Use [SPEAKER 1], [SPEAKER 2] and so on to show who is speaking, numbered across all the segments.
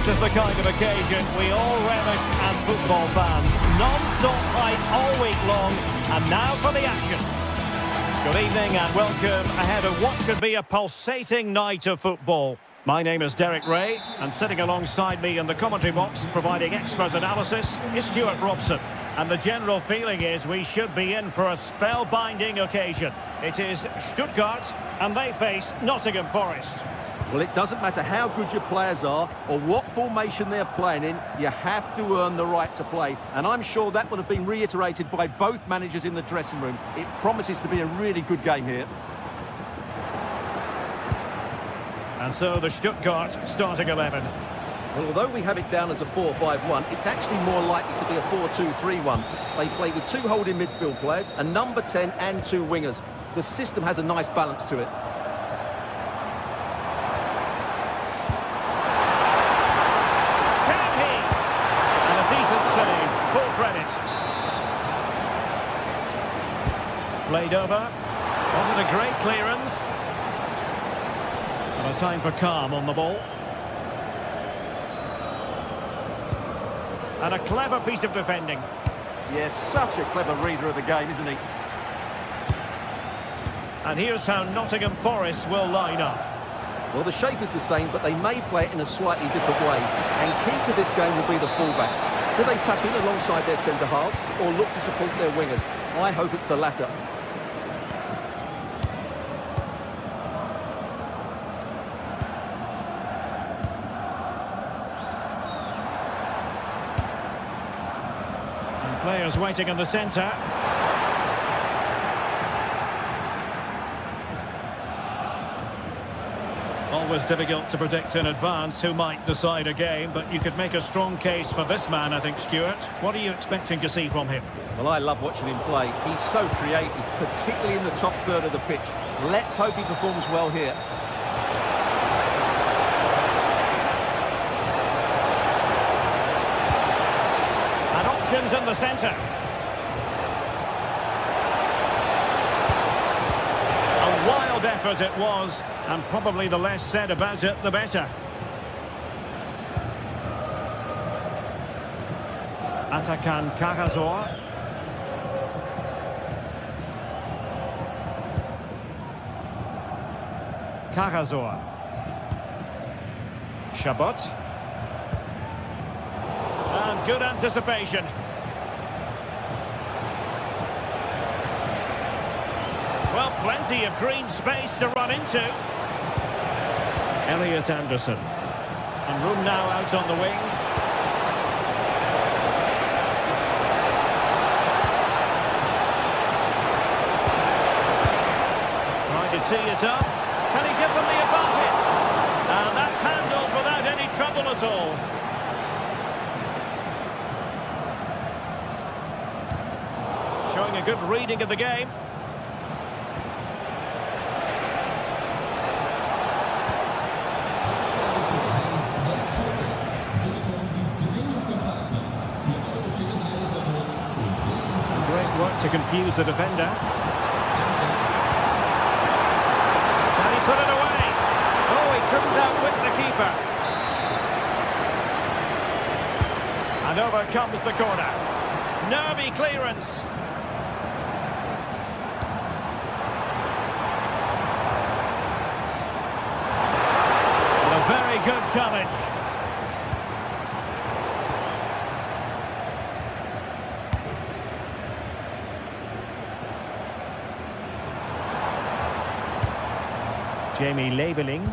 [SPEAKER 1] This is the kind of occasion we all relish as football fans. Non-stop fight all week long, and now for the action. Good evening and welcome ahead of what could be a pulsating night of football. My name is Derek Ray, and sitting alongside me in the commentary box, providing expert analysis, is Stuart Robson. And the general feeling is we should be in for a spellbinding occasion. It is Stuttgart, and they face Nottingham Forest.
[SPEAKER 2] Well, it doesn't matter how good your players are or what formation they're playing in, you have to earn the right to play. And I'm sure that would have been reiterated by both managers in the dressing room. It promises to be a really good game here.
[SPEAKER 1] And so the Stuttgart starting 11.
[SPEAKER 2] Well, although we have it down as a 4-5-1, it's actually more likely to be a 4-2-3-1. They play with two holding midfield players, a number 10 and two wingers. The system has a nice balance to it.
[SPEAKER 1] Played over. Wasn't a great clearance. And a time for calm on the ball. And a clever piece of defending.
[SPEAKER 2] Yes, such a clever reader of the game, isn't he?
[SPEAKER 1] And here's how Nottingham Forest will line up.
[SPEAKER 2] Well, the shape is the same, but they may play it in a slightly different way. And key to this game will be the fullbacks. Do they tuck in alongside their centre-halves or look to support their wingers? I hope it's the latter.
[SPEAKER 1] And players waiting in the centre. Always difficult to predict in advance who might decide a game, but you could make a strong case for this man, I think, Stuart. What are you expecting to see from him?
[SPEAKER 2] Well, I love watching him play. He's so creative, particularly in the top third of the pitch. Let's hope he performs well here.
[SPEAKER 1] And options in the centre. A wild effort it was, and probably the less said about it, the better. Atakan Kagazor. Kagazor. Chabot. And good anticipation. Well, plenty of green space to run into. Elliot Anderson. And room now out on the wing. Trying to tee it up. Can he give them the advantage? And that's handled without any trouble at all. Showing a good reading of the game. Work to confuse the defender. And he put it away. Oh, he couldn't outwit the keeper. And over comes the corner. Nervy clearance. And a very good challenge. Jamie Leveling.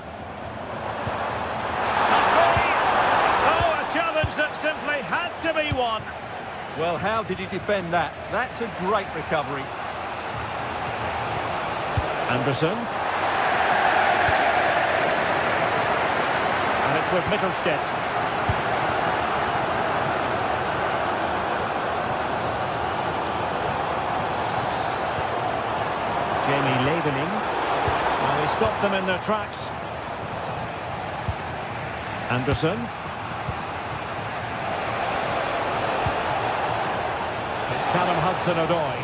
[SPEAKER 1] Oh, a challenge that simply had to be won.
[SPEAKER 2] Well, how did he defend that? That's a great recovery.
[SPEAKER 1] Anderson. And it's with Mittelstädt. Jamie Leveling. Well, he stopped them in their tracks. Anderson. It's Callum Hudson-Odoi.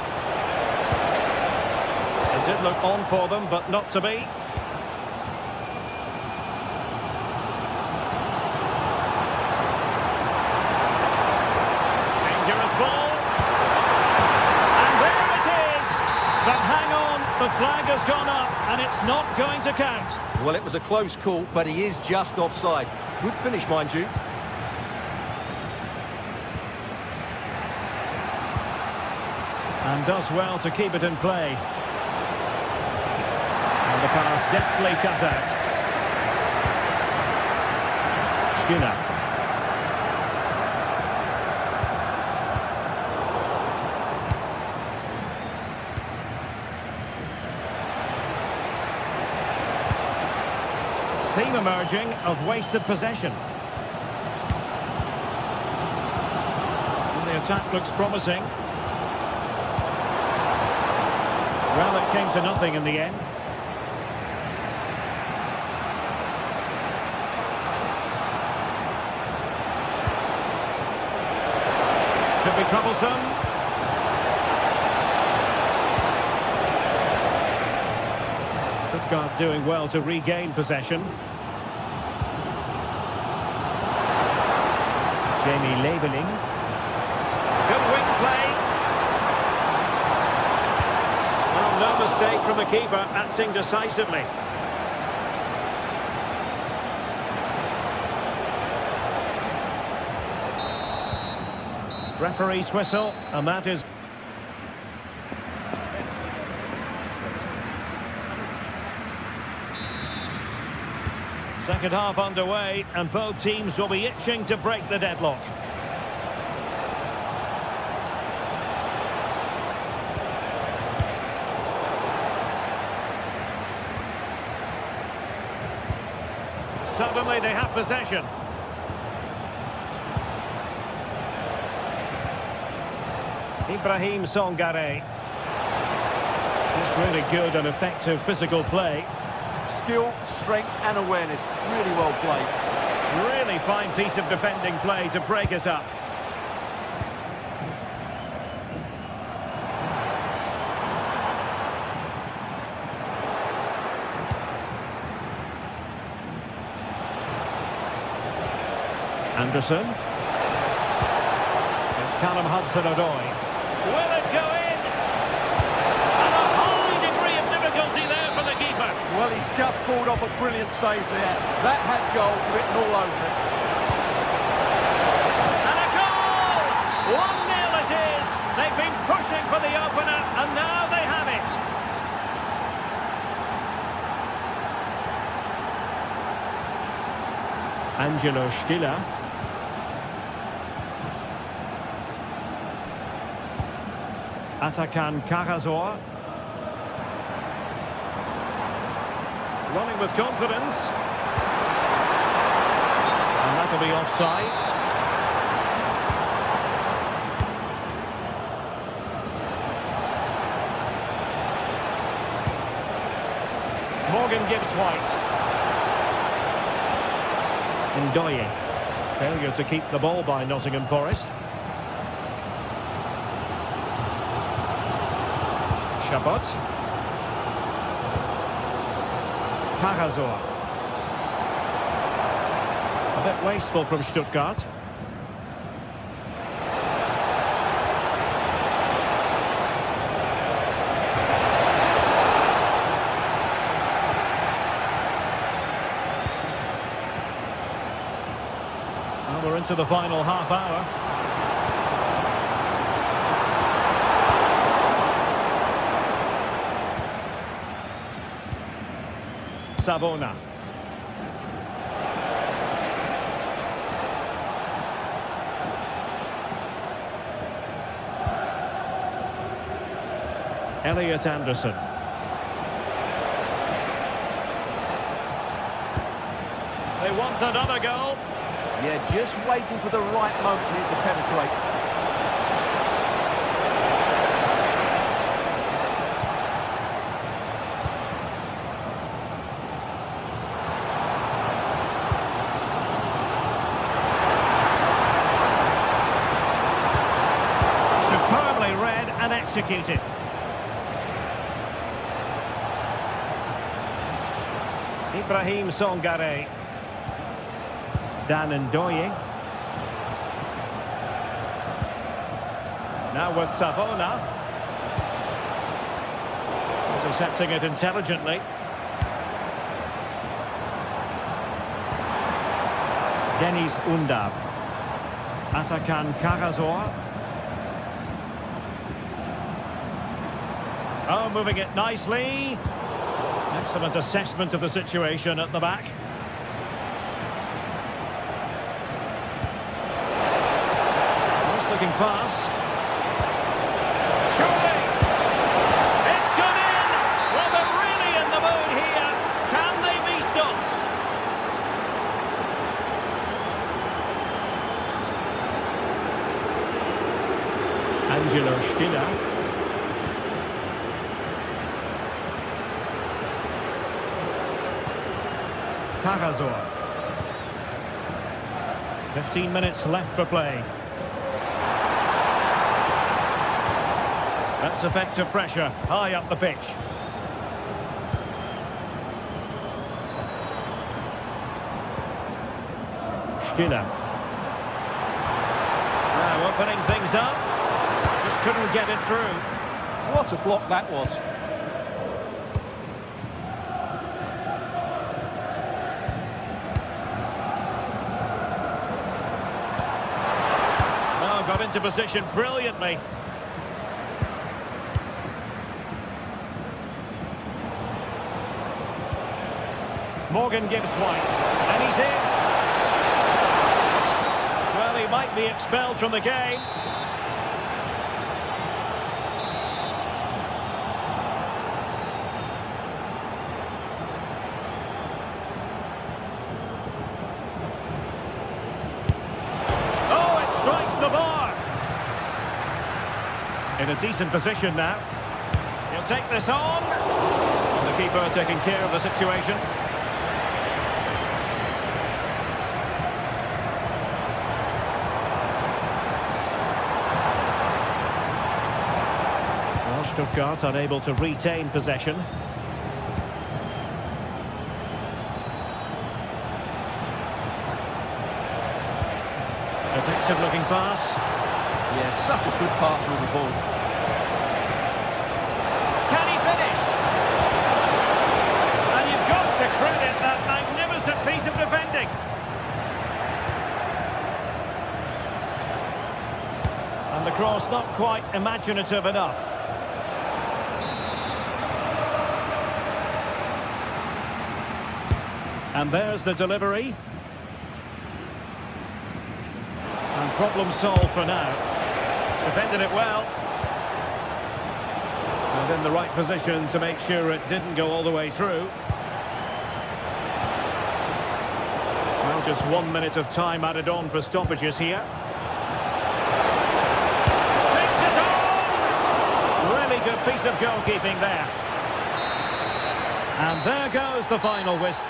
[SPEAKER 1] It did look on for them, but not to be. not going to count.
[SPEAKER 2] Well, it was a close call, but he is just offside. Good finish, mind you.
[SPEAKER 1] And does well to keep it in play. And the pass deftly cut out. Skinner. Theme emerging of wasted possession. And the attack looks promising. Well, it came to nothing in the end. Could be troublesome. Stuttgart doing well to regain possession. Jamie Leveling. Good wing play. Well, no mistake from the keeper, acting decisively. Referee's whistle, and that is... Second half underway, and both teams will be itching to break the deadlock. Suddenly they have possession. Ibrahim Songare. It's really good and effective physical play.
[SPEAKER 2] Skill, strength and awareness. Really well played.
[SPEAKER 1] Really fine piece of defending play to break us up. Anderson. It's Callum Hudson-Odoi. Will it go in? And a high degree of difficulty there for the keeper.
[SPEAKER 2] Well, he's just pulled off a brilliant save there. That had goal written all over it.
[SPEAKER 1] And a goal! 1-0 it is. They've been pushing for the opener, and now they have it. Angelo Stiller. Atakan Karazor. Running with confidence. And that'll be offside. Morgan gives White. Ndoye. Failure to keep the ball by Nottingham Forest. Chabot. Karazor. A bit wasteful from Stuttgart. Well, we're into the final half hour. Savona. Elliot Anderson. They want another goal.
[SPEAKER 2] Yeah, just waiting for the right moment here to penetrate.
[SPEAKER 1] Executed. Ibrahim Songare. Dan Ndoye. Now with Savona. Intercepting it intelligently. Deniz Undav. Atakan Karazor. Oh, moving it nicely. Excellent assessment of the situation at the back. Nice looking pass. Surely! It's gone in! Well, they're really in the mood here. Can they be stopped? Angelo Stiller. Karazor. 15 minutes left for play. That's effective pressure, high up the pitch. Stiller. Now opening things up. Just couldn't get it through.
[SPEAKER 2] What a block that was.
[SPEAKER 1] Got into position brilliantly. Morgan gives White, and he's in. Well, he might be expelled from the game. Oh, it strikes the bar. In a decent position now. He'll take this on. And the keeper taking care of the situation. Well, Stuttgart unable to retain possession. Effective looking pass.
[SPEAKER 2] Yeah, such a good pass with the ball.
[SPEAKER 1] Can he finish? And you've got to credit that magnificent piece of defending. And the cross not quite imaginative enough. And there's the delivery. And problem solved for now. Defended it well. And in the right position to make sure it didn't go all the way through. Well, just 1 minute of time added on for stoppages here. Takes it on! Really good piece of goalkeeping there. And there goes the final whistle.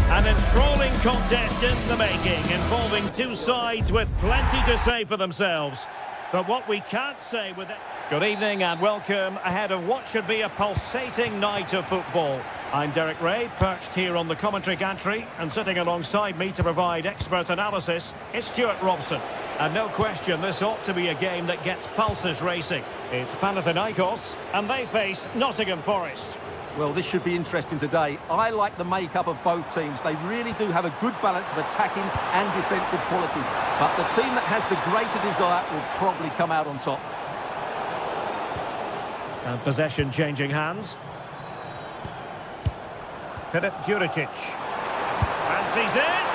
[SPEAKER 1] An enthralling contest in the making, involving two sides with plenty to say for themselves. But what we can't say with it... Good evening and welcome ahead of what should be a pulsating night of football. I'm Derek Ray, perched here on the commentary gantry, and sitting alongside me to provide expert analysis is Stuart Robson. And no question, this ought to be a game that gets pulses racing. It's Panathinaikos, and they face Nottingham Forest.
[SPEAKER 2] Well, this should be interesting today. I like the makeup of both teams. They really do have a good balance of attacking and defensive qualities. But the team that has the greater desire will probably come out on top.
[SPEAKER 1] And possession changing hands. Filip Juricic. Fancies it.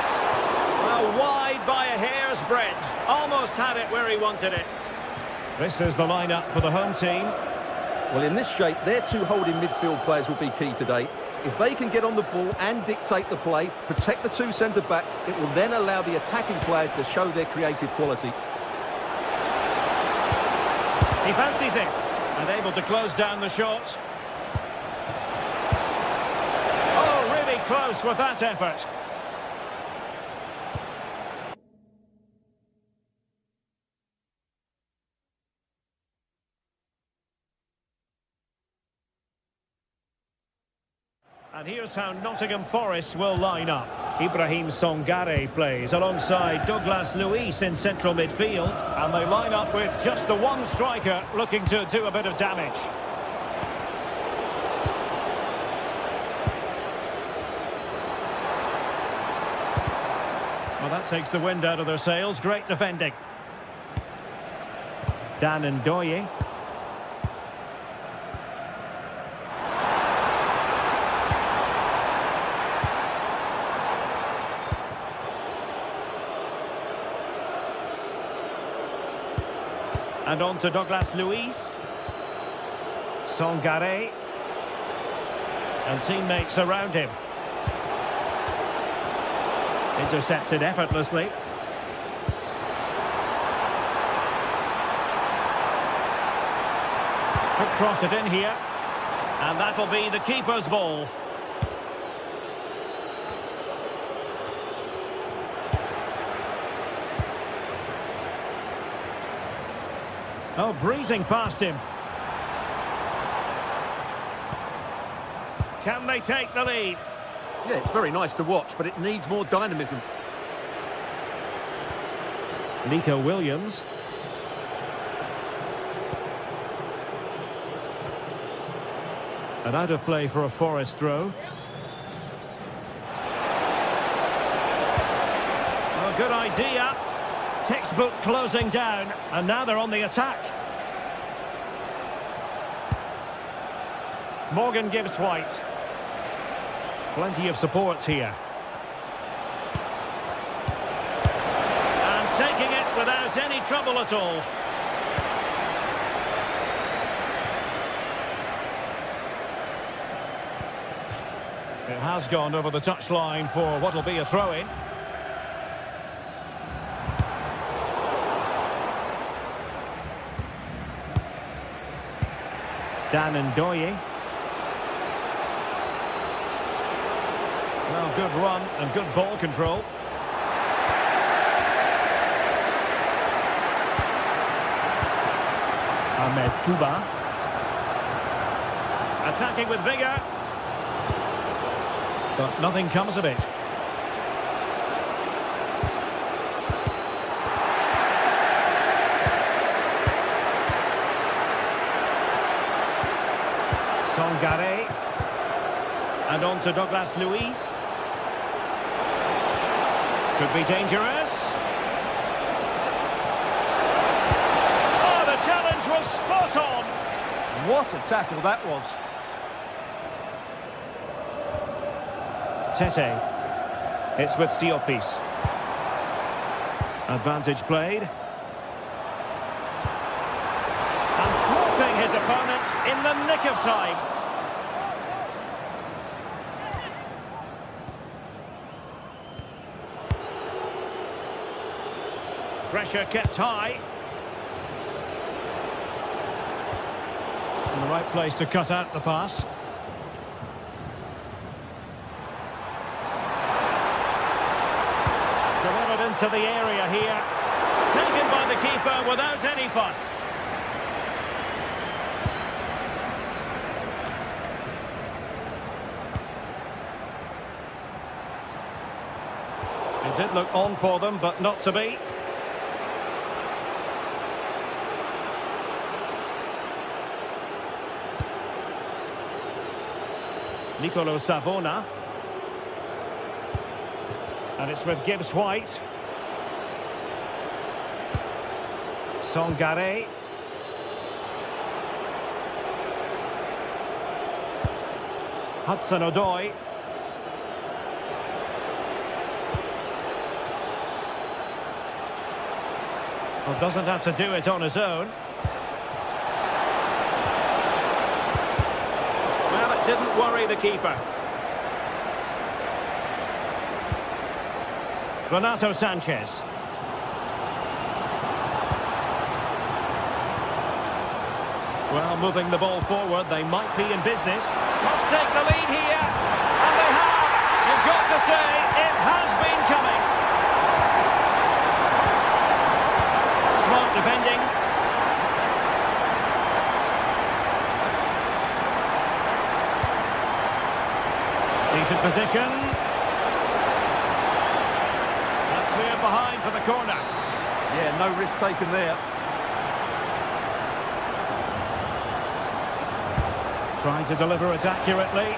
[SPEAKER 1] Well, wide by a hair's breadth. Almost had it where he wanted it. This is the lineup for the home team.
[SPEAKER 2] Well, in this shape, their two holding midfield players will be key today. If they can get on the ball and dictate the play, protect the two centre-backs, it will then allow the attacking players to show their creative quality.
[SPEAKER 1] He fancies it, and able to close down the shot. Oh, really close with that effort. And here's how Nottingham Forest will line up. Ibrahim Songare plays alongside Douglas Luiz in central midfield. And they line up with just the one striker looking to do a bit of damage. Well, that takes the wind out of their sails. Great defending. Dan Ndoye. And on to Douglas Luiz. Songare. And teammates around him. Intercepted effortlessly. Could cross it in here. And that'll be the keeper's ball. Oh, breezing past him. Can they take the lead?
[SPEAKER 2] Yeah, it's very nice to watch, but it needs more dynamism.
[SPEAKER 1] Nico Williams. And out of play for a Forest throw. Oh, good idea. Textbook closing down, and now they're on the attack. Morgan gives White. Plenty of support here. And taking it without any trouble at all. It has gone over the touchline for what will be a throw-in. Dan Ndoye. Well, good run and good ball control. Ahmed Touba. Attacking with vigour. But nothing comes of it. Songare. And on to Douglas Luiz. Could be dangerous. Oh, the challenge was spot on.
[SPEAKER 2] What a tackle that was.
[SPEAKER 1] Tete. It's with Siopis. Advantage played. And thwarting his opponent in the nick of time. Pressure kept high. In the right place to cut out the pass. Delivered into the area here. Taken by the keeper without any pass. It did look on for them, but not to be. Nicolo Savona. And it's with Gibbs White. Songare. Hudson-Odoi. Well, doesn't have to do it on his own. Well, it didn't worry the keeper. Renato Sanchez. Well, moving the ball forward, they might be in business. Must take the lead here. And they have. You've got to say, it has been coming. Smart defending. Decent position. And clear behind for the corner.
[SPEAKER 2] Yeah, no risk taken there.
[SPEAKER 1] Trying to deliver it accurately.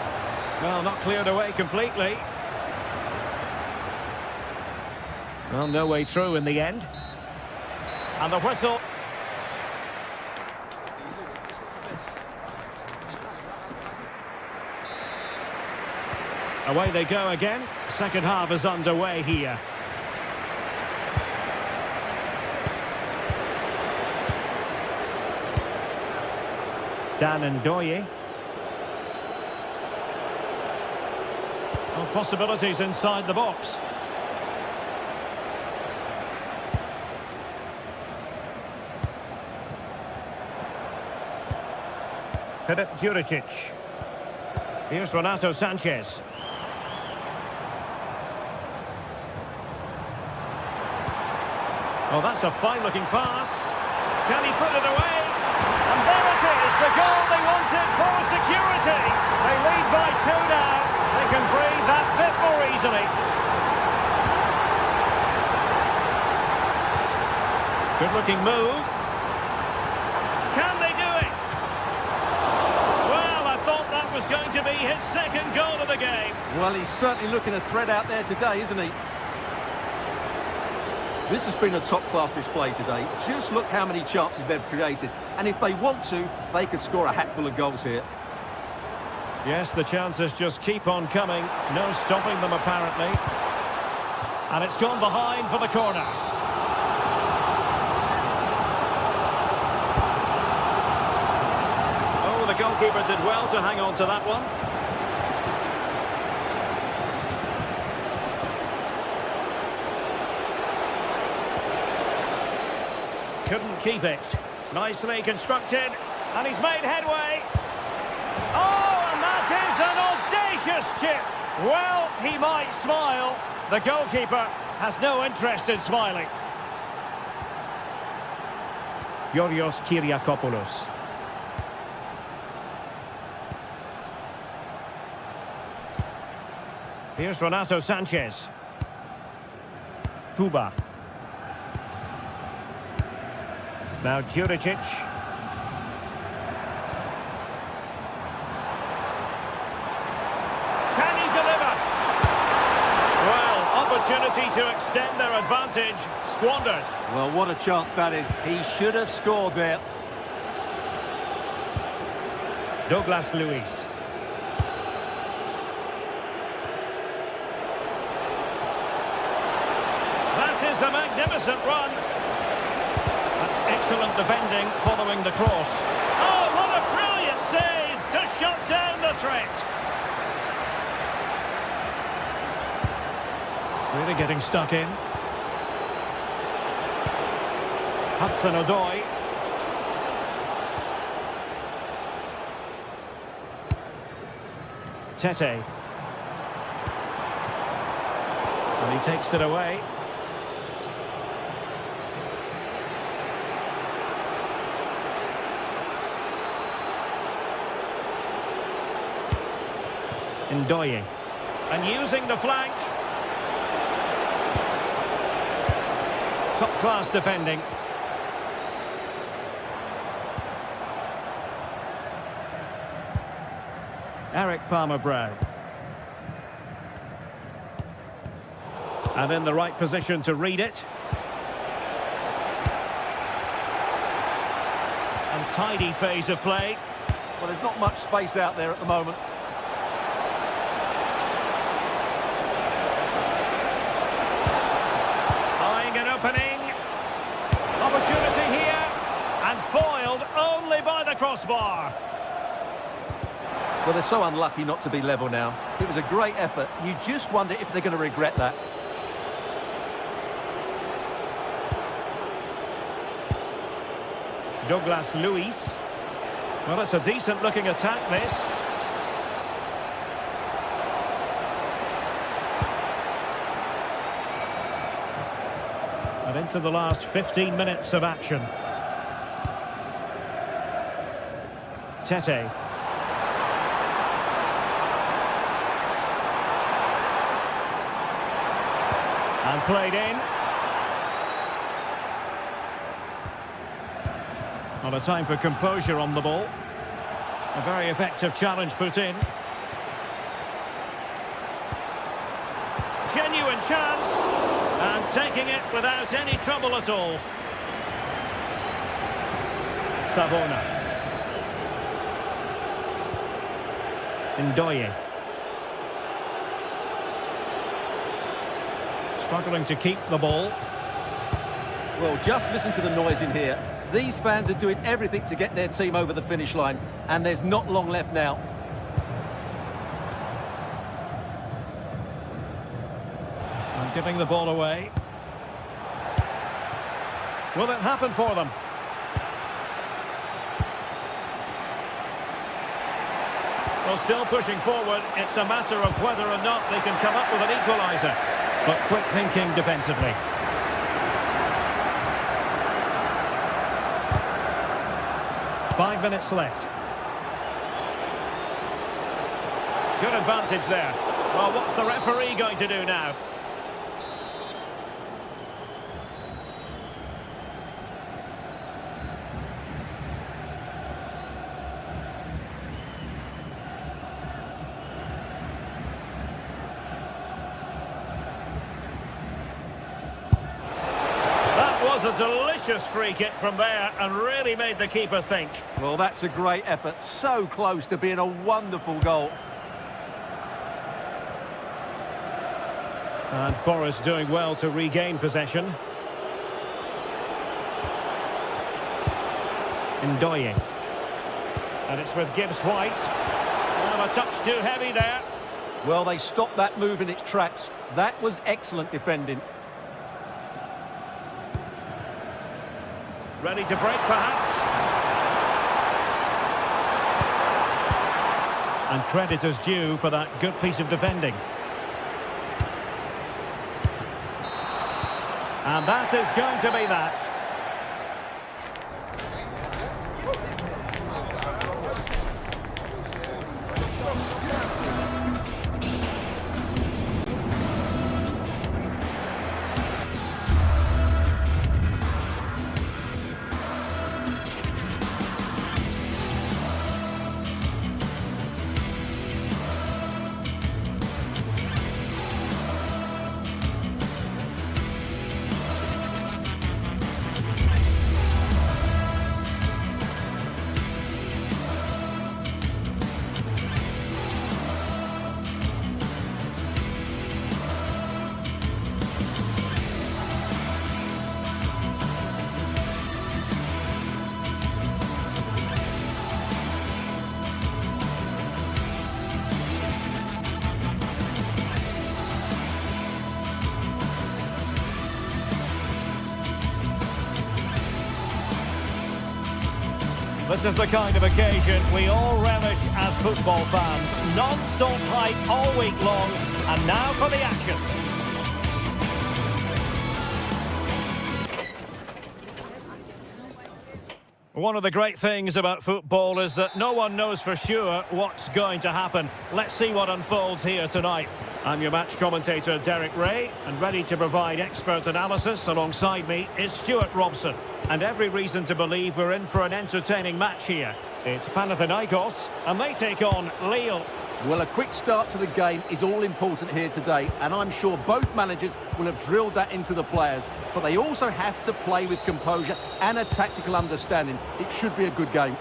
[SPEAKER 1] Well, not cleared away completely. Well, no way through in the end. And the whistle. Away they go again. Second half is underway here. Dan Ndoye. Well, possibilities inside the box. Filip Juricic. Here's Renato Sanchez. Well, that's a fine-looking pass. Can he put it away? And there it is, the goal they wanted for security. They lead by 2 now. They can breathe that bit more easily. Good-looking move. Can they do it? Well, I thought that was going to be his second goal of the game.
[SPEAKER 2] Well, he's certainly looking a threat out there today, isn't he? This has been a top-class display today. Just look how many chances they've created. And if they want to, they could score a hatful of goals here.
[SPEAKER 1] Yes, the chances just keep on coming. No stopping them, apparently. And it's gone behind for the corner. Oh, the goalkeeper did well to hang on to that one. Couldn't keep it. Nicely constructed. And he's made headway. Oh, and that is an audacious chip. Well, he might smile. The goalkeeper has no interest in smiling. Yorios Kyriakopoulos. Here's Renato Sanchez. Tuba. Now Juricic. Can he deliver? Well, opportunity to extend their advantage. Squandered.
[SPEAKER 2] Well, what a chance that is. He should have scored there.
[SPEAKER 1] Douglas Luiz. That is a magnificent run. Excellent defending following the cross. Oh, what a brilliant save to shut down the threat. Really getting stuck in. Hudson-Odoi. Tete. And he takes it away. Ndoye. And using the flank. Top-class defending. Eric Palmer-Brown. And in the right position to read it. Untidy phase of play.
[SPEAKER 2] Well, there's not much space out there at the moment.
[SPEAKER 1] Eyeing an opening. Opportunity here. And foiled only by the crossbar.
[SPEAKER 2] Well, they're so unlucky not to be level now. It was a great effort. You just wonder if they're going to regret that.
[SPEAKER 1] Douglas Luiz. Well, it's a decent-looking attack, this. And into the last 15 minutes of action. Tete. And played in. Not a time for composure on the ball. A very effective challenge put in. Genuine chance. And taking it without any trouble at all. Savona. Ndoye. Struggling to keep the ball.
[SPEAKER 2] Well, just listen to the noise in here. These fans are doing everything to get their team over the finish line, and there's not long left now.
[SPEAKER 1] And giving the ball away. Will it happen for them? Well, still pushing forward. It's a matter of whether or not they can come up with an equaliser. But quick thinking defensively. Five minutes left. Good advantage there. Well, what's the referee going to do now? A delicious free kick from there and really made the keeper think.
[SPEAKER 2] Well, that's a great effort. So close to being a wonderful goal.
[SPEAKER 1] And Forest doing well to regain possession. Ndoye. And it's with Gibbs-White. Oh, a touch too heavy there.
[SPEAKER 2] Well, they stopped that move in its tracks. That was excellent defending.
[SPEAKER 1] Ready to break, perhaps. And credit is due for that good piece of defending. And that is going to be that. This is the kind of occasion we all relish as football fans. Non-stop hype all week long, and now for the action. One of the great things about football is that no one knows for sure what's going to happen. Let's see what unfolds here tonight. I'm your match commentator, Derek Ray, and ready to provide expert analysis alongside me is Stuart Robson. And every reason to believe we're in for an entertaining match here. It's Panathinaikos, and they take on Lille.
[SPEAKER 2] Well, a quick start to the game is all important here today, and I'm sure both managers will have drilled that into the players. But they also have to play with composure and a tactical understanding. It should be a good game.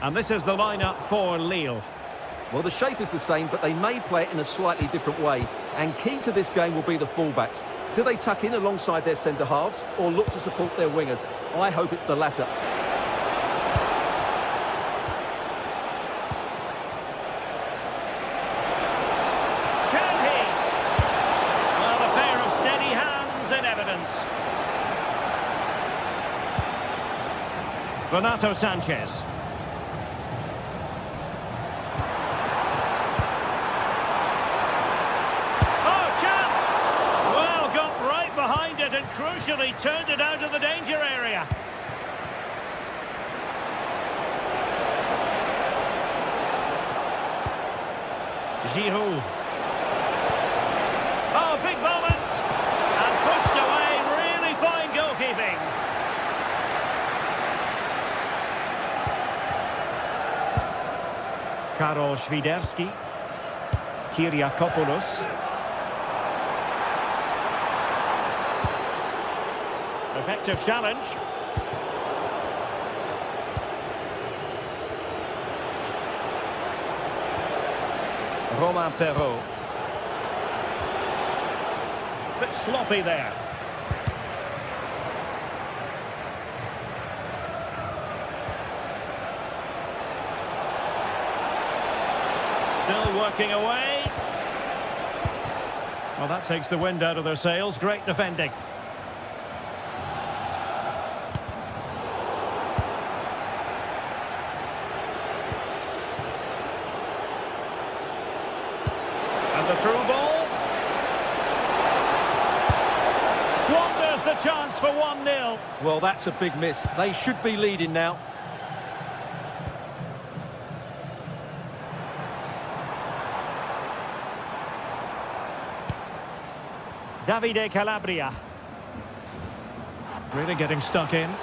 [SPEAKER 1] And this is the lineup for Lille.
[SPEAKER 2] Well, the shape is the same, but they may play it in a slightly different way. And key to this game will be the fullbacks. Do they tuck in alongside their centre-halves or look to support their wingers? I hope it's the latter.
[SPEAKER 1] Renato Sanchez. Oh, chance! Well, got right behind it and crucially turned it out of the danger area. Giroud. Oh, big moment! And pushed away, really fine goalkeeping. Karol Świderski, Kyriakopoulos. Effective challenge. Romain Perrault. Bit sloppy there. Still working away. Well, that takes the wind out of their sails. Great defending. And the through ball. Squanders the chance for 1-0.
[SPEAKER 2] Well, that's a big miss. They should be leading now.
[SPEAKER 1] Davide Calabria. Really getting stuck in. Might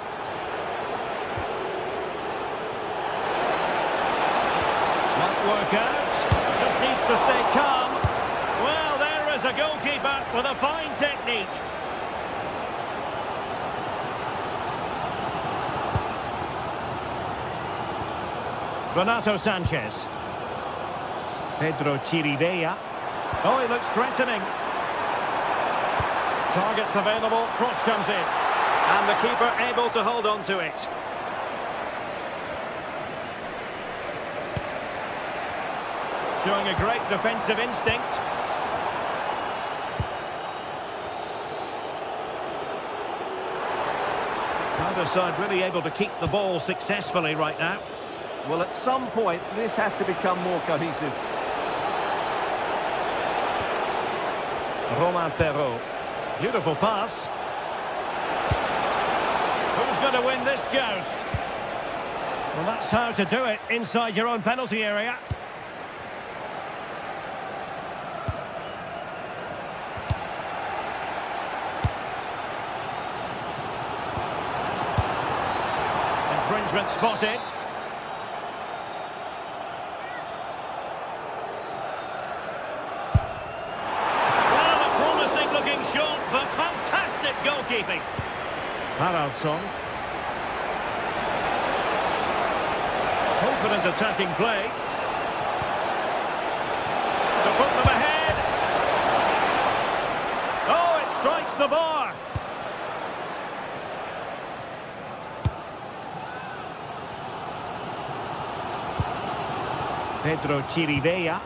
[SPEAKER 1] work out. Just needs to stay calm. Well, there is a goalkeeper with a fine technique. Renato Sanchez. Pedro Chirivella. Oh, he looks threatening. Targets available, cross comes in. And the keeper able to hold on to it. Showing a great defensive instinct. Either side really able to keep the ball successfully right now.
[SPEAKER 2] Well, at some point, this has to become more cohesive.
[SPEAKER 1] Romain Perrault. Beautiful pass. Who's going to win this joust? Well, that's how to do it inside your own penalty area. Infringement spotted. But fantastic goalkeeping. Haraldsson. Confident attacking play. To put them ahead. Oh, it strikes the bar. Pedro Chirivella.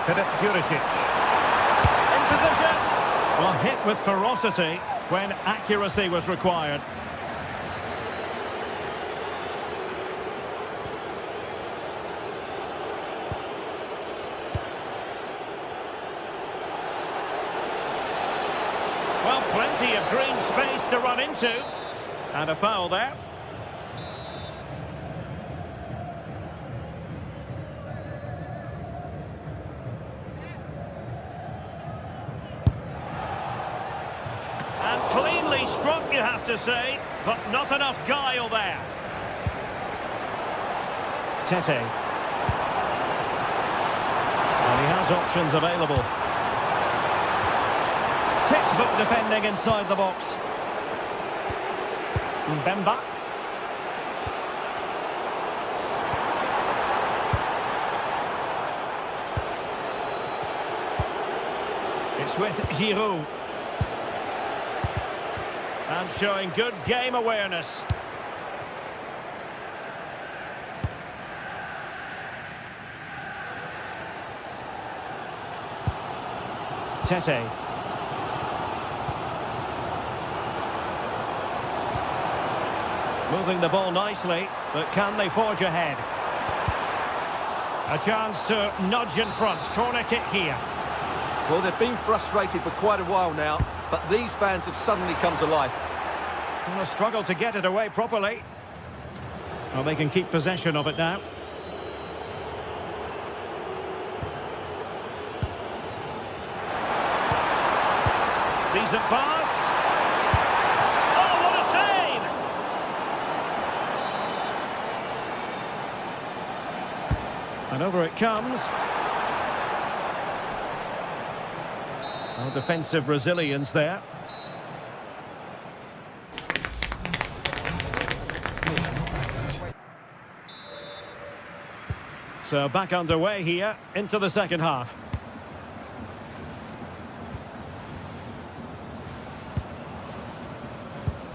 [SPEAKER 1] Filip Juricic. In position. Well, hit with ferocity when accuracy was required. Plenty of green space to run into. And a foul there. And cleanly struck, you have to say, but not enough guile there. Tete. And he has options available. Textbook defending inside the box. Mbemba. It's with Giroud. And showing good game awareness. Tete. Moving the ball nicely, but can they forge ahead? A chance to nudge in front. Corner kick here.
[SPEAKER 2] Well, they've been frustrated for quite a while now, but these fans have suddenly come to life.
[SPEAKER 1] Well, a struggle to get it away properly. Well, they can keep possession of it now. Decent pass. Oh, what a save! And over it comes. Oh, defensive resilience there. So back underway here into the second half.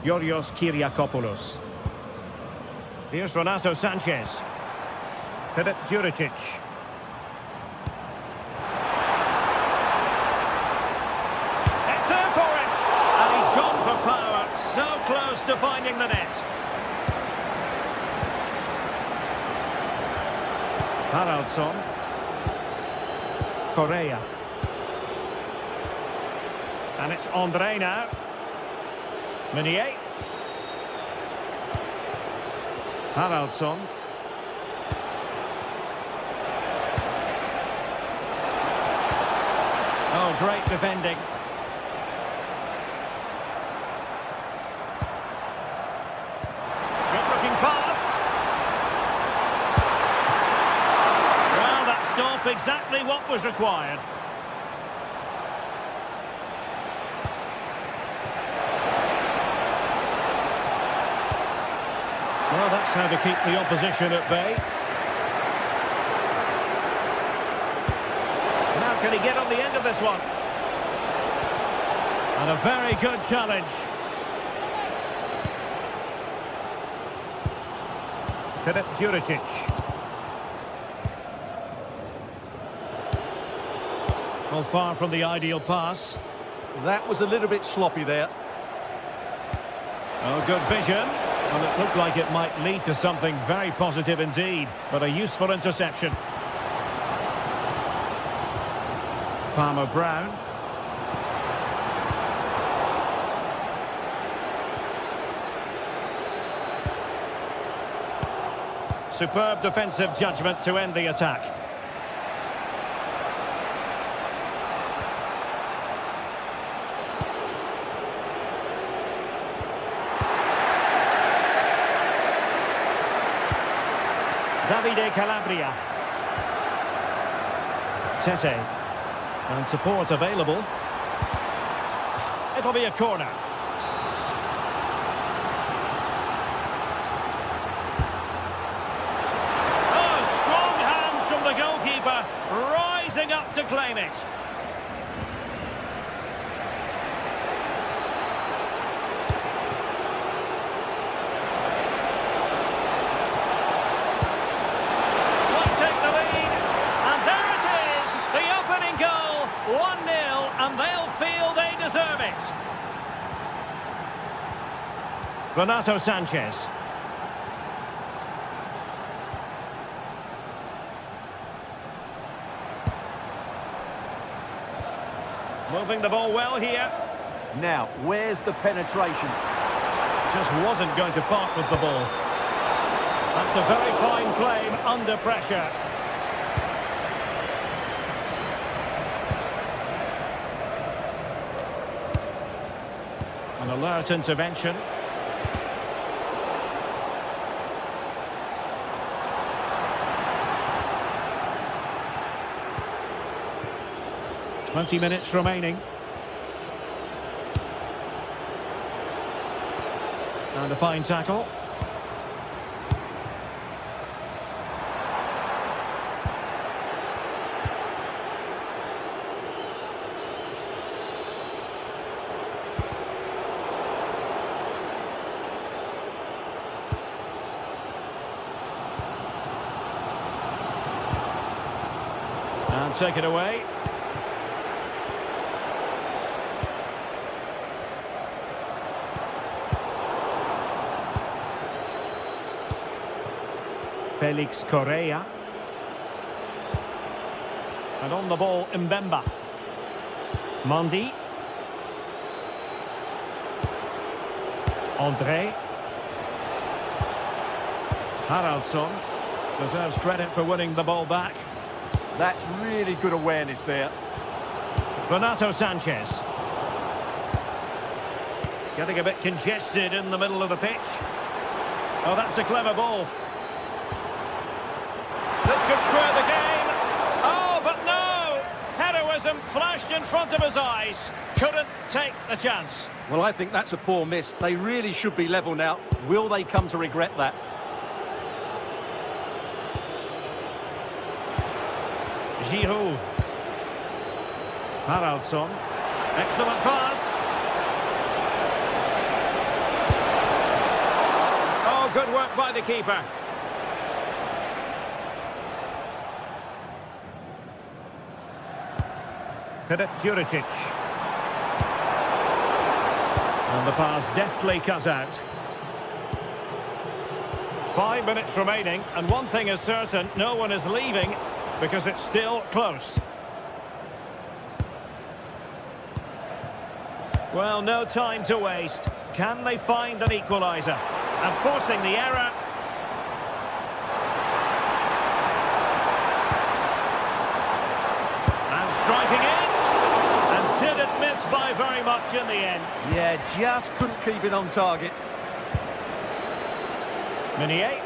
[SPEAKER 1] Yorios Kyriakopoulos. Here's Renato Sanchez. Philip Juricic. It's there for him. And he's gone for power. So close to finding the net. Haraldsson. Correa. And it's Andre now. Meunier. Haraldsson. Oh, great defending. Good looking pass. Well, that stop exactly what was required. Well, that's how to keep the opposition at bay. Now can he get on the end of this one? And a very good challenge. Philip Juricic. Well, far from the ideal pass.
[SPEAKER 2] That was a little bit sloppy there.
[SPEAKER 1] Oh, good vision. Well, it looked like it might lead to something very positive indeed, but a useful interception. Palmer Brown. Superb defensive judgment to end the attack. Davide Calabria. Tete. And support available. It'll be a corner. Oh, strong hands from the goalkeeper, rising up to claim it. And they'll feel they deserve it. Renato Sanchez. Moving the ball well here.
[SPEAKER 2] Now, where's the penetration?
[SPEAKER 1] Just wasn't going to part with the ball. That's a very fine claim under pressure. An alert intervention. "20 minutes remaining. And a fine tackle. And take it away. Felix Correa. And on the ball, Mbemba. Mondi. André. Haraldsson deserves credit for winning the ball back.
[SPEAKER 2] That's really good awareness there.
[SPEAKER 1] Renato Sanchez. Getting a bit congested in the middle of the pitch. Oh, that's a clever ball. This could square the game. Oh, but no! Heroism flashed in front of his eyes. Couldn't take the chance.
[SPEAKER 2] Well, I think that's a poor miss. They really should be level now. Will they come to regret that?
[SPEAKER 1] Giroud. Haraldsson. Excellent pass. Oh, good work by the keeper. Filip Juricic. And the pass deftly cut out. 5 minutes remaining, and one thing is certain, no one is leaving because it's still close. Well, no time to waste. Can they find an equaliser? And forcing the error. And striking it. And didn't miss by very much in the end.
[SPEAKER 2] Yeah, just couldn't keep it on target.
[SPEAKER 1] Meunier.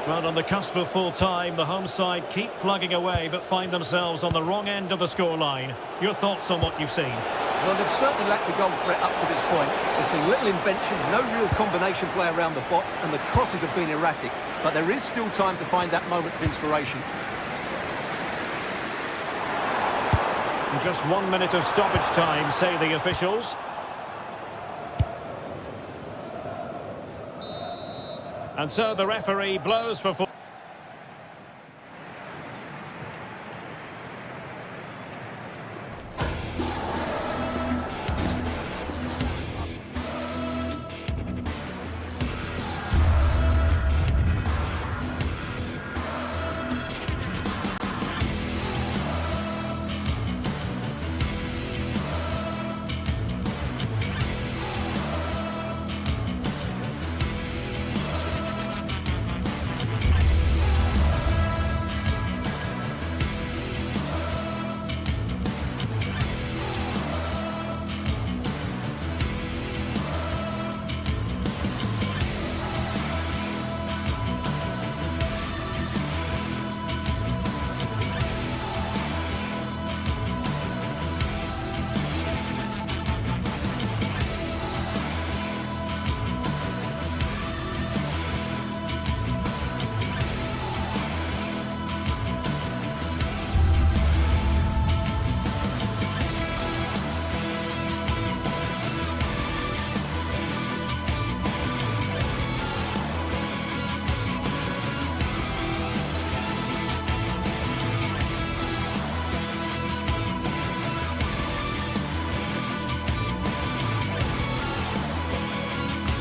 [SPEAKER 1] Well, on the cusp of full-time, the home side keep plugging away but find themselves on the wrong end of the scoreline. Your thoughts on what you've seen?
[SPEAKER 2] Well, they've certainly lacked a goal threat up to this point. There's been little invention, no real combination play around the box, and the crosses have been erratic. But there is still time to find that moment of inspiration.
[SPEAKER 1] Just 1 minute of stoppage time, say the officials. And so the referee blows for full.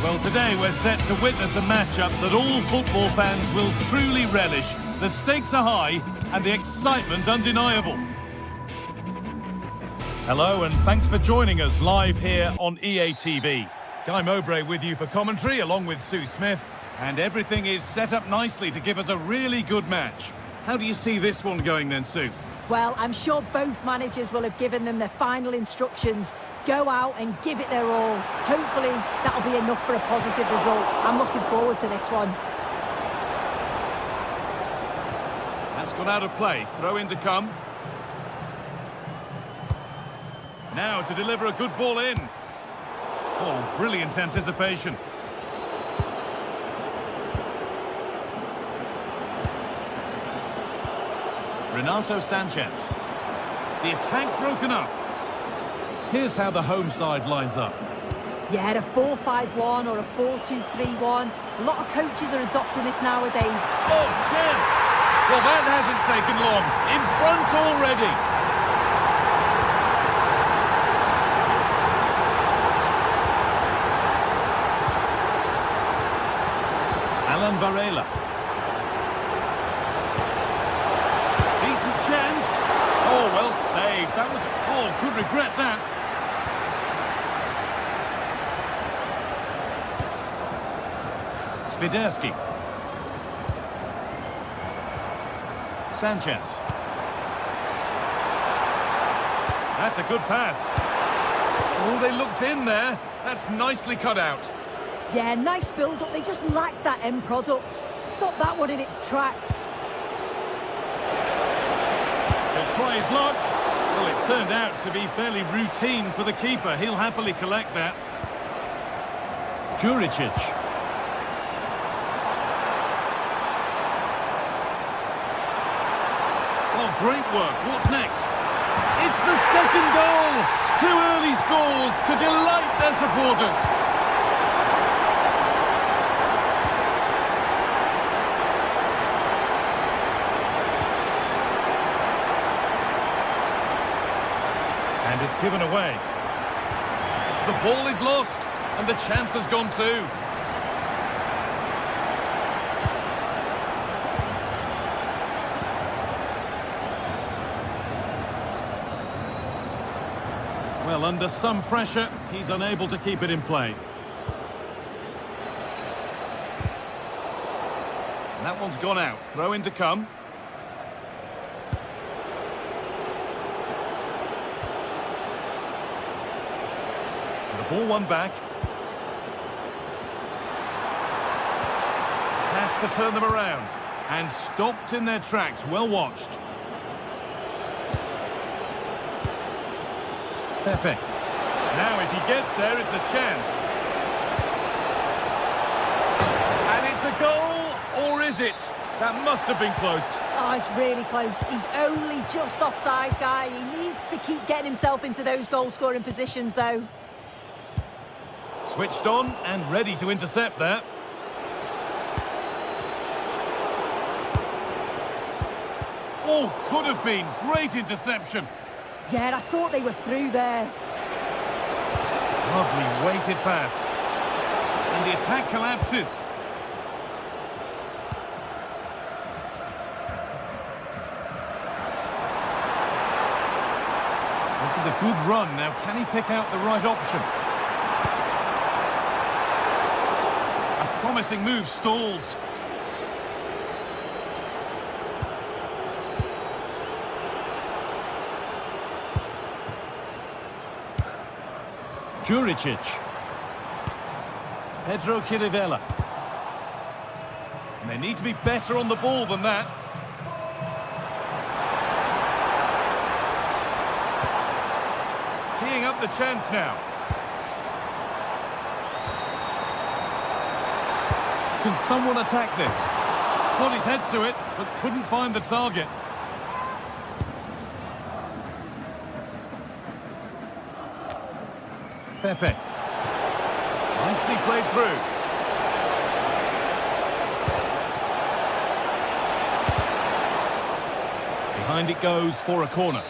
[SPEAKER 3] Well, today we're set to witness a matchup that all football fans will truly relish. The stakes are high and the excitement undeniable. Hello and thanks for joining us live here on EA TV. Guy Mowbray with you for commentary along with Sue Smith, and everything is set up nicely to give us a really good match. How do you see this one going then, Sue?
[SPEAKER 4] Well, I'm sure both managers will have given them their final instructions. Go out and give it their all. Hopefully that'll be enough for a positive result. I'm looking forward to this one.
[SPEAKER 3] That's gone out of play. Throw in to come. Now to deliver a good ball in. Oh, brilliant anticipation. Renato Sanchez. The attack broken up. Here's how the home side lines up.
[SPEAKER 4] Yeah, a 4-5-1 or a 4-2-3-1. A lot of coaches are adopting this nowadays.
[SPEAKER 3] Oh, chance! Well, that hasn't taken long. In front already. Alan Varela. Decent chance. Oh, well saved. That was... Oh, could regret that. Swiderski. Sanchez. That's a good pass. Oh, they looked in there. That's nicely cut out.
[SPEAKER 4] Yeah, nice build-up. They just lack that end product. Stop that one in its tracks.
[SPEAKER 3] He'll try his luck. Well, it turned out to be fairly routine for the keeper. He'll happily collect that. Juricic. Oh, great work. What's next? It's the second goal! 2 early scores to delight their supporters. And it's given away. The ball is lost, and the chance has gone too. Well, under some pressure, he's unable to keep it in play. And that one's gone out. Throw in to come. The ball won back. Has to turn them around. And stopped in their tracks. Well watched. Pepe. Now if he gets there, it's a chance. And it's a goal, or is it? That must have been close.
[SPEAKER 4] Oh, it's really close. He's only just offside, Guy. He needs to keep getting himself into those goal-scoring positions, though.
[SPEAKER 3] Switched on and ready to intercept that. Oh, could have been. Great interception.
[SPEAKER 4] Yeah, I thought they were through there.
[SPEAKER 3] Lovely weighted pass. And the attack collapses. This is a good run. Now, can he pick out the right option? A promising move stalls. Juricic. Pedro Chirivella. And they need to be better on the ball than that. Teeing up the chance now. Can someone attack this? Got his head to it, but couldn't find the target. Pepe. Nicely played through. Behind it goes for a corner.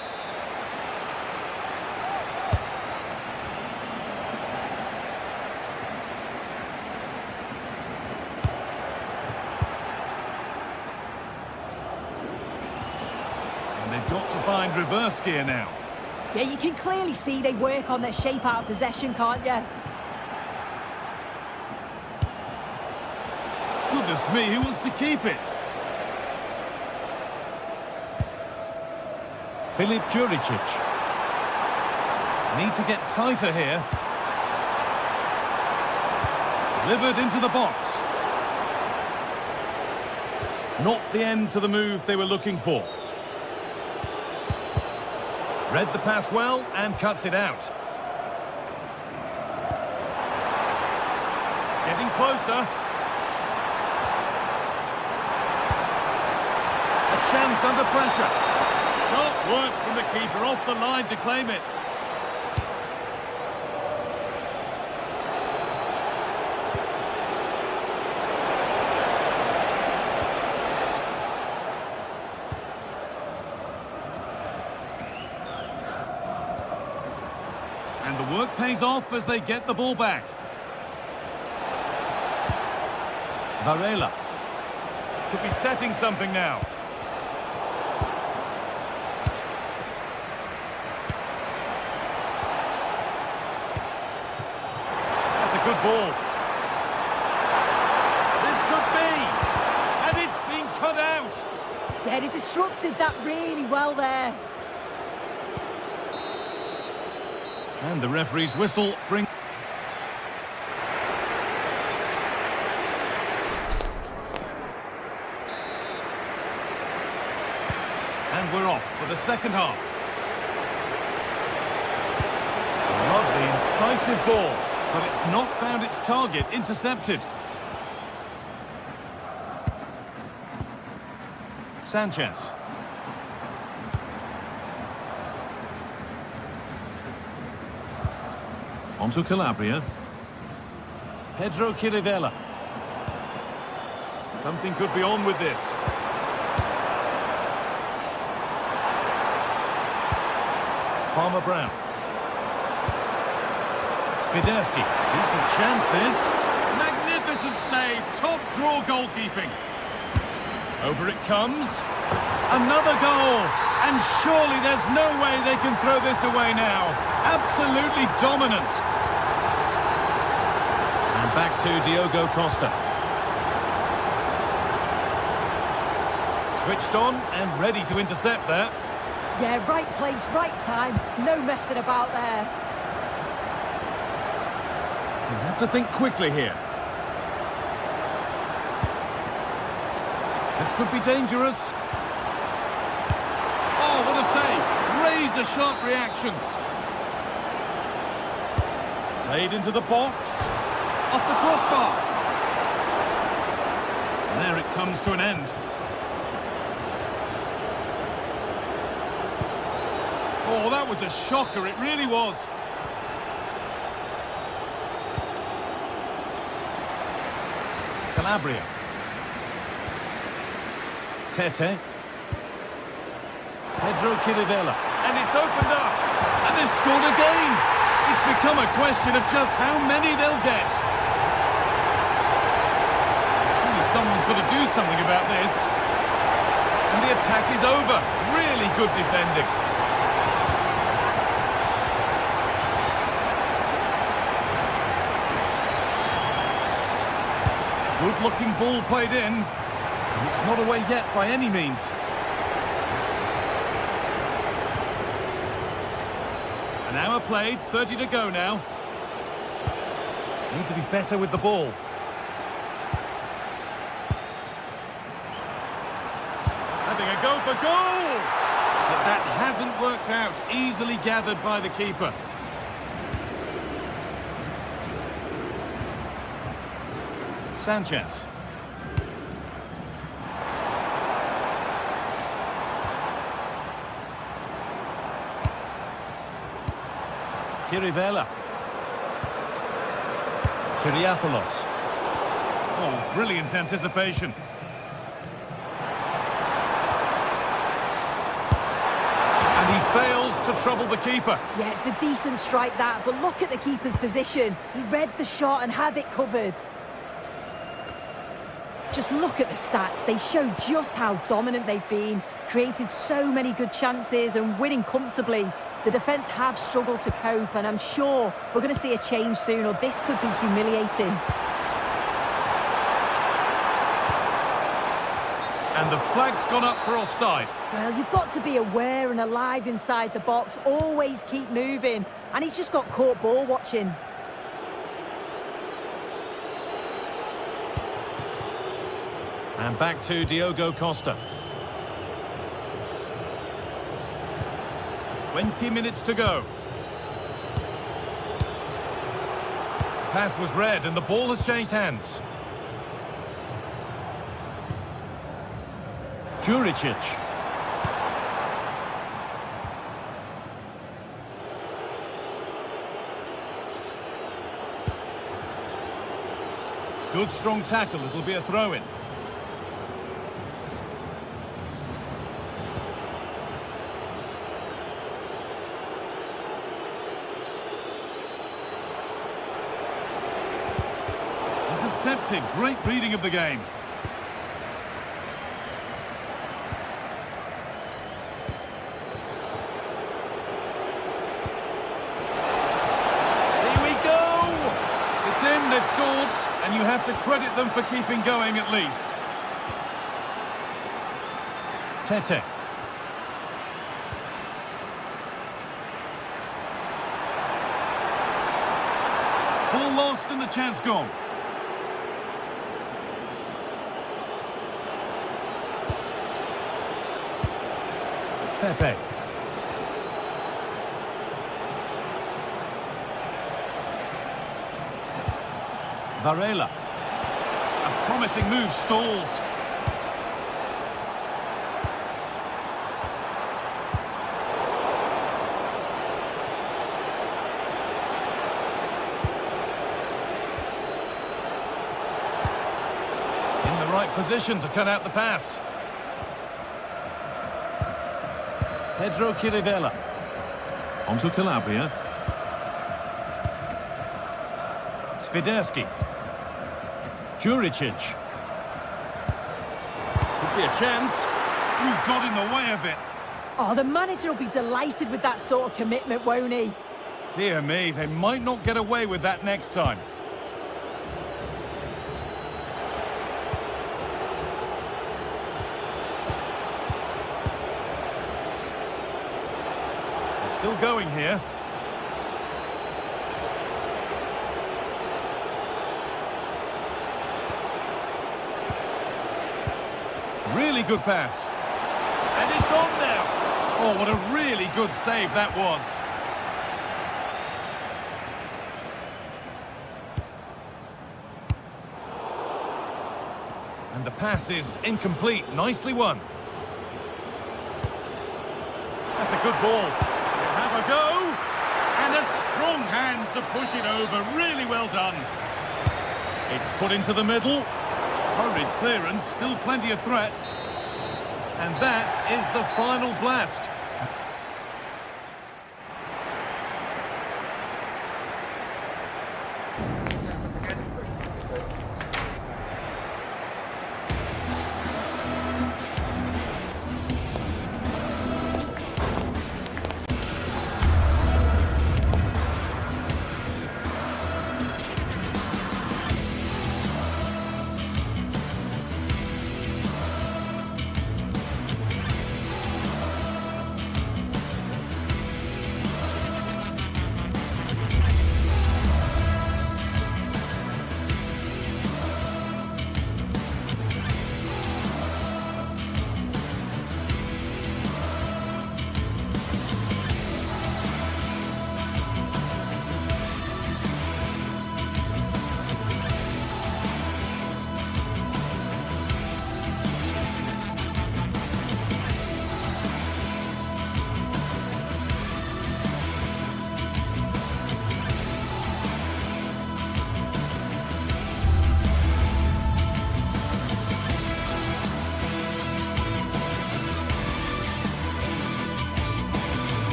[SPEAKER 3] And they've got to find reverse gear now.
[SPEAKER 4] Yeah, you can clearly see they work on their shape out of possession, can't you?
[SPEAKER 3] Goodness me, who wants to keep it? Filip Juricic. Need to get tighter here. Delivered into the box. Not the end to the move they were looking for. Read the pass well and cuts it out. Getting closer. A chance under pressure. Sharp work from the keeper off the line to claim it. And the work pays off as they get the ball back. Varela. Could be setting something now. That's a good ball. This could be. And it's been cut out.
[SPEAKER 4] Yeah, they disrupted that really well there.
[SPEAKER 3] And the referee's whistle brings... And we're off for the second half. Lovely, incisive ball, but it's not found its target, intercepted. Sanchez. Onto Calabria. Pedro Chirivella. Something could be on with this. Palmer Brown. Spiderski. Decent chance this. Magnificent save. Top draw goalkeeping. Over it comes. Another goal. And surely there's no way they can throw this away now. Absolutely dominant. And back to Diogo Costa. Switched on and ready to intercept there.
[SPEAKER 4] Yeah, right place, right time. No messing about there.
[SPEAKER 3] You have to think quickly here. This could be dangerous. Oh, what a save. Razor-sharp reactions. Played into the box. Off the crossbar. And there it comes to an end. Oh, that was a shocker. It really was. Calabria. Tete. Pedro Chirivella. And it's opened up. And they've scored again. It's become a question of just how many they'll get. Surely someone's got to do something about this. And the attack is over. Really good defending. Good-looking ball played in. And it's not away yet by any means. An hour played, 30 to go now. Need to be better with the ball. Having a go for goal! But that hasn't worked out. Easily gathered by the keeper. Sanchez. Chirivella. Kyriapoulos. Oh, brilliant anticipation. And he fails to trouble the keeper.
[SPEAKER 4] Yeah, it's a decent strike that, but look at the keeper's position. He read the shot and had it covered. just look at the stats. They show just how dominant they've been, created so many good chances and winning comfortably. The defence have struggled to cope, and I'm sure we're going to see a change soon, or this could be humiliating.
[SPEAKER 3] And the flag's gone up for offside.
[SPEAKER 4] Well, you've got to be aware and alive inside the box. Always keep moving. And he's just got caught ball watching.
[SPEAKER 3] And back to Diogo Costa. 20 minutes to go. Pass was read and the ball has changed hands. Juricic. Good strong tackle, it'll be a throw-in. Intercepted, great reading of the game. They've scored, and you have to credit them for keeping going at least. Tete. Ball lost and the chance gone. Pepe. Varela. A promising move stalls. In the right position to cut out the pass. Pedro Chirivella. Onto Calabria. Swiderski. Juricic. Could be a chance. Ooh, got in the way of it.
[SPEAKER 4] Oh, the manager will be delighted with that sort of commitment, won't he?
[SPEAKER 3] Dear me, they might not get away with that next time. They're still going here. Really good pass. And it's on now. Oh, what a really good save that was. And the pass is incomplete. Nicely won. That's a good ball. They have a go. And a strong hand to push it over. Really well done. It's put into the middle. Hurried clearance, still plenty of threat. And that is the final blast.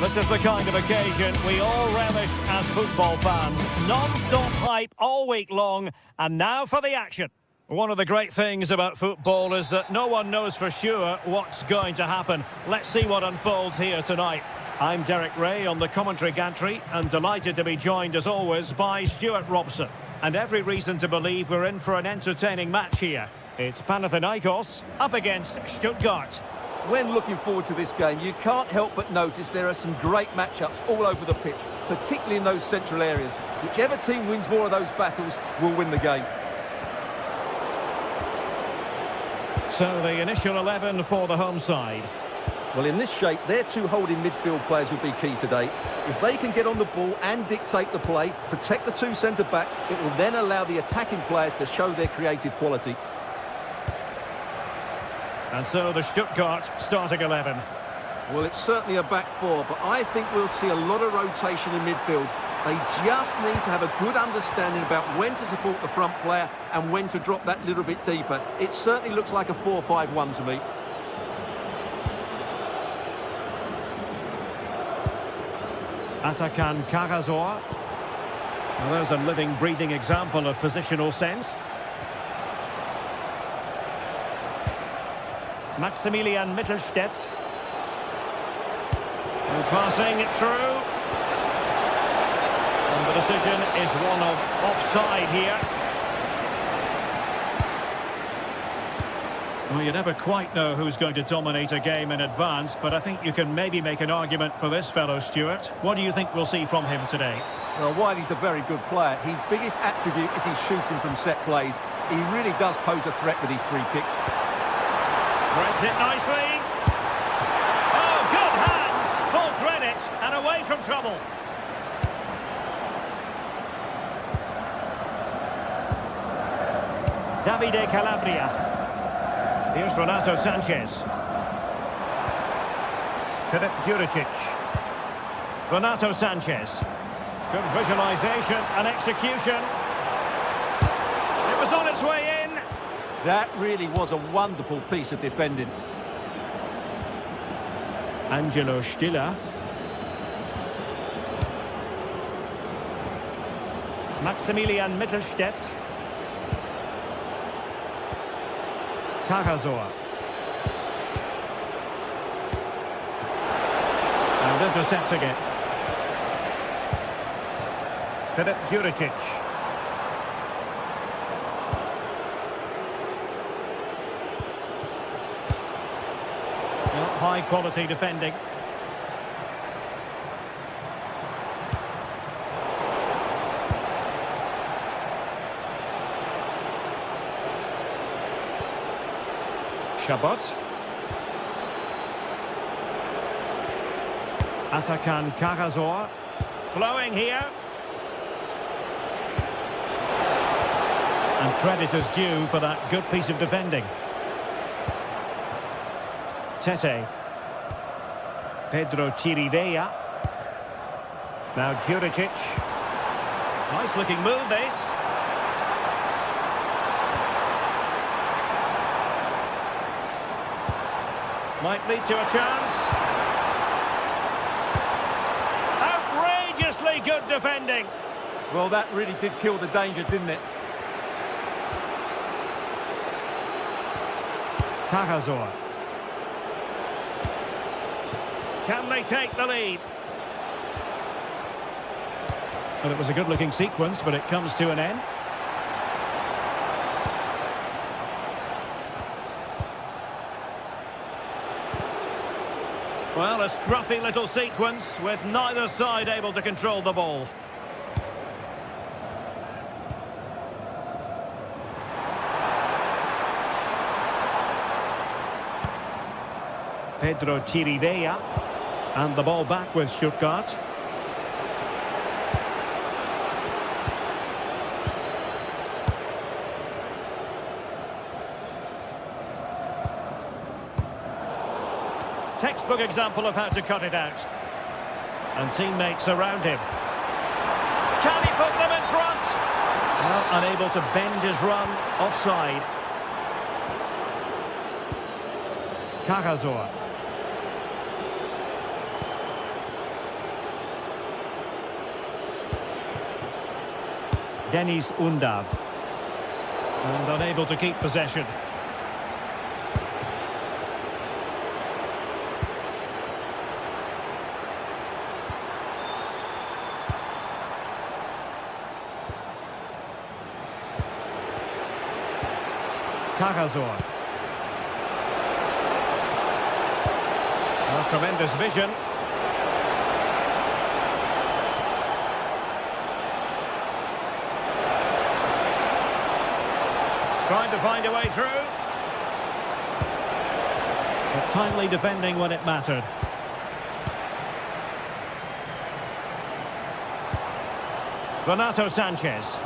[SPEAKER 1] This is the kind of occasion we all relish as football fans. Non-stop hype all week long, and now for the action. One of the great things about football is that no one knows for sure what's going to happen. Let's see what unfolds here tonight. I'm Derek Ray on the commentary gantry, and delighted to be joined as always by Stuart Robson. And every reason to believe we're in for an entertaining match here. It's Panathinaikos up against Stuttgart.
[SPEAKER 2] When looking forward to this game, you can't help but notice there are some great matchups all over the pitch, particularly in those central areas. Whichever team wins more of those battles will win the game.
[SPEAKER 1] So the initial 11 for the home side.
[SPEAKER 2] Well, in this shape, their two holding midfield players will be key today. If they can get on the ball and dictate the play, protect the two centre-backs, it will then allow the attacking players to show their creative quality.
[SPEAKER 1] And so the Stuttgart starting 11.
[SPEAKER 2] Well, it's certainly a back four, but I think we'll see a lot of rotation in midfield. They just need to have a good understanding about when to support the front player and when to drop that little bit deeper. It certainly looks like a 4-5-1 to me.
[SPEAKER 1] Atakan Karazor. Well, there's a living, breathing example of positional sense. Maximilian Mittelstädt. And passing it through. And the decision is one of offside here. Well, you never quite know who's going to dominate a game in advance, but I think you can maybe make an argument for this fellow, Stuart. What do you think we'll see from him today?
[SPEAKER 2] Well, while he's a very good player, his biggest attribute is his shooting from set plays. He really does pose a threat with his free kicks.
[SPEAKER 1] Breaks it nicely. Oh, good hands! Full credit and away from trouble. Davide Calabria. Here's Renato Sanchez. Filip Juricic. Renato Sanchez. Good visualization and execution. It was on its way in.
[SPEAKER 2] That really was a wonderful piece of defending.
[SPEAKER 1] Angelo Stiller. Maximilian Mittelstädt. Karazor. And intercepting it. Filip Juricic. Well, high quality defending. Chabot. Atakan Karazor. Flowing here. And credit is due for that good piece of defending. Tete. Pedro Chirivella. Now Juricic. Nice looking move this. Might lead to a chance. Outrageously good defending.
[SPEAKER 2] Well, that really did kill the danger, didn't it?
[SPEAKER 1] Karazor. Can they take the lead? Well, it was a good-looking sequence, but it comes to an end. Well, a scruffy little sequence with neither side able to control the ball. Pedro Chirivella. And the ball back with Stuttgart. Textbook example of how to cut it out. And teammates around him. Can he put them in front? Well, unable to bend his run. Offside. Dennis Undav. And unable to keep possession. Cagazor. Oh, tremendous vision. Trying to find a way through. But timely defending when it mattered. Renato Sanchez.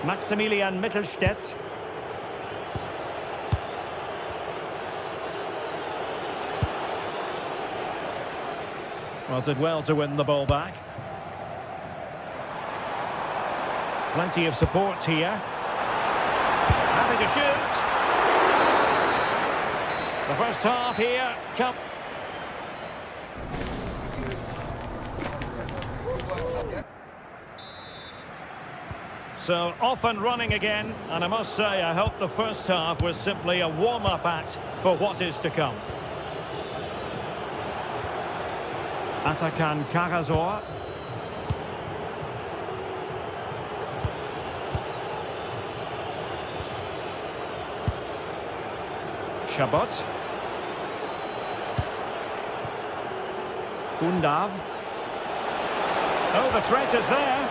[SPEAKER 1] Maximilian Mittelstädt. Well, did well to win the ball back. Plenty of support here. Having to shoot. The first half here. So off and running again, and I must say I hope the first half was simply a warm-up act for what is to come. Atakan Cagazor. Chabot. Undav. Oh, the threat is there.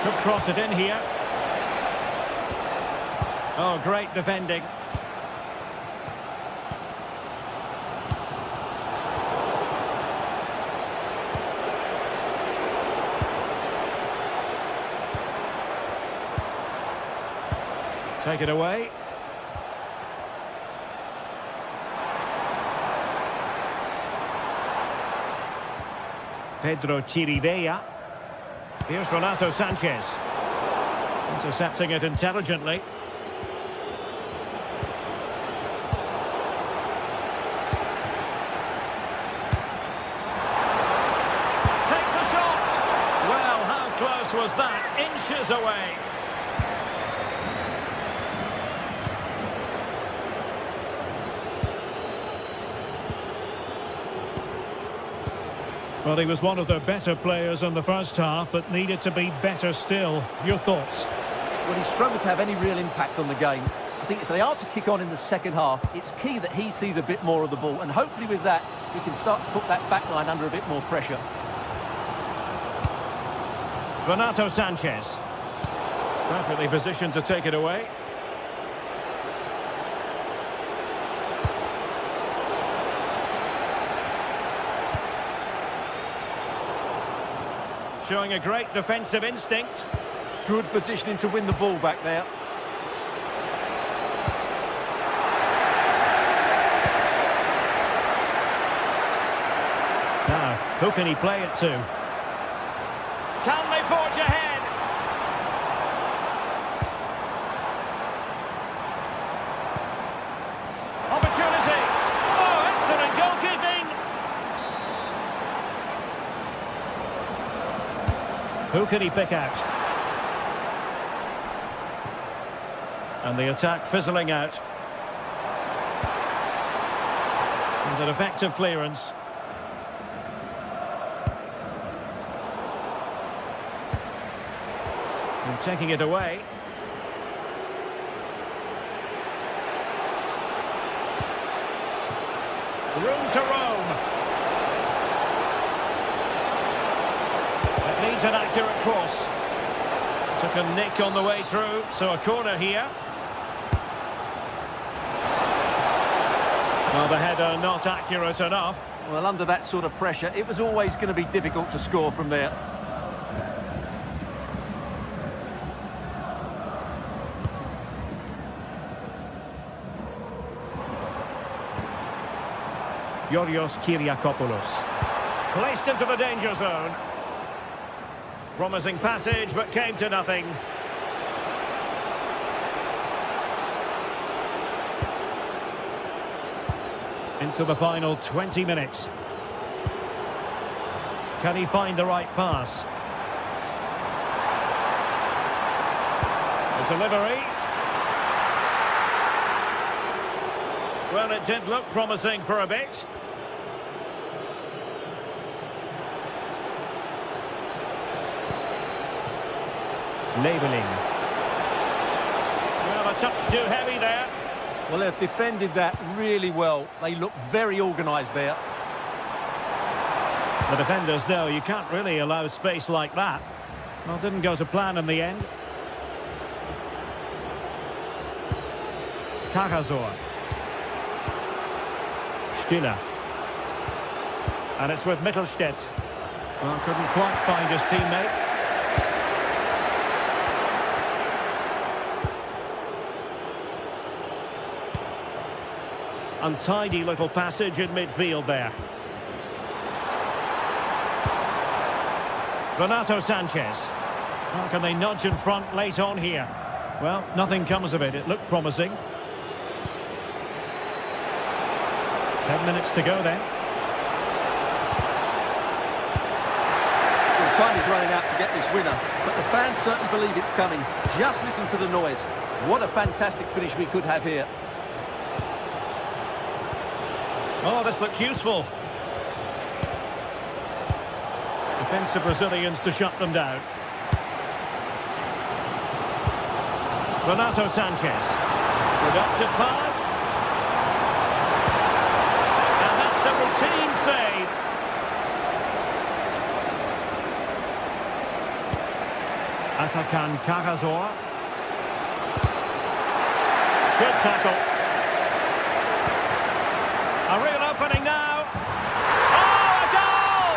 [SPEAKER 1] Could cross it in here. Oh, great defending. Take it away. Pedro Chirivella. Here's Renato Sanchez. Intercepting it intelligently. Takes the shot! Well, how close was that? Inches away. Well, he was one of their better players in the first half, but needed to be better still. Your thoughts?
[SPEAKER 2] Well, he struggled to have any real impact on the game. I think if they are to kick on in the second half, it's key that he sees a bit more of the ball, and hopefully with that, he can start to put that back line under a bit more pressure.
[SPEAKER 1] Renato Sanchez. Perfectly positioned to take it away. Showing a great defensive instinct.
[SPEAKER 2] Good positioning to win the ball back there.
[SPEAKER 1] Now, who can he play it to? Can they forge ahead? Opportunity. Oh, excellent goalkeeping. Who can he pick out? And the attack fizzling out. And an effective clearance. And taking it away. Room to roam. It needs an accurate cross. Took a nick on the way through, so a corner here. Well, the header not accurate enough.
[SPEAKER 2] Well, under that sort of pressure, it was always going to be difficult to score from there.
[SPEAKER 1] Yorios Kyriakopoulos. Placed into the danger zone. Promising passage, but came to nothing. Into the final 20 minutes. Can he find the right pass? The delivery. Well, it did look promising for a bit. Labeling. Well, a touch too heavy there.
[SPEAKER 2] Well, they've defended that really well. They look very organised there.
[SPEAKER 1] The defenders know you can't really allow space like that. Well, didn't go to plan in the end. Cagazor. Stiller. And it's with Mittelstädt. Well, couldn't quite find his teammate. Untidy little passage in midfield there. Renato Sanchez. How can they nudge in front late on here? Well, nothing comes of it. It looked promising. 10 minutes to go then.
[SPEAKER 2] Well, time is running out to get this winner, but the fans certainly believe it's coming. Just listen to the noise. What a fantastic finish we could have here.
[SPEAKER 1] Oh, this looks useful. Defensive Brazilians to shut them down. Renato Sanchez. Productive pass. And that's a routine save. Atakan Cagazor. Good tackle. A real opening now. Oh, a goal!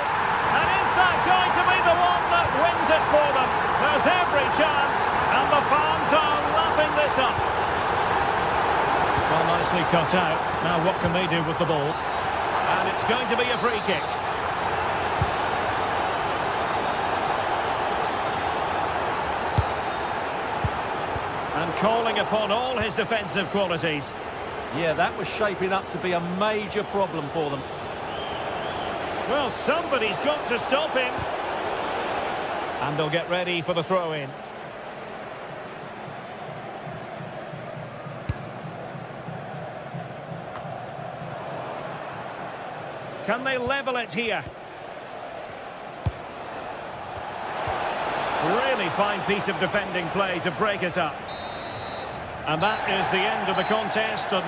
[SPEAKER 1] And is that going to be the one that wins it for them? There's every chance, and the fans are lapping this up. Well, nicely cut out. Now what can they do with the ball? And it's going to be a free kick. And calling upon all his defensive qualities.
[SPEAKER 2] Yeah, that was shaping up to be a major problem for them.
[SPEAKER 1] Well, somebody's got to stop him. And they'll get ready for the throw-in. Can they level it here? Really fine piece of defending play to break it up. And that is the end of the contest. And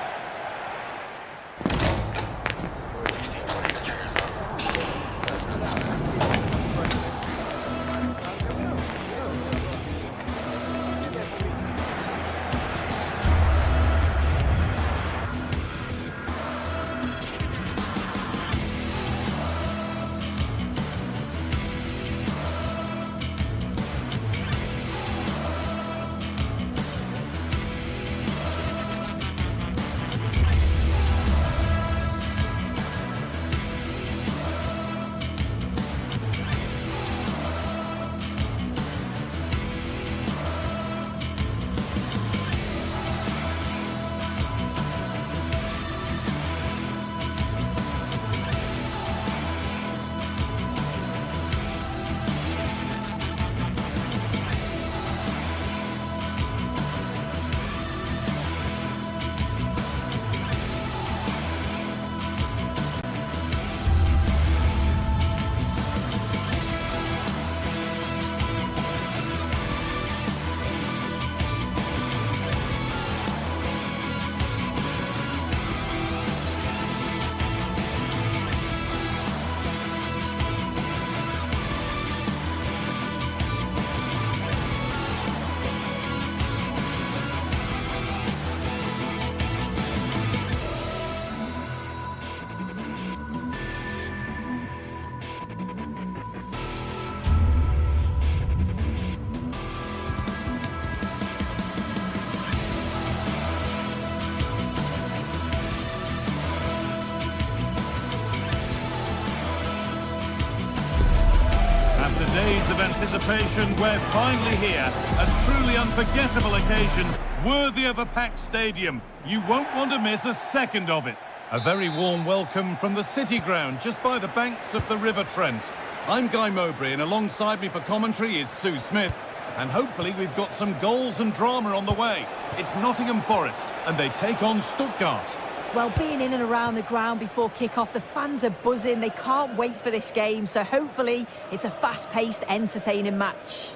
[SPEAKER 3] After days of anticipation, we're finally here. A truly unforgettable occasion, worthy of a packed stadium. You won't want to miss a second of it. A very warm welcome from the City Ground, just by the banks of the River Trent. I'm Guy Mowbray, and alongside me for commentary is Sue Smith. And hopefully we've got some goals and drama on the way. It's Nottingham Forest, and they take on Stuttgart.
[SPEAKER 4] Well, being in and around the ground before kick-off, the fans are buzzing. They can't wait for this game, so hopefully it's a fast-paced, entertaining match.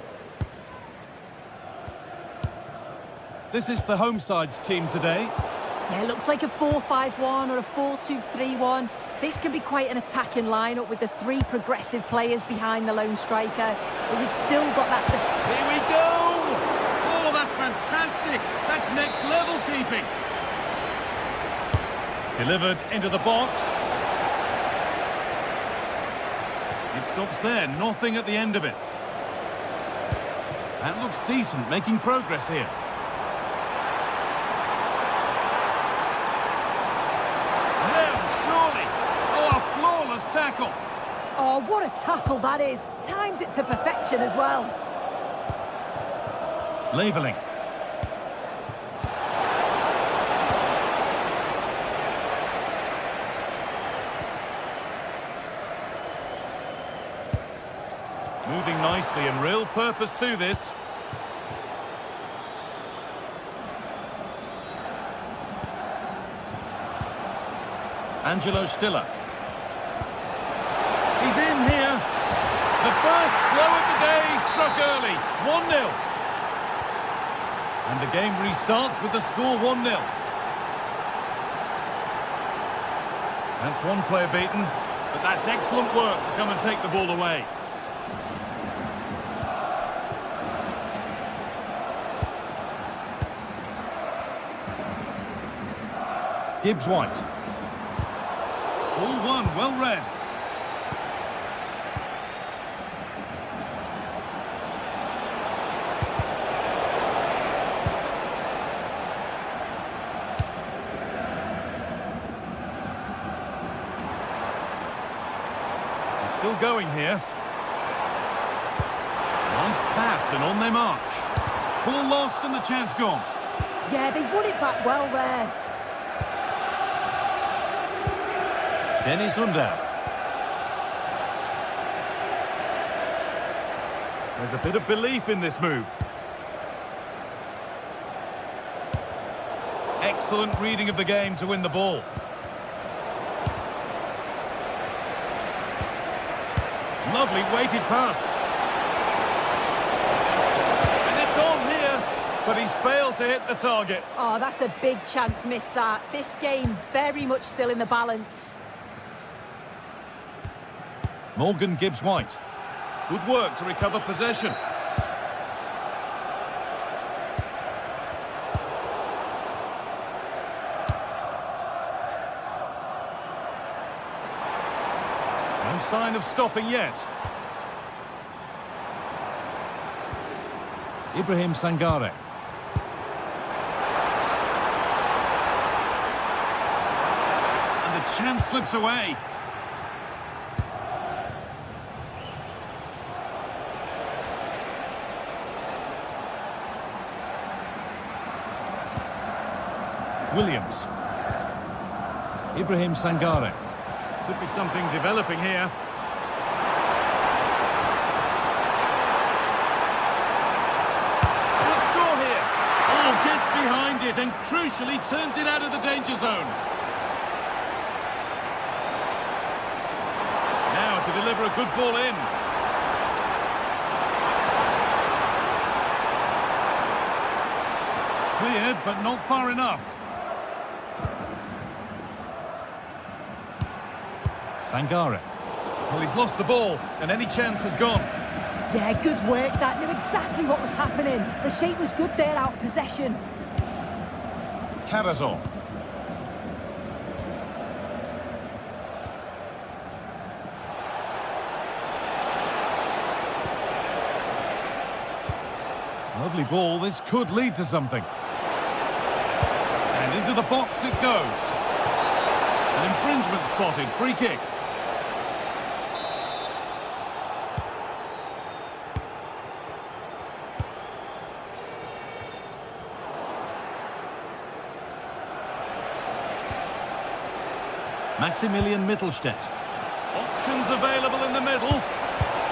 [SPEAKER 3] This is the home side's team today.
[SPEAKER 4] Yeah, it looks like a 4-5-1 or a 4-2-3-1. This can be quite an attacking lineup with the three progressive players behind the lone striker. But we've still got that...
[SPEAKER 3] Here we go! Oh, that's fantastic! That's next level keeping. Delivered into the box. It stops there, nothing at the end of it. That looks decent, making progress here. Tackle.
[SPEAKER 4] Oh, what a tackle that is. Times it to perfection as well.
[SPEAKER 3] Leveling. Moving nicely and real purpose to this. Angelo Stiller. He's in here. The first blow of the day struck early. 1-0. And the game restarts with the score 1-0. That's one player beaten, but that's excellent work to come and take the ball away. Gibbs-White. All one, well read. Still going here. Nice pass and on they march. Ball lost and the chance gone.
[SPEAKER 4] Yeah, they won it back well there.
[SPEAKER 3] Dennis Undav. There's a bit of belief in this move. Excellent reading of the game to win the ball. Lovely weighted pass. And it's on here, but he's failed to hit the target.
[SPEAKER 4] Oh, that's a big chance missed that. This game very much still in the balance.
[SPEAKER 3] Morgan Gibbs-White. Good work to recover possession. No sign of stopping yet. Ibrahim Sangare. And the chance slips away. Williams. Ibrahim Sangare. Could be something developing here. Should score here. Oh, gets behind it and crucially turns it out of the danger zone. Now to deliver a good ball in. Cleared, but not far enough. Sangare. Well, he's lost the ball, and any chance has gone.
[SPEAKER 4] Yeah, good work. That knew exactly what was happening. The shape was good there, out of possession.
[SPEAKER 3] Carazon. Lovely ball. This could lead to something. And into the box it goes. An infringement spotted. Free kick. Maximilian Mittelstädt. Options available in the middle.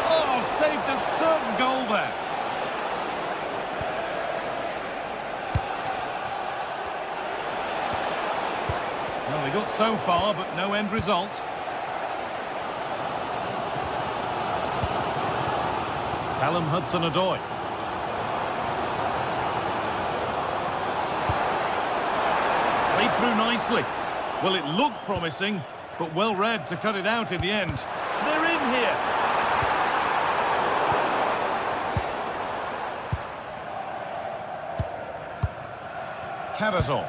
[SPEAKER 3] Oh, saved a certain goal there. Well, they got so far, but no end result. Callum Hudson-Odoi. Played through nicely. Well, it looked promising, but well read to cut it out in the end. They're in here. Carazol.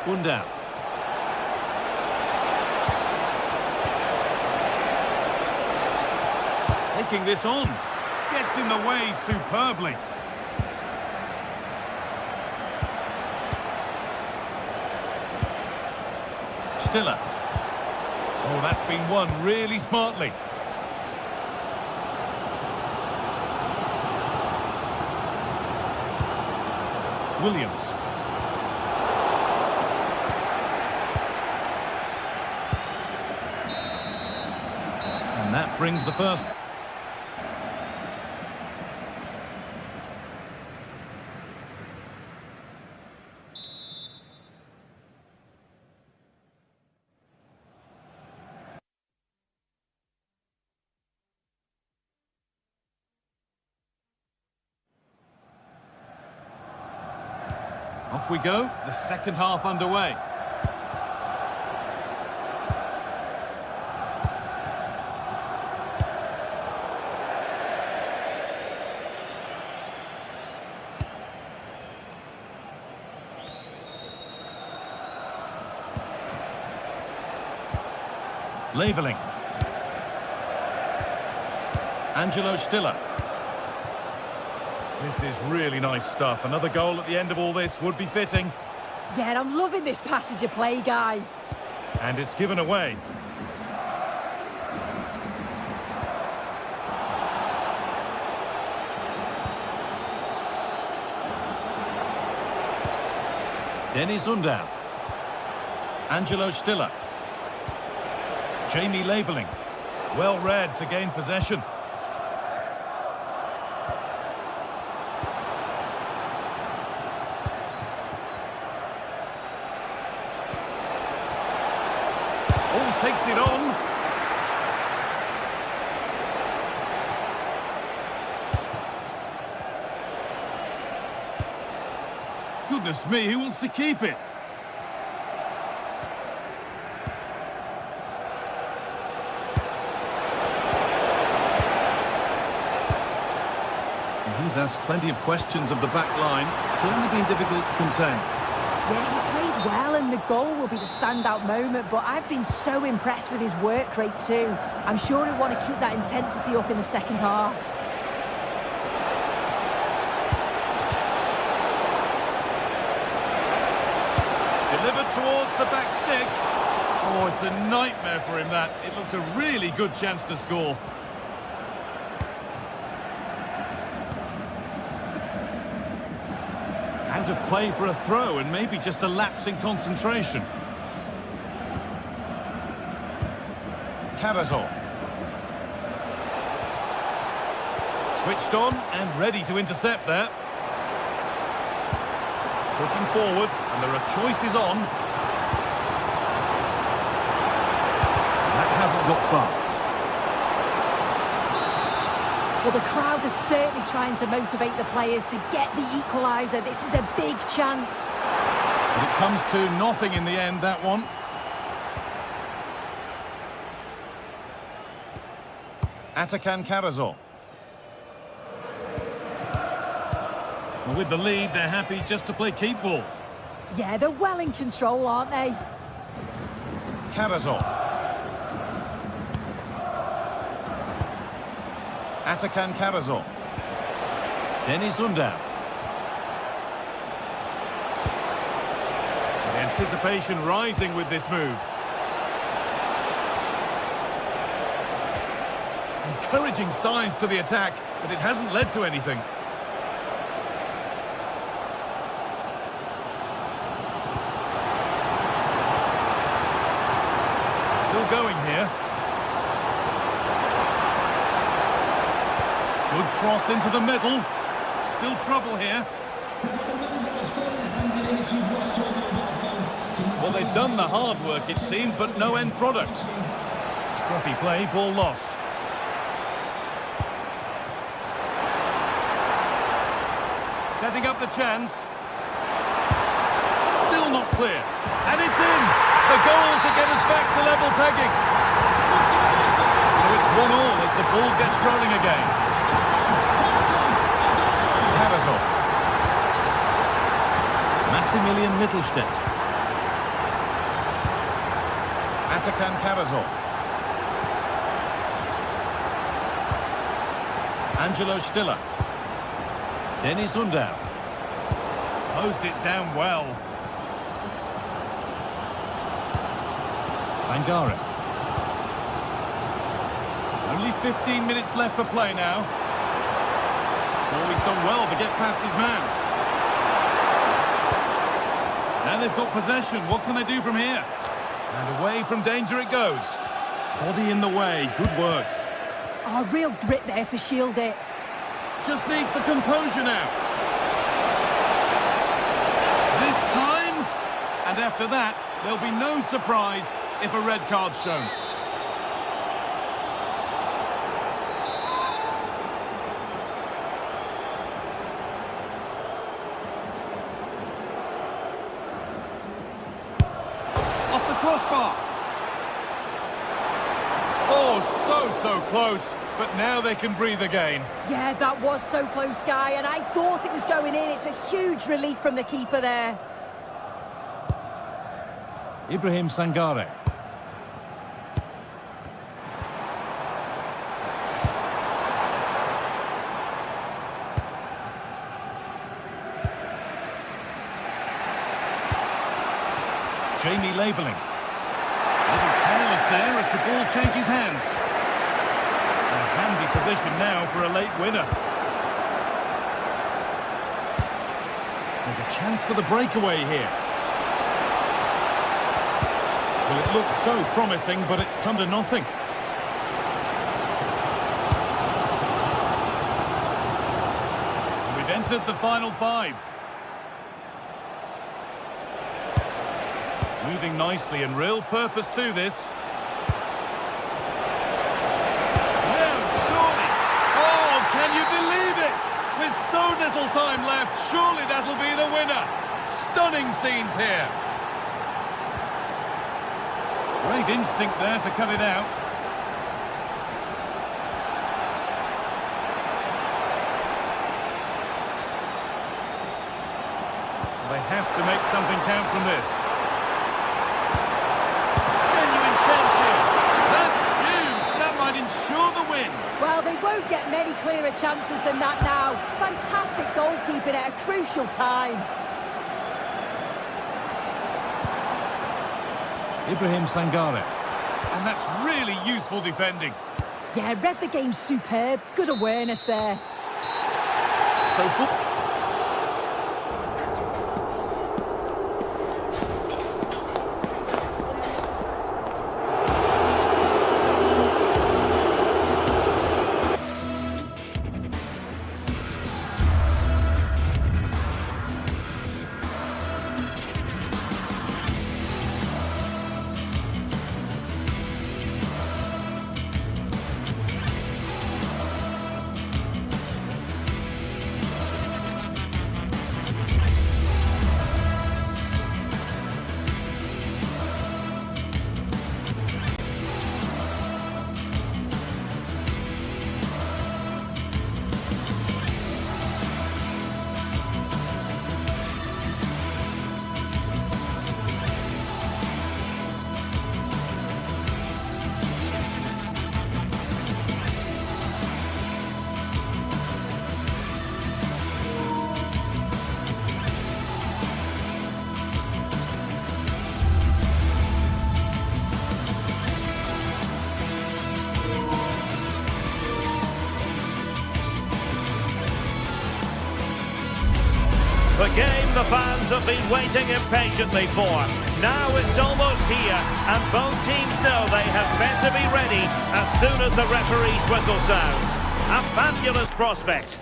[SPEAKER 3] Buildup. Taking this on. Gets in the way superbly. Stiller. Oh, that's been won really smartly. Williams. And that brings the first. Off we go, the second half underway. Leveling. Angelo Stiller. This is really nice stuff. Another goal at the end of all this would be fitting.
[SPEAKER 4] Yeah, and I'm loving this passage of play, Guy.
[SPEAKER 3] And it's given away. Dennis Undav. Angelo Stiller. Jamie Leveling. Well read to gain possession. Takes it on. Goodness me, who wants to keep it? And he's asked plenty of questions of the back line. It's certainly been difficult to contain.
[SPEAKER 4] Yeah, he's played well, and the goal will be the standout moment, but I've been so impressed with his work rate too. I'm sure he'll want to keep that intensity up in the second half.
[SPEAKER 3] Delivered towards the back stick. Oh, it's a nightmare for him, that. It looked a really good chance to score. Out of play for a throw, and maybe just a lapse in concentration. Carazol. Switched on and ready to intercept there. Pushing forward, and there are choices on. That hasn't got far.
[SPEAKER 4] Well, the crowd is certainly trying to motivate the players to get the equaliser. This is a big chance.
[SPEAKER 3] But it comes to nothing in the end, that one. Atakan Carazol. Well, with the lead, they're happy just to play keep ball.
[SPEAKER 4] Yeah, they're well in control, aren't they?
[SPEAKER 3] Carazol. Atakan Carazol. Dennis Undav. The anticipation rising with this move. Encouraging signs to the attack, but it hasn't led to anything. cross into the middle. Still trouble here. Well, they've done the hard work, it seemed, but no end product. Scruffy play, ball lost. Setting up the chance. Still not clear. And it's in! The goal to get us back to level pegging. So it's 1-1 as the ball gets rolling again. Carazor. Maximilian Mittelstädt. Atakan Carazor. Angelo Stiller. Dennis Undav. Closed it down well. Sangare. Only 15 minutes left for play now. Oh, he's done well to get past his man. Now they've got possession. What can they do from here? And away from danger it goes. Body in the way. Good work.
[SPEAKER 4] Oh, real grit there to shield it.
[SPEAKER 3] Just needs the composure now. This time, and after that, there'll be no surprise if a red card's shown. Off the crossbar. Oh, so close. But now they can breathe again.
[SPEAKER 4] Yeah, that was so close, Guy, and I thought it was going in. It's a huge relief from the keeper there.
[SPEAKER 3] Ibrahim Sangare. Jamie Labeling. A little careless there as the ball changes hands. A handy position now for a late winner. There's a chance for the breakaway here. Well, it looked so promising, but it's come to nothing. We've entered the final 5. Moving nicely and real purpose to this. Can you believe it? With so little time left, surely that'll be the winner. Stunning scenes here. Great instinct there to cut it out. They have to make something count from this. Genuine chance here. That's huge. That might ensure the win.
[SPEAKER 4] Well, they won't get many clearer chances than that now. Fantastic goalkeeping at a crucial time.
[SPEAKER 3] Ibrahim Sangare. And that's really useful defending.
[SPEAKER 4] Yeah, read the game superb. Good awareness there.
[SPEAKER 2] So
[SPEAKER 1] The game the fans have been waiting impatiently for. Now it's almost here, and both teams know they had better be ready as soon as the referee's whistle sounds. A fabulous prospect.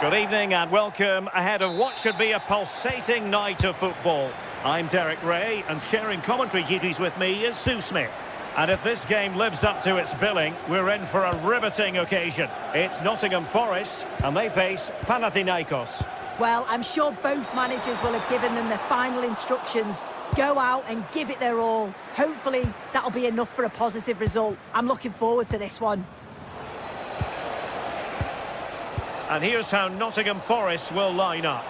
[SPEAKER 1] Good evening and welcome ahead of what should be a pulsating night of football. I'm Derek Ray, and sharing commentary duties with me is Sue Smith. And if this game lives up to its billing, we're in for a riveting occasion. It's Nottingham Forest, and they face Panathinaikos.
[SPEAKER 4] Well, I'm sure both managers will have given them their final instructions. Go out and give it their all. Hopefully, that'll be enough for a positive result. I'm looking forward to this one.
[SPEAKER 1] And here's how Nottingham Forest will line up.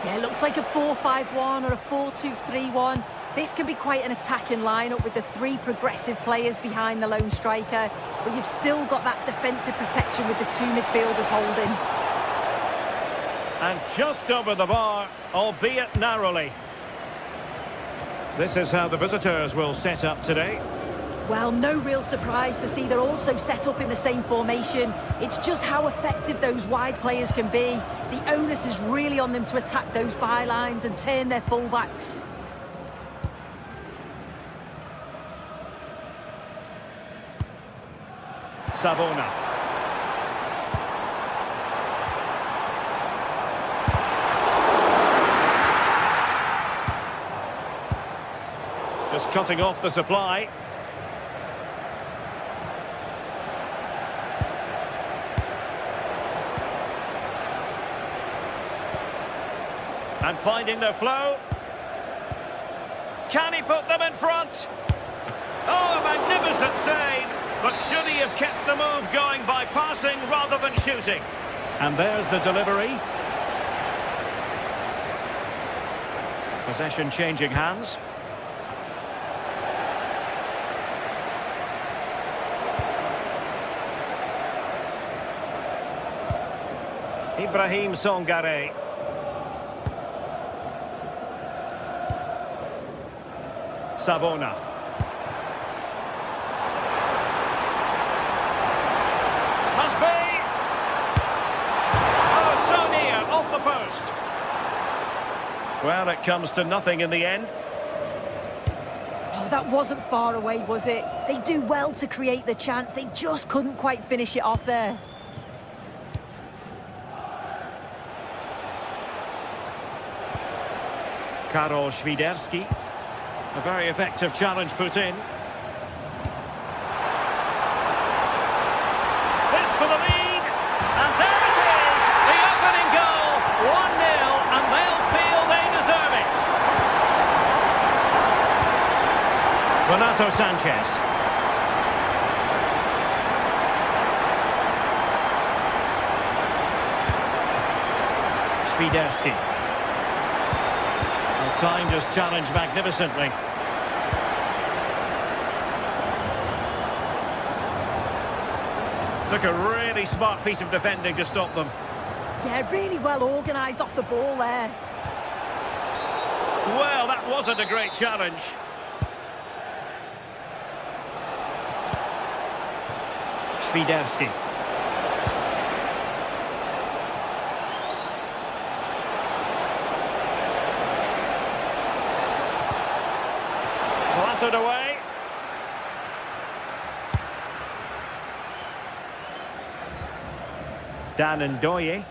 [SPEAKER 4] Yeah, it looks like a 4-5-1 or a 4-2-3-1. This can be quite an attacking lineup with the three progressive players behind the lone striker, but you've still got that defensive protection with the two midfielders holding.
[SPEAKER 1] And just over the bar, albeit narrowly. This is how the visitors will set up today.
[SPEAKER 4] Well, no real surprise to see they're also set up in the same formation. It's just how effective those wide players can be. The onus is really on them to attack those bylines and turn their fullbacks.
[SPEAKER 1] Savona. Just cutting off the supply. And finding the flow. Can he put them in front? Oh, a magnificent save. But should he have kept the move going by passing rather than shooting? And there's the delivery. Possession changing hands. Ibrahim Songare. Savona. Must be. Oh, so near, off the post. Well, it comes to nothing in the end.
[SPEAKER 4] Oh, that wasn't far away, was it? They do well to create the chance. They just couldn't quite finish it off there.
[SPEAKER 1] Karol Świderski. A very effective challenge put in. This for the lead. And there it is. The opening goal. 1-0. And they'll feel they deserve it. Renato Sanchez. Świderski. Time just challenged magnificently. Took a really smart piece of defending to stop them.
[SPEAKER 4] Yeah, really well organised off the ball there.
[SPEAKER 1] Well, that wasn't a great challenge. Świderski. Blasted away. Dan Ndoye.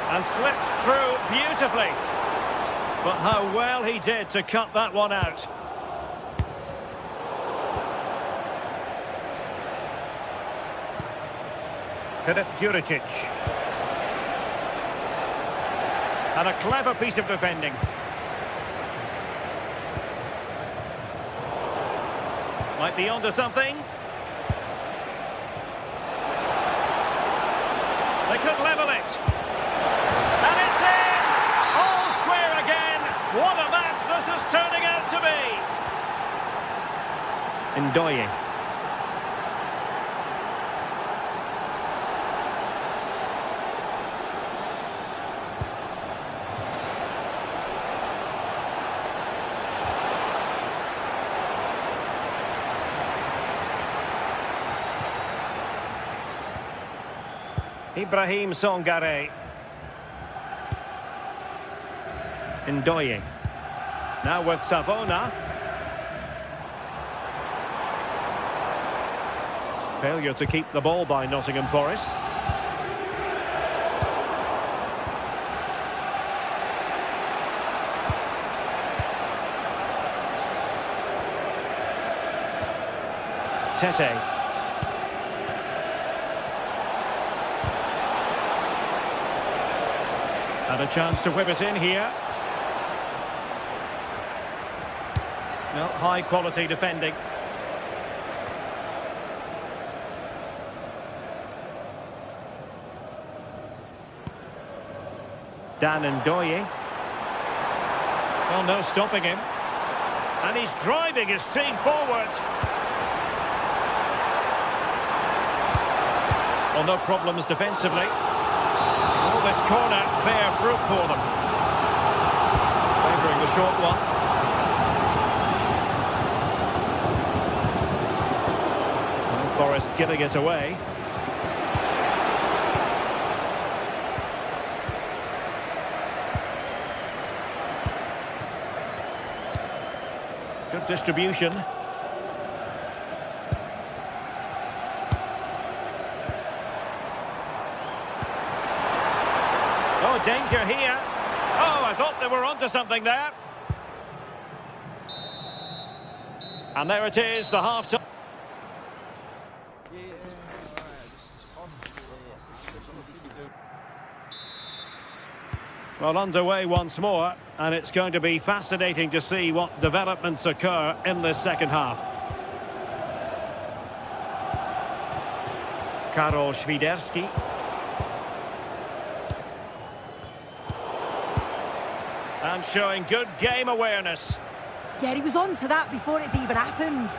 [SPEAKER 1] And slipped through beautifully. But how well he did to cut that one out. Filip Juricic. And a clever piece of defending. Might be onto something. They could level it. And it's in! All square again. What a match this is turning out to be. Ndoye. Ibrahim Songare. Ndoye. Now with Savona. Failure to keep the ball by Nottingham Forest. Tete. And a chance to whip it in here. No, high quality defending. Dan Ndoye. Well, no stopping him. And he's driving his team forward. Well, no problems defensively. Oh, this corner, fair fruit for them. Favouring the short one. And Forest giving it away. Good distribution. Oh, danger here. Oh, I thought they were onto something there. And there it is, the half-time. Well, underway once more, and it's going to be fascinating to see what developments occur in this second half. Karol Świderski. And showing good game awareness.
[SPEAKER 4] Yeah, he was on to that before it even happened.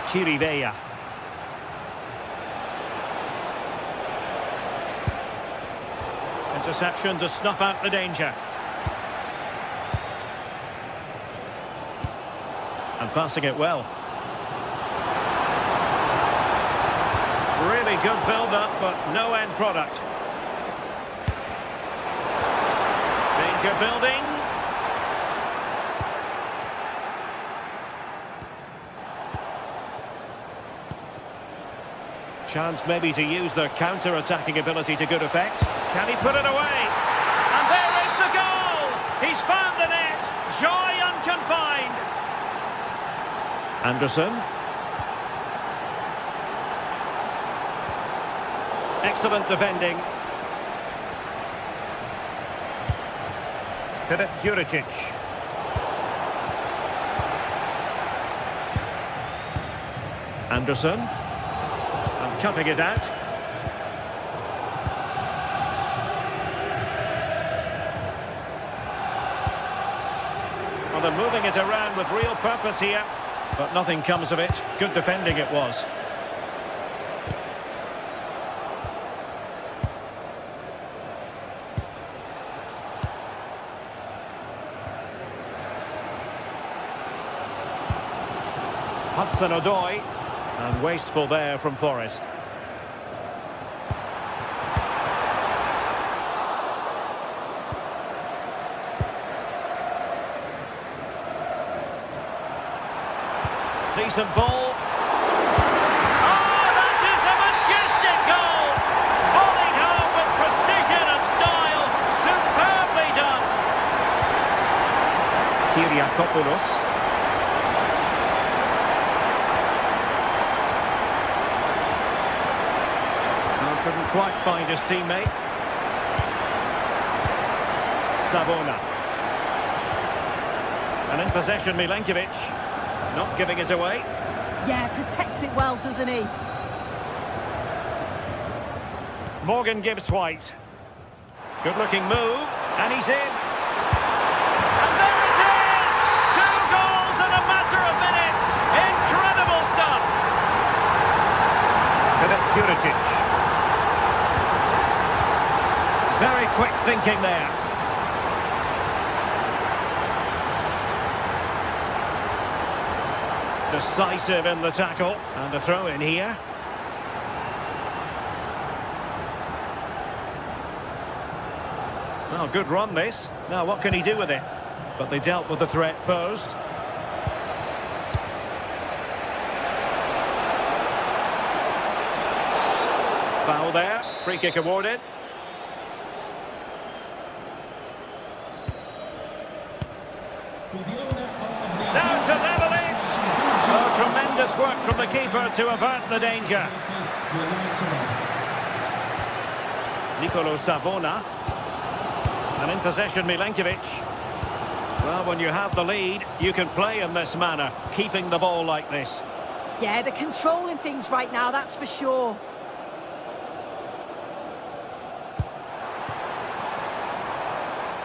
[SPEAKER 1] Chirivella. Interception to snuff out the danger. And passing it well. Really good build-up, but no end product. Danger building. Chance maybe to use their counter-attacking ability to good effect. Can he put it away? And there is the goal! He's found the net! Joy unconfined! Anderson. Excellent defending. Filip Juricic. Anderson. And cutting it out. Well, they're moving it around with real purpose here, but nothing comes of it. Good defending it was. Hudson-Odoi, and wasteful there from Forest. Decent ball. Oh, that is a majestic goal! Volleyed home with precision and style. Superbly done. Kyriakopoulos. Couldn't quite find his teammate. Savona. And in possession, Milenkovic. Not giving it away.
[SPEAKER 4] Yeah, protects it well, doesn't he?
[SPEAKER 1] Morgan Gibbs-White. Good-looking move. And he's in. And there it is! 2 goals in a matter of minutes. Incredible stuff. Filip Juricic. Very quick thinking there. Decisive in the tackle. And a throw in here. Oh, good run this. Now, what can he do with it? But they dealt with the threat posed. Foul there. Free kick awarded. Now to level it. Oh, tremendous work from the keeper to avert the danger. Nicolo Savona. And in possession, Milenkovic. Well, when you have the lead, you can play in this manner, keeping the ball like this.
[SPEAKER 4] Yeah, they're controlling things right now, that's for sure.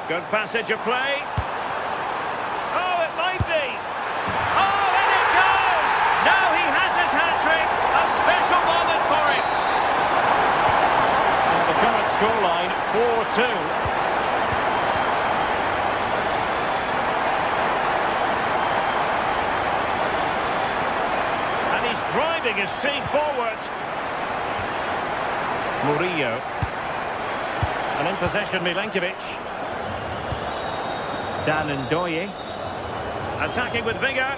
[SPEAKER 1] Good passage of play. Oh, it might be. Oh, in it goes! Now he has his hat-trick. A special moment for him. So the current scoreline, 4-2. Driving his team forward. Murillo. And in possession, Milenkovic. Dan Ndoye. Attacking with vigour.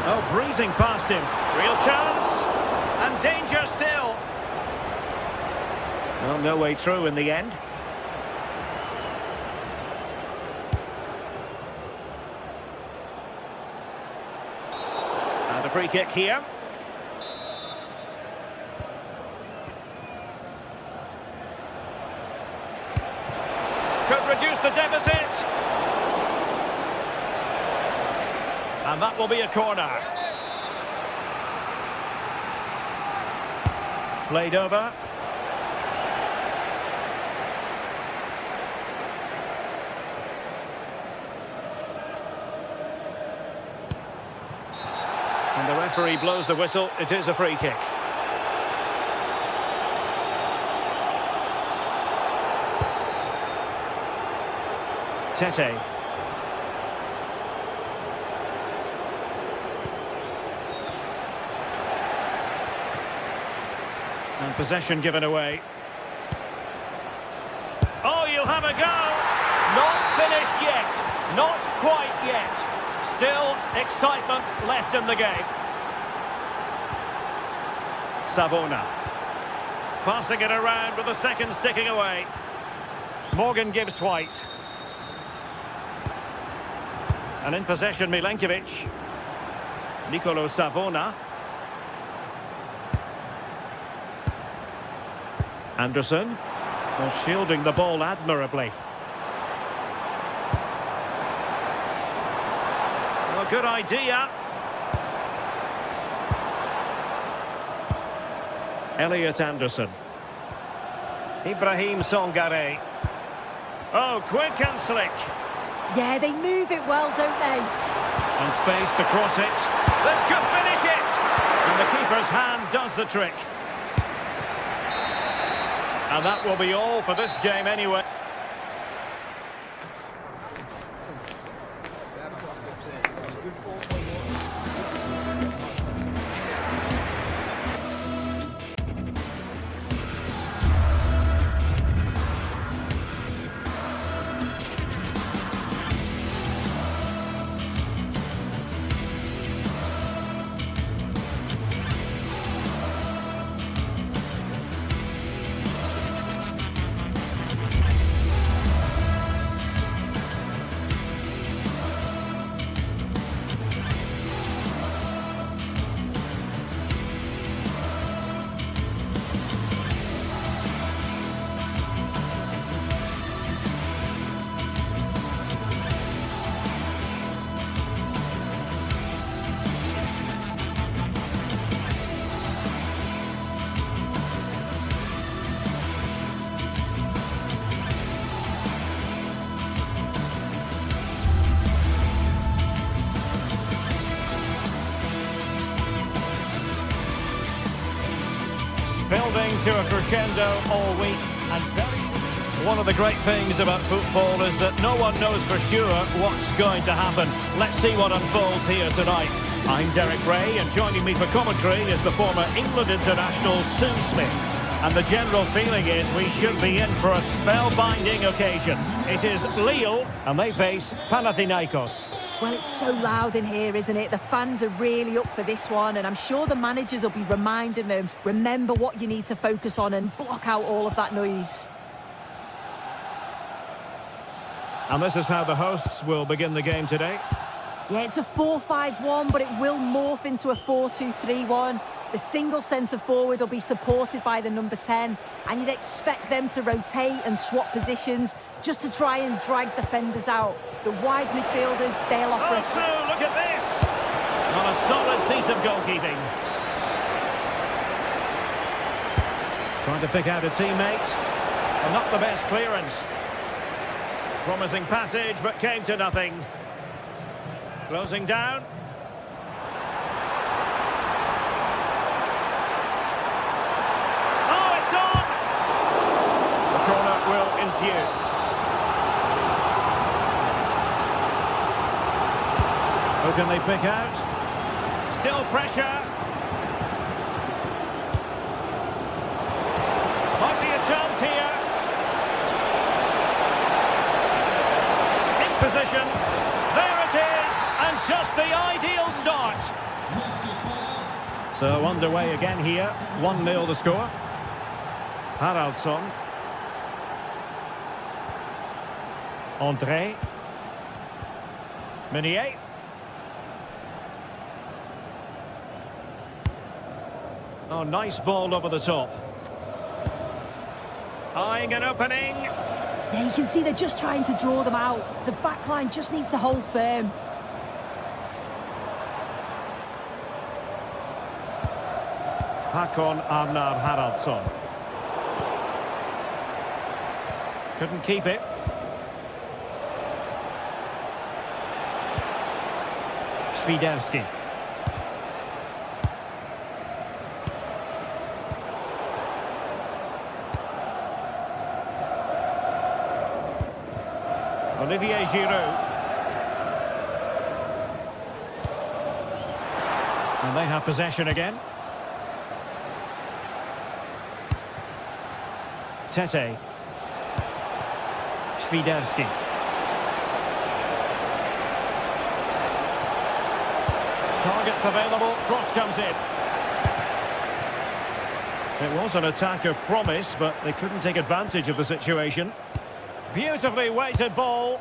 [SPEAKER 1] Oh, breezing past him. Real chance. And danger still. Well, no way through in the end. Free kick here. Could reduce the deficit. And that will be a corner. Played over. And the referee blows the whistle. It is a free kick. Tete. And possession given away. Oh, you'll have a go. Not finished yet. Not quite yet. Still excitement left in the game. Savona. Passing it around with the second sticking away. Morgan Gibbs White. And in possession, Milenkovic. Nicolo Savona. Anderson. Well, shielding the ball admirably. Well, good idea. Elliot Anderson. Ibrahim Songare. Oh, quick and slick.
[SPEAKER 4] Yeah, they move it well, don't they?
[SPEAKER 1] And space to cross it. This could finish it. And the keeper's hand does the trick. And that will be all for this game anyway. Building to a crescendo all week, and one of the great things about football is that no one knows for sure what's going to happen. Let's see what unfolds here tonight. I'm Derek Ray, and joining me for commentary is the former England international Sue Smith. And the general feeling is we should be in for a spellbinding occasion. It is Lille, and they face Panathinaikos.
[SPEAKER 4] Well, it's so loud in here, isn't it? The fans are really up for this one, and I'm sure the managers will be reminding them, remember what you need to focus on and block out all of that noise.
[SPEAKER 1] And this is how the hosts will begin the game today.
[SPEAKER 4] Yeah, it's a 4-5-1, but it will morph into a 4-2-3-1. The single centre-forward will be supported by the number 10, and you'd expect them to rotate and swap positions just to try and drag defenders out. The wide midfielders, they'll offer
[SPEAKER 1] Oh, so look at this! Not a solid piece of goalkeeping. Trying to pick out a teammate. Well, not the best clearance. Promising passage, but came to nothing. Closing down. Oh, it's on! The corner will ensue. Who can they pick out? Still pressure. Might be a chance here. In position. There it is. And just the ideal start. So underway again here. 1-0 the score. Haraldsson. André. Meunier. Oh, nice ball over the top. Eyeing an opening.
[SPEAKER 4] Yeah, you can see they're just trying to draw them out. The back line just needs to hold firm.
[SPEAKER 1] Hakon Arnar Haraldsson. Couldn't keep it. Świderski. Olivier Giroud. And they have possession again. Tete. Świderski. Targets available, cross comes in. It was an attack of promise, but they couldn't take advantage of the situation. Beautifully weighted ball.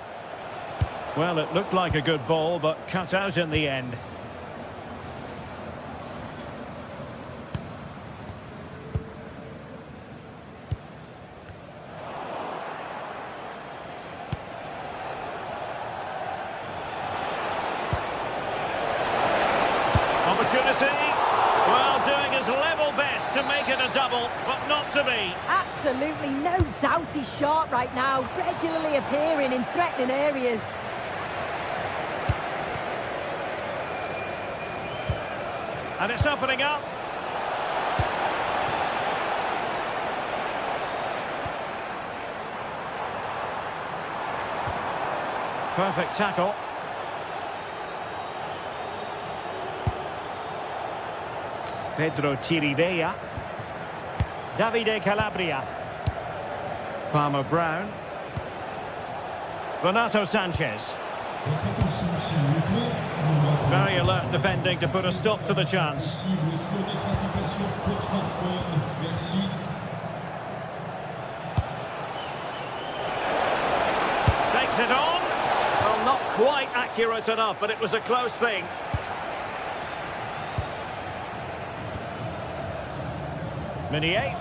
[SPEAKER 1] Well, it looked like a good ball, but cut out in the end. Opportunity. Well, doing his level best to make it a double, but not to be.
[SPEAKER 4] Absolutely no doubt he's sharp right now, regularly appearing in threatening areas.
[SPEAKER 1] And it's opening up. Perfect tackle. Pedro Chirivella. Davide Calabria. Palmer Brown. Renato Sanchez. Very alert defending to put a stop to the chance. Takes it on. Well, not quite accurate enough, but it was a close thing. Meunier.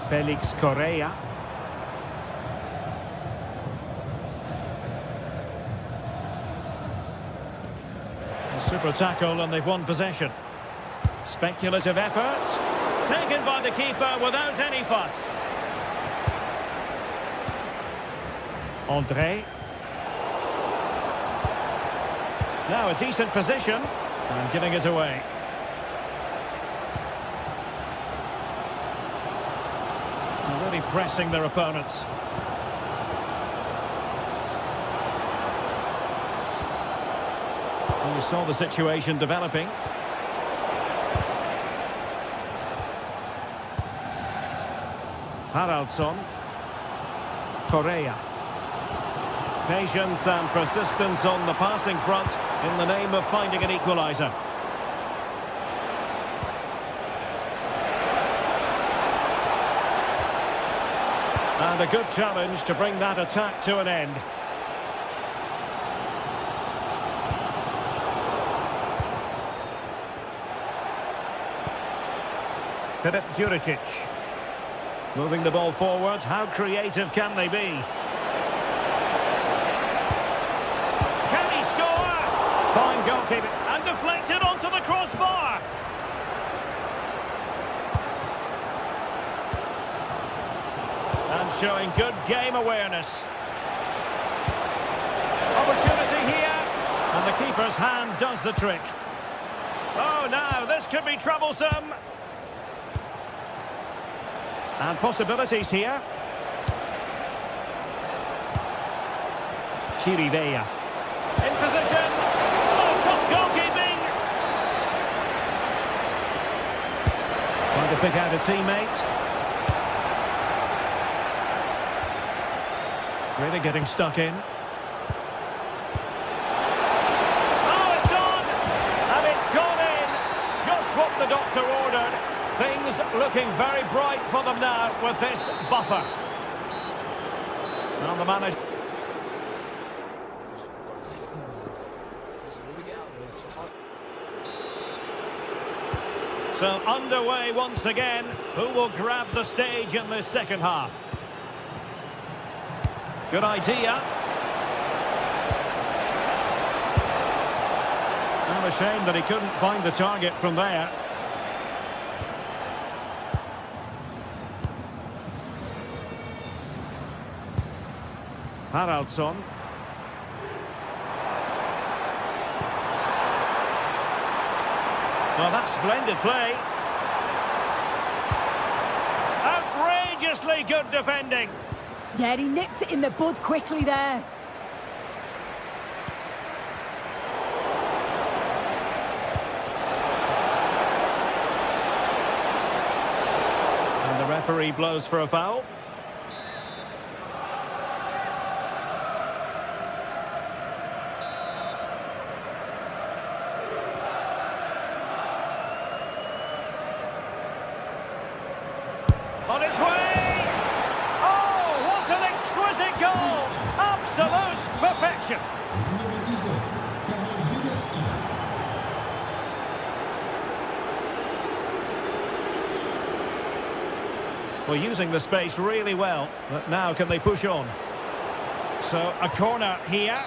[SPEAKER 1] Felix Correa. A super tackle and they've won possession. Speculative effort. Taken by the keeper without any fuss. André. Now a decent position and giving it away. Really pressing their opponents. Well, we saw the situation developing. Haraldsson. Correa. Patience and persistence on the passing front in the name of finding an equaliser. And a good challenge to bring that attack to an end. Filip Juricic. Moving the ball forward. How creative can they be? Can he score? Fine goalkeeping. And deflected onto the crossbar. And showing good game awareness. Opportunity here. And the keeper's hand does the trick. Oh, now this could be troublesome. And possibilities here. Chirivella. In position. Oh, top goalkeeping. Trying to pick out a teammate. Really getting stuck in. Oh, it's on! And it's gone in! Just what the doctor ordered. Things looking very bright for them now with this buffer. And the manager. So underway once again. Who will grab the stage in this second half? Good idea. And a shame that he couldn't find the target from there. Haraldsson. Well, that's splendid play. Outrageously good defending.
[SPEAKER 4] Yeah, he nipped it in the bud quickly there.
[SPEAKER 1] And the referee blows for a foul. On its way! Oh, what an exquisite goal! Absolute perfection! Well, using the space really well, but now can they push on? So, a corner here.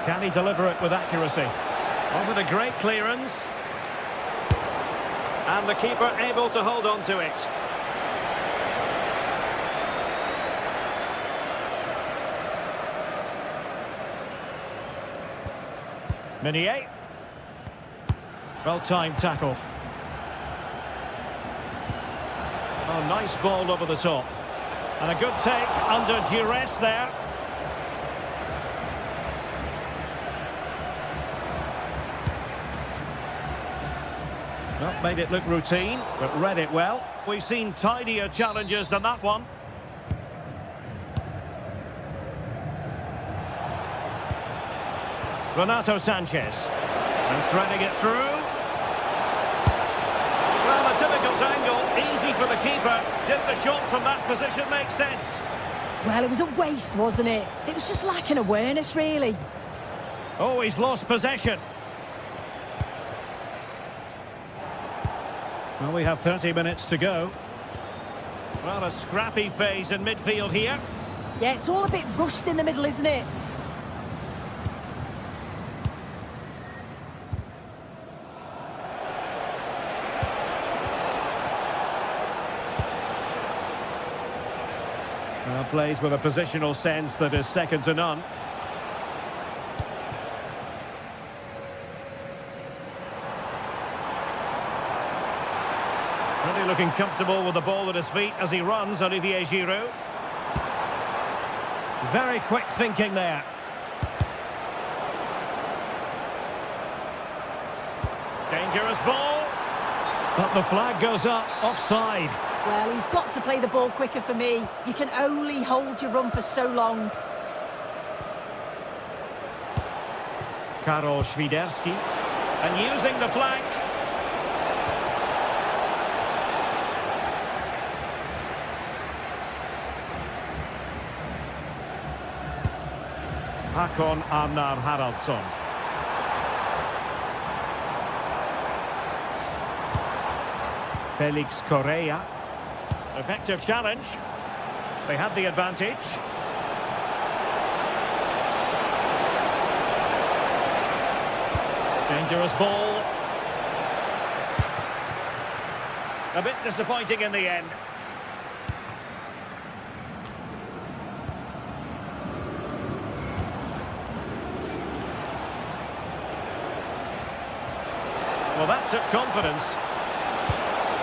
[SPEAKER 1] Can he deliver it with accuracy? Was it a great clearance? And the keeper able to hold on to it. Meunier. Well-timed tackle. Oh, nice ball over the top. And a good take under duress there. Well, made it look routine, but read it well. We've seen tidier challenges than that one. Renato Sanchez. And threading it through. Well, a difficult angle, easy for the keeper. Did the shot from that position make sense?
[SPEAKER 4] Well, it was a waste, wasn't it? It was just lacking awareness, really.
[SPEAKER 1] Oh, he's lost possession. Well, we have 30 minutes to go. Well, a scrappy phase in midfield here.
[SPEAKER 4] Yeah, it's all a bit rushed in the middle, isn't it?
[SPEAKER 1] Well, plays with a positional sense that is second to none. Really looking comfortable with the ball at his feet as he runs, Olivier Giroud. Very quick thinking there. Dangerous ball. But the flag goes up, offside.
[SPEAKER 4] Well, he's got to play the ball quicker for me. You can only hold your run for so long.
[SPEAKER 1] Karol Świderski. And using the flank. Hakon Arnar Haraldsson. Felix Correa. Effective challenge. They had the advantage. Dangerous ball. A bit disappointing in the end. Well, that took confidence.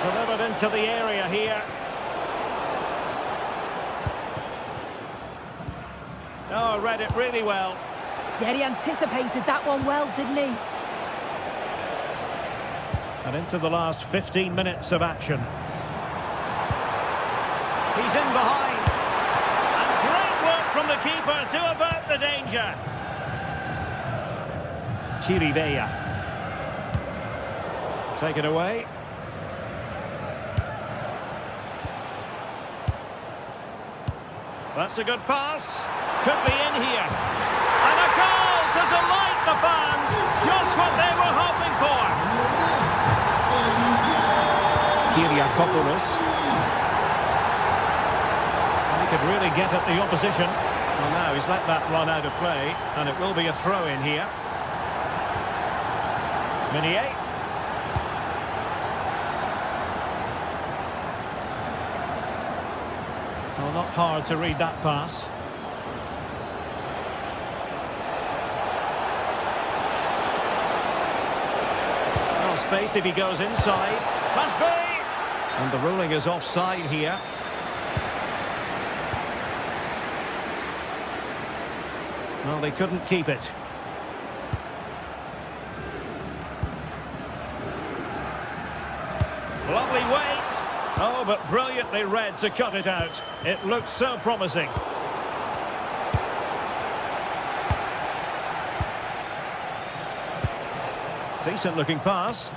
[SPEAKER 1] Delivered into the area here. Oh, read it really well.
[SPEAKER 4] Yeah, he anticipated that one well, didn't he?
[SPEAKER 1] And into the last 15 minutes of action. He's in behind. And great work from the keeper to avert the danger. Chirivella. Take it away. That's a good pass. Could be in here. And a goal to delight the fans. Just what they were hoping for. Kyriakopoulos. And he could really get at the opposition. Well, now he's let that run out of play. And it will be a throw in here. Meunier. Well, not hard to read that pass. No space if he goes inside. Must be! And the ruling is offside here. Well, they couldn't keep it. Lovely weight. Oh, but brilliantly read to cut it out. It looked so promising. Decent looking pass.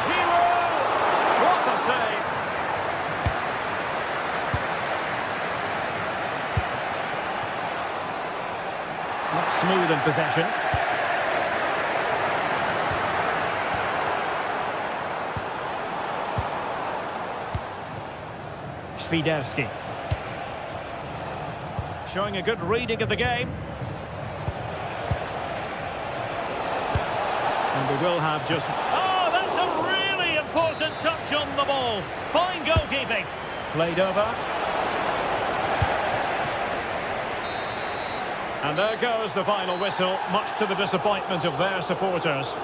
[SPEAKER 1] Giroud! What a save! Not smooth in possession. Świderski. Showing a good reading of the game. And we will have just... Oh, that's a really important touch on the ball. Fine goalkeeping. Played over. And there goes the final whistle, much to the disappointment of their supporters.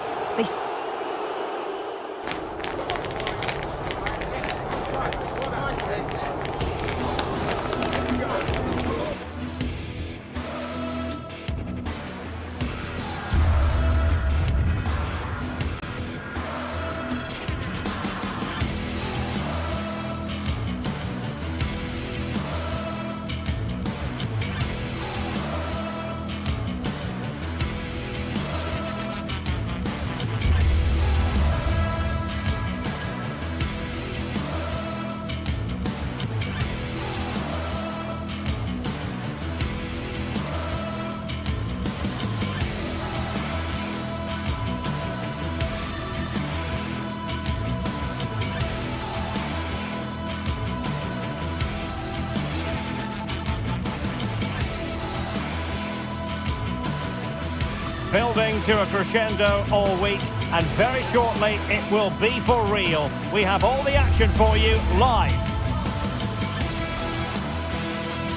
[SPEAKER 1] Building to a crescendo all week, and very shortly it will be for real. We have all the action for you live.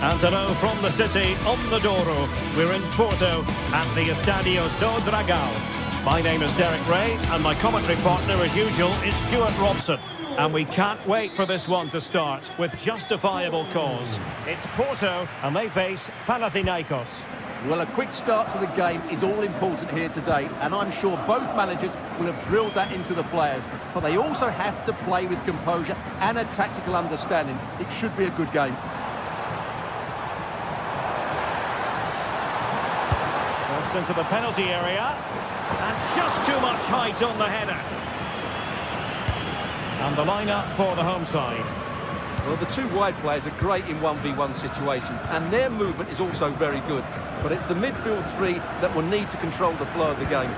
[SPEAKER 1] And hello from the city on the Douro. We're in Porto at the Estadio do Dragão. My name is Derek Ray, and my commentary partner, as usual, is Stuart Robson. And we can't wait for this one to start, with justifiable cause. It's Porto, and they face Panathinaikos.
[SPEAKER 2] Well, a quick start to the game is all important here today, and I'm sure both managers will have drilled that into the players. But they also have to play with composure and a tactical understanding. It should be a good game.
[SPEAKER 1] Crossed into the penalty area, and just too much height on the header. And the line-up for the home side.
[SPEAKER 2] Well, the two wide players are great in 1v1 situations, and their movement is also very good. But it's the midfield three that will need to control the flow of the game.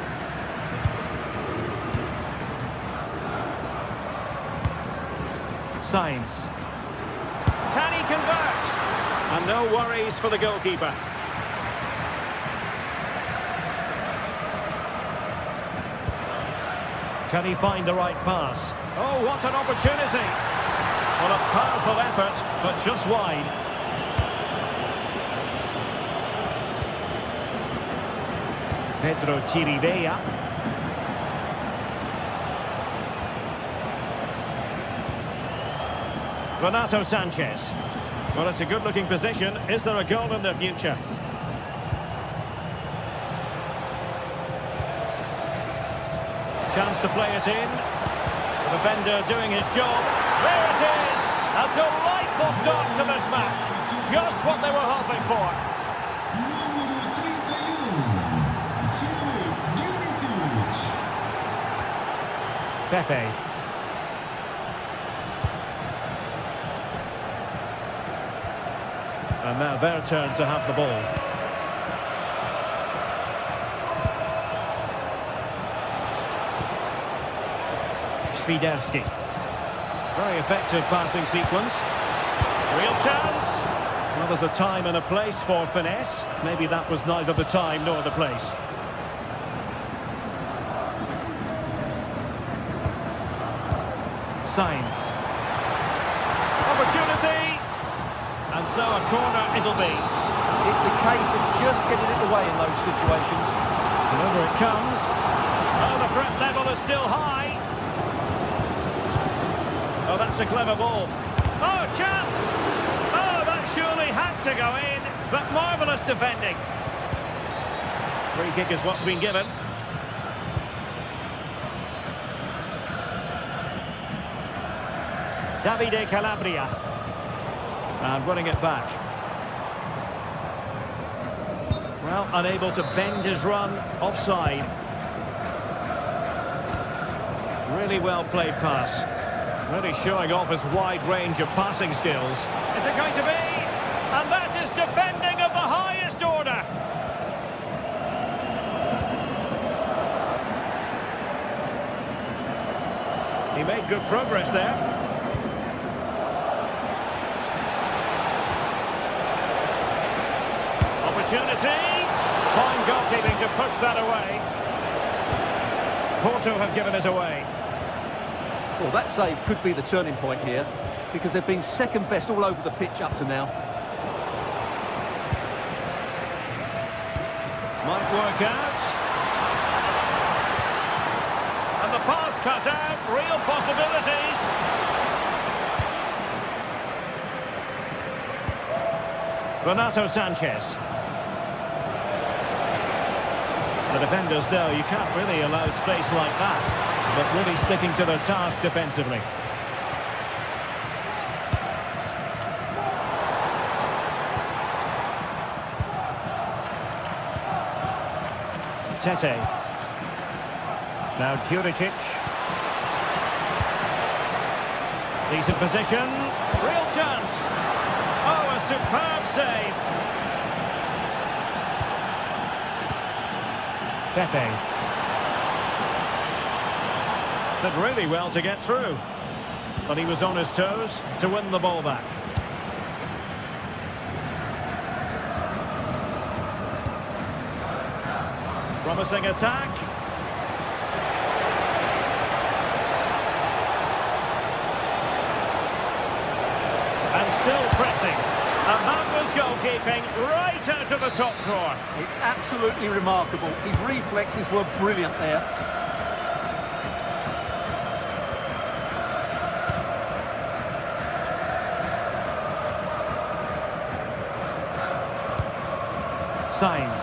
[SPEAKER 1] Sainz. Can he convert? And no worries for the goalkeeper. Can he find the right pass? Oh, what an opportunity! Well, a powerful effort, but just wide. Pedro Chirivella. Renato Sanchez. Well, it's a good-looking position. Is there a goal in the future? Chance to play it in. The defender doing his job. There it is! A delightful start to this match. Just what they were hoping for. Pepe. And now their turn to have the ball. Świderski. Very effective passing sequence. Real chance. Well, there's a time and a place for finesse. Maybe that was neither the time nor the place. Sainz. Opportunity. And so a corner it'll be.
[SPEAKER 2] It's a case of just getting it away in those situations.
[SPEAKER 1] And over it comes. Oh, the threat level is still high. Oh, that's a clever ball. Oh, chance! Oh, that surely had to go in, but marvellous defending. Free kick is what's been given. Davide Calabria. And running it back. Well, unable to bend his run, offside. Really well played pass. Really showing off his wide range of passing skills. Is it going to be? And that is defending of the highest order. He made good progress there. Opportunity. Fine goalkeeping to push that away. Porto have given us away.
[SPEAKER 2] Well, that save could be the turning point here, because they've been second best all over the pitch up to now.
[SPEAKER 1] Might work out. And the pass cut out. Real possibilities. Renato Sanchez. The defenders know you can't really allow space like that. But really sticking to their task defensively. Tete. Now Juricic. Decent position. Real chance. Oh, a superb save. Pepe. Did really well to get through, but he was on his toes to win the ball back. Promising attack. And still pressing. And that was goalkeeping right out of the top drawer.
[SPEAKER 2] It's absolutely remarkable. His reflexes were brilliant there.
[SPEAKER 1] Signs.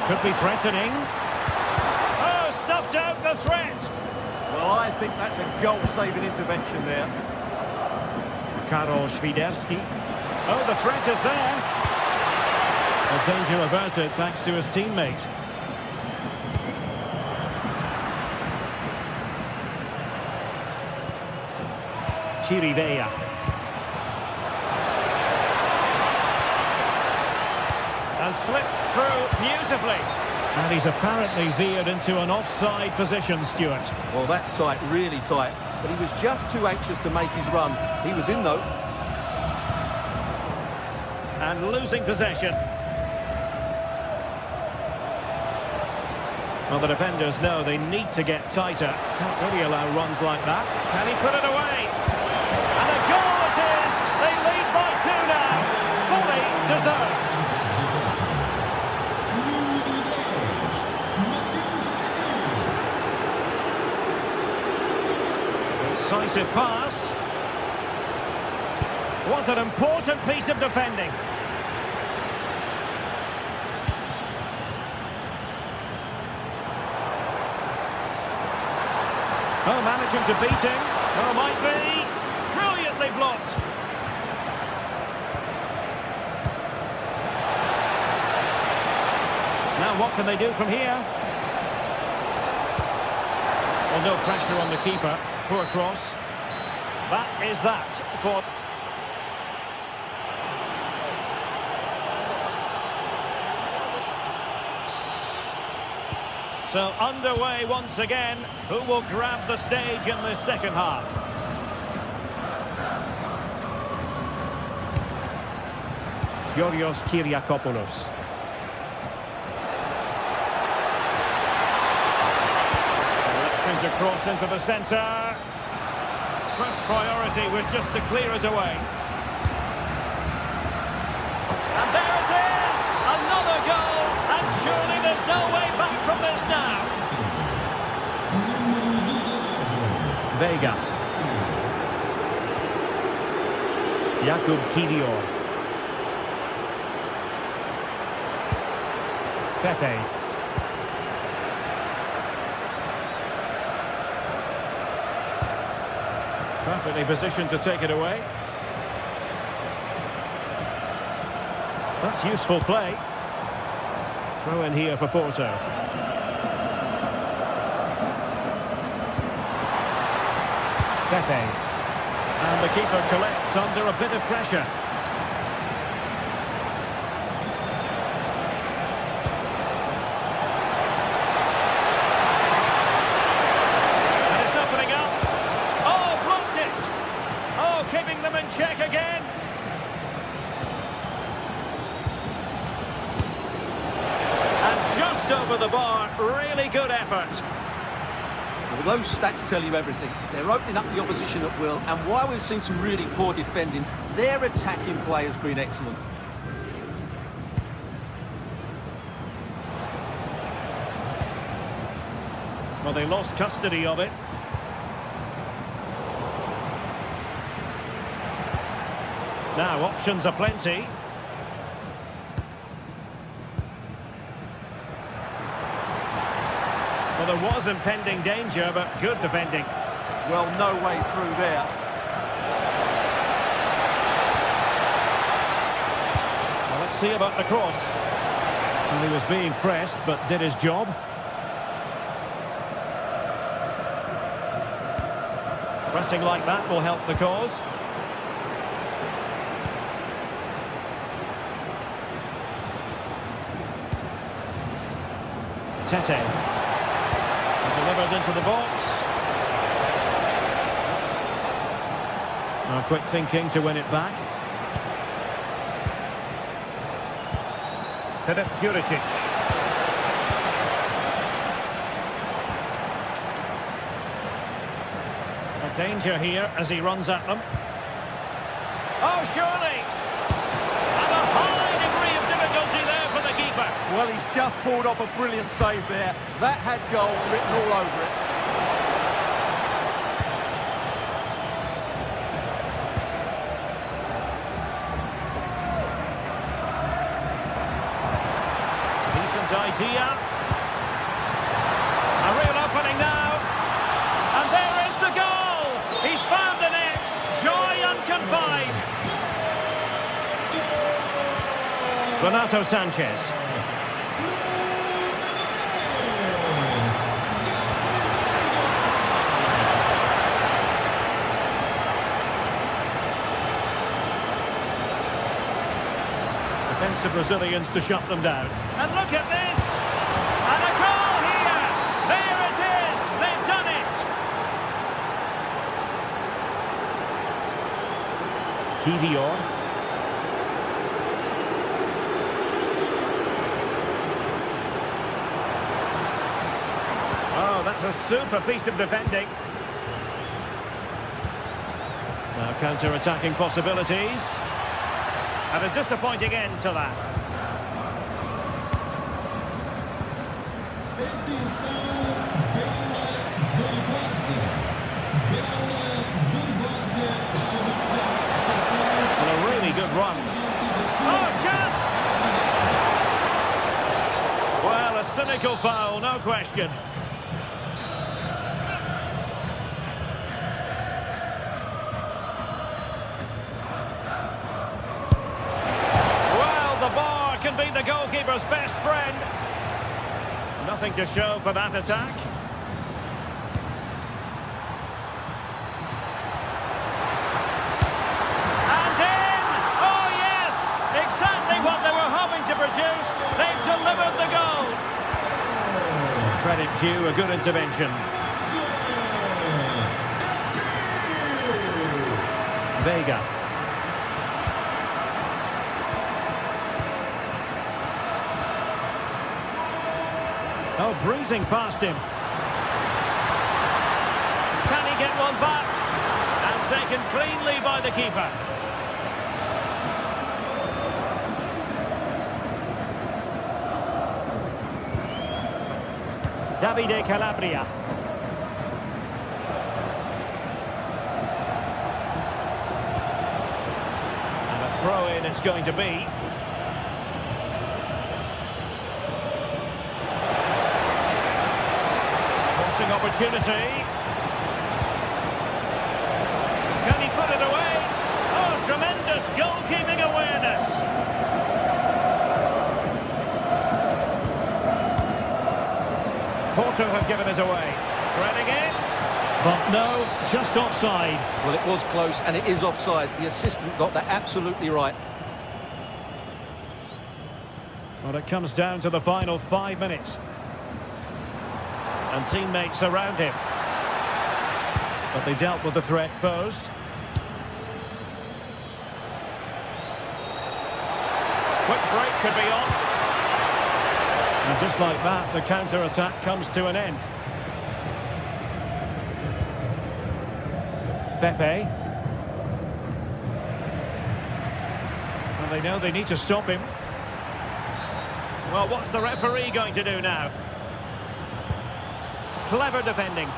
[SPEAKER 1] Could be threatening. Oh, stuffed out the threat.
[SPEAKER 2] Well, I think that's a goal-saving intervention there.
[SPEAKER 1] Karol Świderski. Oh, the threat is there. A danger averted thanks to his teammate. Chirivella. And slipped through beautifully. And he's apparently veered into an offside position, Stuart.
[SPEAKER 2] Well, that's tight, really tight. But he was just too anxious to make his run. He was in, though.
[SPEAKER 1] And losing possession. Well, the defenders know they need to get tighter. Can't really allow runs like that. Can he put it away? And a goal it is! They lead by 2 now. Fully deserved. Decisive pass. Was an important piece of defending. Oh, managing to beat him. Oh, might be. Brilliantly blocked. Now what can they do from here? Well, no pressure on the keeper. Poor cross. That is that for... So underway once again. Who will grab the stage in this second half? Georgios Kyriakopoulos. To cross into the centre. First priority was just to clear it away. And there it is! Another goal! And surely there's no way back from this now. Vega. Jakub Kiwior. Pepe. Perfectly positioned to take it away. That's useful play. Throw in here for Porto. Pepe. And the keeper collects under a bit of pressure. Keeping them in check again. And just over the bar, really good effort.
[SPEAKER 2] Well, those stats tell you everything. They're opening up the opposition at will, and while we've seen some really poor defending, their attacking play has been excellent.
[SPEAKER 1] Well, they lost custody of it. Now, options are plenty. Well, there was impending danger, but good defending.
[SPEAKER 2] Well, no way through there.
[SPEAKER 1] Well, let's see about the cross. Well, he was being pressed, but did his job. Pressing like that will help the cause. Tete. Delivered into the box. Now, quick thinking to win it back. Filip Juricic. A danger here as he runs at them. Oh, surely! And a high degree of difficulty there for the keeper.
[SPEAKER 2] Well, he's just pulled off a brilliant save there. That had goal written all over it.
[SPEAKER 1] Decent idea. A real opening now. And there is the goal. He's found the net. Joy unconfined. Renato Sanchez. Defensive Brazilians to shut them down. And look at this! And a goal here! There it is! They've done it! Kivior. Oh, that's a super piece of defending. Now counter-attacking possibilities. And a disappointing end to that. And a really good run. Oh, chance! Well, a cynical foul, no question. Can be the goalkeeper's best friend. Nothing to show for that attack. And in! Oh yes! Exactly what they were hoping to produce. They've delivered the goal. Credit due, a good intervention. Vega. Oh, breezing past him. Can he get one back? And taken cleanly by the keeper. Davide Calabria. And a throw-in it's going to be. Opportunity. Can he put it away? Oh, tremendous goalkeeping awareness. Porto have given us away. Threading it. But no, just offside.
[SPEAKER 2] Well, it was close and it is offside. The assistant got that absolutely right.
[SPEAKER 1] Well, it comes down to the final 5 minutes. And teammates around him. But they dealt with the threat posed. Quick break could be on. And just like that, the counter-attack comes to an end. Pepe. And they know they need to stop him. Well, what's the referee going to do now? Clever defending.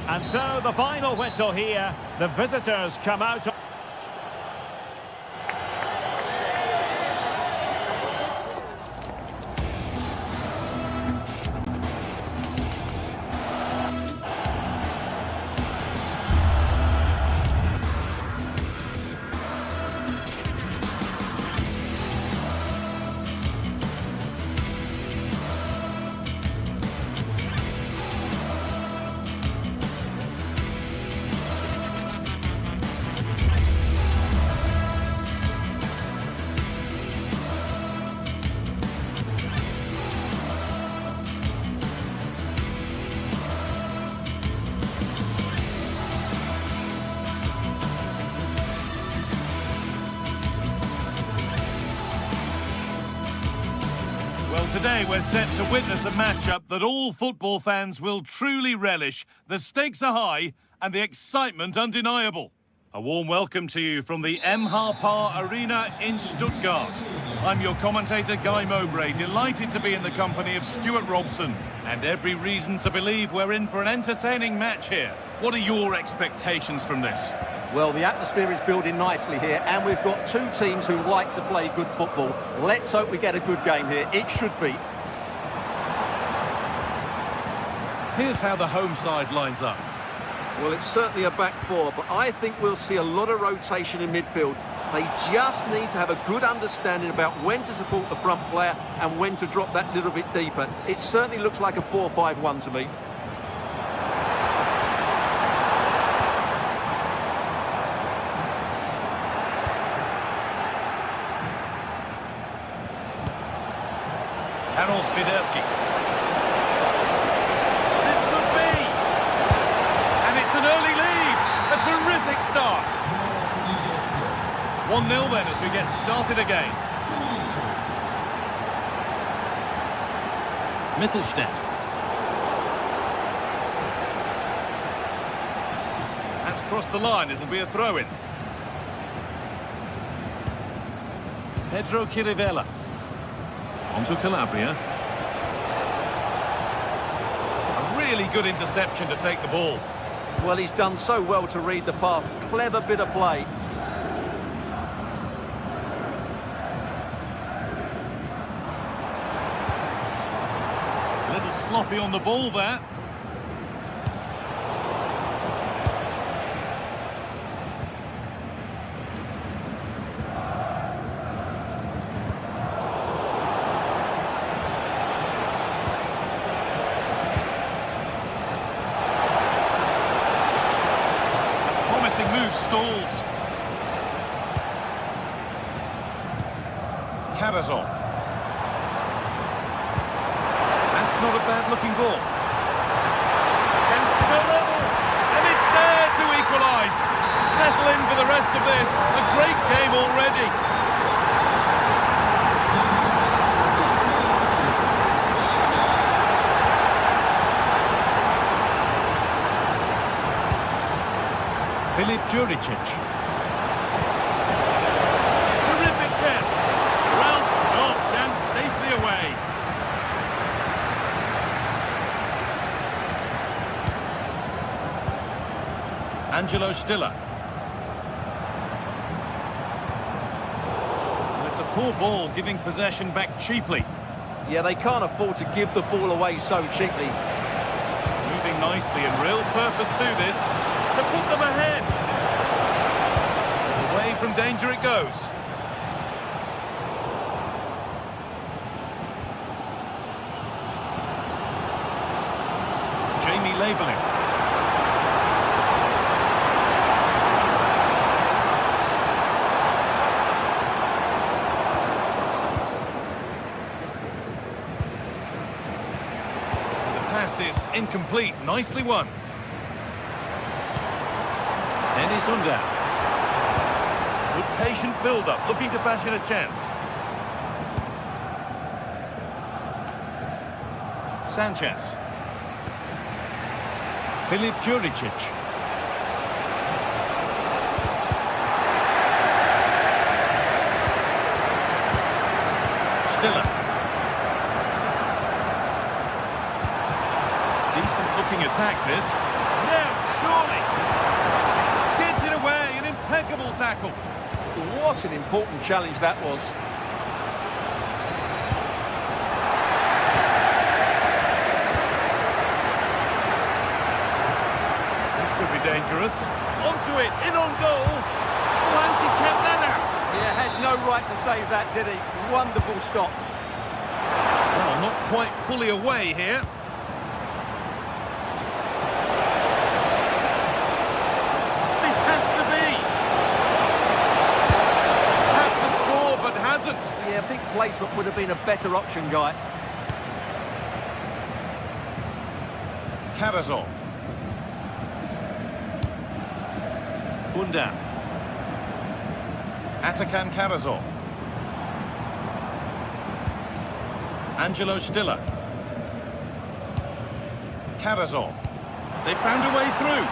[SPEAKER 1] And so the final whistle here. The visitors come out.
[SPEAKER 3] Today we're set to witness a matchup that all football fans will truly relish. The stakes are high and the excitement undeniable. A warm welcome to you from the Par Arena in Stuttgart. I'm your commentator, Guy Mowbray, delighted to be in the company of Stuart Robson, and every reason to believe we're in for an entertaining match here. What are your expectations from this?
[SPEAKER 2] Well, the atmosphere is building nicely here, and we've got two teams who like to play good football. Let's hope we get a good game here. It should be.
[SPEAKER 3] Here's how the home side lines up.
[SPEAKER 2] Well, it's certainly a back four, but I think we'll see a lot of rotation in midfield. They just need to have a good understanding about when to support the front player and when to drop that little bit deeper. It certainly looks like a 4-5-1 to me.
[SPEAKER 3] Swiderski. This could be. And it's an early lead. A terrific start. 1-0 then as we get started again. Mittelstädt. That's crossed the line. It'll be a throw-in. Pedro Chirivella. Onto Calabria. A really good interception to take the ball.
[SPEAKER 2] Well, he's done so well to read the pass. Clever bit of play.
[SPEAKER 3] A little sloppy on the ball there. Stalls. Carrazon. That's not a bad looking ball. Tends to go level. And it's there to equalise. Settle in for the rest of this. A great game already. Filip Juricic. Terrific chance. Well stopped and safely away. Angelo Stiller. Well, it's a poor ball, giving possession back cheaply.
[SPEAKER 2] Yeah, they can't afford to give the ball away so cheaply.
[SPEAKER 3] Moving nicely and real purpose to this. To put them ahead. Away from danger it goes. Jamie Labeling. The pass is incomplete. Nicely won. Dennis Under. Good patient build-up, looking to fashion a chance. Sanchez. Filip Juricic. Stiller. Decent looking attack this. Now, surely. An impeccable tackle.
[SPEAKER 2] What an important challenge that was.
[SPEAKER 3] This could be dangerous. Onto it, in on goal. Oh, and he kept that out.
[SPEAKER 2] Yeah, had no right to save that, did he? Wonderful stop.
[SPEAKER 3] Well, not quite fully away here.
[SPEAKER 2] Yeah, I think placement would have been a better option, Guy.
[SPEAKER 3] Carrazon. Bunda. Atakan Carrazon. Angelo Stiller. Karazor. They found a way through.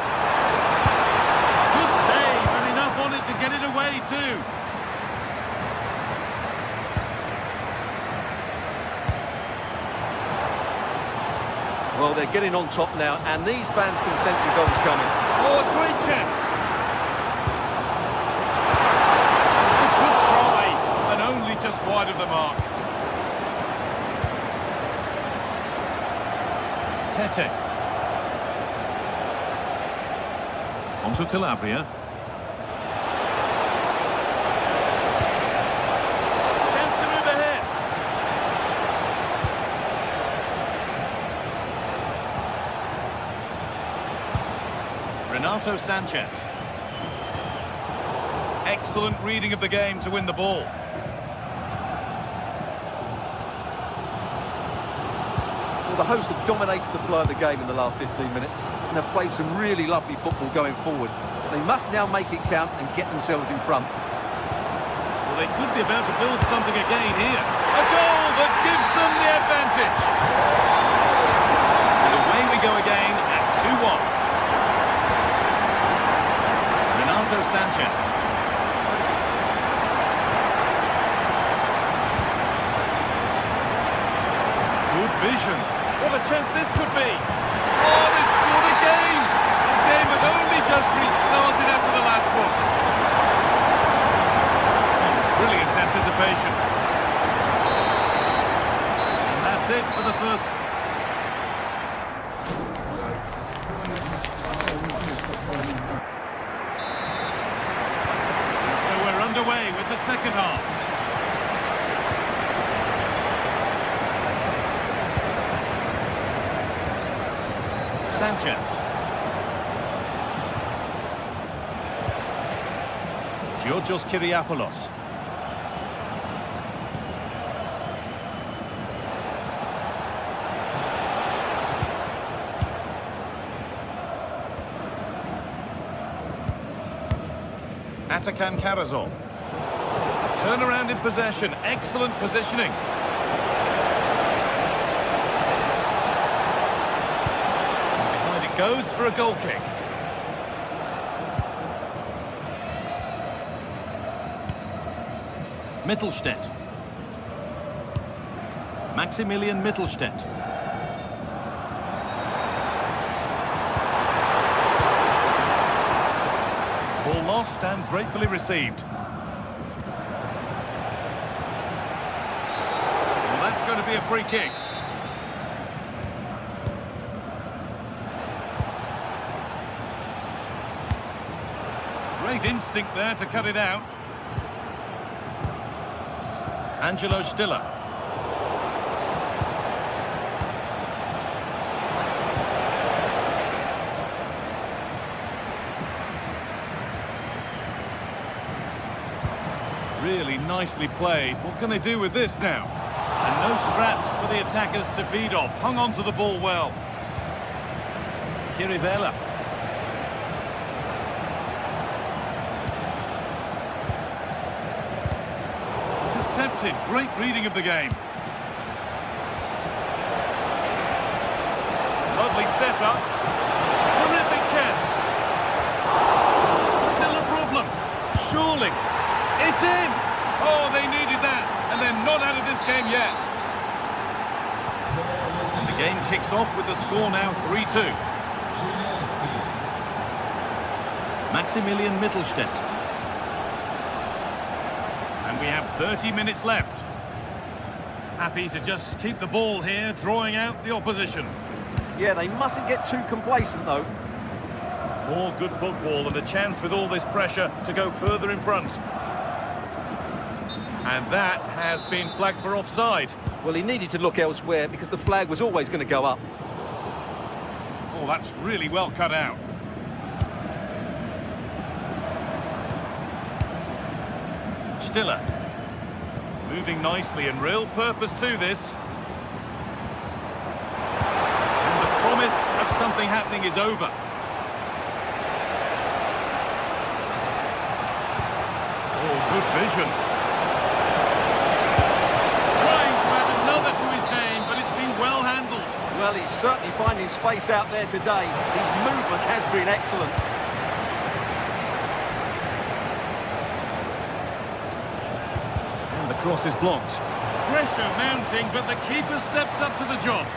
[SPEAKER 3] Good save, and enough on it to get it away too.
[SPEAKER 2] Well, they're getting on top now, and these fans can sense a goal's coming.
[SPEAKER 3] Oh, a great chance. It's a good try, and only just wide of the mark. Tete. Onto Calabria. Chance to move ahead. Renato Sanchez. Excellent reading of the game to win the ball.
[SPEAKER 2] Well, the hosts have dominated the flow of the game in the last 15 minutes and have played some really lovely football going forward. They must now make it count and get themselves in front.
[SPEAKER 3] Well, they could be about to build something again here. A goal that gives them the advantage. And away we go again at 2-1. Renato Sanchez. Good vision. What a chance this could be. Oh, they scored again. The game had only just restarted after the last one. Brilliant anticipation. And that's it for the first. And so we're underway with the second half. Sanchez. Georgios Kyriapoulos. Atakan Karazor. Turnaround in possession. Excellent positioning. Goes for a goal kick. Mittelstädt. Maximilian Mittelstädt. Ball lost and gratefully received. Well, that's going to be a free kick. Great instinct there to cut it out. Angelo Stiller. Really nicely played. What can they do with this now? And no scraps for the attackers to beat off. Hung on to the ball well. Kirivella. Intercepted. Great reading of the game. Lovely setup. Terrific chance. Still a problem. Surely. It's in! Oh, they needed that, and they're not out of this game yet. And the game kicks off with the score now 3-2. Maximilian Mittelstädt. And we have 30 minutes left. Happy to just keep the ball here, drawing out the opposition.
[SPEAKER 2] Yeah, they mustn't get too complacent, though.
[SPEAKER 3] More good football and a chance with all this pressure to go further in front. And that has been flagged for offside.
[SPEAKER 2] Well, he needed to look elsewhere because the flag was always going to go up.
[SPEAKER 3] Oh, that's really well cut out. Stiller. Moving nicely and real purpose to this. And the promise of something happening is over. Oh, good vision. Trying to add another to his name.
[SPEAKER 2] Well, he's certainly finding space out there today. His movement has been excellent.
[SPEAKER 3] And the cross is blocked. Pressure mounting, but the keeper steps up to the job.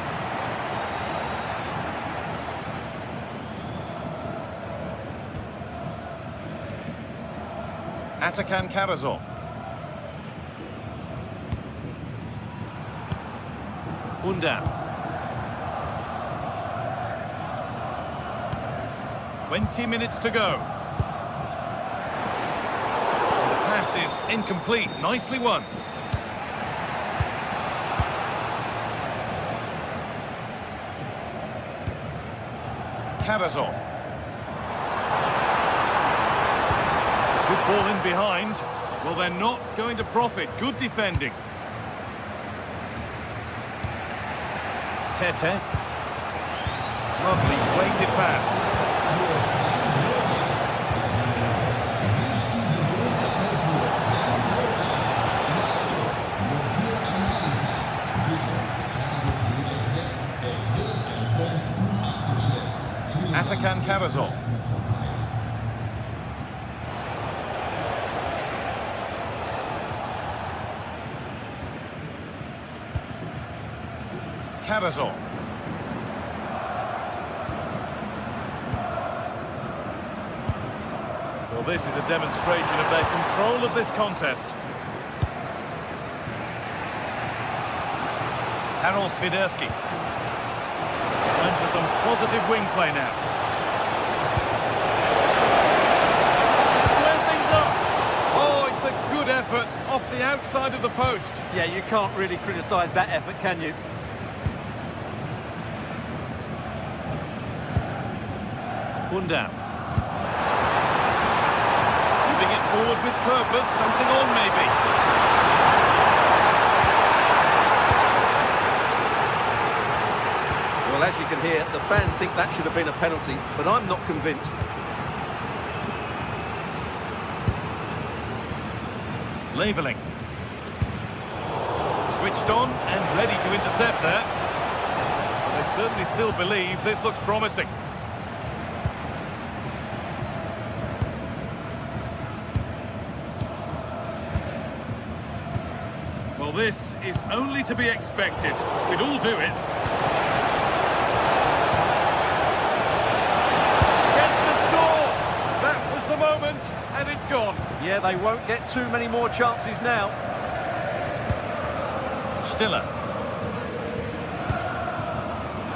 [SPEAKER 3] Atakan Karazor. Buildup. 20 minutes to go. The pass is incomplete. Nicely won. Karazor. Good ball in behind. Well, they're not going to profit. Good defending. Tete. Lovely weighted pass. Atakan Karazor. Karazor. Well, this is a demonstration of their control of this contest. Harold Swiderski. Time for some positive wing play now. Square things up. Oh, it's a good effort off the outside of the post.
[SPEAKER 2] Yeah, you can't really criticise that effort, can you?
[SPEAKER 3] Buildup. Moving it forward with purpose, something on maybe.
[SPEAKER 2] Well, as you can hear, the fans think that should have been a penalty, but I'm not convinced.
[SPEAKER 3] Leveling. Switched on and ready to intercept there. They certainly still believe this looks promising. Well, this is only to be expected. We'd all do it. Gets the score! That was the moment, and it's gone.
[SPEAKER 2] Yeah, they won't get too many more chances now.
[SPEAKER 3] Stiller.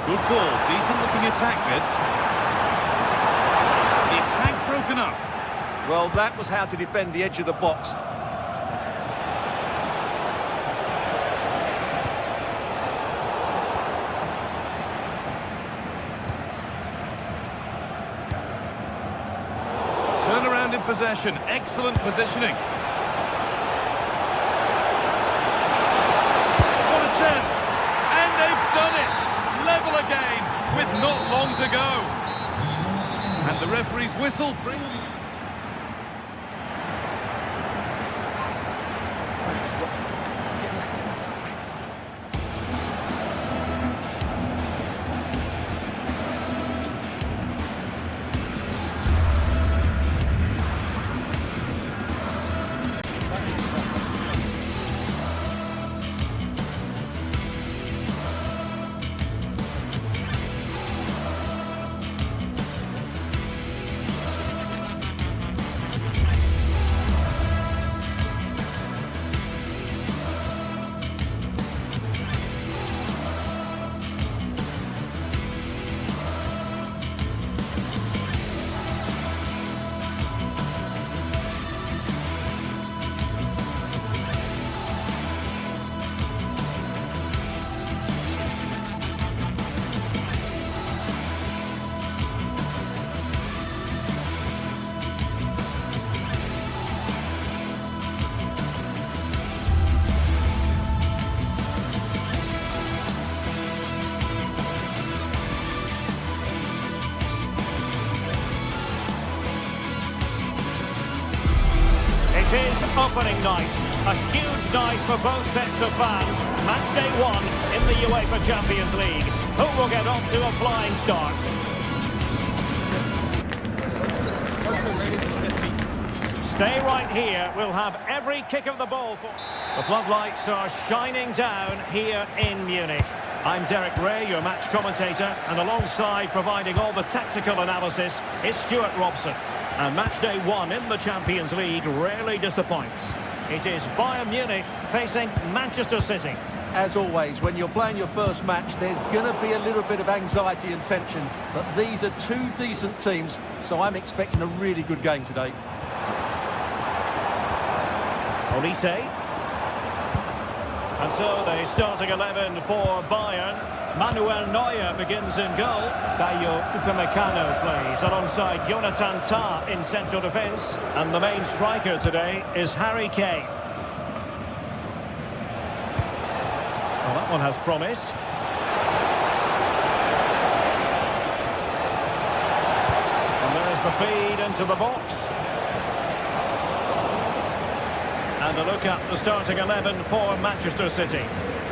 [SPEAKER 3] Good ball, decent looking attack this. The attack broken up.
[SPEAKER 2] Well, that was how to defend the edge of the box.
[SPEAKER 3] Turnaround in possession, excellent positioning. What a chance! And they've done it! Level again, with not long to go. And the referee's whistle brings...
[SPEAKER 1] It is opening night, a huge night for both sets of fans. Match day one in the UEFA Champions League. Who will get off to a flying start? Stay right here. We'll have every kick of the ball. The floodlights are shining down here in Munich. I'm Derek Ray, your match commentator, and alongside providing all the tactical analysis is Stuart Robson. And match day 1 in the Champions League rarely disappoints. It is Bayern Munich facing Manchester City.
[SPEAKER 2] As always, when you're playing your first match, there's going to be a little bit of anxiety and tension. But these are two decent teams, so I'm expecting a really good game today.
[SPEAKER 1] Olise. And so the starting 11 for Bayern. Manuel Neuer begins in goal. Dayo Upamecano plays alongside Jonathan Tah in central defence. And the main striker today is Harry Kane. Well, that one has promise. And there's the feed into the box. And a look at the starting 11 for Manchester City.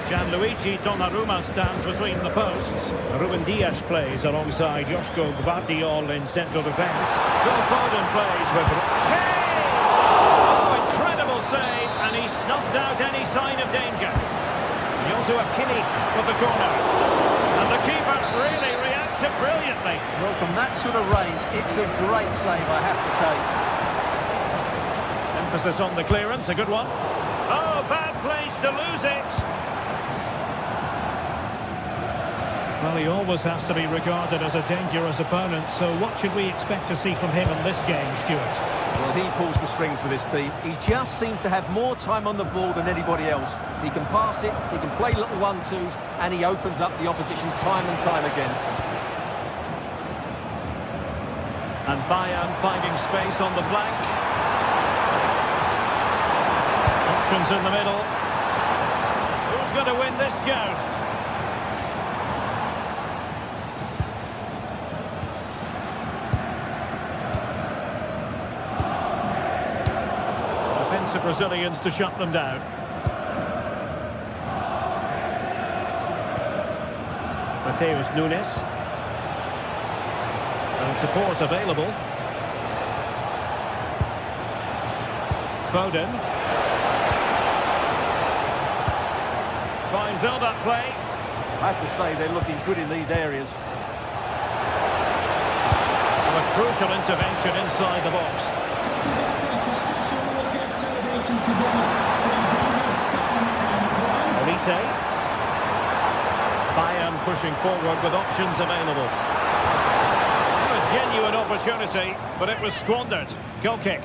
[SPEAKER 1] Gianluigi Donnarumma stands between the posts. Ruben Dias plays alongside Joško Gvardiol in central defence. Phil Foden plays with Kane! Oh, incredible save, and he snuffed out any sign of danger. Joshua Kimmich with the corner. And the keeper really reacted brilliantly.
[SPEAKER 2] Well, from that sort of range, it's a great save, I have to say.
[SPEAKER 1] Emphasis on the clearance, a good one. Oh, bad place to lose it. Well, he always has to be regarded as a dangerous opponent, so what should we expect to see from him in this game, Stuart?
[SPEAKER 2] Well, he pulls the strings for this team. He just seems to have more time on the ball than anybody else. He can pass it, he can play little 1-2s, and he opens up the opposition time and time again.
[SPEAKER 1] And Bayern finding space on the flank. Options in the middle. Who's going to win this joust? Defensive Brazilians to shut them down. Mateus Nunes. And support available. Foden. Fine build-up play.
[SPEAKER 2] I have to say they're looking good in these areas.
[SPEAKER 1] And a crucial intervention inside the box. Olise. Bayern pushing forward with options available. A genuine opportunity, but it was squandered. Goal kick.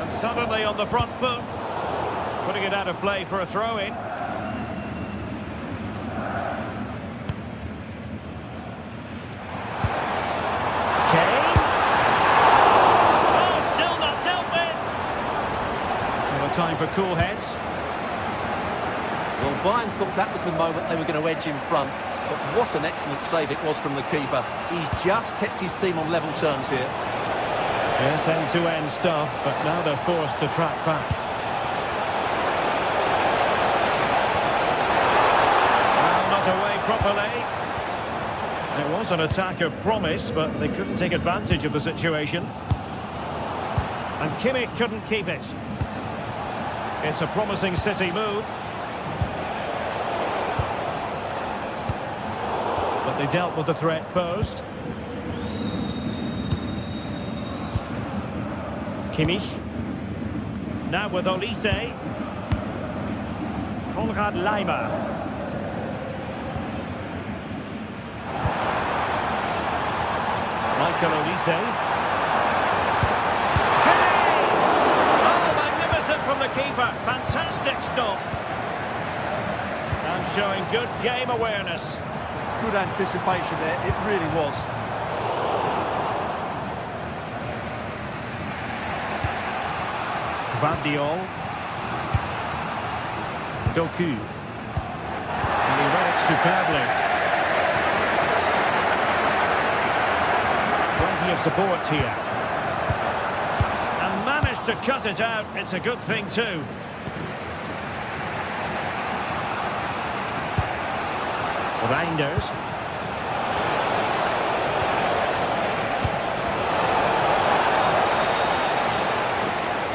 [SPEAKER 1] And suddenly on the front foot, putting it out of play for a throw-in. Kane. Oh, still not dealt with. Well, time for cool heads.
[SPEAKER 2] Well, Bayern thought that was the moment they were going to edge in front. But what an excellent save it was from the keeper. He's just kept his team on level terms here.
[SPEAKER 1] Yes, end-to-end stuff, but now they're forced to track back. Well, not away properly. It was an attack of promise, but they couldn't take advantage of the situation. And Kimmich couldn't keep it. It's a promising City move. But they dealt with the threat posed. Kimmich. Now with Olise. Konrad Laimer. Michael Olise. Oh, magnificent from the keeper. Fantastic stop. And showing good game awareness.
[SPEAKER 2] Good anticipation there, it really was.
[SPEAKER 1] Gvardiol. Doku. And he read it superbly. Plenty of support here. And managed to cut it out. It's a good thing too. Reinders.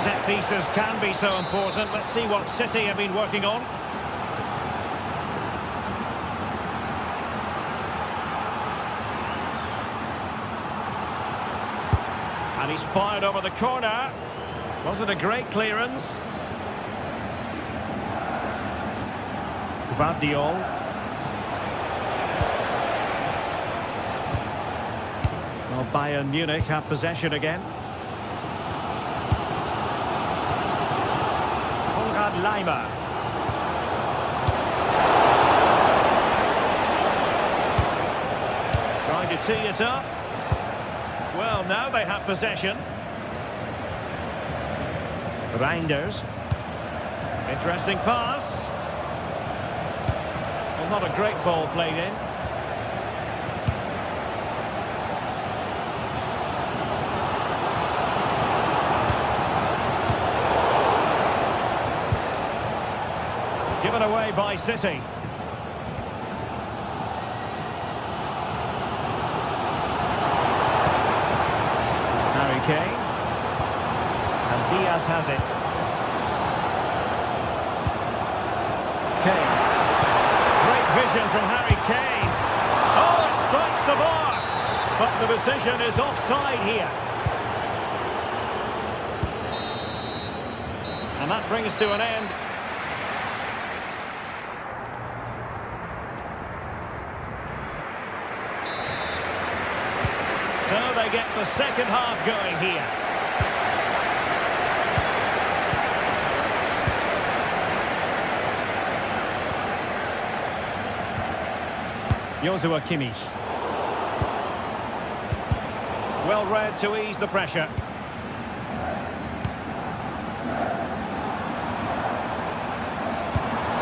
[SPEAKER 1] Set pieces can be so important. Let's see what City have been working on. And he's fired over the corner. Wasn't a great clearance. Gvardiol. Well, Bayern Munich have possession again. Leimer. Trying to tee it up. Well, now they have possession. Reinders. Interesting pass. Well, not a great ball played in. Given away by City. Harry Kane. And Diaz has it. Kane. Great vision from Harry Kane. Oh, it strikes the bar. But the decision is offside here. And that brings to an end. So they get the second half going here. Joshua Kimmich. Well read to ease the pressure.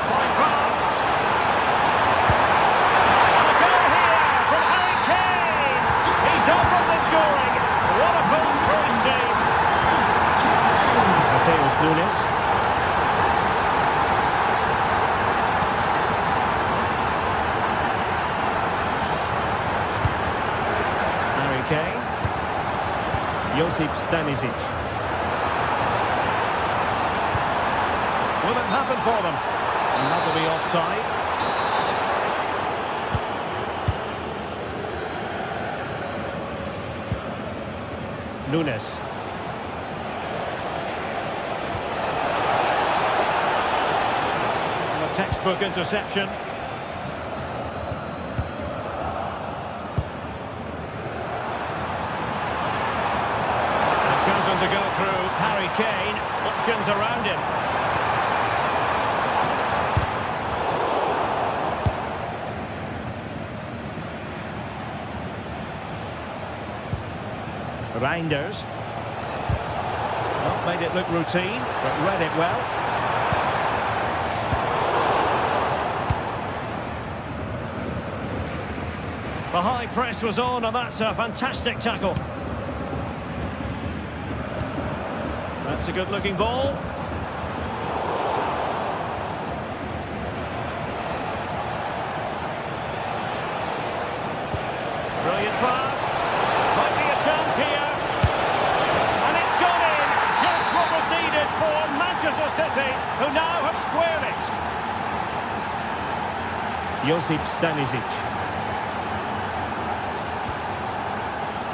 [SPEAKER 1] Fine pass. And a goal here from Harry Kane. He's opened the scoring. What a boost for his team. Mateus Nunes. Harry Kane. Josip Stanisic. Will it happen for them? And that'll be offside. Nunes. And a textbook interception. They've chosen to go through Harry Kane. Options around him. Reinders. Well, made it look routine, but read it well. The high press was on, and that's a fantastic tackle. That's a good-looking ball. Brilliant pass. Might be a chance here. And it's gone in. Just what was needed for Manchester City, who now have squared it. Josip Stanisic.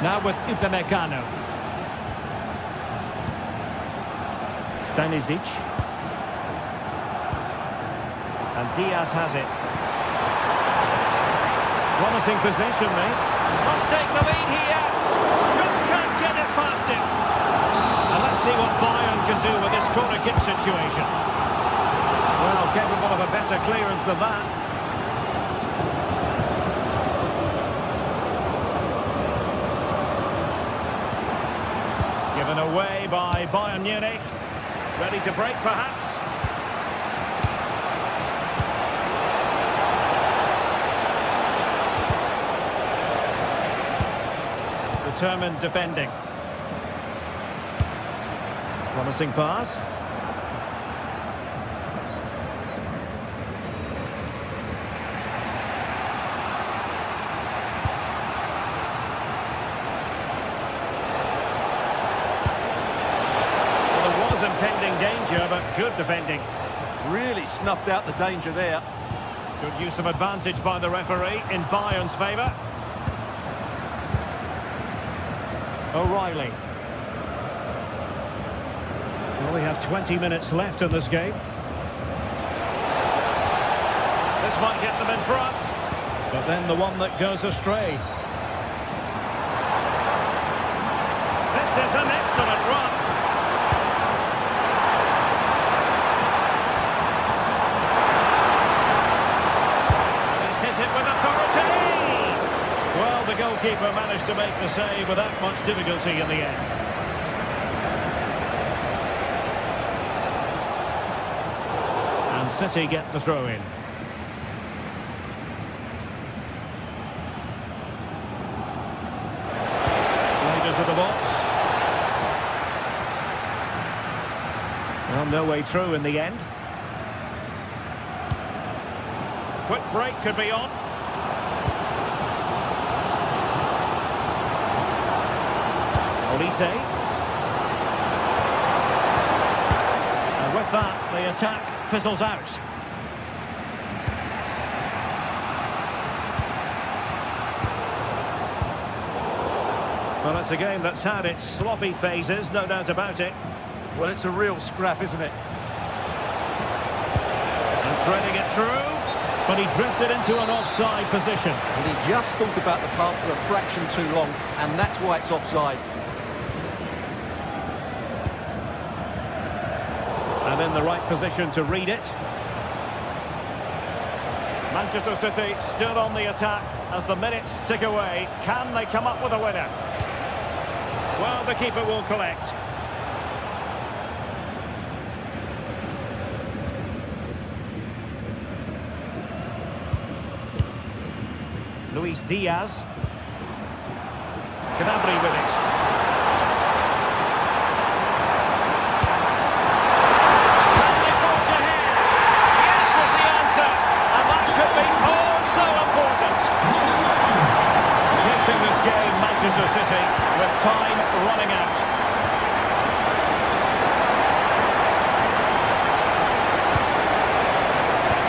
[SPEAKER 1] Now with Upamecano. Stanisic. And Diaz has it. Promising possession, this. Must take the lead here. Just can't get it past him. And let's see what Bayern can do with this corner kick situation. Well, capable of a better clearance than that. Given away by Bayern Munich. Ready to break, perhaps. Determined defending. Promising pass. Creating danger, but good defending.
[SPEAKER 2] Really snuffed out the danger there.
[SPEAKER 1] Good use of advantage by the referee in Bayern's favour. O'Reilly. Well, we have 20 minutes left in this game. This might get them in front. But then the one that goes astray. This is an excellent run. And he's hit it with authority. Well, the goalkeeper managed to make the save without much difficulty in the end. And City get the throw in. To the box. Well, no way through in the end. Quick break could be on. Olise. And with that, the attack fizzles out. Well, it's a game that's had its sloppy phases, no doubt about it.
[SPEAKER 2] Well, it's a real scrap, isn't it?
[SPEAKER 1] And threading it through, but he drifted into an offside position.
[SPEAKER 2] And he just thought about the pass for a fraction too long, and that's why it's offside.
[SPEAKER 1] And in the right position to read it. Manchester City still on the attack as the minutes tick away. Can they come up with a winner? Well, the keeper will collect. Luis Diaz. Gnabry with it. And they forge ahead. Yes is the answer. And that could be oh so important. Chasing this game, Manchester City, with time running out.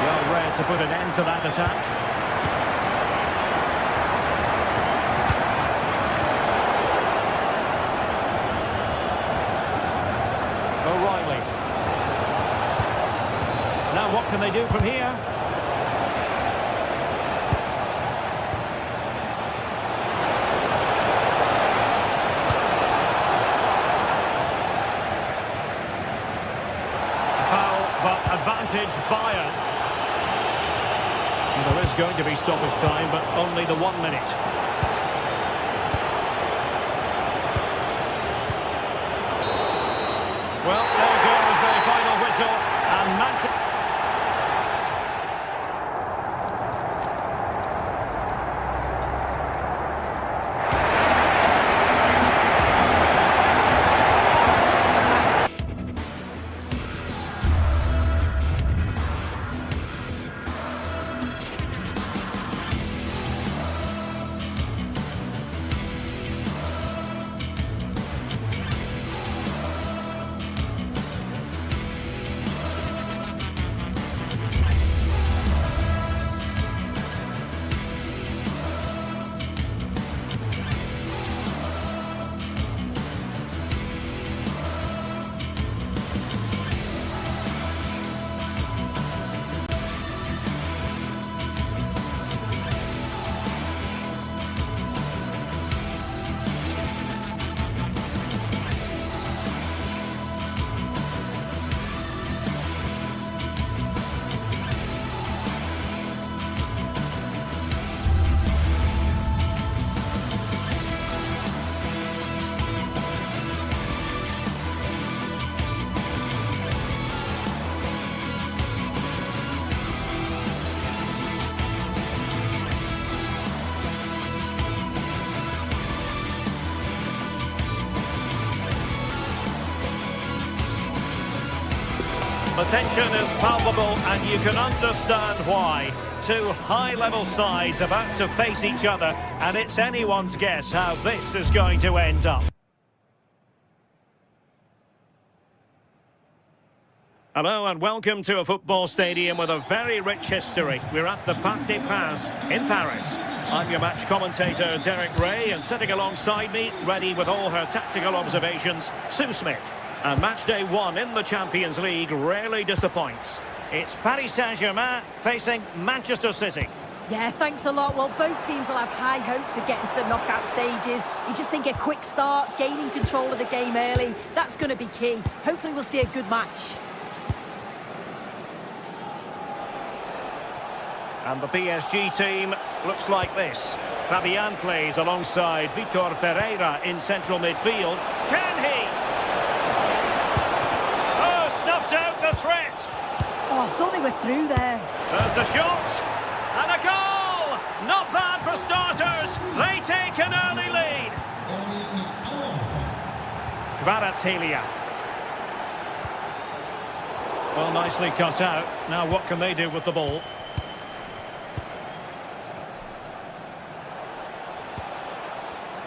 [SPEAKER 1] Well read to put an end to that attack. O'Reilly. Now what can they do from here? Advantage Bayern. And there is going to be stoppage time, but only the 1 minute. Well, there goes the final whistle, and Manchester... The tension is palpable, and you can understand why. Two high-level sides about to face each other, and it's anyone's guess how this is going to end up. Hello and welcome to a football stadium with a very rich history. We're at the Parc des Princes in Paris. I'm your match commentator, Derek Ray, and sitting alongside me, ready with all her tactical observations, Sue Smith. And match day 1 in the Champions League rarely disappoints. It's Paris Saint-Germain facing Manchester City.
[SPEAKER 4] Yeah, thanks a lot. Well, both teams will have high hopes of getting to the knockout stages. You just think a quick start, gaining control of the game early, that's going to be key. Hopefully we'll see a good match.
[SPEAKER 1] And the PSG team looks like this. Fabian plays alongside Vitor Ferreira in central midfield. Can he? Oh, snuffed out the threat.
[SPEAKER 4] Oh, I thought they were through there.
[SPEAKER 1] There's the shot. And a goal! Not bad for starters. They take an early lead. Kvaratskhelia. Well, nicely cut out. Now what can they do with the ball?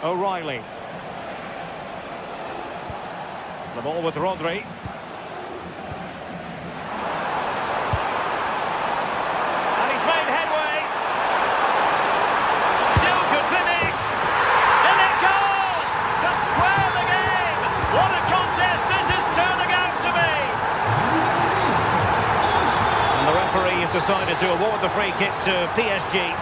[SPEAKER 1] O'Reilly. The ball with Rodri. And he's made headway. Still could finish. And it goes to square the game. What a contest this is turning out to be. And the referee has decided to award the free kick to PSG.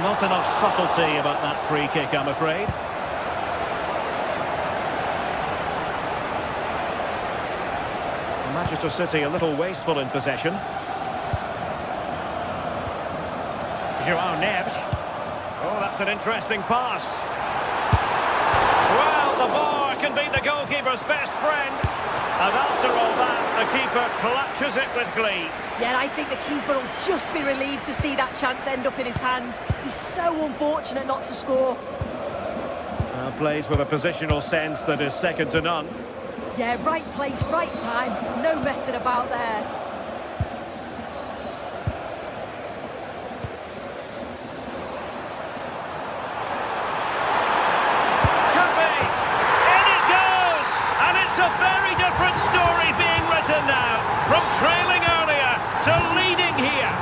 [SPEAKER 1] Not enough subtlety about that free kick, I'm afraid. Manchester City a little wasteful in possession. João Neves. Oh, that's an interesting pass. Well, the bar can be the goalkeeper's best friend. And after all that, the keeper clutches it with glee.
[SPEAKER 4] Yeah, I think the keeper will just be relieved to see that chance end up in his hands. He's so unfortunate not to score.
[SPEAKER 1] Plays with a positional sense that is second to none.
[SPEAKER 4] Yeah, right place, right time. No messing about there.
[SPEAKER 1] Could be! In it goes! And it's a very different story being written now. From trailing earlier to leading here.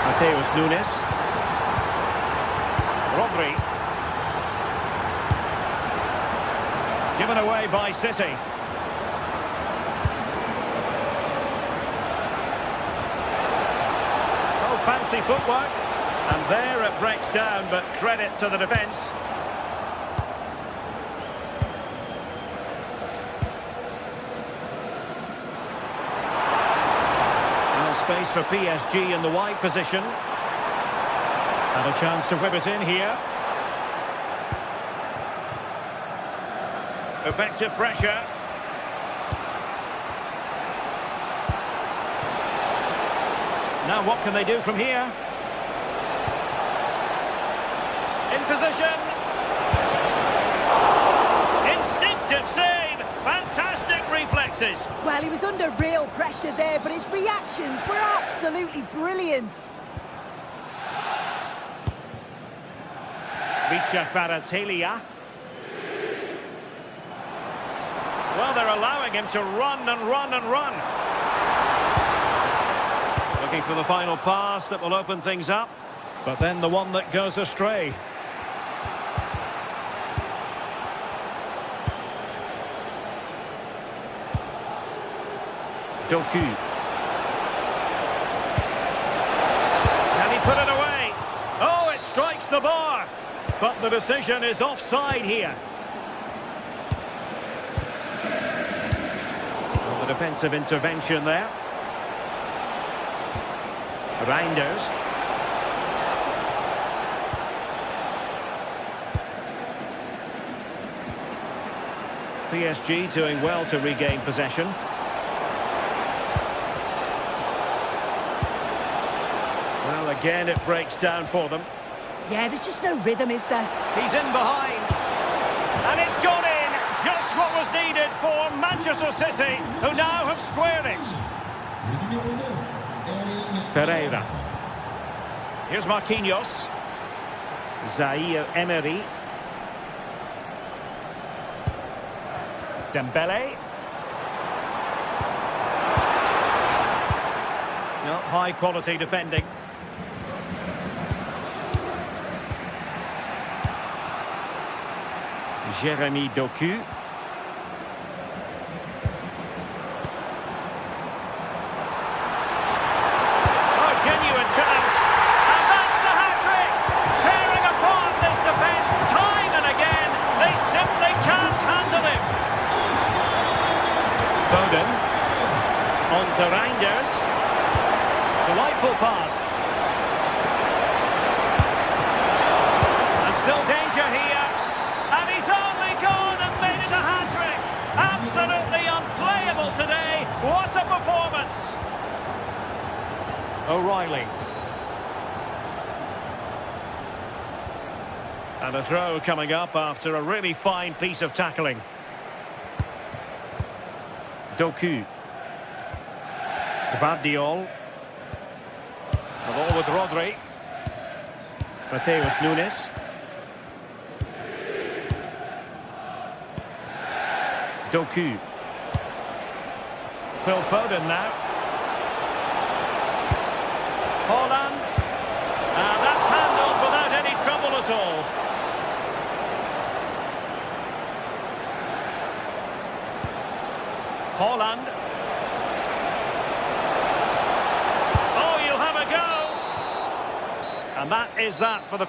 [SPEAKER 1] Mateus Nunes. Rodri. Given away by City. Oh, fancy footwork. And there it breaks down, but credit to the defence. Space for PSG in the wide position. And a chance to whip it in here. Effective pressure. Now what can they do from here? In position. Instinctive save. Fantastic reflexes.
[SPEAKER 4] Well, he was under real pressure there, but his reactions were absolutely brilliant.
[SPEAKER 1] Kvaratskhelia. Well, they're allowing him to run and run and run. Looking for the final pass that will open things up, but then the one that goes astray. Doku. Can he put it away? Oh, it strikes the bar. But the decision is offside here. Well, the defensive intervention there. Reinders. PSG doing well to regain possession. Well, again, it breaks down for them.
[SPEAKER 4] Yeah, there's just no rhythm, is there?
[SPEAKER 1] He's in behind. And it's gone in. Just what was needed for Manchester City, who now have squared it. Ferreira. Here's Marquinhos. Zaire Emery. Dembele. No, high quality defending. Jeremy Doku. Oh, genuine chance. And that's the hat-trick. Tearing apart this defence time and again. They simply can't handle him. Foden. On to Reinders. Delightful pass. And still danger here. And he's only gone and made it a hat-trick. Absolutely unplayable today. What a performance. O'Reilly. And a throw coming up after a really fine piece of tackling. Doku. Gvardiol. The ball with Rodri. Mateus Nunes. Doku. Phil Foden now. Haaland. And that's handled without any trouble at all. Haaland. Oh, you'll have a go. And that is that for the...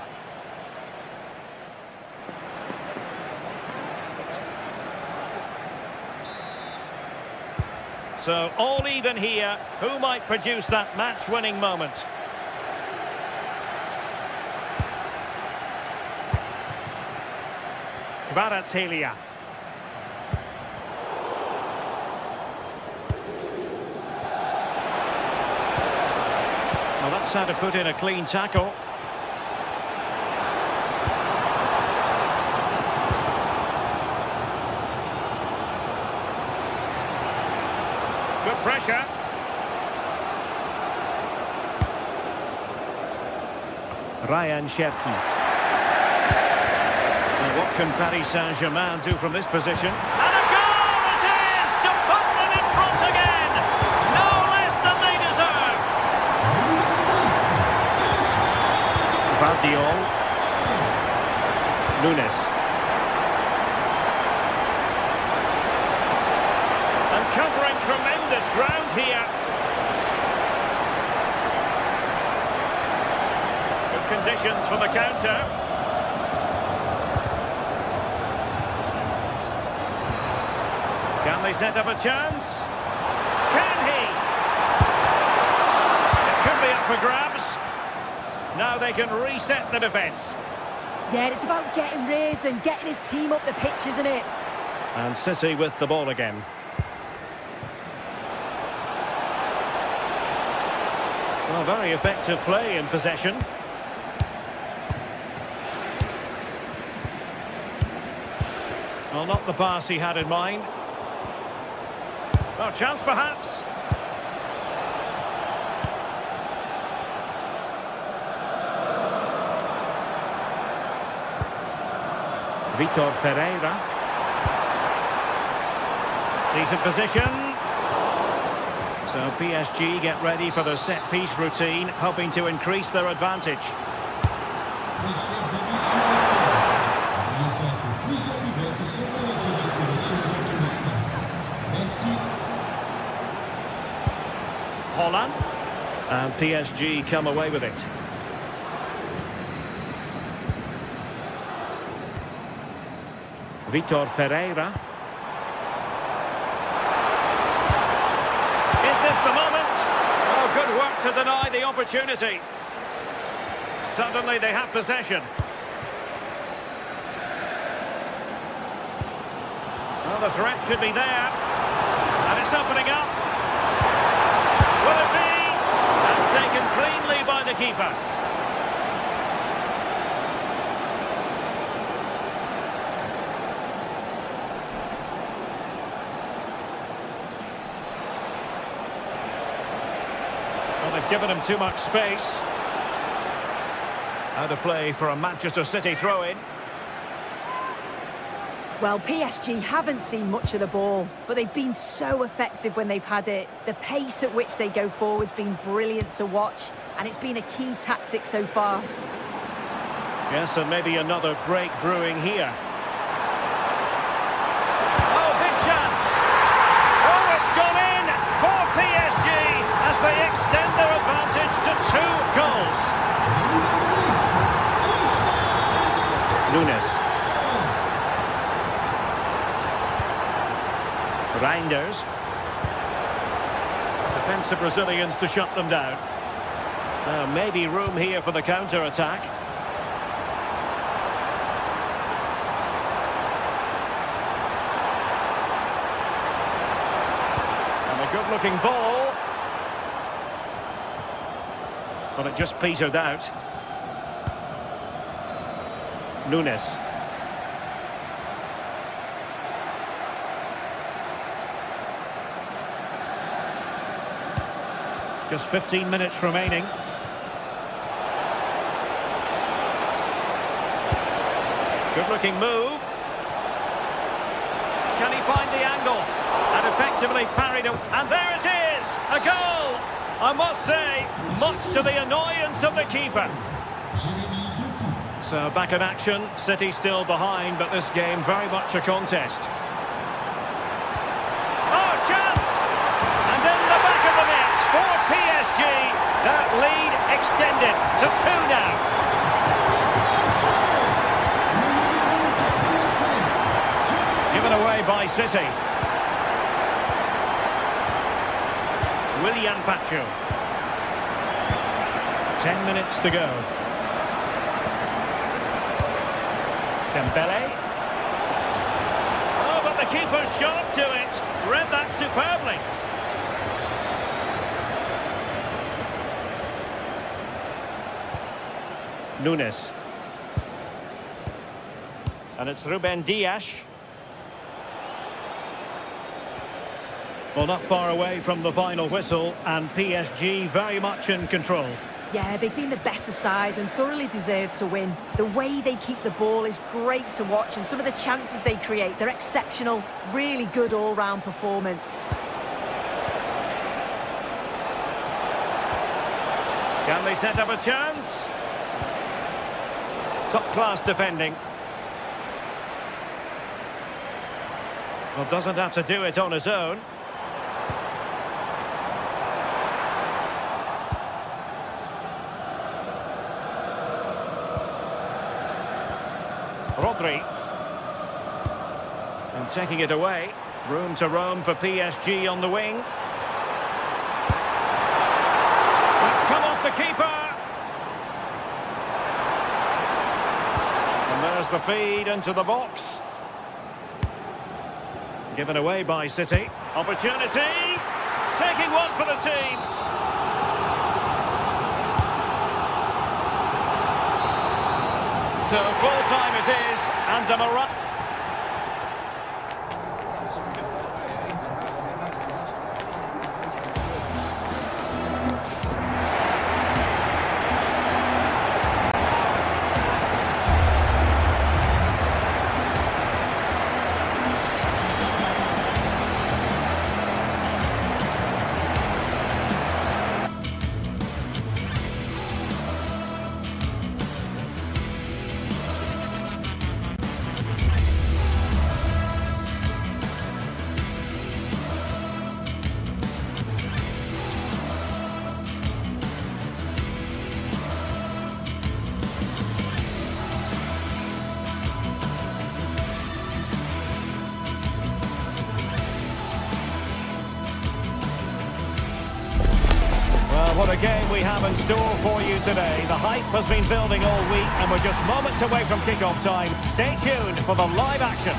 [SPEAKER 1] So, all even here. Who might produce that match-winning moment? Kvaratskhelia. Well, that's how to put in a clean tackle. Good pressure. Ryan Cherki. And what can Paris Saint-Germain do from this position? And a goal it is to put them in front again. No less than they deserve. Gvardiol. Nunes. And covering tremendous ground here. Good conditions for the counter. Can they set up a chance? Can he? It could be up for grabs. Now they can reset the defence.
[SPEAKER 4] Yeah, it's about getting rid and getting his team up the pitch, isn't it?
[SPEAKER 1] And City with the ball again. Well, very effective play in possession. Well, not the pass he had in mind. Oh, chance perhaps. Vitor Ferreira. Decent position. So PSG get ready for the set-piece routine, hoping to increase their advantage. Haaland. And PSG come away with it. Vitor Ferreira. Is this the moment? Oh, good work to deny the opportunity. Suddenly they have possession. Well, the threat could be there. And it's opening up. Will it be? And taken cleanly by the keeper. Well, they've given him too much space. Out of play for a Manchester City throw-in.
[SPEAKER 4] Well, PSG haven't seen much of the ball, but they've been so effective when they've had it. The pace at which they go forward's been brilliant to watch, and it's been a key tactic so far.
[SPEAKER 1] Yes, and maybe another break brewing here. Oh, big chance! Oh, it's gone in for PSG as they extend their advantage to 2 goals. Nunes. Reinders. Defensive Brazilians to shut them down. Maybe room here for the counter-attack. And a good-looking ball. But it just petered out. Nunes. Just 15 minutes remaining. Good-looking move. Can he find the angle? And effectively parried it. And there it is! A goal! I must say, much to the annoyance of the keeper. So back in action. City still behind, but this game very much a contest. Oh, chance! And in the back of the net for PSG. That lead extended to 2 now. Given away by City. Willian Pacho. 10 minutes to go. Dembele. Oh, but the keeper's sharp to it. Read that superbly. Nunes. And it's Ruben Dias. Well, not far away from the final whistle, and PSG very much in control.
[SPEAKER 4] Yeah, they've been the better side and thoroughly deserve to win. The way they keep the ball is great to watch, and some of the chances they create, they're exceptional. Really good all-round performance.
[SPEAKER 1] Can they set up a chance? Top-class defending. Well, doesn't have to do it on his own. Rodri. And taking it away. Room to roam for PSG on the wing. That's come off the keeper. And there's the feed into the box. Given away by City. Opportunity. Taking one for the team. So full time it is, and a Morocco. What a game we have in store for you today. The hype has been building all week and we're just moments away from kickoff time. Stay tuned for the live action.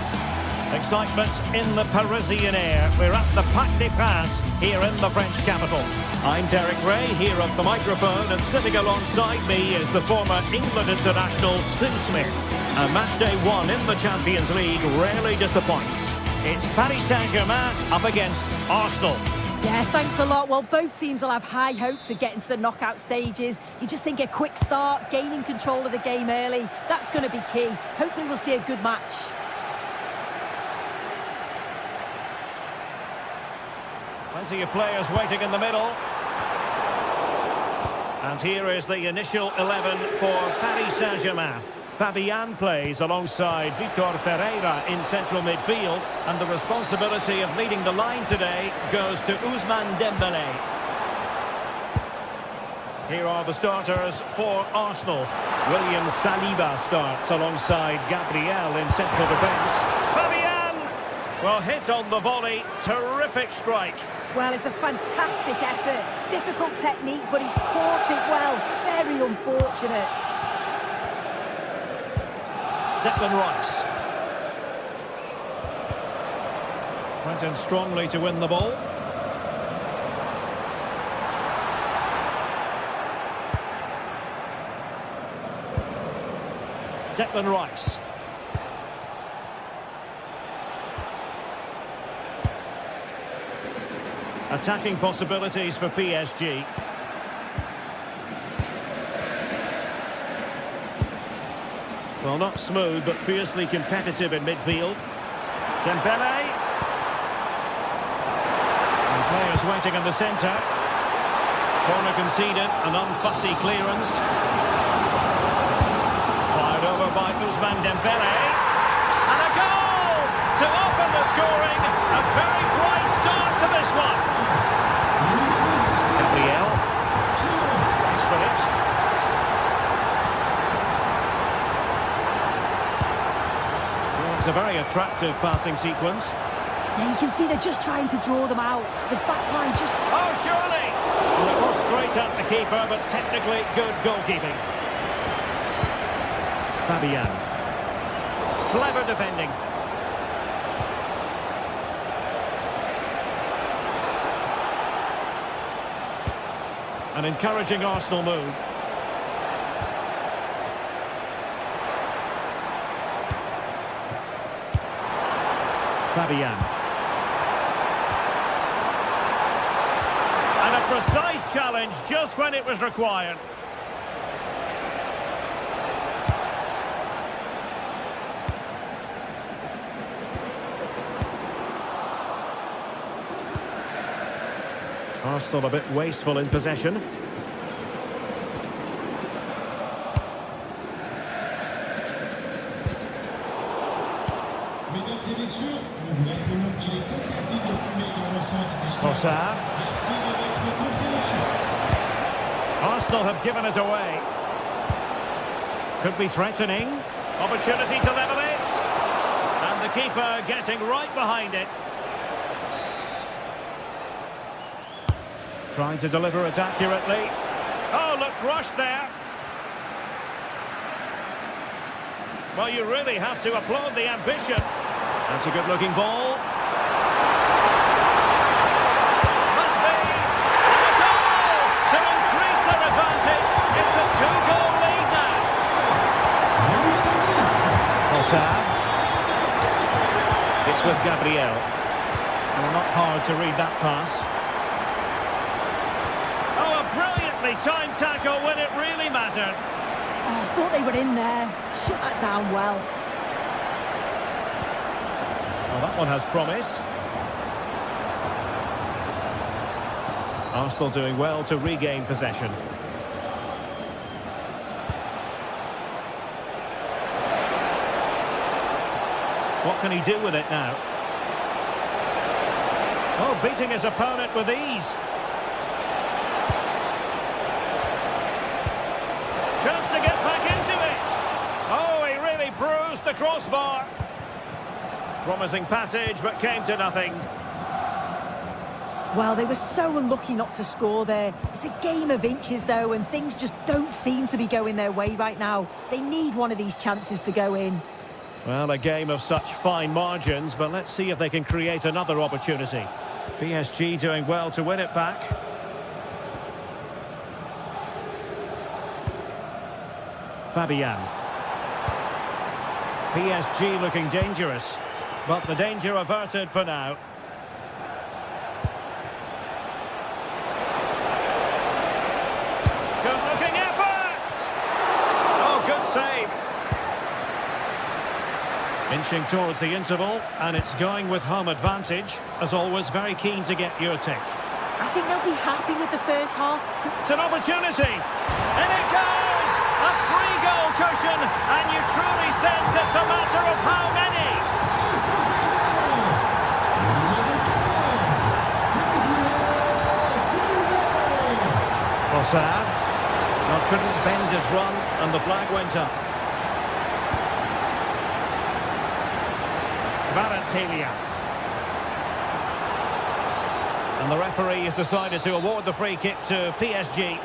[SPEAKER 1] Excitement in the Parisian air. We're at the Parc des Princes here in the French capital. I'm Derek Ray here at the microphone, and sitting alongside me is the former England international Sue Smith. And match day 1 in the Champions League rarely disappoints. It's Paris Saint-Germain up against Arsenal.
[SPEAKER 4] Yeah, thanks a lot. Well, both teams will have high hopes of getting to the knockout stages. You just think a quick start, gaining control of the game early, that's going to be key. Hopefully we'll see a good match.
[SPEAKER 1] Plenty of players waiting in the middle. And here is the initial 11 for Paris Saint-Germain. Fabian plays alongside Vitor Ferreira in central midfield, and the responsibility of leading the line today goes to Ousmane Dembélé. Here are the starters for Arsenal. William Saliba starts alongside Gabriel in central defence. Fabian! Well, hit on the volley, terrific strike.
[SPEAKER 4] Well, it's a fantastic effort. Difficult technique, but he's caught it well. Very unfortunate.
[SPEAKER 1] Declan Rice. Went in strongly to win the ball. Declan Rice. Attacking possibilities for PSG. Well, not smooth, but fiercely competitive in midfield. Dembélé. And players waiting in the centre. Corner conceded, an unfussy clearance. Fired over by Ousmane Dembélé. And a goal to open the scoring. A very bright start to this one. Gabriel. Thanks for it. It's a very attractive passing sequence.
[SPEAKER 4] Yeah, you can see they're just trying to draw them out. The back line just...
[SPEAKER 1] Oh, surely! Well, it was straight at the keeper, but technically good goalkeeping. Fabian. Clever defending. An encouraging Arsenal move. Fabian. And a precise challenge just when it was required. Arsenal a bit wasteful in possession. Arsenal have given us away. Could be threatening. Opportunity to level it. And the keeper getting right behind it. Trying to deliver it accurately. Oh, looked rushed there. Well, you really have to applaud the ambition. That's a good-looking ball. Must be. And a goal to increase their advantage. It's a two-goal lead now. It's with Gabriel. Well, not hard to read that pass. Oh, a brilliantly timed tackle when it really mattered.
[SPEAKER 4] Oh, I thought they were in there. Shut that down well.
[SPEAKER 1] Well, that one has promise. Arsenal doing well to regain possession. What can he do with it now? Oh, beating his opponent with ease. Chance to get back into it. Oh, he really bruised the crossbar. Promising passage, but came to nothing.
[SPEAKER 4] Well, they were so unlucky not to score there. It's a game of inches, though, and things just don't seem to be going their way right now. They need one of these chances to go in.
[SPEAKER 1] Well, a game of such fine margins, but let's see if they can create another opportunity. PSG doing well to win it back. Fabian. PSG looking dangerous, but the danger averted for now. Inching towards the interval, and it's going with home advantage. As always, very keen to get your take.
[SPEAKER 4] I think they'll be happy with the first half.
[SPEAKER 1] It's an opportunity, and it goes! A 3-goal cushion, and you truly sense it's a matter of how many. Trossard. Well, couldn't bend his run, and the flag went up. Kvaratskhelia. And the referee has decided to award the free kick to PSG.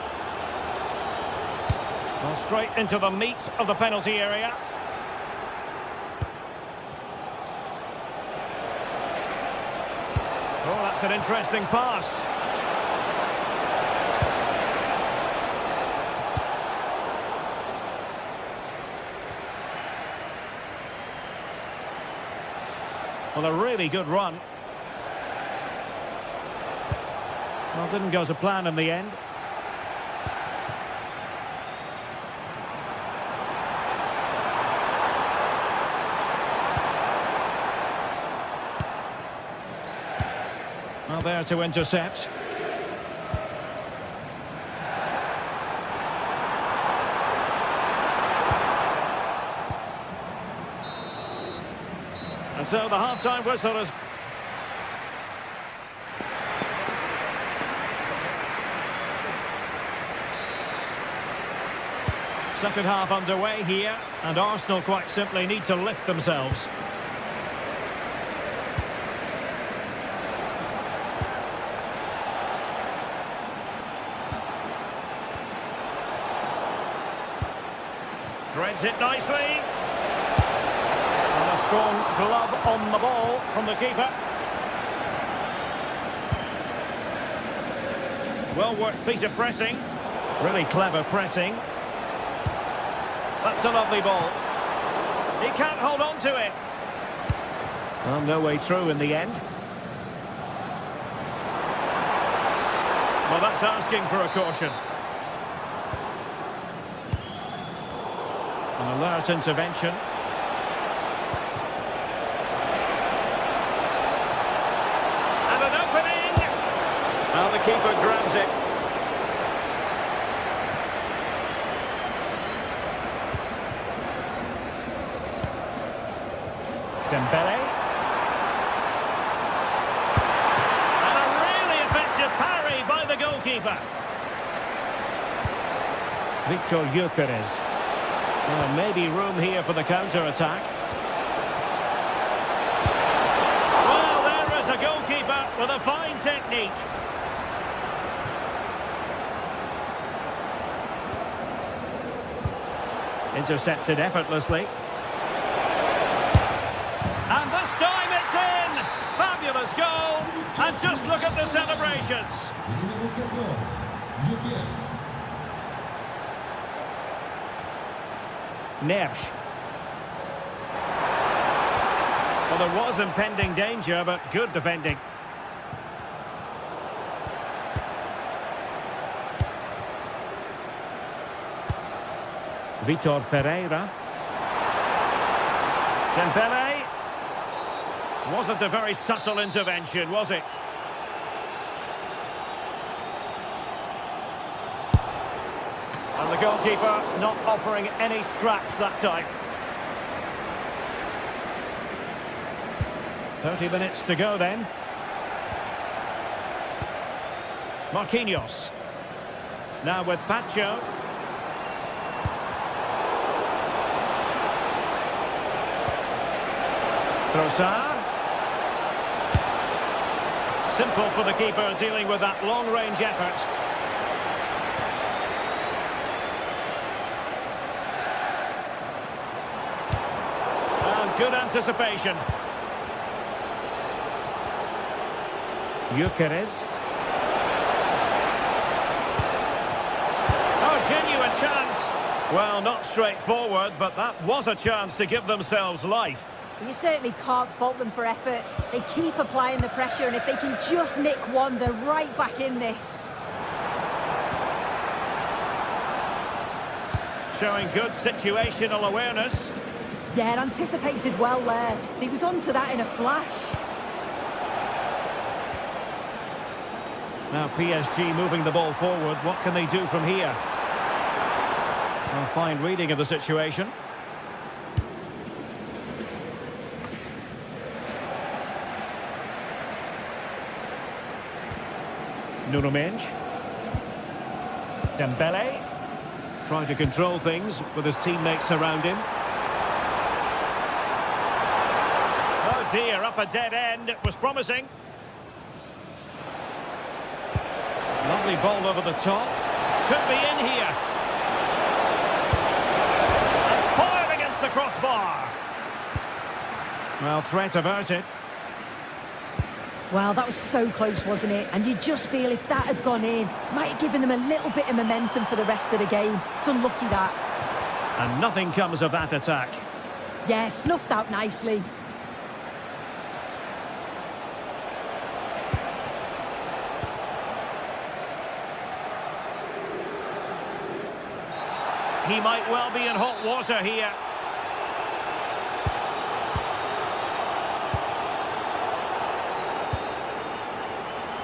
[SPEAKER 1] Well, straight into the meat of the penalty area. Oh, that's an interesting pass. Well, a really good run. Well, didn't go to plan in the end. Well, there to intercept. And so the half-time whistle is... Second half underway here, and Arsenal quite simply need to lift themselves. Threads it nicely. And a strong glove on the ball from the keeper. Well-worked piece of pressing. Really clever pressing. That's a lovely ball. He can't hold on to it. Well, no way through in the end. Well, that's asking for a caution. An alert intervention. And an opening! Now the keeper grabs it. Dembele. And a really effective parry by the goalkeeper. Victor Gyökeres. Well, maybe room here for the counter-attack. Well, there is a goalkeeper with a fine technique. Intercepted effortlessly. And this time it's in! Fabulous goal! And just look at the celebrations. Nersch. Well, there was impending danger, but good defending. Vitor Ferreira. Dembele. Wasn't a very subtle intervention, was it? And the goalkeeper not offering any scraps that time. 30 minutes to go then. Marquinhos. Now with Pacho. Trossard. Simple for the keeper dealing with that long-range effort. And good anticipation. Gyökeres. Oh, genuine chance. Well, not straightforward, but that was a chance to give themselves life.
[SPEAKER 4] You certainly can't fault them for effort. They keep applying the pressure, and if they can just nick one, they're right back in this.
[SPEAKER 1] Showing good situational awareness.
[SPEAKER 4] Yeah, anticipated well there. He was onto that in a flash.
[SPEAKER 1] Now PSG moving the ball forward. What can they do from here? A fine reading of the situation. Nuno Mendes. Dembele. Trying to control things with his teammates around him. Oh dear, up a dead end. It was promising. Lovely ball over the top. Could be in here. And fired against the crossbar. Well, threat averted.
[SPEAKER 4] Well, that was so close, wasn't it? And you just feel if that had gone in, might have given them a little bit of momentum for the rest of the game. It's unlucky that.
[SPEAKER 1] And nothing comes of that attack.
[SPEAKER 4] Yeah, snuffed out nicely.
[SPEAKER 1] He might well be in hot water here.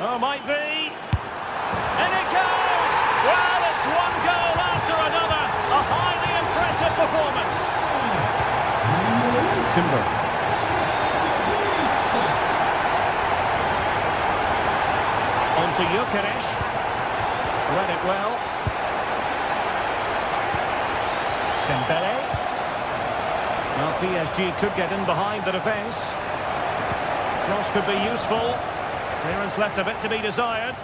[SPEAKER 1] Oh, might be. And it goes! Well, it's one goal after another. A highly impressive performance. Timber. On to Gyökeres. Read it well. Dembele. Well, PSG could get in behind the defence. Cross could be useful. Clearance left a bit to be desired.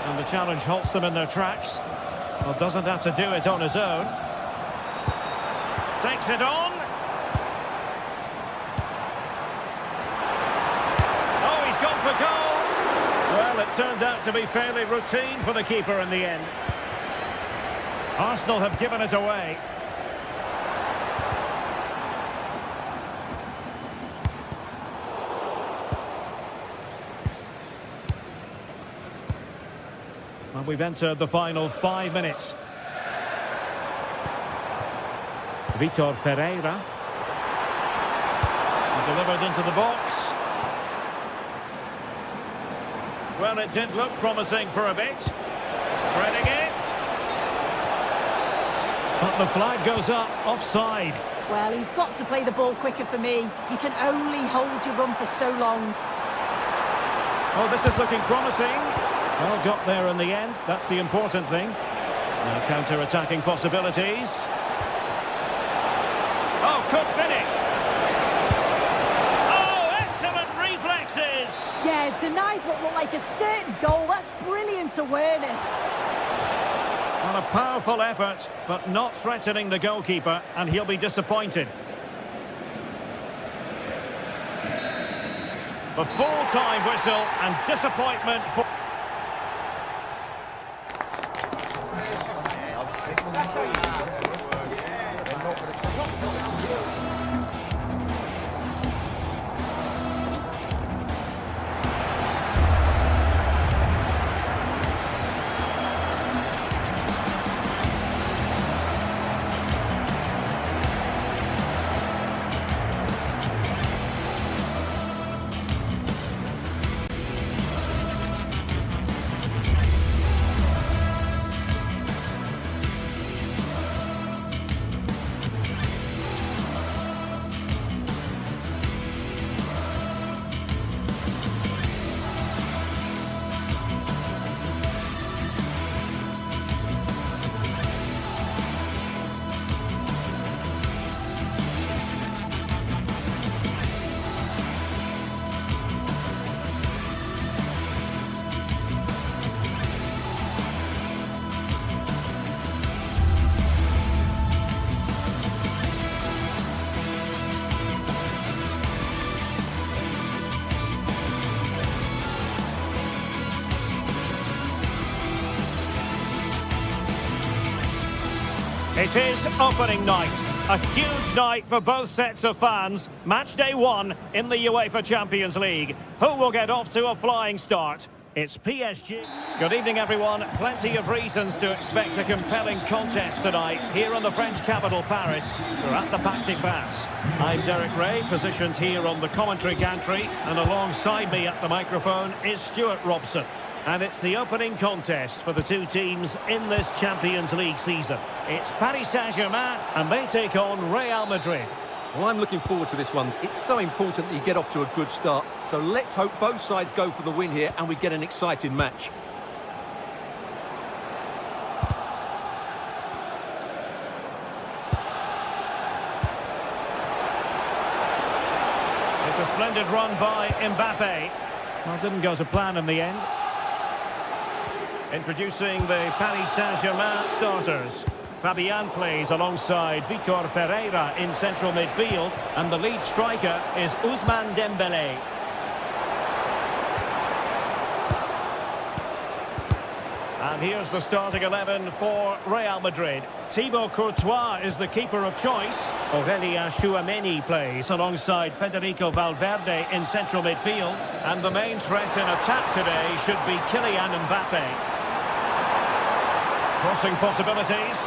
[SPEAKER 1] And the challenge halts them in their tracks. Well, doesn't have to do it on his own. Takes it on. Oh, he's gone for goal. Well, it turns out to be fairly routine for the keeper in the end. Arsenal have given it away. And we've entered the final 5 minutes. Vitor Ferreira. Delivered into the box. Well, it did look promising for a bit. Threading it. But the flag goes up, offside.
[SPEAKER 4] Well, he's got to play the ball quicker for me. You can only hold your run for so long.
[SPEAKER 1] Oh, this is looking promising. Well, got there in the end. That's the important thing. Now counter-attacking possibilities. Oh, could finish. Oh, excellent reflexes.
[SPEAKER 4] Yeah, denied what looked like a certain goal. That's brilliant awareness.
[SPEAKER 1] Well, a powerful effort, but not threatening the goalkeeper, and he'll be disappointed. The full-time whistle and disappointment for... It is opening night. A huge night for both sets of fans. Match day 1 in the UEFA Champions League. Who will get off to a flying start? It's PSG. Good evening, everyone. Plenty of reasons to expect a compelling contest tonight here in the French capital, Paris. We're at the Parc des Princes. I'm Derek Ray, positioned here on the commentary gantry, and alongside me at the microphone is Stuart Robson. And it's the opening contest for the two teams in this Champions League season. It's Paris Saint-Germain, and they take on Real Madrid.
[SPEAKER 2] Well, I'm looking forward to this one. It's so important that you get off to a good start. So let's hope both sides go for the win here and we get an exciting match.
[SPEAKER 1] It's a splendid run by Mbappe. Well, it didn't go to plan in the end. Introducing the Paris Saint-Germain starters. Fabian plays alongside Vitor Ferreira in central midfield, and the lead striker is Ousmane Dembélé. And here's the starting 11 for Real Madrid. Thibaut Courtois is the keeper of choice. Aurélien Tchouameni plays alongside Federico Valverde in central midfield, and the main threat in attack today should be Kylian Mbappe. Crossing possibilities.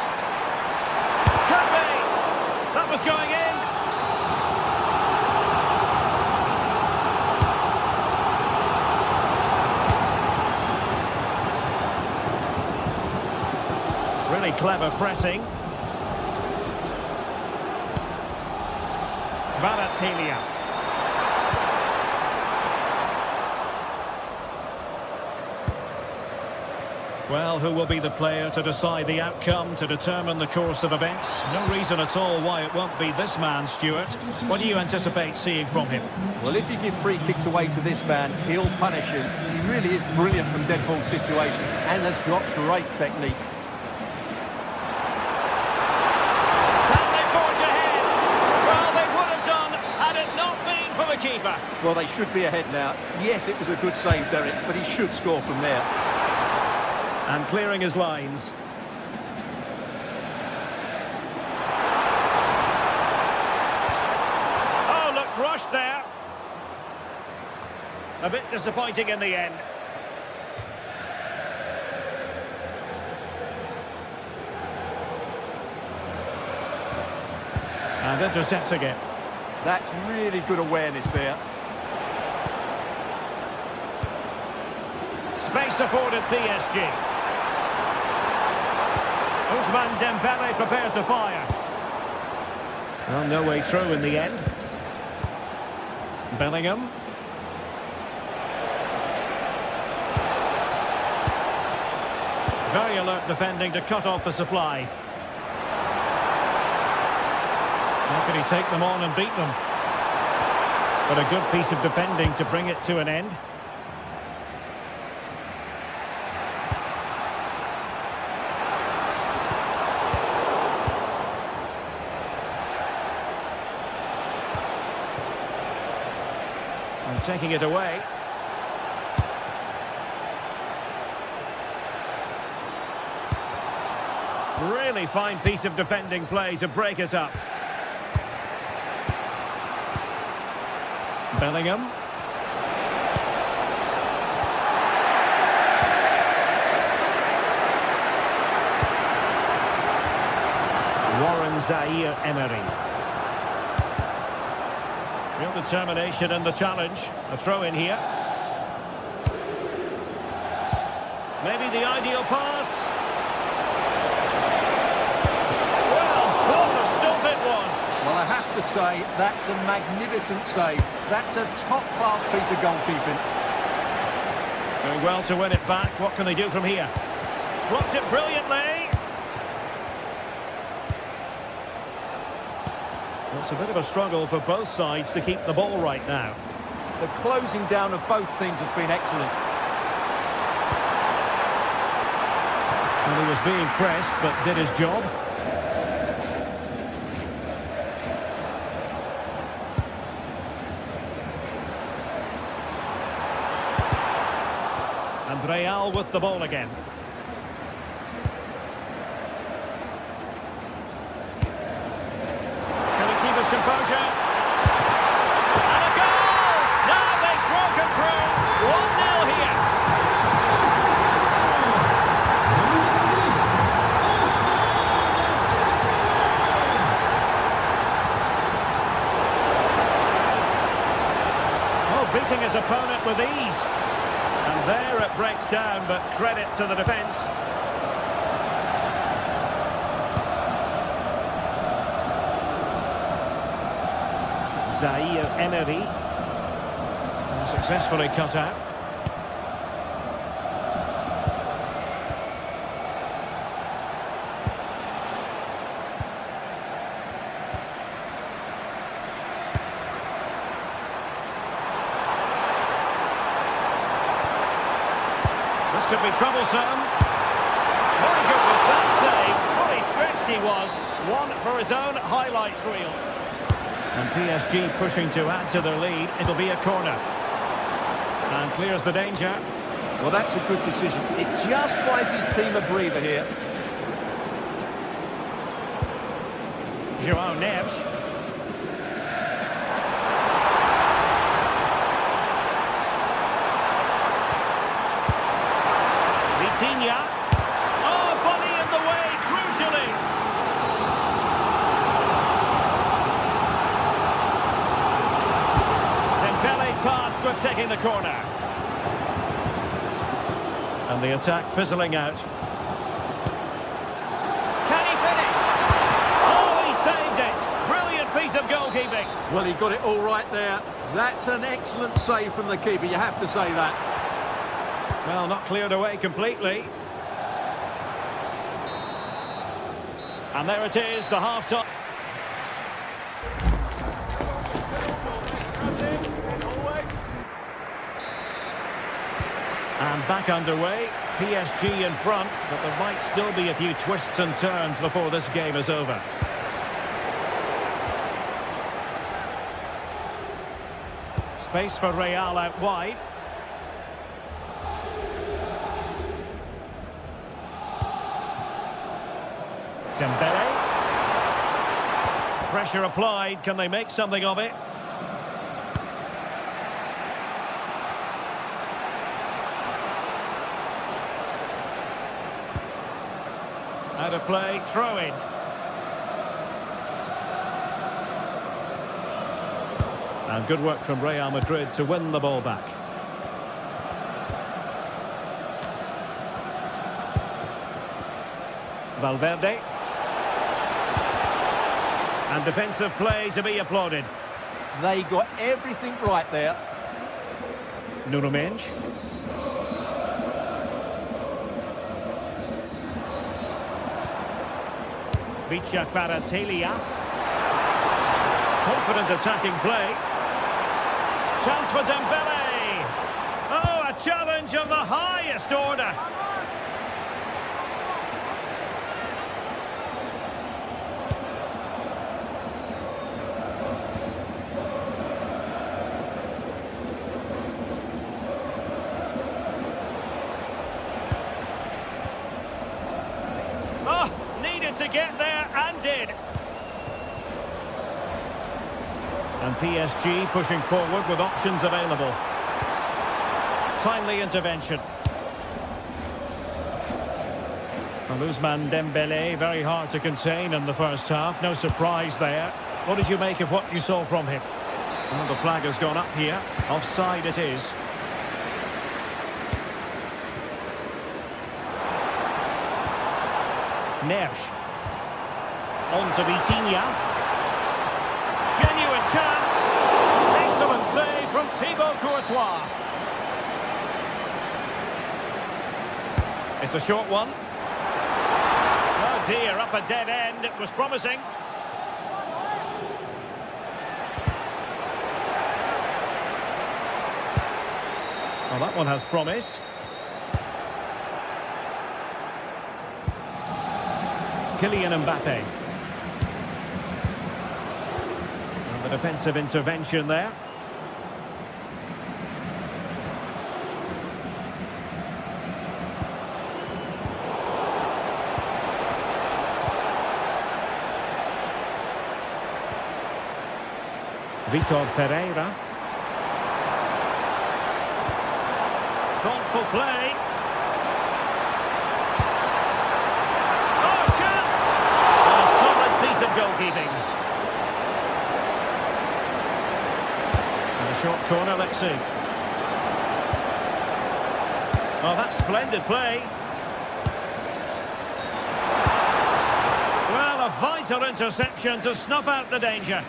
[SPEAKER 1] Could be! That was going in! Really clever pressing. Kvaratskhelia. Well, who will be the player to decide the outcome, to determine the course of events? No reason at all why it won't be this man, Stuart. What do you anticipate seeing from him?
[SPEAKER 2] Well, if you give free kicks away to this man, he'll punish him. He really is brilliant from dead ball situations and has got great technique.
[SPEAKER 1] Can they forge ahead? Well, they would have done had it not been for the keeper.
[SPEAKER 2] Well, they should be ahead now. Yes, it was a good save, Derek, but he should score from there.
[SPEAKER 1] And clearing his lines. Oh, looked rushed there. A bit disappointing in the end. And intercepting it.
[SPEAKER 2] That's really good awareness there.
[SPEAKER 1] Space afforded PSG. Ousmane Dembélé prepared to fire. Well, no way through in the end. Bellingham. Very alert defending to cut off the supply. How can he take them on and beat them? But a good piece of defending to bring it to an end. And taking it away. Really fine piece of defending play to break us up. Bellingham. Warren Zaïre-Emery. Real determination in the challenge. A throw in here. Maybe the ideal pass. Well, what a stop it was.
[SPEAKER 2] Well, I have to say, that's a magnificent save. That's a top-class piece of goalkeeping.
[SPEAKER 1] Doing well to win it back. What can they do from here? Blocked it brilliantly. It's a bit of a struggle for both sides to keep the ball right now.
[SPEAKER 2] The closing down of both teams has been excellent.
[SPEAKER 1] And he was being pressed, but did his job. And Real with the ball again. Can he keep his composure? And a goal! Now they've broken through. 1-0 here. breaks down, but credit to the defence. Zaire Emery. Successfully cut out. This could be troublesome. Very good was that save. Fully stretched he was. One for his own highlights reel. And PSG pushing to add to their lead. It'll be a corner. And clears the danger.
[SPEAKER 2] Well, that's a good decision. It just buys his team a breather here.
[SPEAKER 1] João Neves. Vitinha. Oh, body in the way, crucially. Dembele tasked with taking the corner. And the attack fizzling out. Can he finish? Oh, he saved it. Brilliant piece of goalkeeping.
[SPEAKER 2] Well, he got it all right there. That's an excellent save from the keeper, you have to say that.
[SPEAKER 1] Well, not cleared away completely. And there it is, the half-time. And back underway, PSG in front, but there might still be a few twists and turns before this game is over. Space for Real out wide. Dembele. Pressure applied, can they make something of it? Out of play, throw in. And good work from Real Madrid to win the ball back. Valverde. And defensive play to be applauded.
[SPEAKER 2] They got everything right there.
[SPEAKER 1] Nuno Mendes. Vicha Kvaratskhelia. Confident attacking play. Chance for Dembele. Oh, a challenge of the highest order. Oh, needed to get there and did. And PSG pushing forward with options available. Timely intervention. And Ousmane Dembele, very hard to contain in the first half. No surprise there. What did you make of what you saw from him? Well, the flag has gone up here. Offside it is. Neves. On to Vitinha. Genuine chance. Excellent save from Thibaut Courtois. It's a short one. Oh dear, up a dead end. It was promising. Well, that one has promise. Kylian Mbappe. And the defensive intervention there. Vitor Ferreira. Thoughtful play. Oh, chance! A solid piece of goalkeeping. And a short corner, let's see. Oh, that's splendid play. Well, a vital interception to snuff out the danger.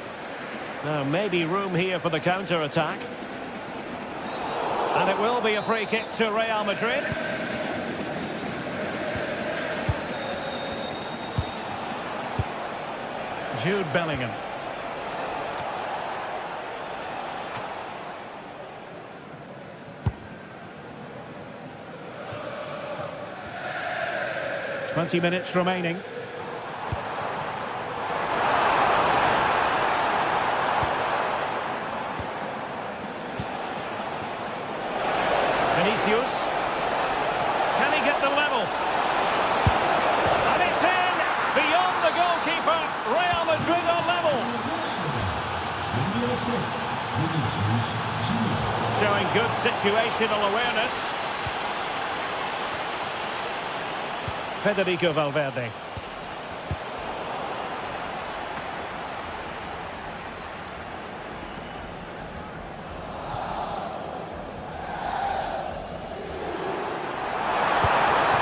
[SPEAKER 1] Now, maybe room here for the counter-attack. And it will be a free kick to Real Madrid. Jude Bellingham. "20 minutes remaining. Vinicius. Can he get the level? And it's in! Beyond the goalkeeper. Real Madrid are level. Showing good situational awareness. Federico Valverde.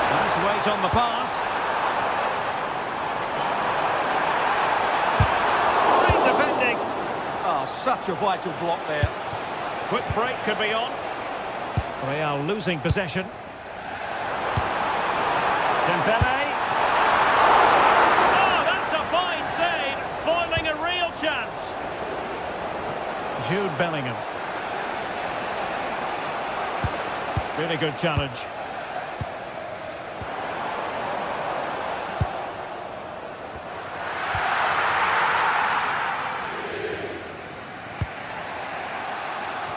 [SPEAKER 1] Nice weight on the pass. Great defending.
[SPEAKER 2] Oh, such a vital block there.
[SPEAKER 1] Quick break could be on. Real losing possession. Dembele. Oh, that's a fine save, foiling a real chance. Jude Bellingham. Really good challenge.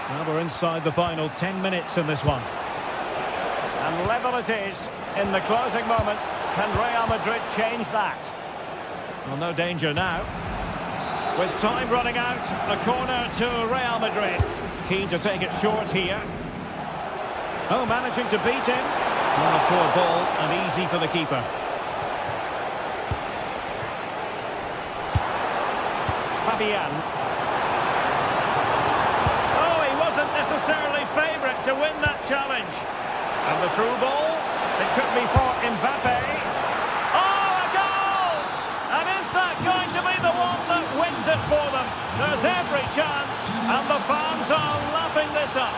[SPEAKER 1] Now we're inside the final 10 minutes in this one. And level it is in the closing moments. Can Real Madrid change that? Well, no danger now. With time running out, a corner to Real Madrid. Keen to take it short here. Oh, managing to beat him. Not a poor ball and easy for the keeper. Fabian. Oh, he wasn't necessarily favourite to win that challenge. And the through ball, it could be for Mbappe. Oh, a goal! And is that going to be the one that wins it for them? There's every chance, and the fans are lapping this up.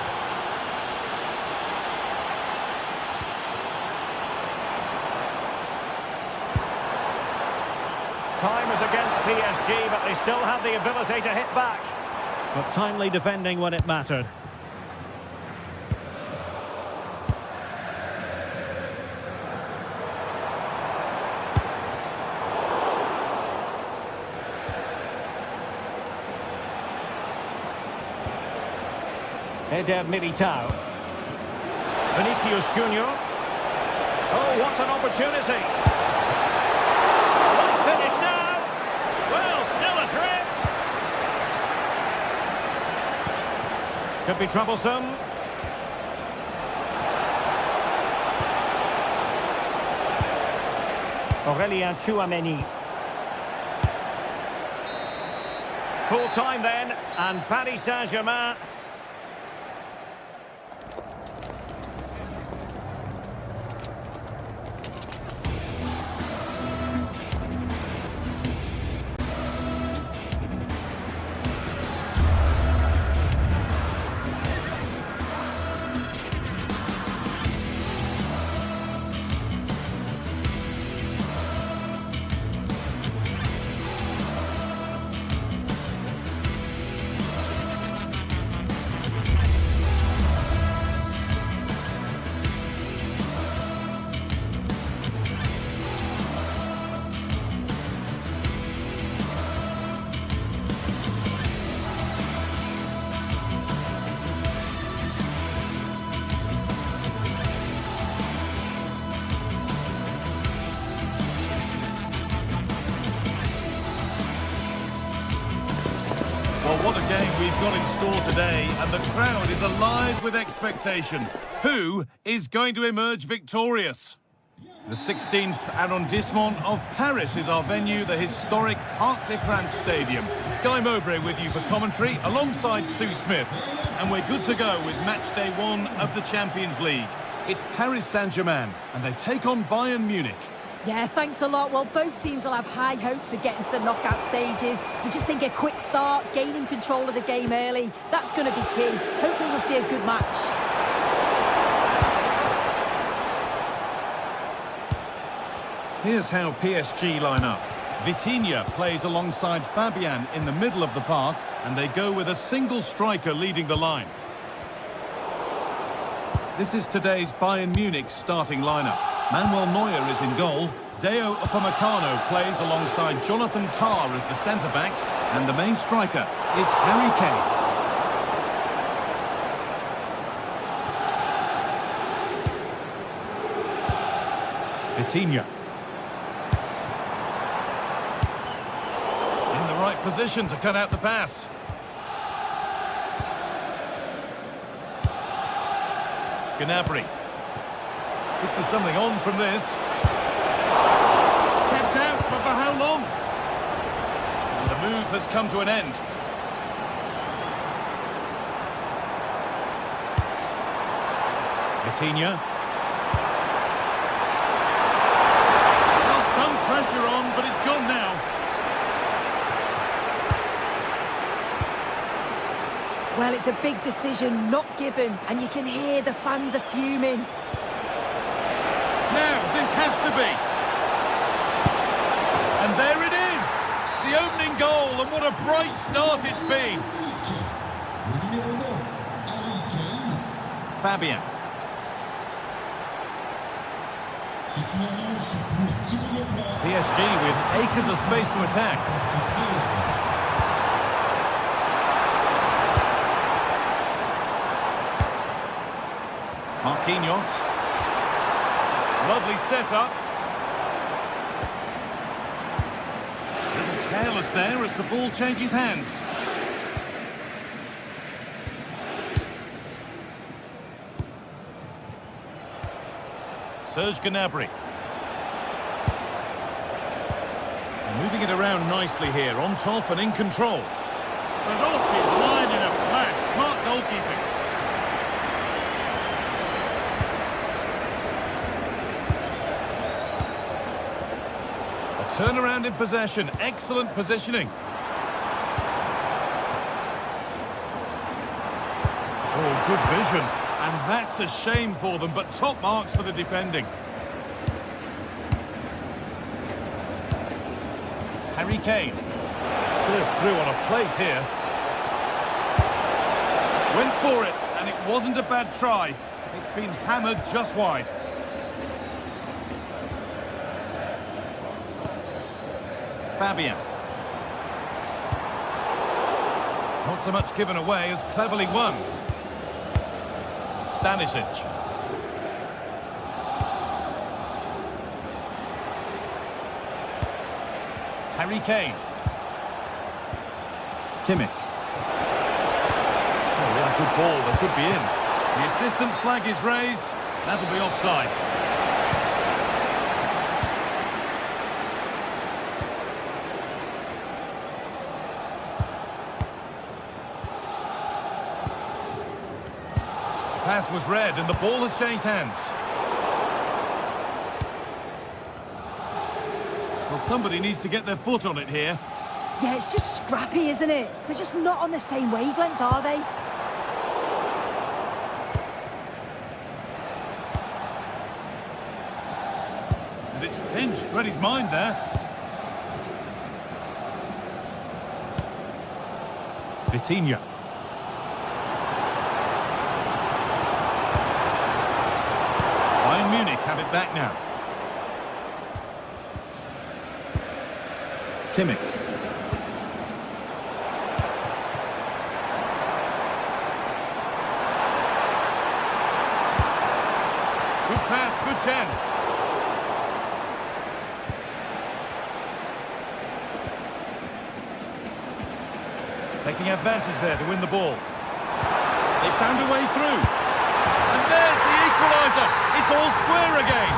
[SPEAKER 1] Time is against PSG, but they still have the ability to hit back. But timely defending when it mattered. Eder Militao. Vinicius Junior. Oh, what an opportunity. What finish now. Well, still a threat. Could be troublesome. Aurelien Tchouameni. Full time then, and Paris Saint-Germain.
[SPEAKER 3] Well, what a game we've got in store today, and the crowd is alive with expectation. Who is going to emerge victorious? The 16th arrondissement of Paris is our venue, the historic Parc des Princes Stadium. Guy Mowbray with you for commentary, alongside Sue Smith. And we're good to go with match day 1 of the Champions League. It's Paris Saint-Germain, and they take on Bayern Munich.
[SPEAKER 4] Yeah, thanks a lot. Well, both teams will have high hopes of getting to the knockout stages. You just think a quick start, gaining control of the game early, that's going to be key. Hopefully we'll see a good match.
[SPEAKER 3] Here's how PSG line up. Vitinha plays alongside Fabian in the middle of the park, and they go with a single striker leading the line. This is today's Bayern Munich starting lineup. Manuel Neuer is in goal. Deo Upamecano plays alongside Jonathan Tah as the centre-backs, and the main striker is Harry Kane. Vitinha. In the right position to cut out the pass. Gnabry. Could be something on from this. Kept out, but for how long? And the move has come to an end. Vitinha. Well, some pressure on, but it's gone now.
[SPEAKER 4] Well, it's a big decision, not given, and you can hear the fans are fuming.
[SPEAKER 3] Now, this has to be. And there it is! The opening goal, and what a bright start it's been. Fabian. PSG with acres of space to attack. Marquinhos. Lovely setup. A little careless there as the ball changes hands. Serge Gnabry. Moving it around nicely here, on top and in control. But off his line in a flash. Smart goalkeeping. Turnaround in possession, excellent positioning. Oh, good vision. And that's a shame for them, but top marks for the defending. Harry Kane. Served through on a plate here. Went for it, and it wasn't a bad try. It's been hammered just wide. Fabian. Not so much given away as cleverly won. Stanisic. Harry Kane. Kimmich. Oh, what a good ball. They could be in. The assistant's flag is raised. That'll be offside. Pass was read and the ball has changed hands. Well, somebody needs to get their foot on it here.
[SPEAKER 4] Yeah, it's just scrappy, isn't it? They're just not on the same wavelength, are they?
[SPEAKER 3] And it's pinched, read his mind there. Vitinha. Bayern Munich have it back now. Kimmich. Good pass, good chance. Taking advantage there to win the ball. They found a way through. And there's the equaliser. It's all square again.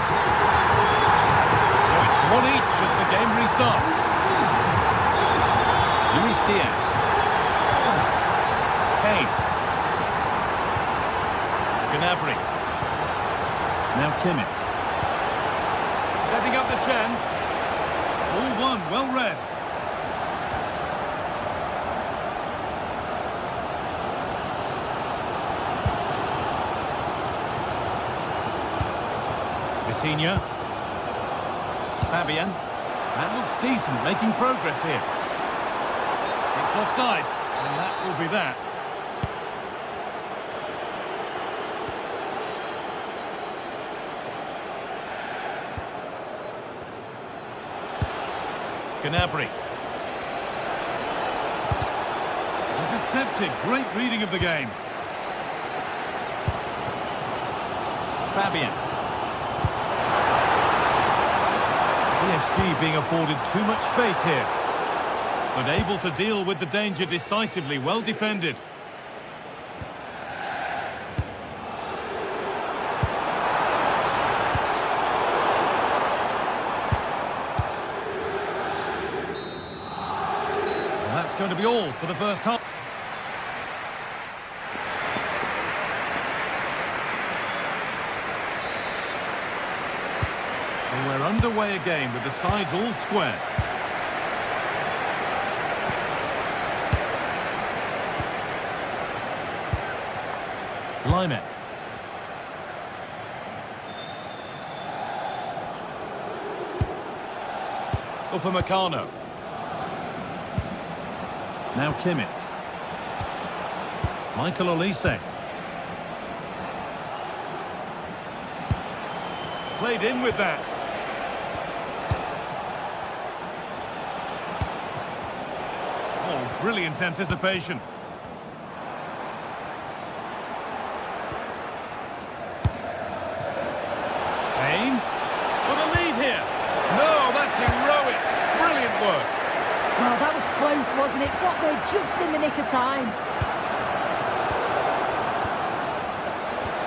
[SPEAKER 3] So it's 1 each as the game restarts. Luis Diaz. Kane. Gnabry. Now Kimmich. Setting up the chance. All one, well read. Vitinha. Fabian. That looks decent, making progress here. It's offside, and that will be that. Gnabry. Intercepted. Great reading of the game. Fabian. PSG being afforded too much space here, but able to deal with the danger decisively. Well defended. Well, that's going to be all for the first half. We're underway again with the sides all square. Laimet. Upamecano. Now Kimmich. Michael Olise. Played in with that. Brilliant anticipation. Kane for the lead here. No, that's heroic. Brilliant work.
[SPEAKER 4] Well, that was close, wasn't it? Got there just in the nick of time.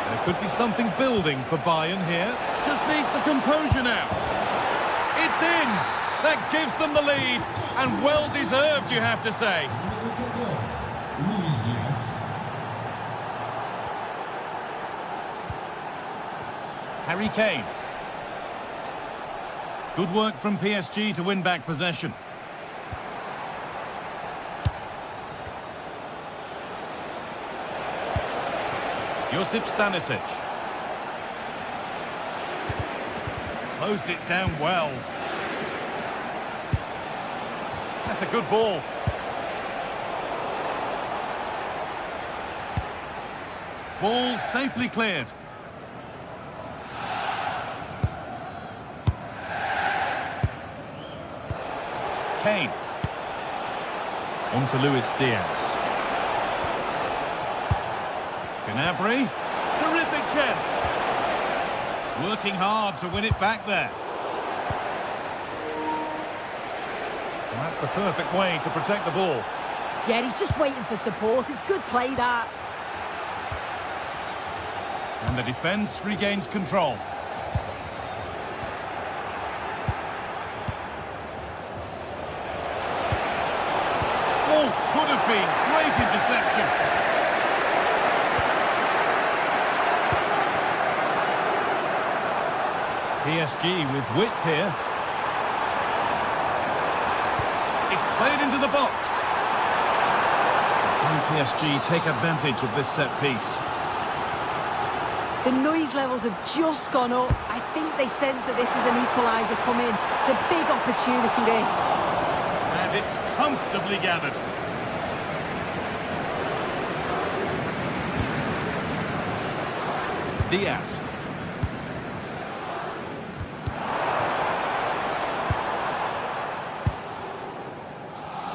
[SPEAKER 3] There could be something building for Bayern here. Just needs the composure now. It's in. That gives them the lead, and well deserved, you have to say. Harry Kane. Good work from PSG to win back possession. Josip Stanisic. Closed it down well. That's a good ball. Ball safely cleared. Kane. On to Luis Diaz. Gnabry. Terrific chance. Working hard to win it back there. And that's the perfect way to protect the ball.
[SPEAKER 4] Yeah, he's just waiting for support. It's good play, that.
[SPEAKER 3] And the defence regains control. Oh, could have been. Great interception. PSG with width here. It's played into the box. Can PSG take advantage of this set piece?
[SPEAKER 4] The noise levels have just gone up. I think they sense that this is an equaliser coming. It's a big opportunity, this.
[SPEAKER 3] And it's comfortably gathered. Diaz.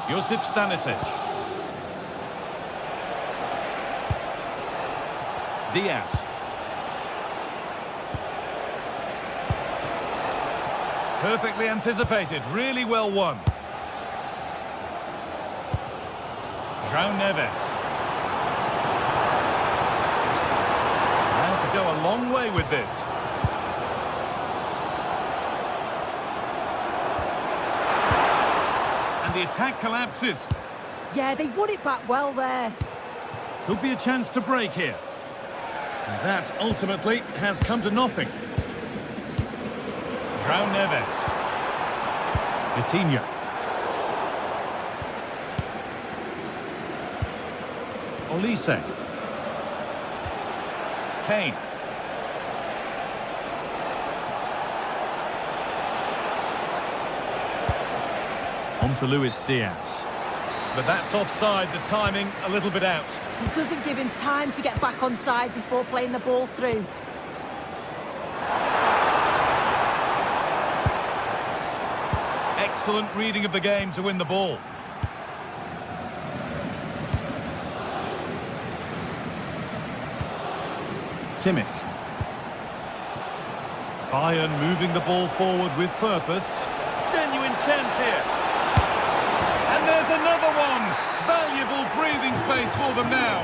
[SPEAKER 3] Josip Stanisic. Diaz. Perfectly anticipated, really well won. João Neves. Now to go a long way with this. And the attack collapses.
[SPEAKER 4] Yeah, they won it back well there.
[SPEAKER 3] Could be a chance to break here. And that ultimately has come to nothing. João Neves. Vitinha. Olise. Kane. On to Luis Diaz. But that's offside, the timing a little bit out.
[SPEAKER 4] It doesn't give him time to get back on side before playing the ball through.
[SPEAKER 3] Excellent reading of the game to win the ball. Kimmich. Bayern moving the ball forward with purpose. Genuine chance here. And there's another one. Valuable breathing space for them now.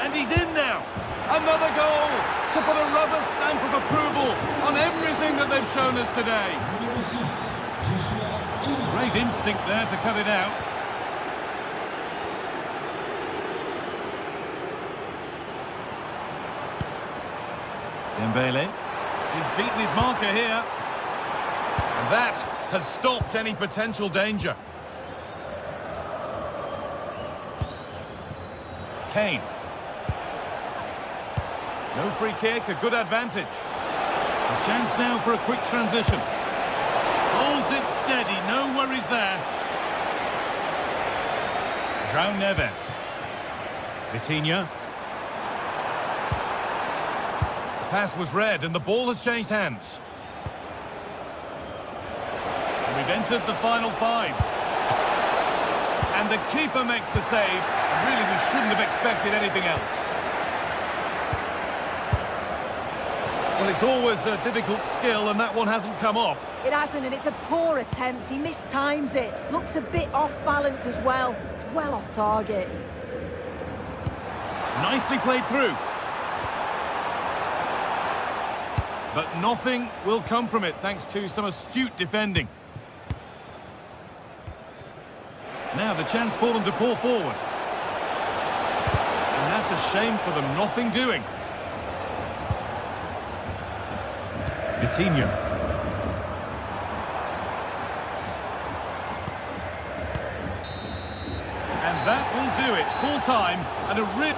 [SPEAKER 3] And he's in now. Another goal to put a rubber stamp of approval on everything that they've shown us today. Great instinct there to cut it out. Dembele. He's beaten his marker here. And that has stopped any potential danger. Kane. No free kick, a good advantage. A chance now for a quick transition. Holds it steady, no worries there. João Neves. Vitinha. The pass was read and the ball has changed hands. And we've entered the final 5. And the keeper makes the save. Really, we shouldn't have expected anything else. Well, it's always a difficult skill, and that one hasn't come off.
[SPEAKER 4] It hasn't, and it's a poor attempt. He mistimes it. Looks a bit off balance as well. It's well off target.
[SPEAKER 3] Nicely played through. But nothing will come from it, thanks to some astute defending. Now the chance for them to pour forward. And that's a shame for them, nothing doing. Vitinha. And that will do it. Full time and a real...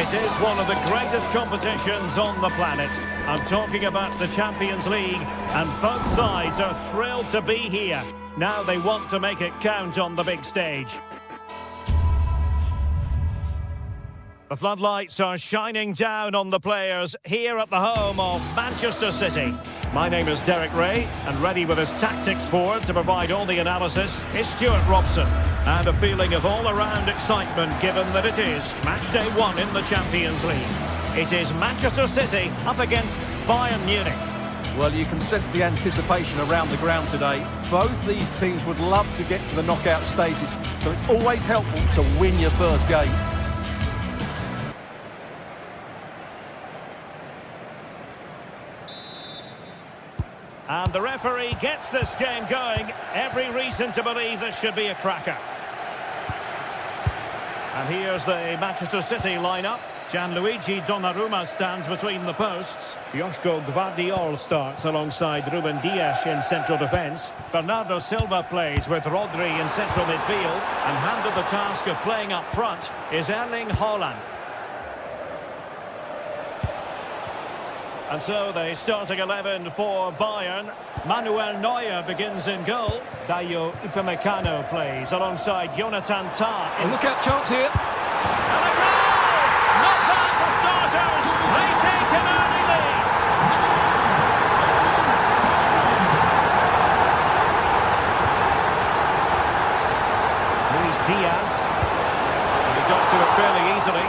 [SPEAKER 1] It is one of the greatest competitions on the planet. I'm talking about the Champions League, and both sides are thrilled to be here. Now they want to make it count on the big stage. The floodlights are shining down on the players here at the home of Manchester City. My name is Derek Ray, and ready with his tactics board to provide all the analysis is Stuart Robson. And a feeling of all-around excitement given that it is match day 1 in the Champions League. It is Manchester City up against Bayern Munich.
[SPEAKER 2] Well, you can sense the anticipation around the ground today. Both these teams would love to get to the knockout stages, so it's always helpful to win your first game.
[SPEAKER 1] And the referee gets this game going. Every reason to believe this should be a cracker. And here's the Manchester City lineup. Gianluigi Donnarumma stands between the posts. Joško Gvardiol starts alongside Ruben Dias in central defence. Bernardo Silva plays with Rodri in central midfield. And handed the task of playing up front is Erling Haaland. And so the starting 11 for Bayern. Manuel Neuer begins in goal. Dayo Upamecano plays alongside Jonathan Tah.
[SPEAKER 2] Look out, chance here.
[SPEAKER 1] And a goal! Not bad for starters. They take an early lead. Luis Diaz. He got to it fairly easily.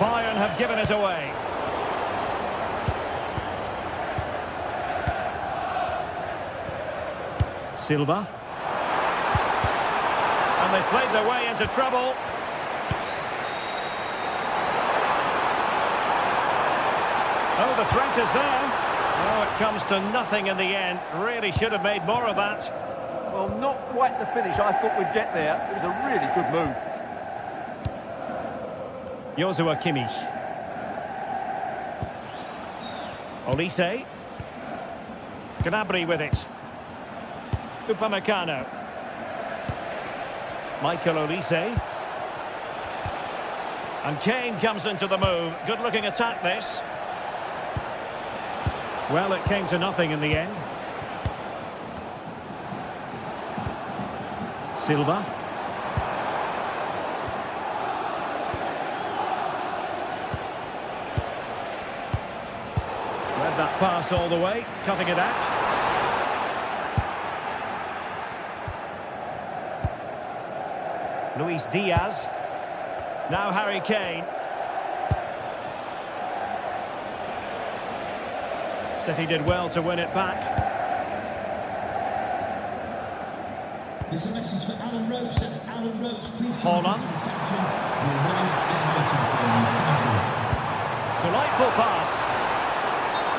[SPEAKER 1] Bayern have given it away. Silva. And they played their way into trouble. Oh, the threat is there. Oh, it comes to nothing in the end. Really should have made more of that.
[SPEAKER 2] Well, not quite the finish I thought we'd get there. It was a really good move.
[SPEAKER 1] Joshua Kimmich. Olise. Gnabry with it. Upamecano. Michael Olise. And Kane comes into the move. Good looking attack this. Well, it came to nothing in the end. Silva. Read that pass all the way, cutting it out. Luis Diaz. Now Harry Kane. City did well to win it back.
[SPEAKER 5] There's a message for Alan Roach. That's Alan Roach. Please come
[SPEAKER 1] Haaland.
[SPEAKER 5] to the reception. Your wife is waiting for you.
[SPEAKER 1] Delightful pass.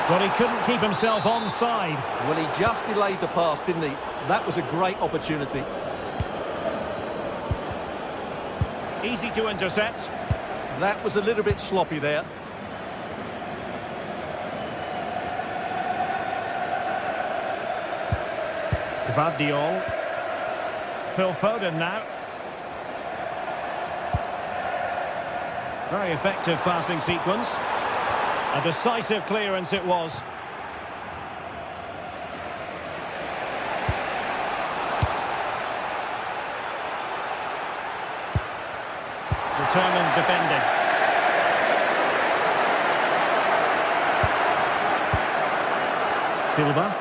[SPEAKER 1] But he couldn't keep himself onside.
[SPEAKER 2] Well, he just delayed the pass, didn't he? That was a great opportunity.
[SPEAKER 1] Easy to intercept.
[SPEAKER 2] That was a little bit sloppy there.
[SPEAKER 1] Gvardiol. Phil Foden now. Very effective passing sequence. A decisive clearance it was. Determined defending. Silva.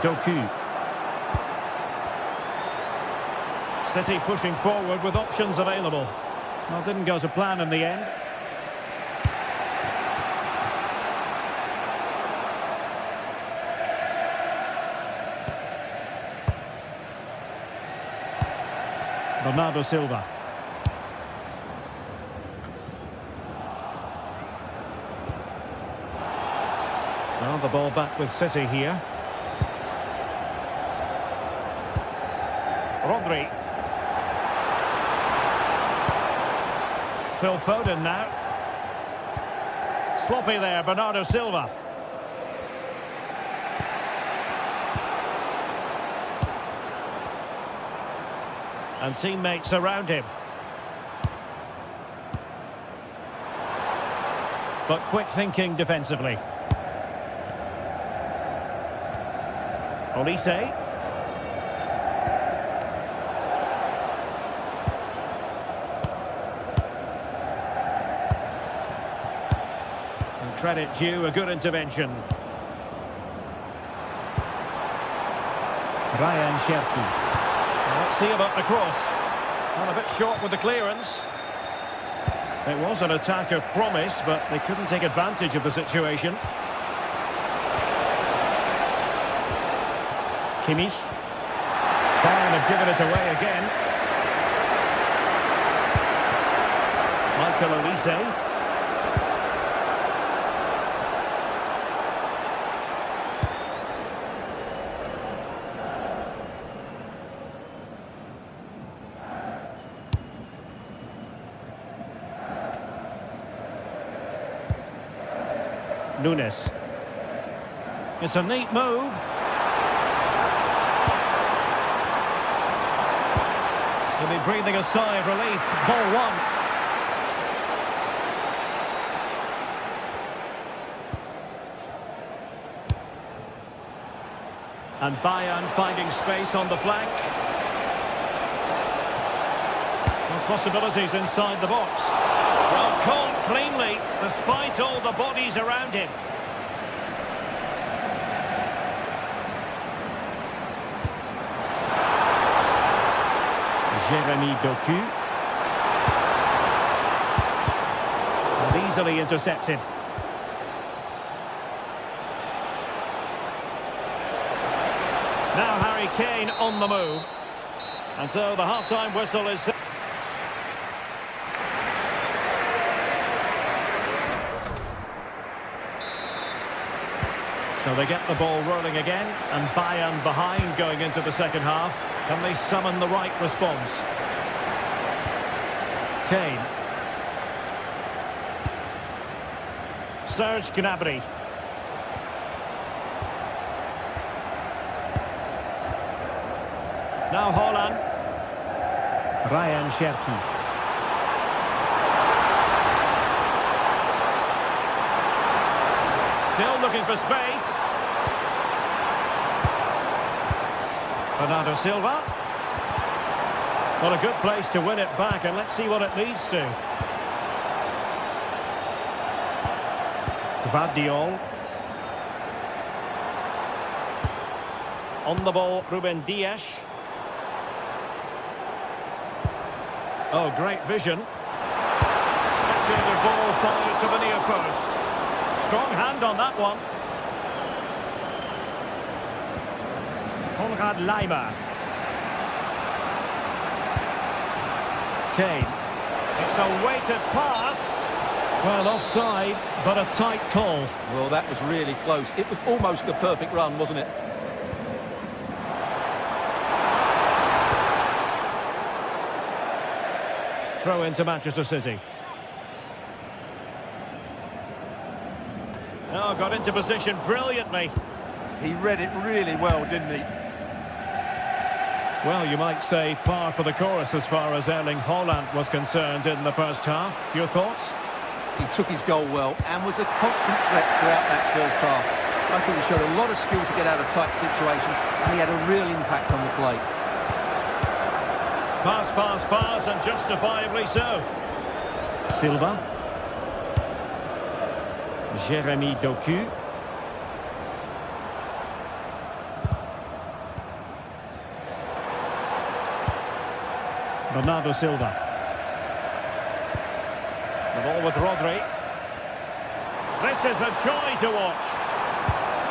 [SPEAKER 1] Doku. City pushing forward with options available. Well, didn't go to plan in the end. Bernardo Silva. Well, the ball back with City here. Rodri. Phil Foden now. Sloppy there, Bernardo Silva. And teammates around him. But quick thinking defensively. Olise. And credit due, a good intervention. Ryan Cherki. Let's see about the cross. Well, a bit short with the clearance. It was an attack of promise, but they couldn't take advantage of the situation. Kimmich. Bayern have given it away again. Michael Olise. Nunes. It's a neat move. He'll be breathing a sigh of relief. Ball one. And Bayern finding space on the flank. Well, possibilities inside the box. Well, caught cleanly, despite all the bodies around him. Jeremy Doku. And easily intercepted. Now Harry Kane on the move. And so the half-time whistle is... So they get the ball rolling again, and Bayern behind going into the second half. Can they summon the right response? Kane. Serge Gnabry. Now Haaland. Ryan Cherki. Still looking for space. Bernardo Silva. Well, a good place to win it back, and let's see what it leads to. Gvardiol. On the ball, Ruben Dias. Oh, great vision. Spectator ball fired to the near post. Strong hand on that one. Konrad Laimer. Kane. It's a weighted pass. Well, offside, but a tight call.
[SPEAKER 2] Well, that was really close. It was almost the perfect run, wasn't it?
[SPEAKER 1] Throw into Manchester City. Oh, got into position brilliantly.
[SPEAKER 2] He read it really well, didn't he?
[SPEAKER 1] Well, you might say par for the course as far as Erling Haaland was concerned in the first half. Your thoughts?
[SPEAKER 2] He took his goal well and was a constant threat throughout that first half. I think he showed a lot of skill to get out of tight situations, and he had a real impact on the play.
[SPEAKER 1] Pass, pass, pass, and justifiably so. Silva. Jeremy Doku. Bernardo Silva. The ball with Rodri. This is a joy to watch.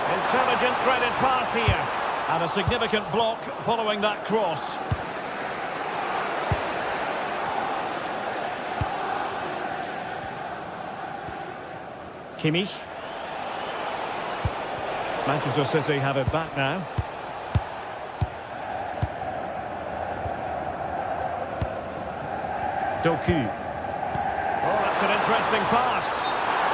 [SPEAKER 1] Intelligent threaded pass here. And a significant block following that cross. Kimmich. Manchester City have it back now. Doku. Oh, that's an interesting pass.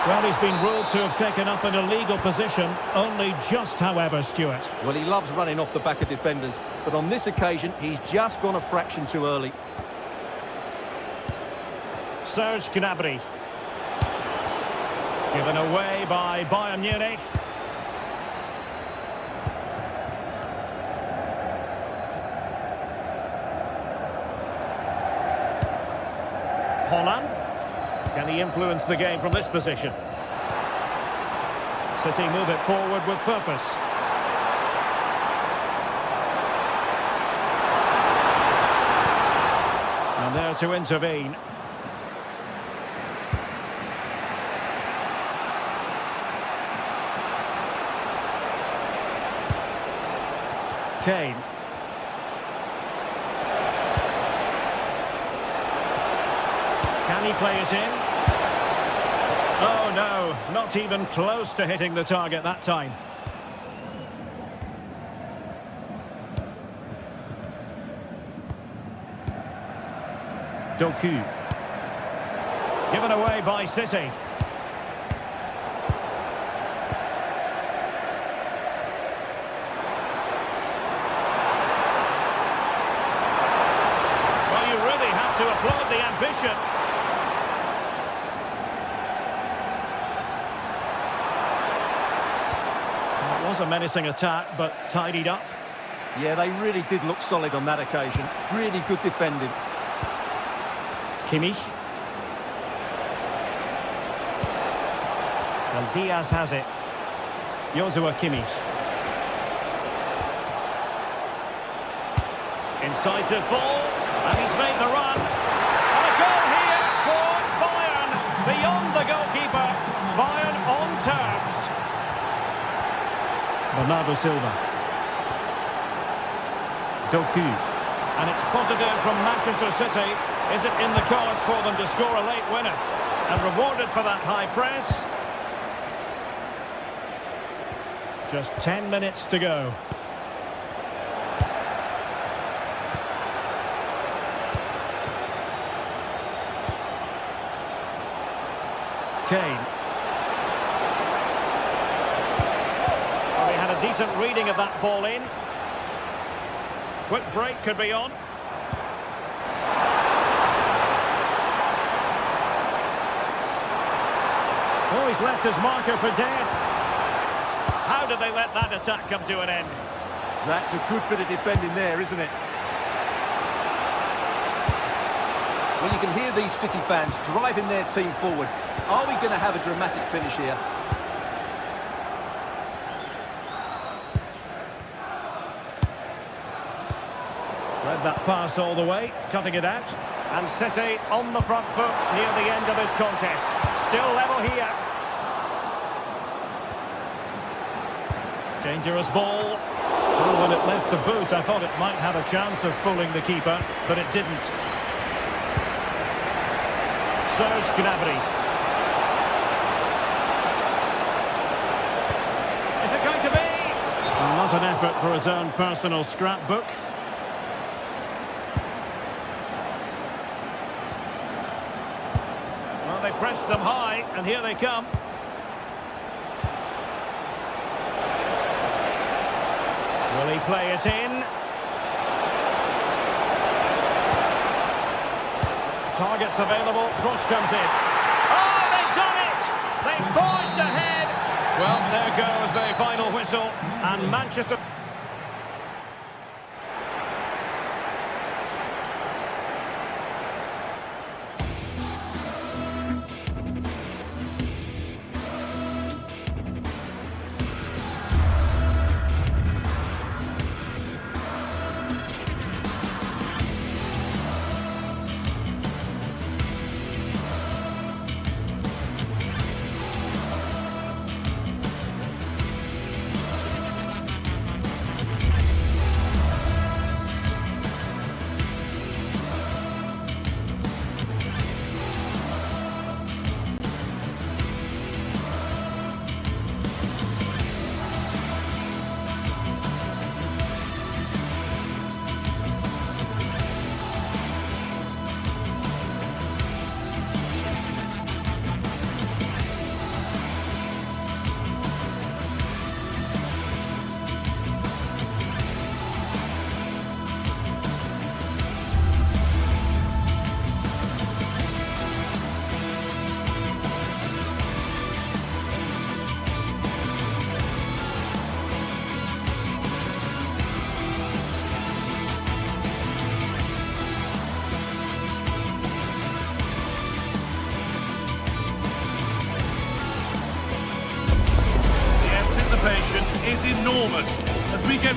[SPEAKER 1] Well, he's been ruled to have taken up an illegal position, only just, however, Stuart.
[SPEAKER 2] Well, he loves running off the back of defenders, but on this occasion, he's just gone a fraction too early.
[SPEAKER 1] Serge Gnabry. Given away by Bayern Munich. Holland. Can he influence the game from this position? City move it forward with purpose. And there to intervene. Kane. Can he play it in? Oh no, not even close to hitting the target that time. Doku. Given away by City. Well, you really have to applaud the ambition. It was a menacing attack, but tidied up.
[SPEAKER 2] Yeah, they really did look solid on that occasion. Really good defending.
[SPEAKER 1] Kimmich. And Diaz has it. Joshua Kimmich. Incisive ball, and he's made the run. And a goal here for Bayern. Beyond the goalkeeper. Bayern on terms. Bernardo Silva. Doku. And it's positive from Manchester City. Is it in the cards for them to score a late winner? And rewarded for that high press. Just 10 minutes to go. Kane. Well, he had a decent reading of that ball in. Quick break could be on. Oh, he's left his marker for dead. How did they let that attack come to an end?
[SPEAKER 2] That's a good bit of defending there, isn't it? Well, you can hear these City fans driving their team forward. Are we going to have a dramatic finish here?
[SPEAKER 1] Read that pass all the way, cutting it out. And City on the front foot near the end of this contest. Still level here. Dangerous ball. Oh, when it left the boot, I thought it might have a chance of fooling the keeper, but it didn't. Serge Gnabry. Is it going to be? Not an effort for his own personal scrapbook. Well, they pressed them high, and here they come. Will he play it in? Targets available, cross comes in. Oh, they've done it! They've forged ahead! Well, there goes the final whistle, and Manchester...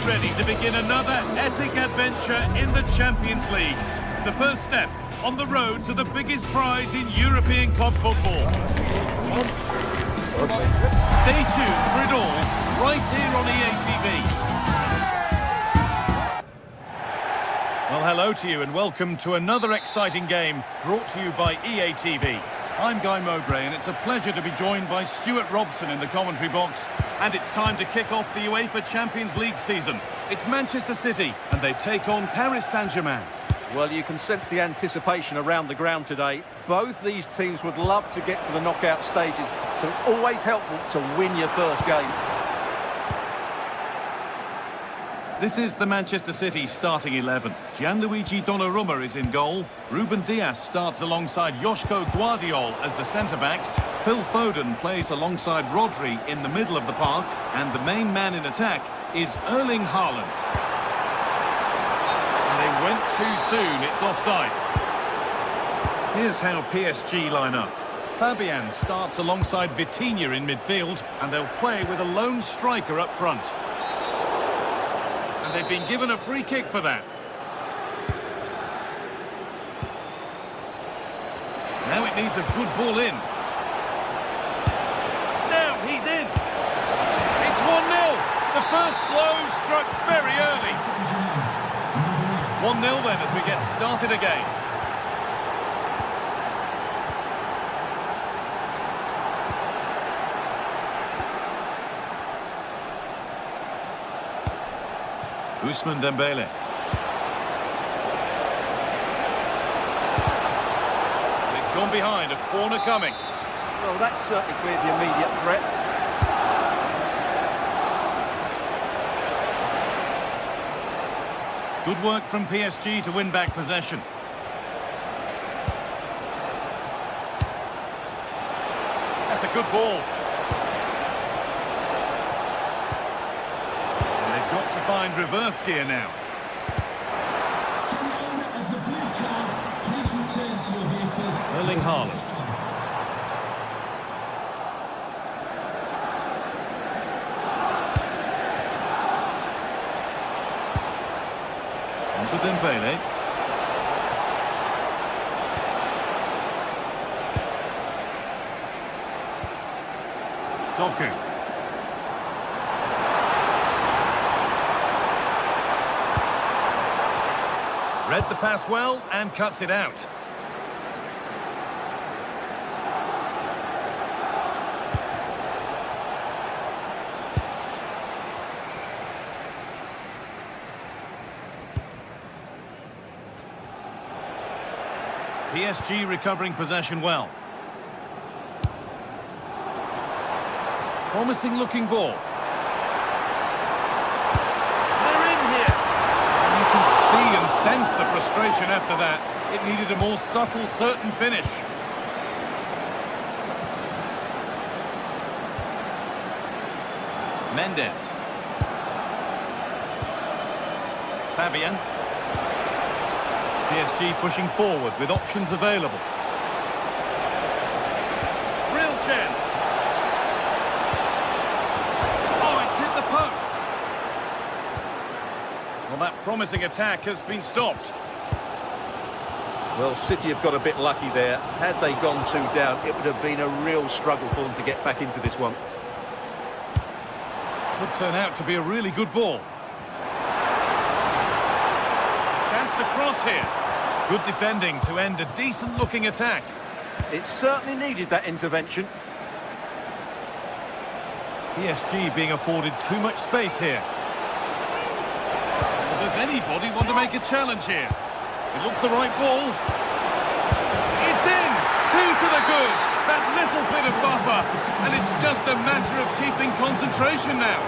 [SPEAKER 3] ready to begin another epic adventure in the Champions League. The first step on the road to the biggest prize in European club football. Stay tuned for it all, right here on EA TV. Well, hello to you and welcome to another exciting game brought to you by EA TV. I'm Guy Mowbray and it's a pleasure to be joined by Stuart Robson in the commentary box. And it's time to kick off the UEFA Champions League season. It's Manchester City and they take on Paris Saint-Germain.
[SPEAKER 2] Well, you can sense the anticipation around the ground today. Both these teams would love to get to the knockout stages, so it's always helpful to win your first game.
[SPEAKER 3] This is the Manchester City starting 11. Gianluigi Donnarumma is in goal. Ruben Dias starts alongside Joško Guardiol as the centre-backs. Phil Foden plays alongside Rodri in the middle of the park. And the main man in attack is Erling Haaland. And they went too soon, it's offside. Here's how PSG line up. Fabian starts alongside Vitinha in midfield. And they'll play with a lone striker up front. And they've been given a free kick for that. Now it needs a good ball in. Now he's in. It's 1-0. The first blow struck very early. 1-0 then as we get started again. Ousmane Dembele. It's gone behind, a corner coming.
[SPEAKER 2] Well, that's certainly cleared the immediate threat.
[SPEAKER 3] Good work from PSG to win back possession. That's a good ball. Got to find reverse gear now.
[SPEAKER 5] Can the owner of the blue car please return to your vehicle?
[SPEAKER 3] Erling Haaland. On to Dembele. Doku. Read the pass well and cuts it out. PSG recovering possession well. Promising looking ball. See and sense the frustration after that. It needed a more subtle, certain finish. Mendes. Fabian. PSG pushing forward with options available. Real chance. Oh, it's hit the post. Well, that promising attack has been stopped.
[SPEAKER 2] Well, City have got a bit lucky there. Had they gone 2 down, it would have been a real struggle for them to get back into this one.
[SPEAKER 3] Could turn out to be a really good ball. Chance to cross here. Good defending to end a decent-looking attack.
[SPEAKER 2] It certainly needed that intervention.
[SPEAKER 3] PSG being afforded too much space here. Does anybody want to make a challenge here? It looks the right ball. It's in! 2 to the good. That little bit of buffer. And it's just a matter of keeping concentration now.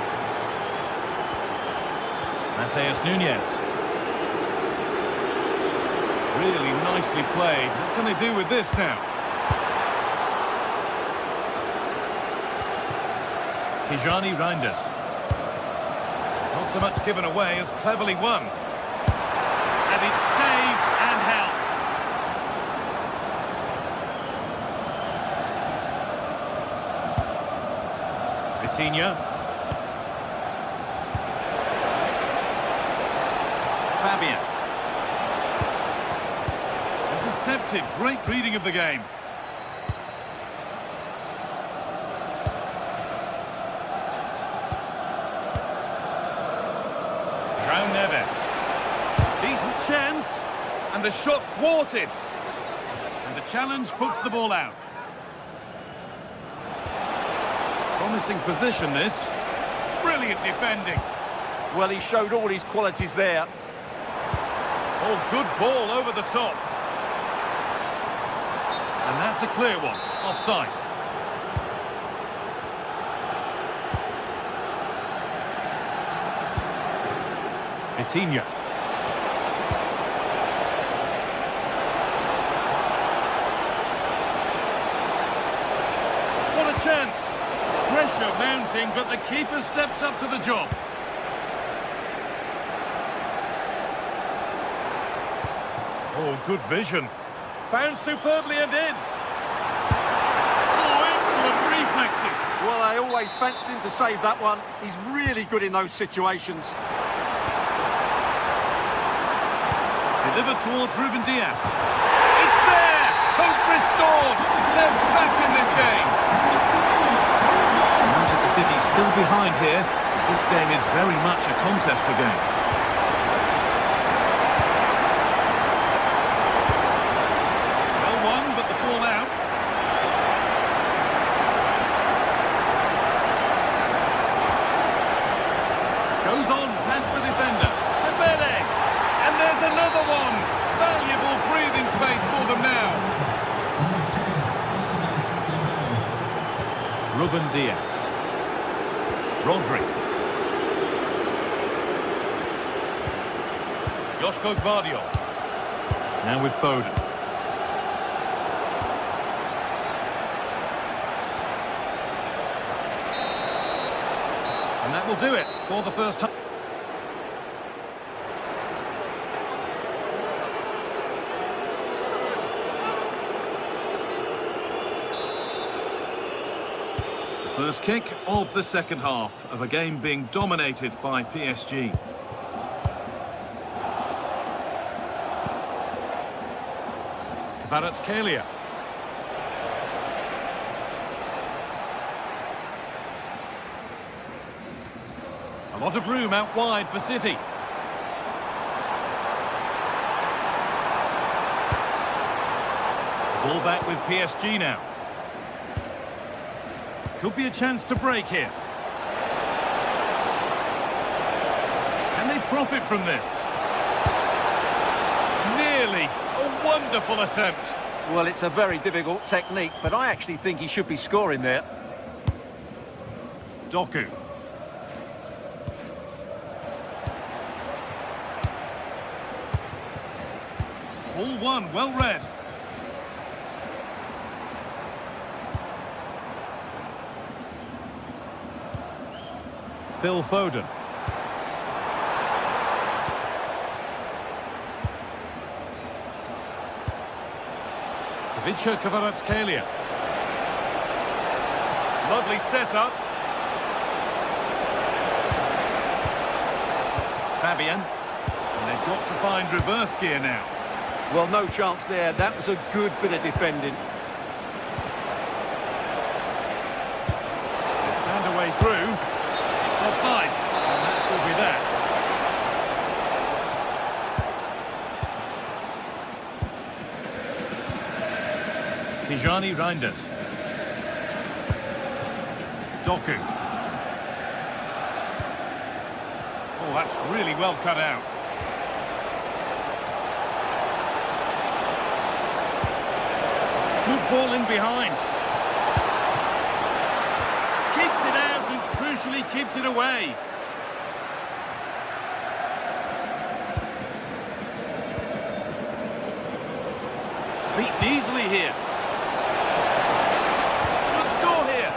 [SPEAKER 3] Mateus Nunes. Really nicely played. What can they do with this now? Tijani Reinders. Not so much given away as cleverly won. And it's saved and held. Vitinha. Fabian. Intercepted. Great reading of the game. Neves. Decent chance, and the shot thwarted. And the challenge puts the ball out. Promising position, this. Brilliant defending.
[SPEAKER 2] Well, he showed all his qualities there.
[SPEAKER 3] Oh, good ball over the top. And that's a clear one. Offside. Coutinho. What a chance! Pressure mounting, but the keeper steps up to the job. Oh, good vision. Found superbly and in. Oh, excellent reflexes.
[SPEAKER 2] Well, I always fancied him to save that one. He's really good in those situations.
[SPEAKER 3] Delivered towards Ruben Diaz. It's there! Hope restored! They're back in this game! Manchester City still behind here. This game is very much a contest again. Well won, but the ball out. Goes on past the defender. And there's another one! Valuable breathing space for them now. Ruben Diaz. Rodri. Joško Gvardiol. Now with Foden. And that will do it for the first time. First kick of the second half of a game being dominated by PSG. Kvaratskhelia. A lot of room out wide for City. Ball back with PSG now. Could be a chance to break here. Can they profit from this? Nearly. A wonderful attempt.
[SPEAKER 2] Well, it's a very difficult technique, but I actually think he should be scoring there.
[SPEAKER 3] Doku. Ball one, well read. Phil Foden. Ivica Kvaratskhelia. Lovely setup. Fabian. And they've got to find reverse gear now.
[SPEAKER 2] Well, no chance there. That was a good bit of defending.
[SPEAKER 3] They've found a way through. It's offside. And that will be that. Tijani Reinders. Doku. Oh, that's really well cut out. Good ball in behind. Keeps it out and crucially keeps it away. Beaten easily here. Should score here.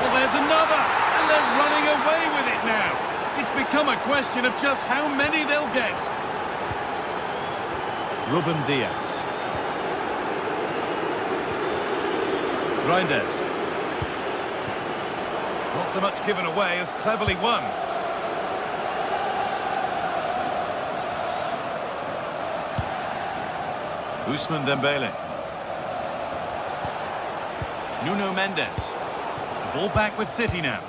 [SPEAKER 3] Well, there's another. And they're running away with it now. It's become a question of just how many they'll get. Ruben Diaz. Reinders. Not so much given away as cleverly won. Ousmane Dembele. Nuno Mendes. The ball back with City now.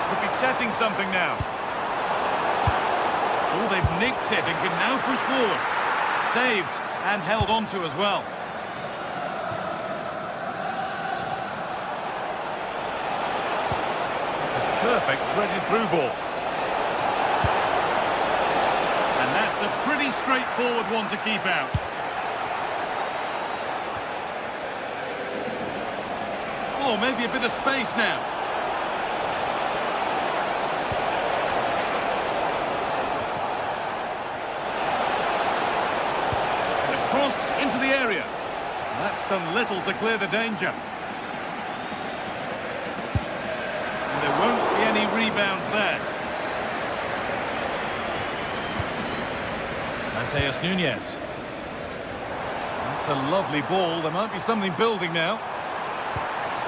[SPEAKER 3] Could be setting something now. Oh, they've nicked it and can now push forward. Saved and held on to as well. Perfect threaded through ball. And that's a pretty straightforward one to keep out. Oh, maybe a bit of space now. And a cross into the area. That's done little to clear the danger. There won't be any rebounds there. Mateus Nunes. That's a lovely ball. There might be something building now.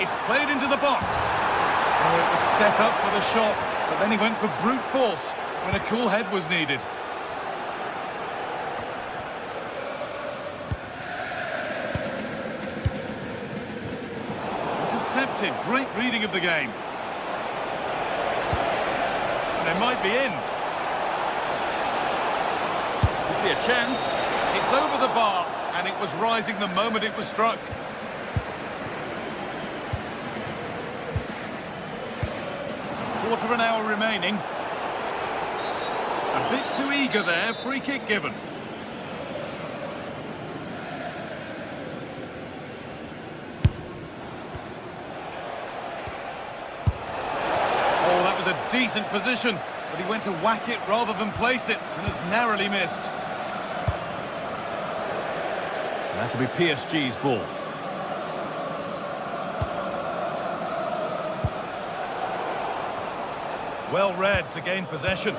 [SPEAKER 3] It's played into the box. Oh, it was set up for the shot, but then he went for brute force when a cool head was needed. Intercepted. Great reading of the game. They might be in. Could be a chance. It's over the bar, and it was rising the moment it was struck. Quarter of an hour remaining. A bit too eager there. Free kick given. A decent position, but he went to whack it rather than place it and has narrowly missed. That'll be PSG's ball. Well read to gain possession.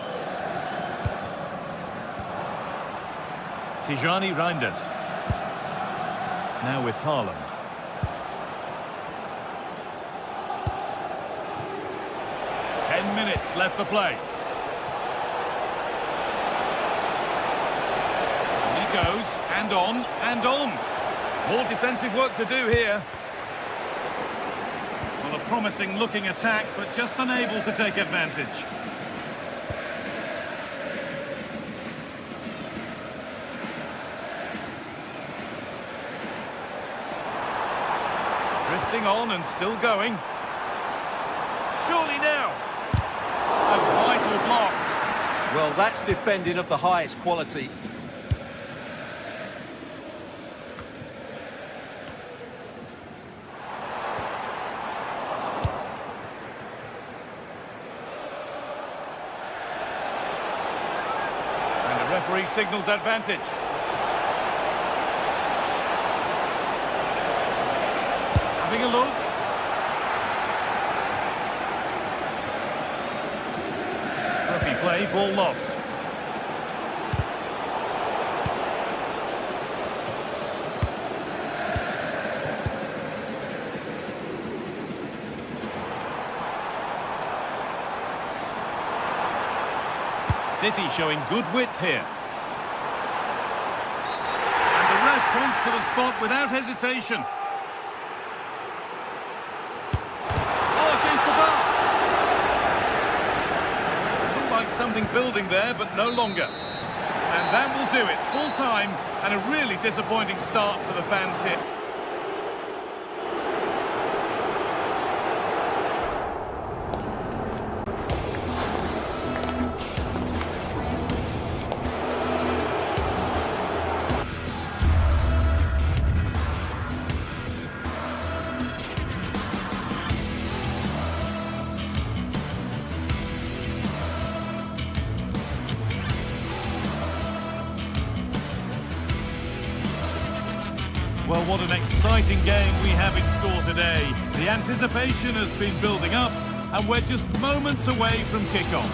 [SPEAKER 3] Tijani Reinders. Now with Haaland. Minutes left to play. And he goes, and on, and on. More defensive work to do here. Well, a promising looking attack, but just unable to take advantage. Drifting on and still going. Surely now. A vital block.
[SPEAKER 2] Well, that's defending of the highest quality.
[SPEAKER 3] And the referee signals advantage. Having a look. Play, ball lost. City showing good width here. And the ref points to the spot without hesitation. Something building there, but no longer. And that will do it. Full time and a really disappointing start for the fans here. Well, what an exciting game we have in store today. The anticipation has been building up, and we're just moments away from kickoff.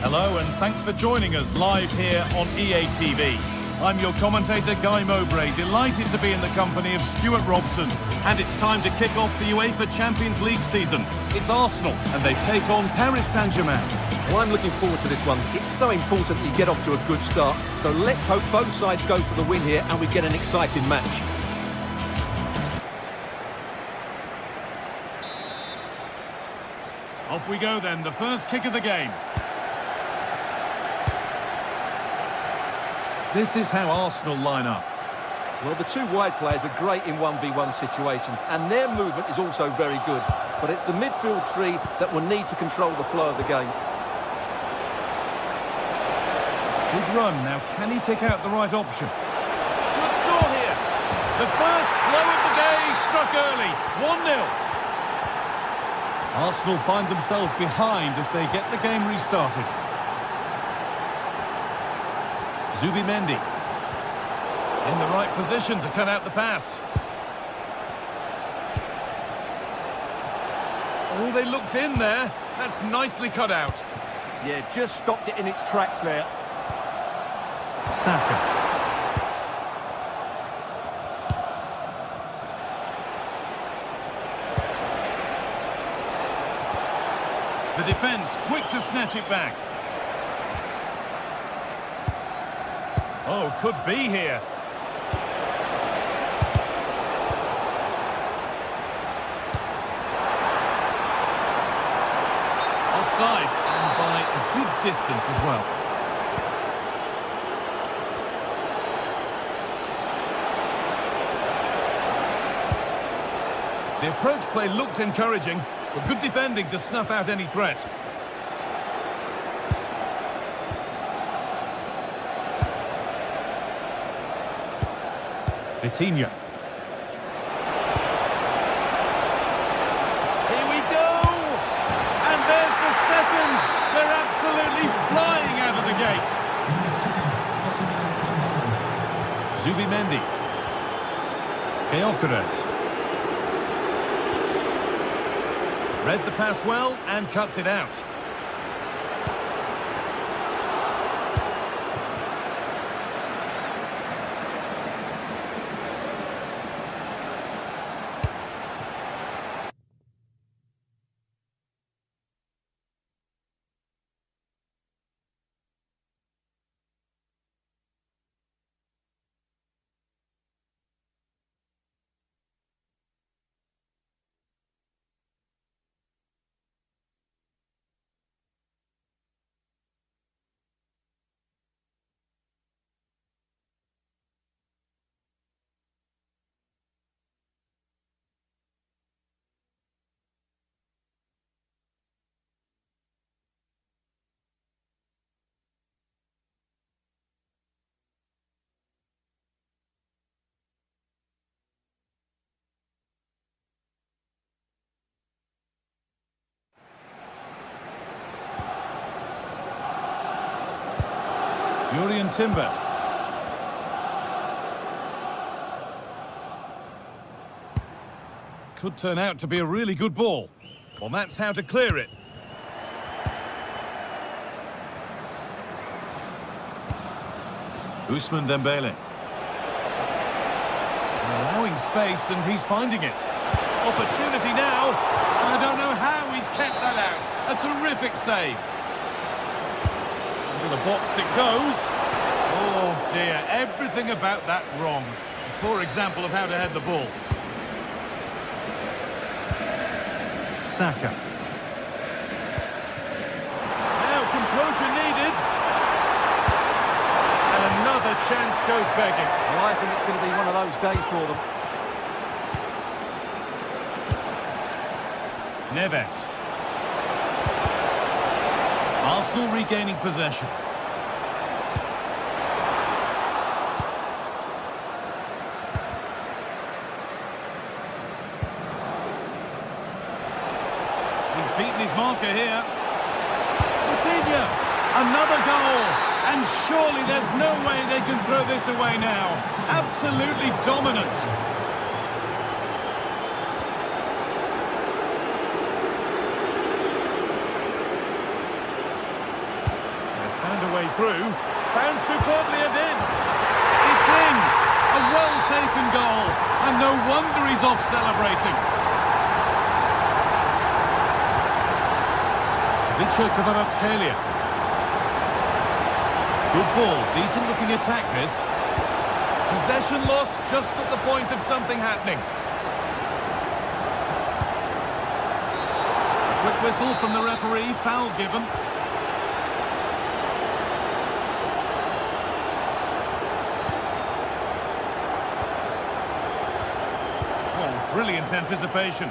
[SPEAKER 3] Hello, and thanks for joining us live here on EA TV. I'm your commentator, Guy Mowbray, delighted to be in the company of Stuart Robson. And it's time to kick off the UEFA Champions League season. It's Arsenal, and they take on Paris Saint-Germain.
[SPEAKER 2] Well, I'm looking forward to this one. It's so important that you get off to a good start. So let's hope both sides go for the win here and we get an exciting match.
[SPEAKER 3] Off we go then, the first kick of the game. This is how Arsenal line up.
[SPEAKER 2] Well, the two wide players are great in 1v1 situations, and their movement is also very good. But it's the midfield three that will need to control the flow of the game.
[SPEAKER 3] Good run. Now, can he pick out the right option? Should score here. The first blow of the day struck early. 1-0. Arsenal find themselves behind as they get the game restarted. Zubimendi in the right position to cut out the pass. Oh, they looked in there. That's nicely cut out.
[SPEAKER 2] Yeah, just stopped it in its tracks there.
[SPEAKER 3] Saka. The defence quick to snatch it back. Oh, could be here. Offside, and by a good distance as well. The approach play looked encouraging, but good defending to snuff out any threat. Vitinha. Here we go! And there's the second! They're absolutely flying out of the gate! Zubimendi. Gyökeres. Read the pass well and cuts it out. Julian Timber. Could turn out to be a really good ball. Well, that's how to clear it. Ousmane Dembele. Allowing space, and he's finding it. Opportunity now. I don't know how he's kept that out. A terrific save. Into the box it goes. Oh dear, everything about that wrong. A poor example of how to head the ball. Saka. Now composure needed. And another chance goes begging.
[SPEAKER 2] Well, I think it's going to be one of those days for them.
[SPEAKER 3] Neves. Arsenal regaining possession. He's beaten his marker here. Vitinha, another goal. And surely there's no way they can throw this away now. Absolutely dominant. Through, found superbly and in. taken goal, and no wonder he's off celebrating. Kvaratskhelia. Good ball, decent looking attack this. Possession lost just at the point of something happening. A quick whistle from the referee, foul given. Oh, brilliant anticipation.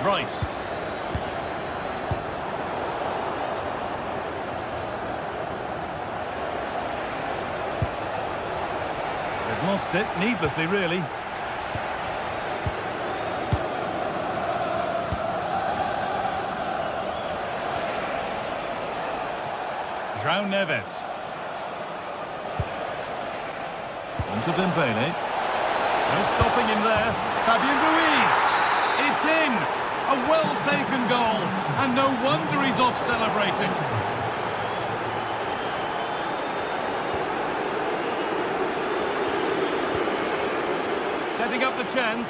[SPEAKER 3] Rice. They've lost it, needlessly really. João Neves. Onto Dembele. No stopping him there. Fabian Ruiz. It's in. A well-taken goal, and no wonder he's off celebrating. Setting up the chance.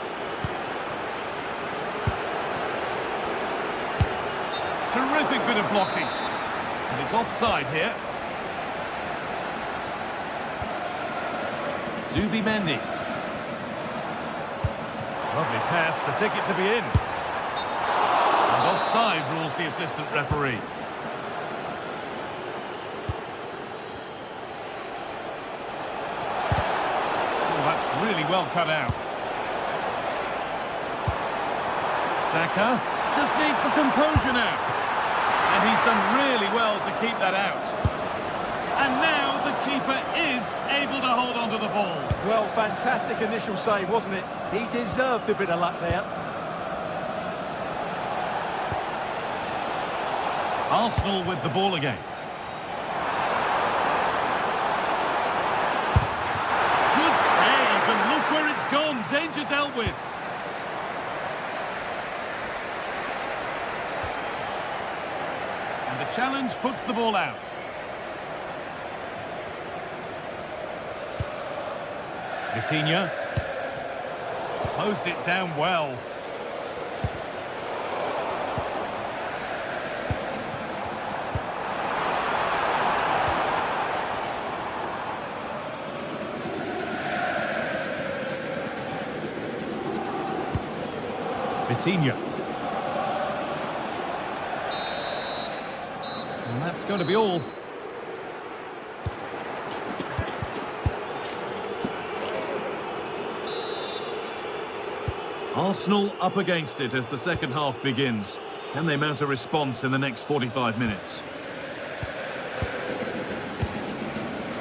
[SPEAKER 3] Terrific bit of blocking. And it's offside here. Zubimendi. Lovely pass, the ticket to be in. Offside rules the assistant referee. Oh, that's really well cut out. Saka just needs the composure now. And he's done really well to keep that out. And now the keeper is able to hold on to the ball.
[SPEAKER 2] Well, fantastic initial save, wasn't it? He deserved a bit of luck there.
[SPEAKER 3] Arsenal with the ball again. Good save, and look where it's gone. Danger dealt with. And the challenge puts the ball out. Vitinha. Closed it down well. Vitinha. And that's going to be all. Arsenal up against it as the second half begins. Can they mount a response in the next 45 minutes?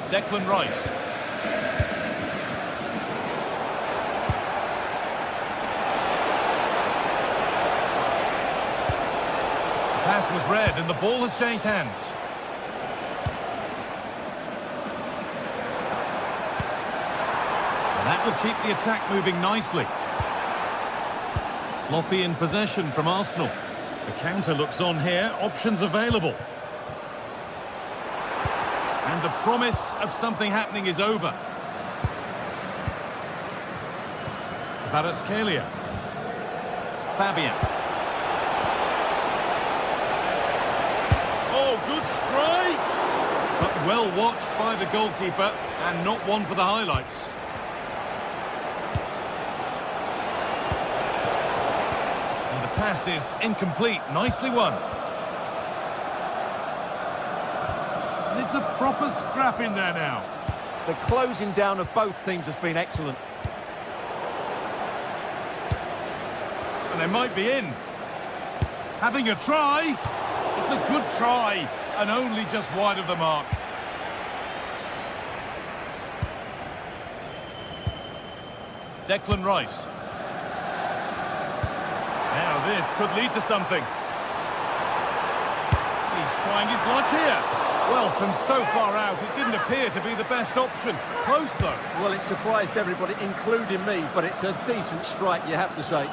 [SPEAKER 3] Declan Rice. Pass was read and the ball has changed hands. And that will keep the attack moving nicely. Sloppy in possession from Arsenal. The counter looks on here, options available. And the promise of something happening is over. Kvaratskhelia. Fabian. Oh, good strike! But well watched by the goalkeeper, and not one for the highlights. And the pass is incomplete, nicely won. And it's a proper scrap in there now.
[SPEAKER 2] The closing down of both teams has been excellent.
[SPEAKER 3] And they might be in. Having a try. It's a good try, and only just wide of the mark. Declan Rice. Now this could lead to something. He's trying his luck here. Well, from so far out, it didn't appear to be the best option. Close, though.
[SPEAKER 2] Well, it surprised everybody, including me, but it's a decent strike, you have to say.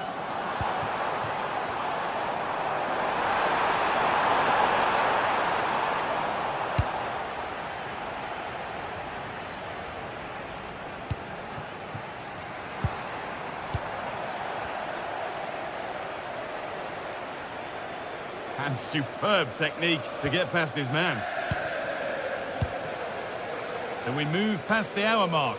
[SPEAKER 3] And superb technique to get past his man. So we move past the hour mark.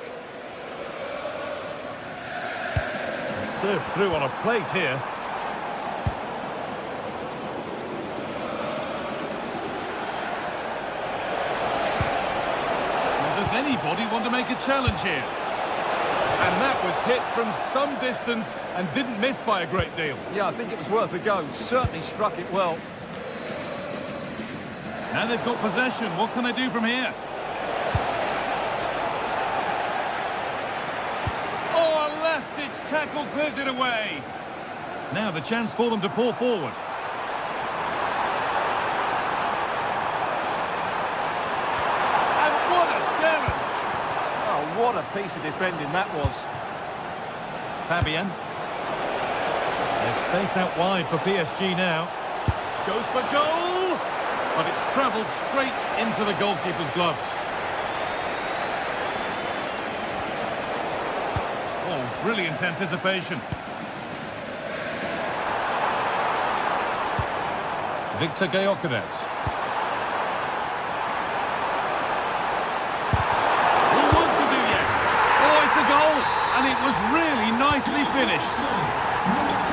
[SPEAKER 3] And served through on a plate here. Does anybody want to make a challenge here? And that was hit from some distance and didn't miss by a great deal.
[SPEAKER 2] Yeah, I think it was worth a go. Certainly struck it well.
[SPEAKER 3] Now they've got possession. What can they do from here? Oh, a last-ditch tackle clears it away. Now the chance for them to pour forward.
[SPEAKER 2] What a piece of defending that was.
[SPEAKER 3] Fabian. There's space out wide for PSG now. Goes for goal! But it's travelled straight into the goalkeeper's gloves. Oh, brilliant anticipation. Victor Gyökeres. And it was really nicely finished.
[SPEAKER 5] Number 10,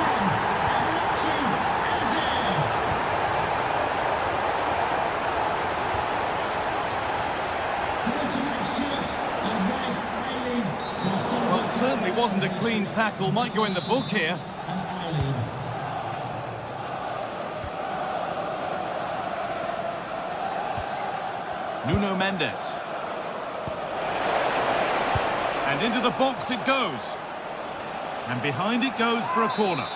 [SPEAKER 3] Well, it certainly wasn't a clean tackle. Might go in the book here. Nuno Mendes. And into the box it goes. And behind it goes for a corner.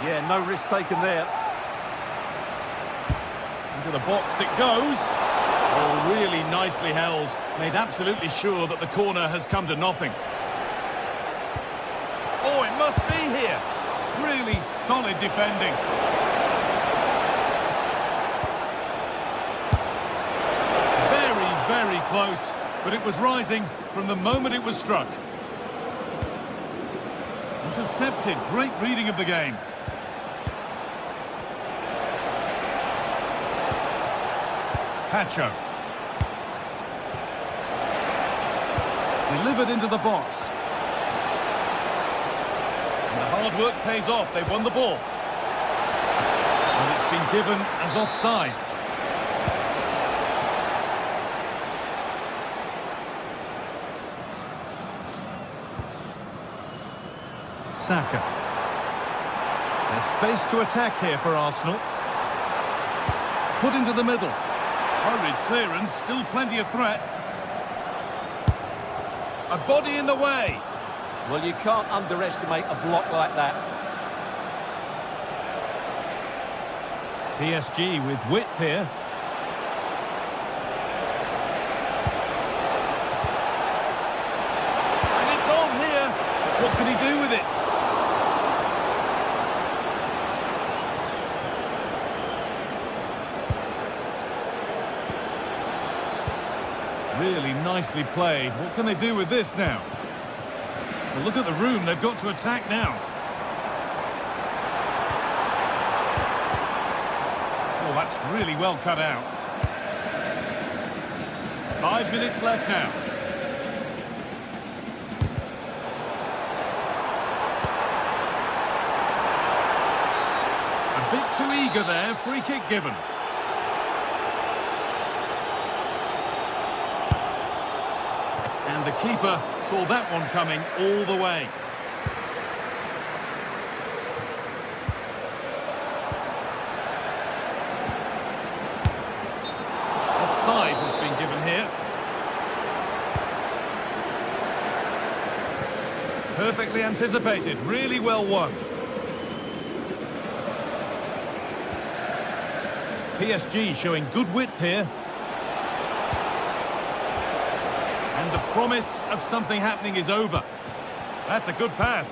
[SPEAKER 2] Yeah, no risk taken there.
[SPEAKER 3] Into the box it goes. Oh, really nicely held. Made absolutely sure that the corner has come to nothing. Oh, it must be here. Really solid defending. Very, very close. But it was rising from the moment it was struck. Intercepted. Great reading of the game. Pacho. Delivered into the box. And the hard work pays off. They've won the ball. And it's been given as offside. Saka. There's space to attack here for Arsenal. Put into the middle. Hurried clearance, still plenty of threat. A body in the way.
[SPEAKER 2] Well, you can't underestimate a block like that.
[SPEAKER 3] PSG with width here. And it's on here. What can he do with it? Really nicely played. What can they do with this now? Well, look at the room they've got to attack now. Oh, that's really well cut out. 5 minutes left now. A bit too eager there. Free kick given. And the keeper saw that one coming all the way. Offside has been given here. Perfectly anticipated, really well won. PSG showing good width here. And the promise of something happening is over. That's a good pass.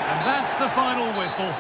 [SPEAKER 3] And that's the final whistle.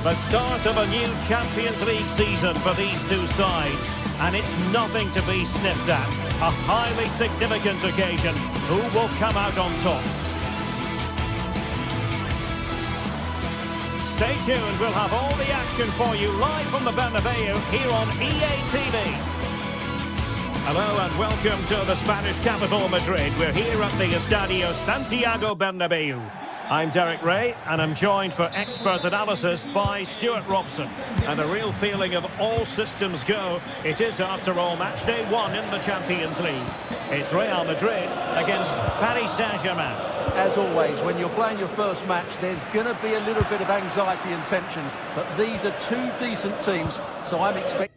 [SPEAKER 1] The start of a new Champions League season for these two sides, and it's nothing to be sniffed at. A highly significant occasion. Who will come out on top? Stay tuned, we'll have all the action for you live from the Bernabeu here on EA TV. Hello and welcome to the Spanish capital, Madrid. We're here at the Estadio Santiago Bernabeu. I'm Derek Ray, and I'm joined for expert analysis by Stuart Robson. And a real feeling of all systems go. It is, after all, match day 1 in the Champions League. It's Real Madrid against Paris Saint-Germain.
[SPEAKER 2] As always, when you're playing your first match, there's going to be a little bit of anxiety and tension. But these are two decent teams, so I'm expecting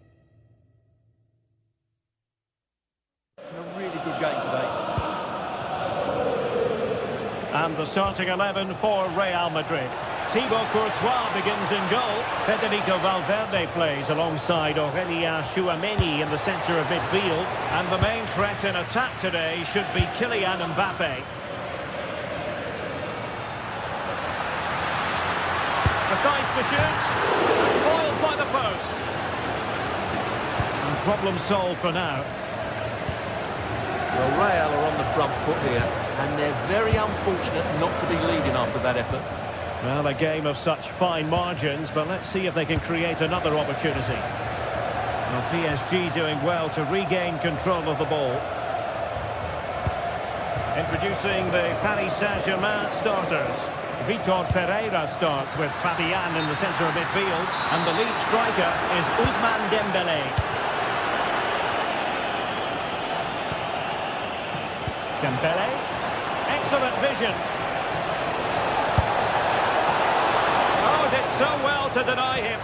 [SPEAKER 2] a really good game today.
[SPEAKER 1] And the starting 11 for Real Madrid. Thibaut Courtois begins in goal. Federico Valverde plays alongside Aurélien Tchouameni in the centre of midfield. And the main threat in attack today should be Kylian Mbappe. Decides to shoot. And foiled by the post. And problem solved for now.
[SPEAKER 2] Well, Real are on the front foot here, and they're very unfortunate not to be leading after that effort.
[SPEAKER 1] Well, a game of such fine margins, but let's see if they can create another opportunity. Well, PSG doing well to regain control of the ball. Introducing the Paris Saint-Germain starters. Vitor Pereira starts with Fabian in the centre of midfield, and the lead striker is Ousmane Dembélé. Dembélé, excellent vision. Oh, did so well to deny him.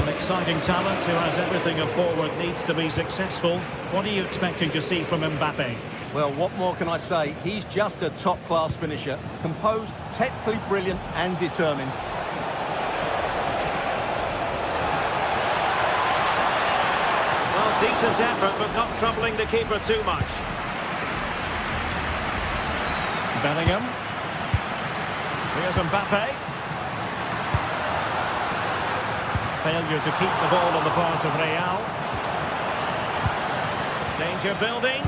[SPEAKER 1] An exciting talent who has everything a forward needs to be successful. What are you expecting to see from Mbappe?
[SPEAKER 2] Well, what more can I say? He's just a top-class finisher. Composed, technically brilliant and determined.
[SPEAKER 1] Decent effort, but not troubling the keeper too much. Bellingham. Here's Mbappe. Failure to keep the ball on the part of Real. Danger building.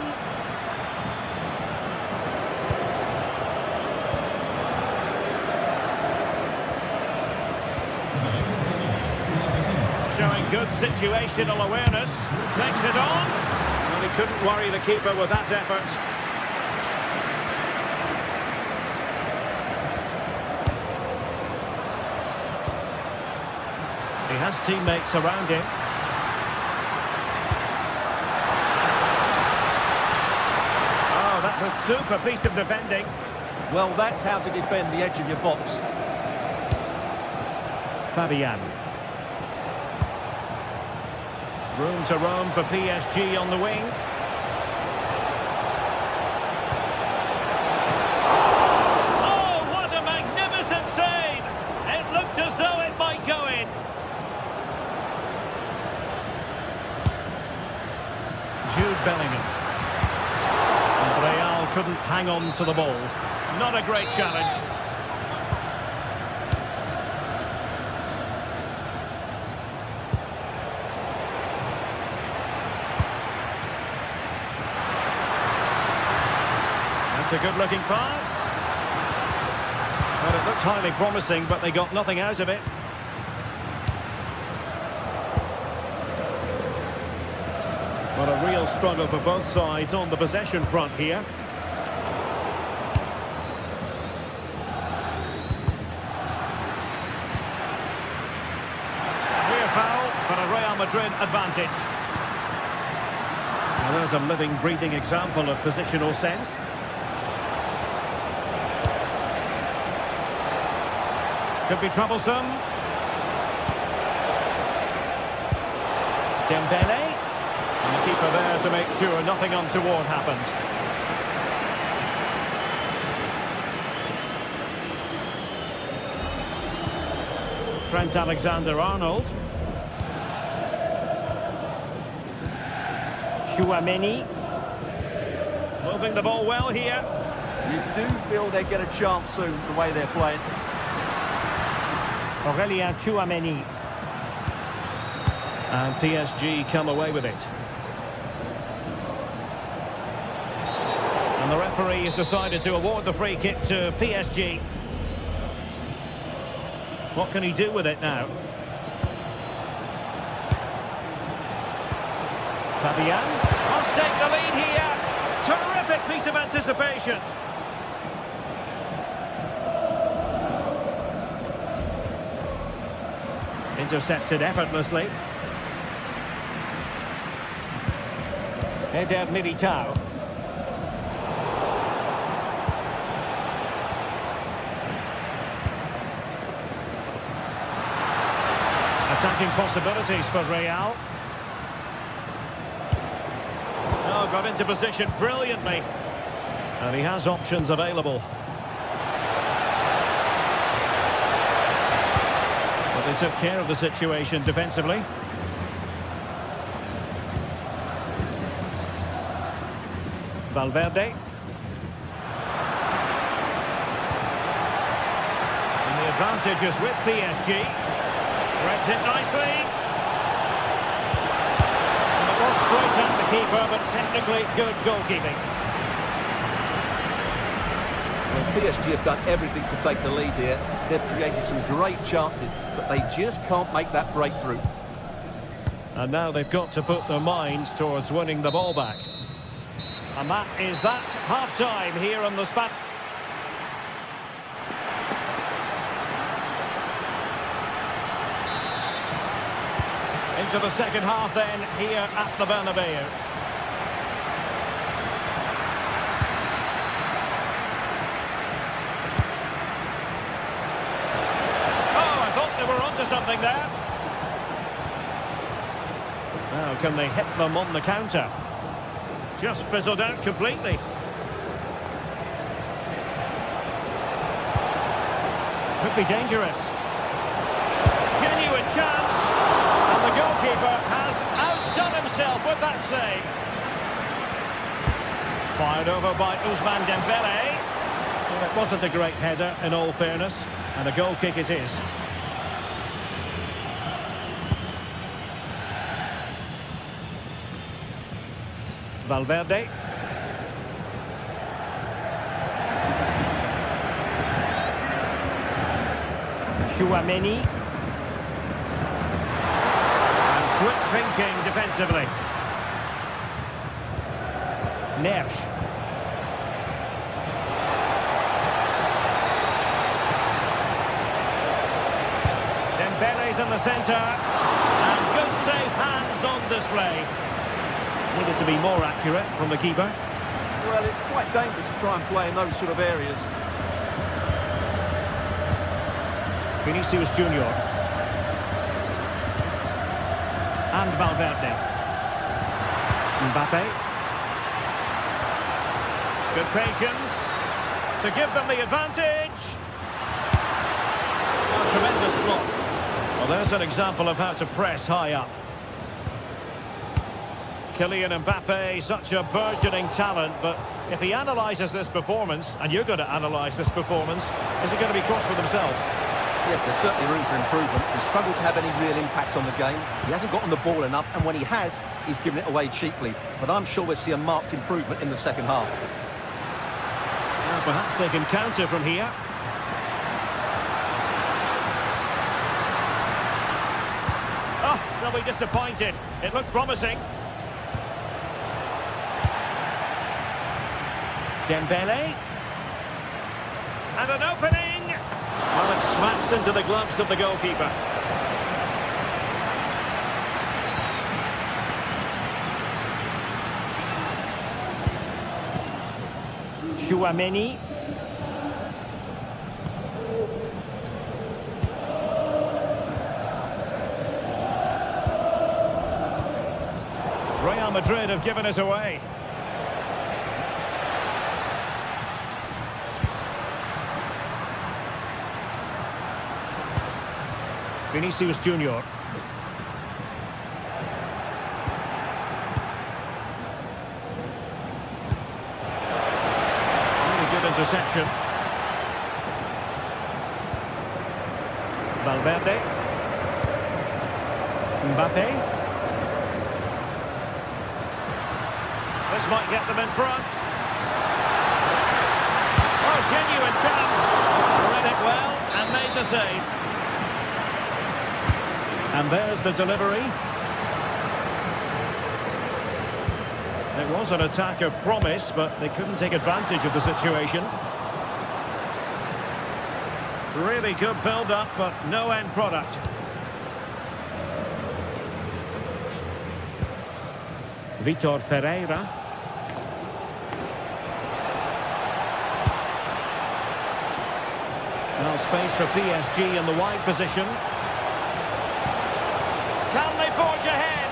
[SPEAKER 1] Showing good situational awareness. Takes it on. Well, he couldn't worry the keeper with that effort. He has teammates around him. Oh, that's a super piece of defending.
[SPEAKER 2] Well, that's how to defend the edge of your box.
[SPEAKER 1] Fabian. Room to roam for PSG on the wing. Oh, what a magnificent save! It looked as though it might go in. Jude Bellingham. And Real couldn't hang on to the ball. Not a great challenge. It's a good-looking pass. Well, it looked highly promising, but they got nothing out of it. What a real struggle for both sides on the possession front here. Clear foul, but a Real Madrid advantage. Now, there's a living, breathing example of positional sense. Could be troublesome. Dembélé. And the keeper there to make sure nothing untoward happened. Trent Alexander-Arnold. Tchouameni. moving the ball well here.
[SPEAKER 2] You do feel they get a chance soon, the way they're playing.
[SPEAKER 1] Aurélien Tchouaméni. And PSG come away with it. And the referee has decided to award the free kick to PSG. What can he do with it now? Fabian must take the lead here. Terrific piece of anticipation. Intercepted effortlessly. Eder Militao. Attacking possibilities for Real. Oh, got into position brilliantly. And he has options available. But they took care of the situation defensively. Valverde. And the advantage is with PSG. Threads it nicely. And it was straight at the keeper, but technically good goalkeeping.
[SPEAKER 2] Well, PSG have done everything to take the lead here. They've created some great chances, but they just can't make that breakthrough.
[SPEAKER 1] And now they've got to put their minds towards winning the ball back. And that is that. Half-time here on the spot. Into the second half then, here at the Bernabeu. Oh, I thought they were onto something there. Now, can they hit them on the counter? Just fizzled out completely. Could be dangerous. Genuine chance. And the goalkeeper has outdone himself with that save. Fired over by Ousmane Dembélé. Well, it wasn't a great header, in all fairness. And a goal kick it is. Valverde. Tchouaméni. And quick thinking defensively. Nersch. Dembele's in the centre. And good safe hands on display. Needed to be more accurate from the keeper.
[SPEAKER 2] Well, it's quite dangerous to try and play in those sort of areas.
[SPEAKER 1] Vinicius Junior. And Valverde. Mbappe. Good patience to give them the advantage. Oh, tremendous block. Well, there's an example of how to press high up. Kylian Mbappe, such a burgeoning talent, but if he analyses this performance, and you're going to analyse this performance, is he going to be cross with himself?
[SPEAKER 2] Yes, there's certainly room for improvement. He's struggled to have any real impact on the game. He hasn't gotten the ball enough, and when he has, he's given it away cheaply. But I'm sure we'll see a marked improvement in the second half.
[SPEAKER 1] Well, perhaps they can counter from here. Oh, they'll be disappointed. It looked promising. Dembele. And an opening. Well, it smacks into the gloves of the goalkeeper. Tchouaméni. Real Madrid have given us away. Vinicius Junior. interception. Valverde. Mbappe. This might get them in front. Oh, genuine chance. Read it well and made the save. And there's the delivery. It was an attack of promise, but they couldn't take advantage of the situation. Really good build-up, but no end product. Vitor Ferreira. Now space for PSG in the wide position. Can they forge ahead?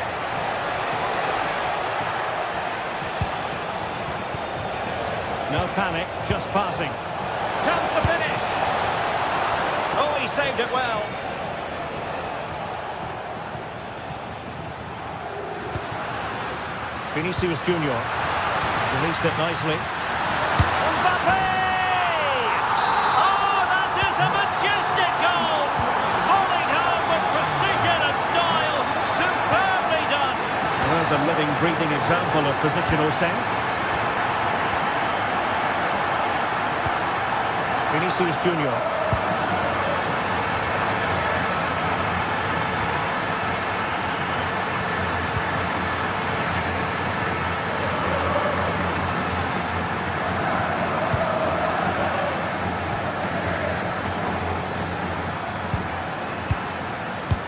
[SPEAKER 1] No panic, just passing. Chance to finish. Oh, he saved it well. Vinicius Junior. Released it nicely. Mbappe! Oh, that is a majestic goal! Volleyed home with precision and style. Superbly done. There's a living, breathing example of positional sense. Vinicius Junior.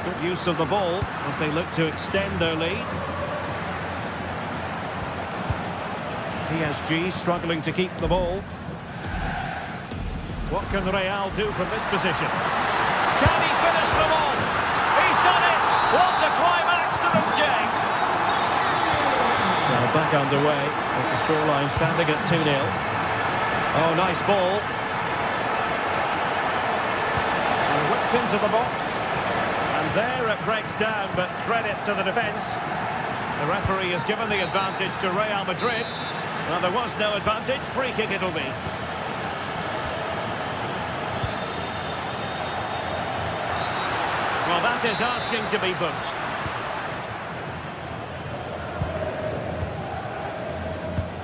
[SPEAKER 1] Good use of the ball as they look to extend their lead. PSG struggling to keep the ball. What can Real do from this position? Can he finish them off? He's done it! What a climax to this game! Now back underway with the scoreline standing at 2-0. Oh, nice ball. And whipped into the box. And there it breaks down, but credit to the defence. The referee has given the advantage to Real Madrid. Well, there was no advantage. Free kick it'll be. Well, that is asking to be booked.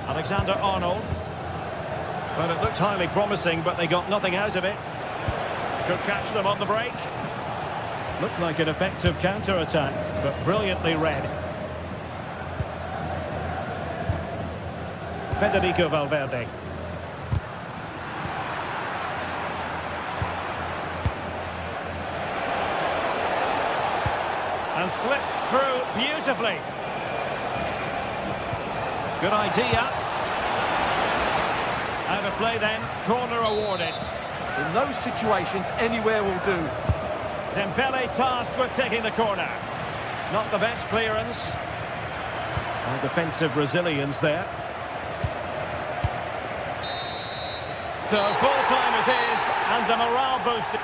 [SPEAKER 1] Alexander-Arnold. Well, it looked highly promising, but they got nothing out of it. Could catch them on the break. Looked like an effective counter-attack, but brilliantly read. Federico Valverde. And slipped through beautifully. Good idea. Out of play then, corner awarded.
[SPEAKER 2] In those situations, anywhere will do.
[SPEAKER 1] Dembele tasked with taking the corner. Not the best clearance. And defensive resilience there. So full time it is, and a morale booster.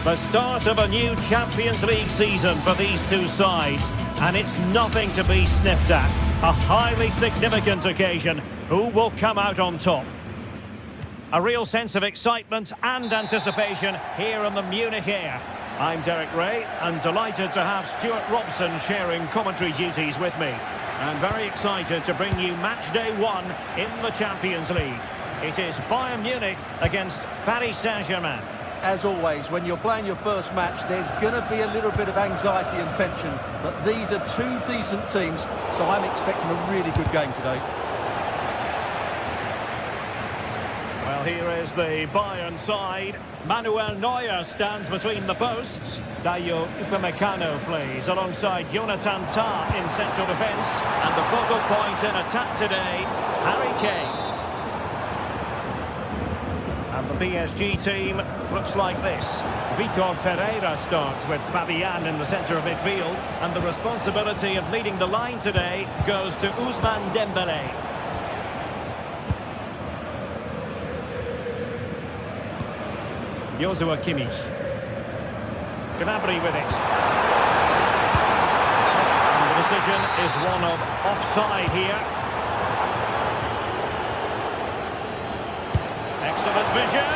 [SPEAKER 1] The start of a new Champions League season for these two sides, and it's nothing to be sniffed at. A highly significant occasion. Who will come out on top? A real sense of excitement and anticipation here in the Munich air. I'm Derek Ray, and delighted to have Stuart Robson sharing commentary duties with me. And very excited to bring you match day 1 in the Champions League. It is Bayern Munich against Paris Saint-Germain.
[SPEAKER 2] as always, when you're playing your first match, there's going to be a little bit of anxiety and tension. But these are two decent teams, so I'm expecting a really good game today.
[SPEAKER 1] Well, here is the Bayern side. Manuel Neuer stands between the posts. Dayo Upamecano plays alongside Jonathan Tah in central defence. And the focal point in attack today, Harry Kane. And the PSG team looks like this. Vitor Ferreira starts with Fabian in the centre of midfield. And the responsibility of leading the line today goes to Ousmane Dembélé. Joshua Kimmich. Gnabry with it. And the decision is one of offside here. Excellent vision.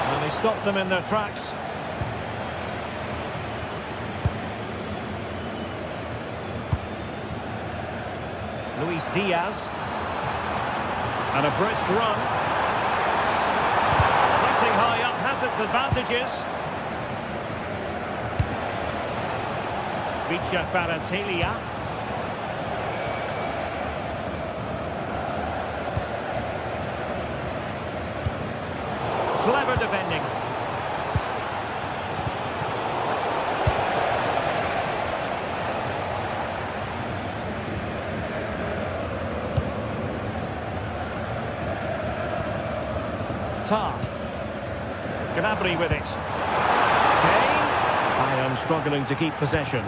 [SPEAKER 1] And they stopped them in their tracks. Luis Diaz. And a brisk run. High up has its advantages. Vicha Kvaratskhelia. Clever defending. Tah. Gnabry with it. Kane. Bayern struggling to keep possession.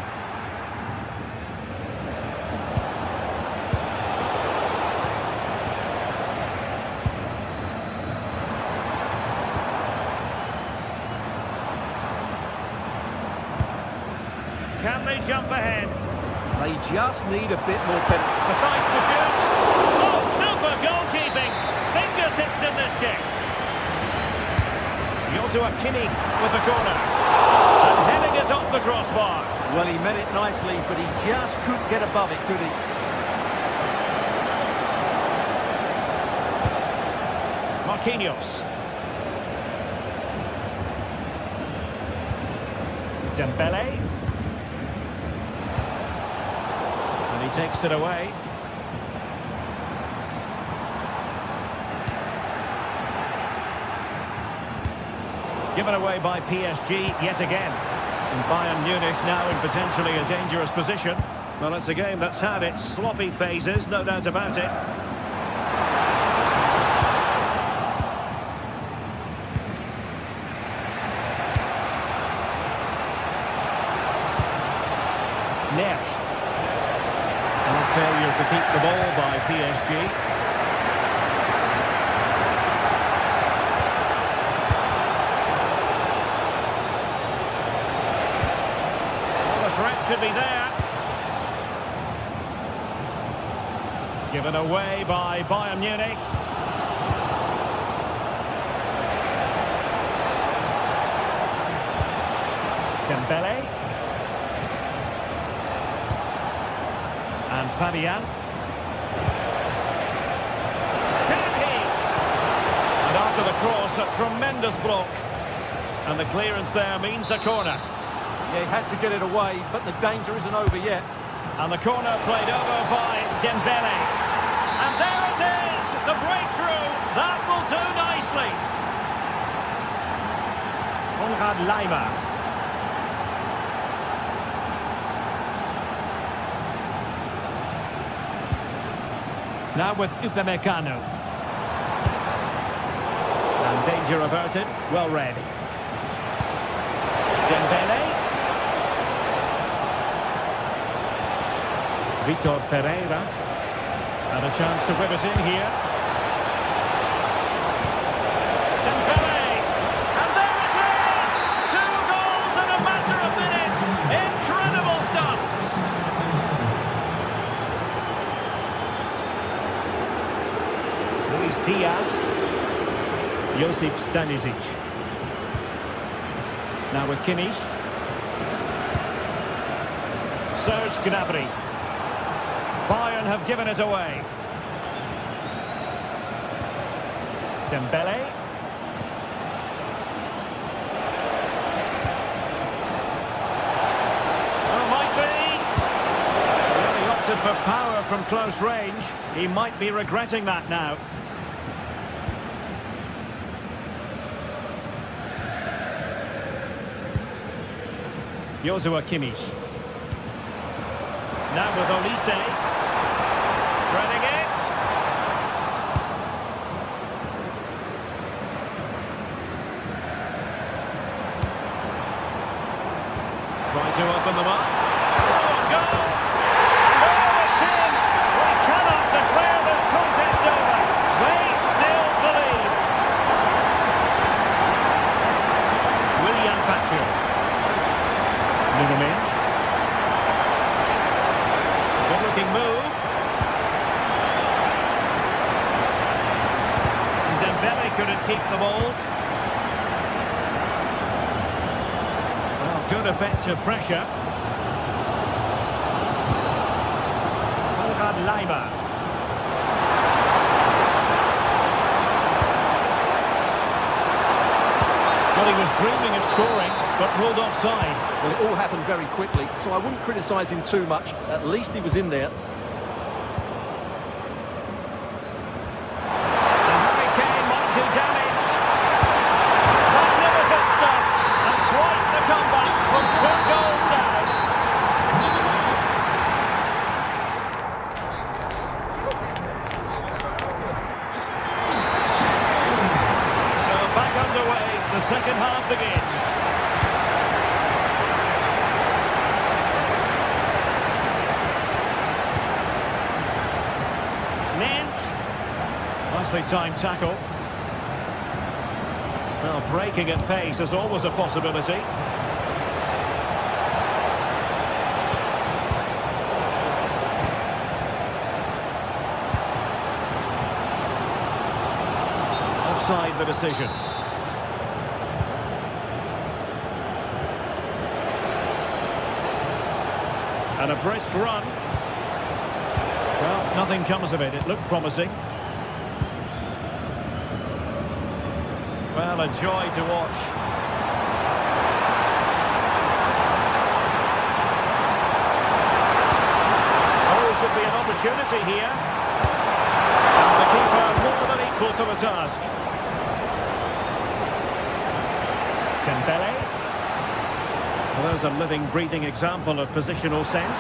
[SPEAKER 1] Can they jump ahead?
[SPEAKER 2] They just need a bit more penalty.
[SPEAKER 1] Decides to shoot. Oh, super goalkeeping. Fingertips in this case. Joshua Kimmich with the corner. And heading is off the crossbar.
[SPEAKER 2] Well, he meant it nicely, but he just couldn't get above it, could he?
[SPEAKER 1] Marquinhos. Dembele. And he takes it away. Given away by PSG yet again. And Bayern Munich now in potentially a dangerous position. Well, it's a game that's had its sloppy phases, no doubt about it. Nesh. And a failure to keep the ball by PSG. Could be there. Given away by Bayern Munich. Dembele. And Fabian. Can he? And after the cross, a tremendous block. And the clearance there means a corner.
[SPEAKER 2] Yeah, he had to get it away, but the danger isn't over yet.
[SPEAKER 1] And the corner played over by Dembele. And there it is, the breakthrough. That will do nicely. Konrad Laimer. Now with Upamecano. And danger averted, well read. Dembele. Vitor Ferreira. And a chance to whip it in here. Dembele! And there it is! 2 goals in a matter of minutes! Incredible stuff! Luis Diaz. Josip Stanisic. Now with Kimmich. Serge Gnabry. Bayern have given us away. Dembele. from close range. He might be regretting that now. Joshua Kimmich. Now with Olise. Threading it. Trying to open them up. Oh, goal! Oh, it's in! We cannot declare this contest over. They still believe. William Patrick. Minimich. Good-looking move. Dembele couldn't keep the ball. Well, good effective pressure. Konrad Leimer. Well, he was dreaming of scoring, but ruled offside.
[SPEAKER 2] Well, it all happened very quickly, so I wouldn't criticise him too much. At least he was in there.
[SPEAKER 1] And Harry Kane might do damage. Magnificent stuff. And quite the comeback from 2 goals down. So back underway. The second half begins. Nicely timed tackle. Well, breaking at pace is always a possibility. Offside the decision. And a brisk run. Well, nothing comes of it. It looked promising. Well, a joy to watch. Oh, could be an opportunity here. And the keeper more than equal to the task. Dembele. Well, there's a living, breathing example of positional sense.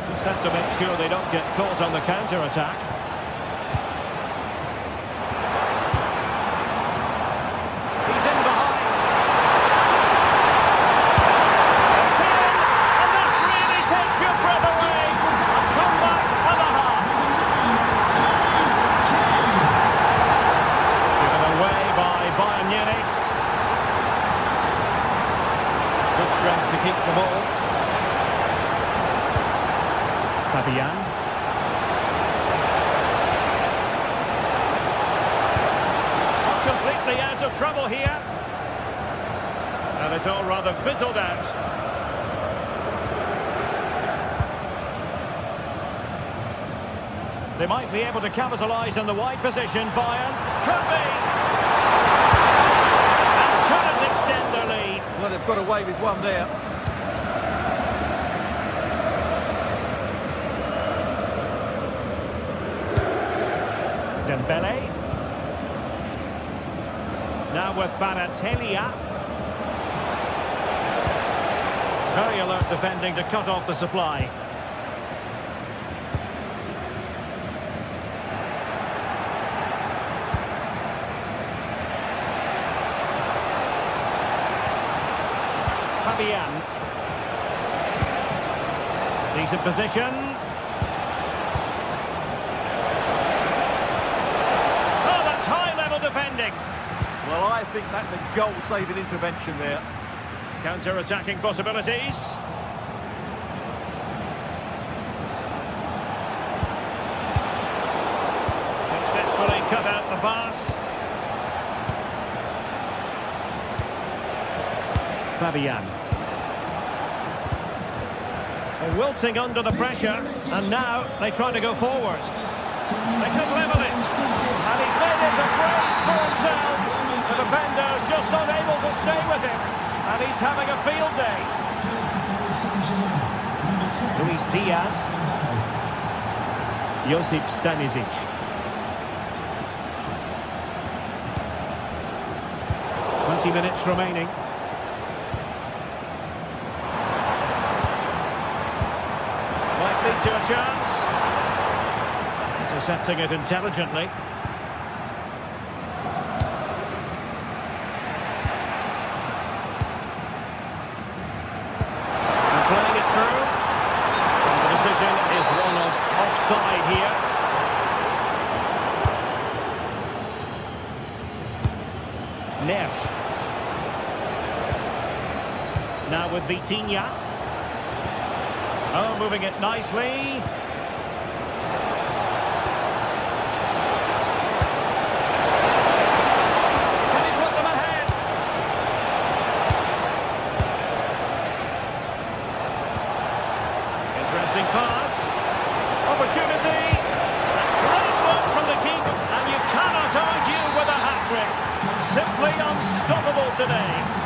[SPEAKER 1] Just have to make sure they don't get caught on the counter-attack. To keep the ball. Fabian. Not completely out of trouble here. And it's all rather fizzled out. They might be able to capitalise in the wide position. Bayern could be. And couldn't extend their lead.
[SPEAKER 2] Well, they've got away with one there.
[SPEAKER 1] Dembele. Now with Baratskhelia. Very alert defending to cut off the supply. Fabian. Decent position. Defending.
[SPEAKER 2] Well, I think that's a goal-saving intervention there.
[SPEAKER 1] Counter-attacking possibilities. Successfully cut out the pass. Fabian. Wilting under the pressure, and now they try to go forward. They could level it, and he's made it a brace for himself. The defender's just unable to stay with him, and he's having a field day.
[SPEAKER 5] Saint-Germain. Number 10.
[SPEAKER 1] Luis Diaz. Josip Stanisic. Minutes remaining. Might lead to a chance. Intercepting it intelligently. And playing it through. And the decision is one of offside here. Neves. Now with Vitinha. Oh, moving it nicely. Can he put them ahead? Interesting pass. Opportunity. Great work from the keeper. And you cannot argue with a hat-trick. Simply unstoppable today.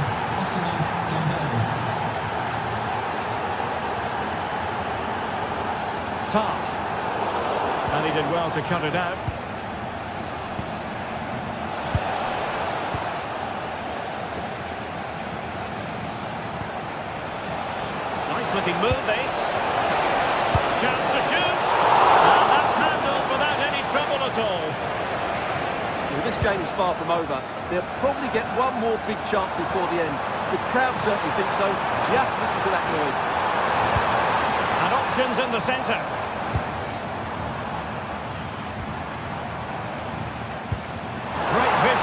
[SPEAKER 1] And he did well to cut it out. Nice looking move, this. Chance to shoot. And that's handled without any trouble at all.
[SPEAKER 2] Well, this game is far from over. They'll probably get one more big chance before the end. The crowd certainly think so. Just listen to that noise.
[SPEAKER 1] And options in the centre.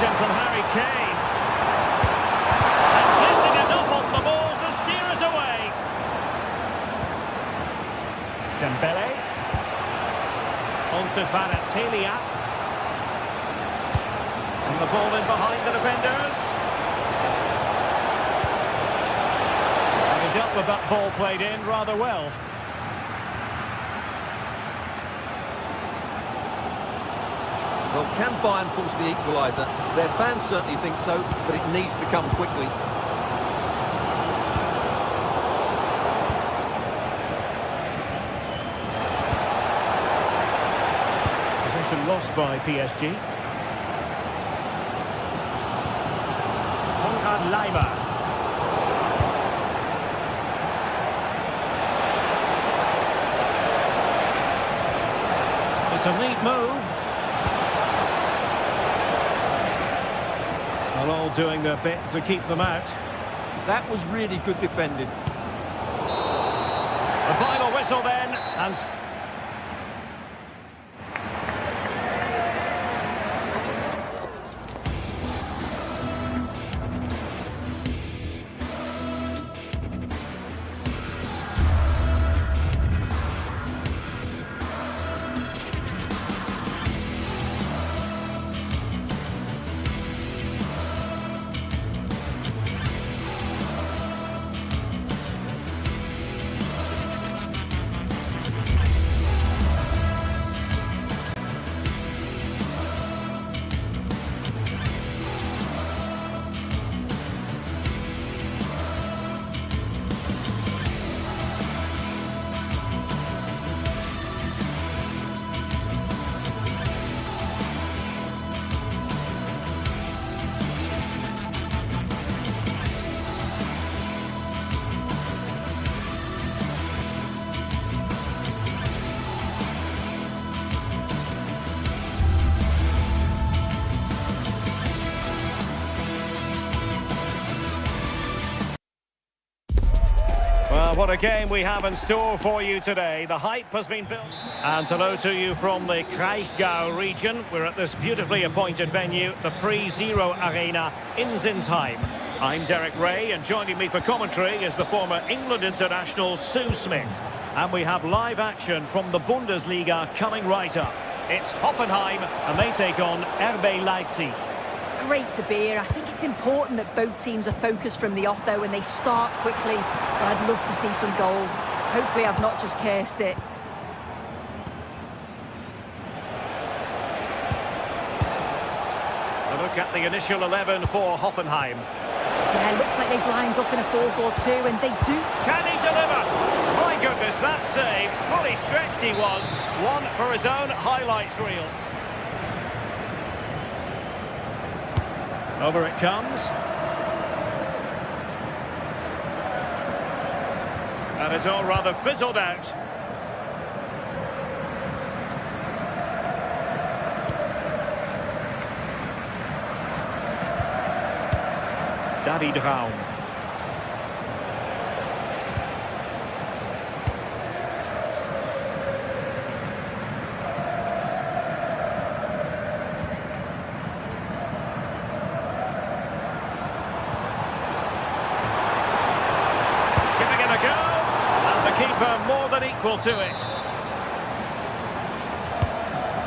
[SPEAKER 1] From Harry Kane. And getting enough on the ball to steer us away. Dembele. On to Kvaratskhelia. And the ball in behind the defenders. And he dealt with that ball played in rather well.
[SPEAKER 2] Well, can Bayern force the equaliser? Their fans certainly think so, but it needs to come quickly.
[SPEAKER 1] Possession lost by PSG. Konrad Leimer. It's a neat move. They're all doing their bit to keep them out.
[SPEAKER 2] That was really good defending.
[SPEAKER 1] The final whistle then, and... Well, what a game we have in store for you today. The hype has been built. And hello to you from the Kraichgau region. We're at this beautifully appointed venue, the Pre-Zero Arena in Zinsheim. I'm Derek Ray, and joining me for commentary is the former England international Sue Smith. And we have live action from the Bundesliga coming right up. It's Hoffenheim, and they take on RB Leipzig.
[SPEAKER 4] It's great to be here. I think it's important that both teams are focused from the off, though, and they start quickly. But I'd love to see some goals. Hopefully I've not just cursed it.
[SPEAKER 1] A look at the initial 11 for Hoffenheim.
[SPEAKER 4] Yeah, looks like they've lined up in a 4-4-2, and they do.
[SPEAKER 1] Can he deliver? My goodness, that save. Fully stretched he was. One for his own highlights reel. Over it comes. And it's all rather fizzled out. David Raum. Giving it a go. And the keeper more than equal to it.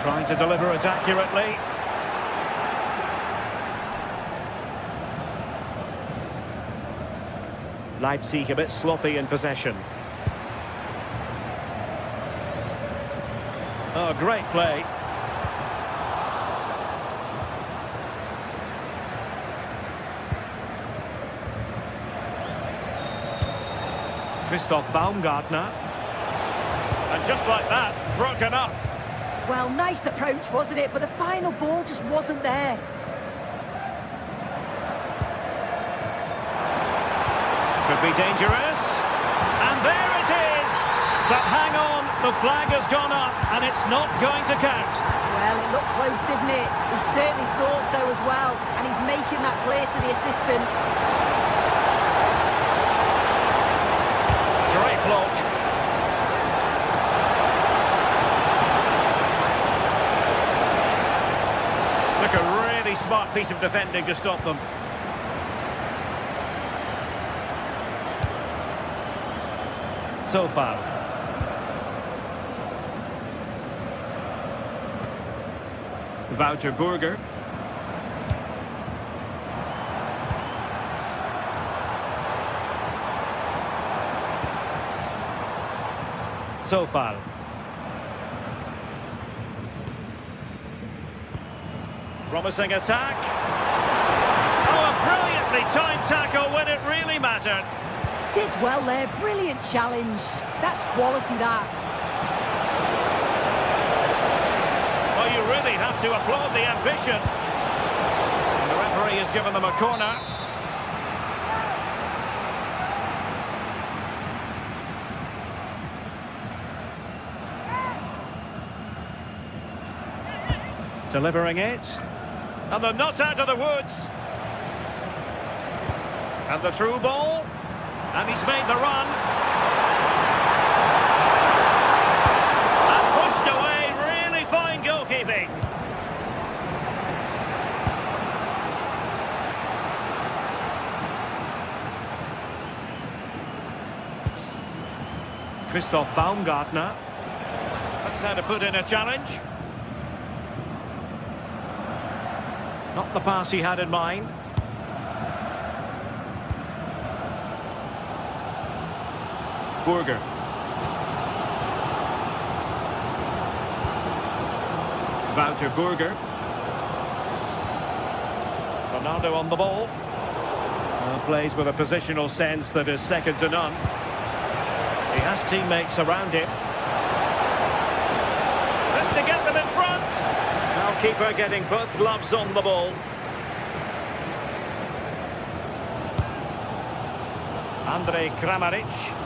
[SPEAKER 1] Trying to deliver it accurately. Leipzig a bit sloppy in possession. Oh, great play. Christoph Baumgartner. And just like that, broken up.
[SPEAKER 4] Well, nice approach, wasn't it? But the final ball just wasn't there.
[SPEAKER 1] Could be dangerous. And there it is! But hang on, the flag has gone up and it's not going to count.
[SPEAKER 4] Well, it looked close, didn't it? He certainly thought so as well. And he's making that clear to the assistant.
[SPEAKER 1] Great block. Took a really smart piece of defending to stop them. So far. Wouter Burger. So far. Promising attack. Oh, a brilliantly timed tackle when it really mattered.
[SPEAKER 4] Did well there, brilliant challenge. That's quality, that.
[SPEAKER 1] Well, you really have to applaud the ambition. And the referee has given them a corner. Delivering it. And they're not out of the woods. And the through ball. And he's made the run. And pushed away. Really fine goalkeeping. Christoph Baumgartner. That's how to put in a challenge. Not the pass he had in mind. Burger. Wouter Burger. Ronaldo on the ball. Plays with a positional sense that is second to none. He has teammates around him. Just to get them in front. Now keeper getting both gloves on the ball. Andrej Kramaric.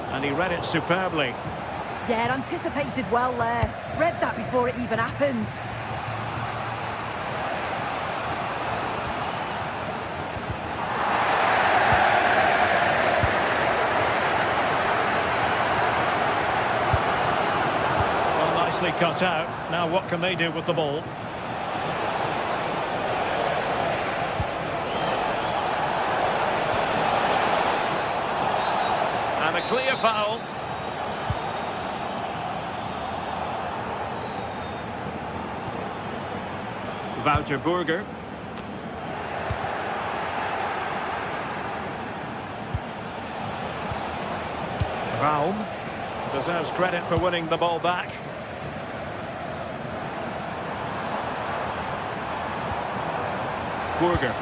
[SPEAKER 1] And he read it superbly.
[SPEAKER 4] Yeah, anticipated well there. Read that before it even happened.
[SPEAKER 1] Well, nicely cut out. Now what can they do with the ball? And a clear foul. Wouter Burger. Raum deserves credit for winning the ball back. Burger.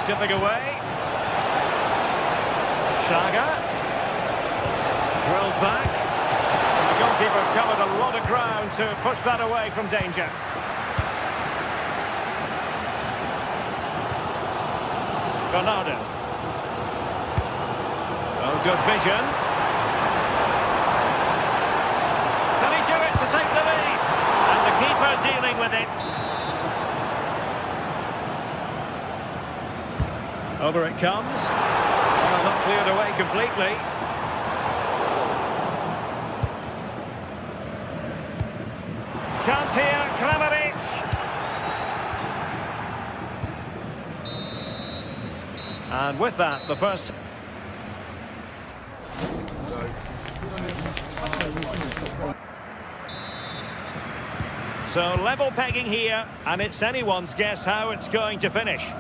[SPEAKER 1] Skipping away. Schager. Drilled back. And the goalkeeper covered a lot of ground to push that away from danger. Bernardo. Oh, good vision. Can he do it to take the lead? And the keeper dealing with it. Over it comes. Well, not cleared away completely. Chance here, Kramaric. And with that, the first... So level pegging here, and it's anyone's guess how it's going to finish.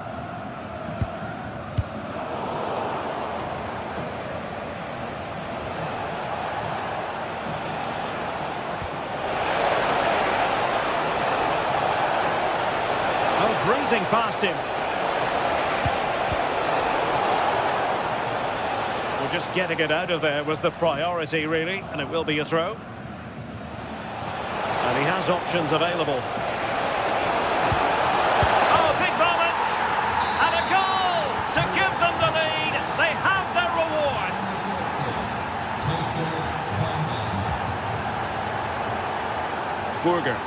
[SPEAKER 1] Oh, breezing past him. Well, just getting it out of there was the priority, really, and it will be a throw. And he has options available. Oh, big moment! And a goal to give them the lead. They have their reward. Burger.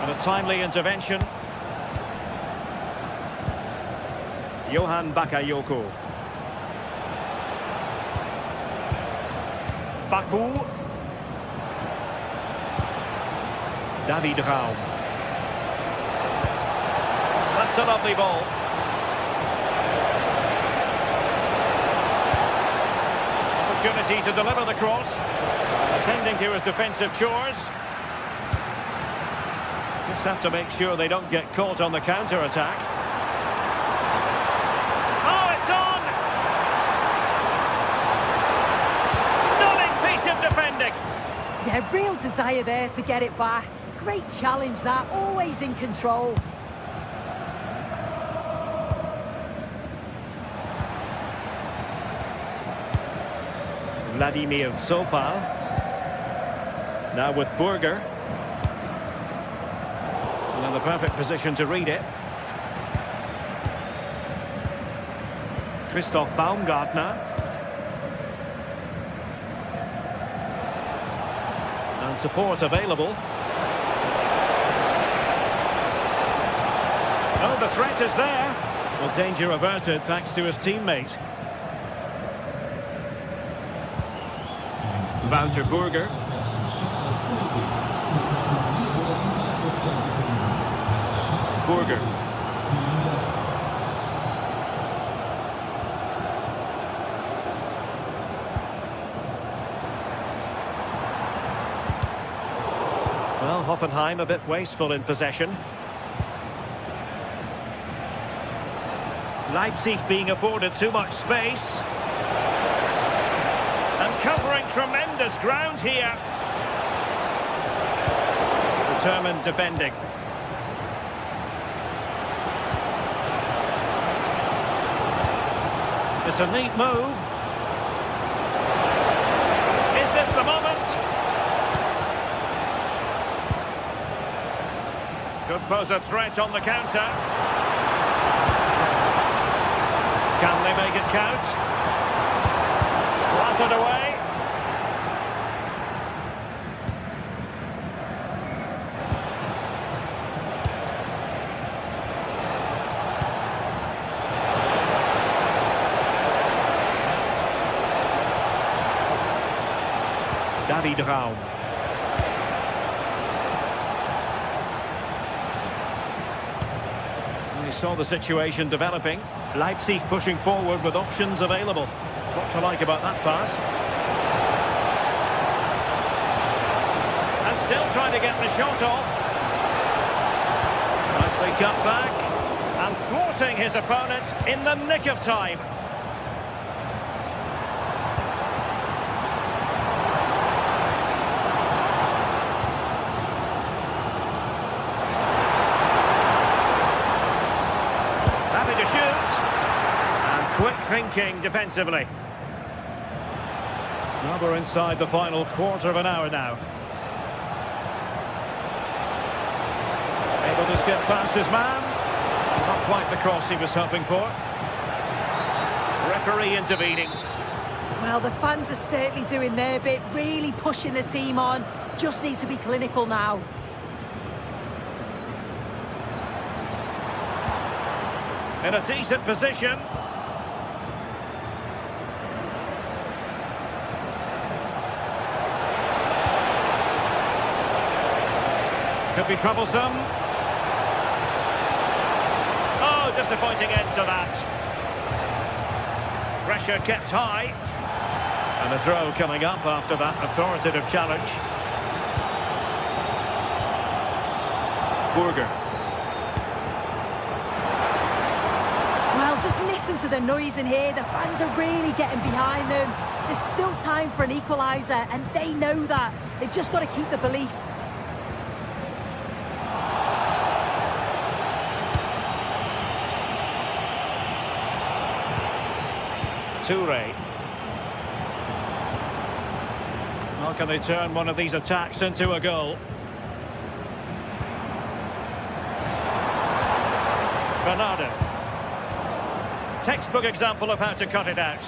[SPEAKER 1] And a timely intervention. Johan Bakayoko. Baku. David Raum. That's a lovely ball. Opportunity to deliver the cross. Attending to his defensive chores. Just have to make sure they don't get caught on the counter-attack. Oh, it's on! Defending.
[SPEAKER 4] Yeah, real desire there to get it back. Great challenge that, always in control.
[SPEAKER 1] Vladimir Sofal. Now with Burger. In the perfect position to read it. Christoph Baumgartner. And support available. Oh, the threat is there. Well, danger averted thanks to his teammate. Wouter Burger. Burger. Well, Hoffenheim a bit wasteful in possession. Leipzig being afforded too much space. And covering tremendous ground here. Determined defending. It's a neat move. Is this the moment? Could pose a threat on the counter. Can they make it count? Blasted away. David Raum. We saw the situation developing. Leipzig pushing forward with options available. What to like about that pass? And Still trying to get the shot off. Nicely cut back. And thwarting his opponent in the nick of time. Happy to shoot. And quick thinking defensively. Well, we're inside the final quarter of an hour now. Able to skip past his man. Not quite the cross he was hoping for. Referee intervening.
[SPEAKER 4] Well, the fans are certainly doing their bit, really pushing the team on. Just need to be clinical now.
[SPEAKER 1] In a decent position. Could be troublesome. Oh, disappointing end to that. Pressure kept high. And a throw coming up after that authoritative challenge. Burger.
[SPEAKER 4] Well, just listen to the noise in here. The fans are really getting behind them. There's still time for an equaliser, and they know that. They've just got to keep the belief.
[SPEAKER 1] Toure. How can they turn one of these attacks into a goal? Bernardo. Textbook example of how to cut it out.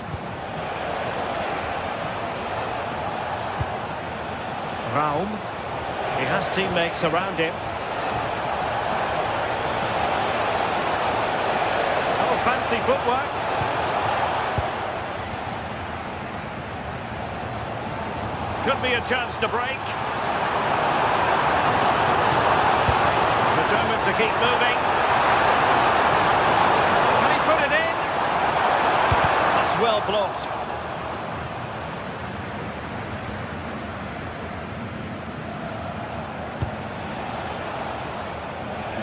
[SPEAKER 1] Raum. He has teammates around him. Oh, fancy footwork. Could be a chance to break. Determined to keep moving. Can he put it in? That's well blocked.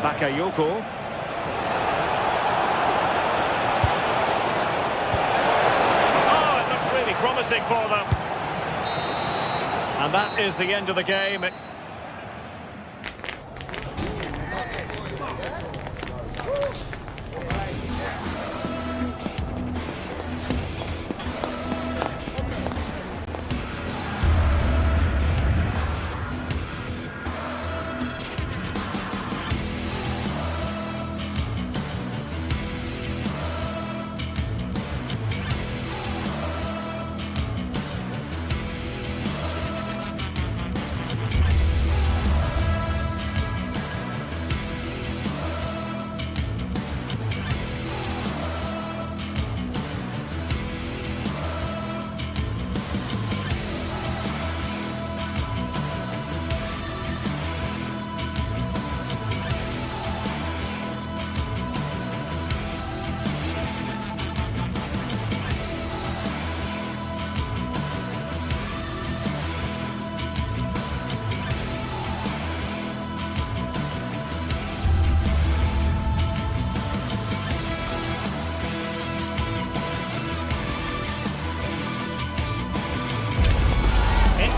[SPEAKER 1] Bakayoko. Oh, it looked really promising for them. And that is the end of the game.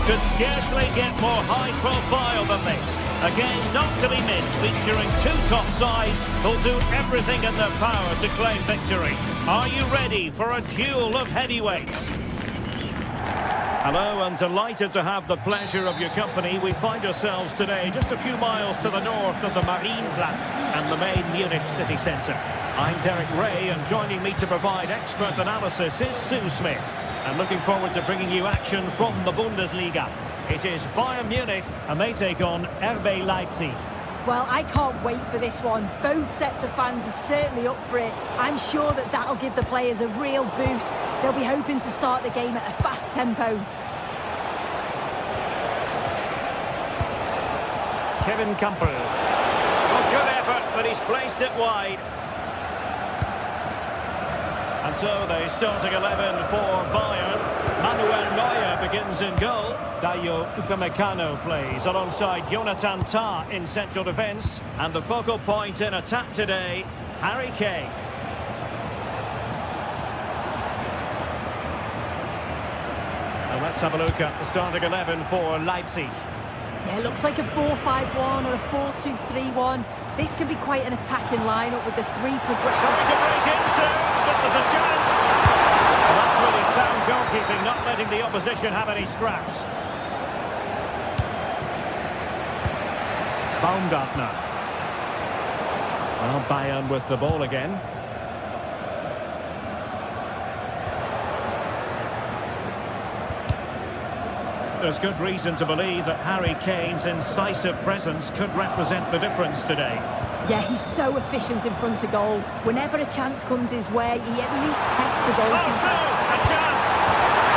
[SPEAKER 1] Could scarcely get more high profile than this. A game not to be missed, featuring two top sides who'll do everything in their power to claim victory. Are you ready for a duel of heavyweights? Hello, and delighted to have the pleasure of your company. We find ourselves today just a few miles to the north of the Marienplatz and the main Munich city centre. I'm Derek Ray, and joining me to provide expert analysis is Sue Smith. And looking forward to bringing you action from the Bundesliga. It is Bayern Munich, and they take on RB Leipzig.
[SPEAKER 4] Well, I can't wait for this one. Both sets of fans are certainly up for it. I'm sure that that'll give the players a real boost. They'll be hoping to start the game at a fast tempo.
[SPEAKER 1] Kevin Campbell. Well, good effort, but he's placed it wide. And so the starting 11 for Bayern. Manuel Neuer begins in goal. Dayo Upamecano plays alongside Jonathan Tah in central defence. And the focal point in attack today, Harry Kane. And let's have a look at the starting 11 for Leipzig.
[SPEAKER 4] Yeah, it looks like a 4-5-1 or a 4-2-3-1. This can be quite an attacking lineup with the three progressive...
[SPEAKER 1] Trying to break into, but there's a chance. Well, that's really sound goalkeeping, not letting the opposition have any scraps. Baumgartner. Well, Bayern with the ball again. There's good reason to believe that Harry Kane's incisive presence could represent the difference today.
[SPEAKER 4] Yeah, he's so efficient in front of goal. Whenever a chance comes his way, he at least tests the goal.
[SPEAKER 1] Oh, soon, a chance!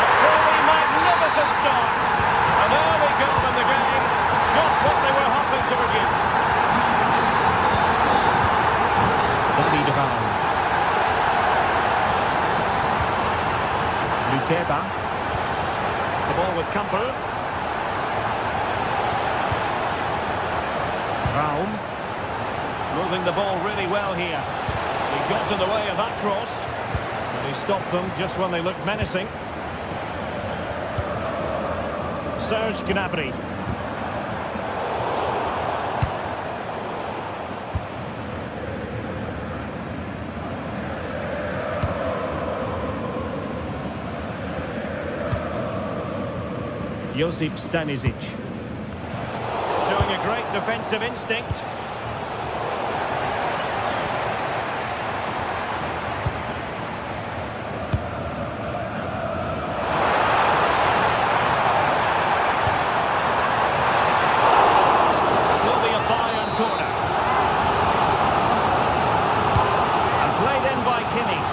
[SPEAKER 1] A truly magnificent start. An early goal in the game, just what they were hoping to produce. David Vance. Lukeba. The ball with Campbell. Raum. Moving the ball really well here. He got in the way of that cross. And he stopped them just when they looked menacing. Serge Gnabry. Josip Stanisic. Showing a great defensive instinct. Will be a Bayern corner. And played in by Kimmich.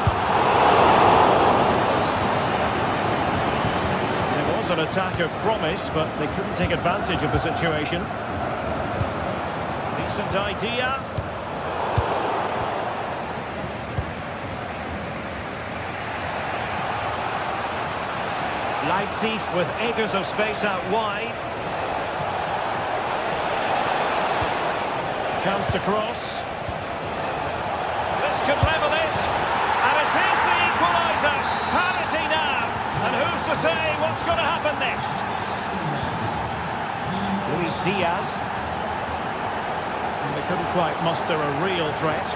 [SPEAKER 1] An attack of promise, but they couldn't take advantage of the situation. Decent idea. Leipzig with acres of space out wide. Chance to cross. This could level it. And it is the equaliser. Parity now. And who's to say what's going to happen next? Luis Diaz. And they couldn't quite muster a real threat.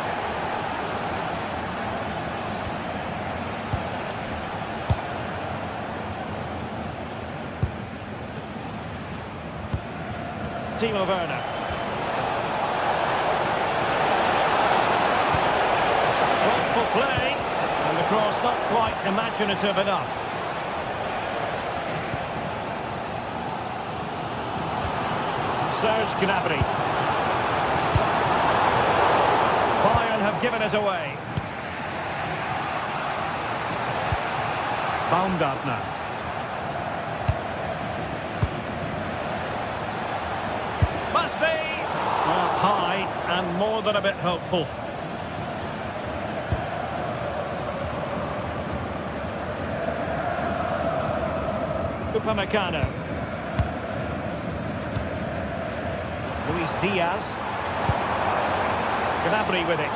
[SPEAKER 1] Timo Werner. Thoughtful play. And the cross not quite imaginative enough. Serge Gnabry. Bayern have given us away. Baumgartner. Must be. Well, high and more than a bit hopeful. Upamecano. Luis Diaz. Gnabry with it.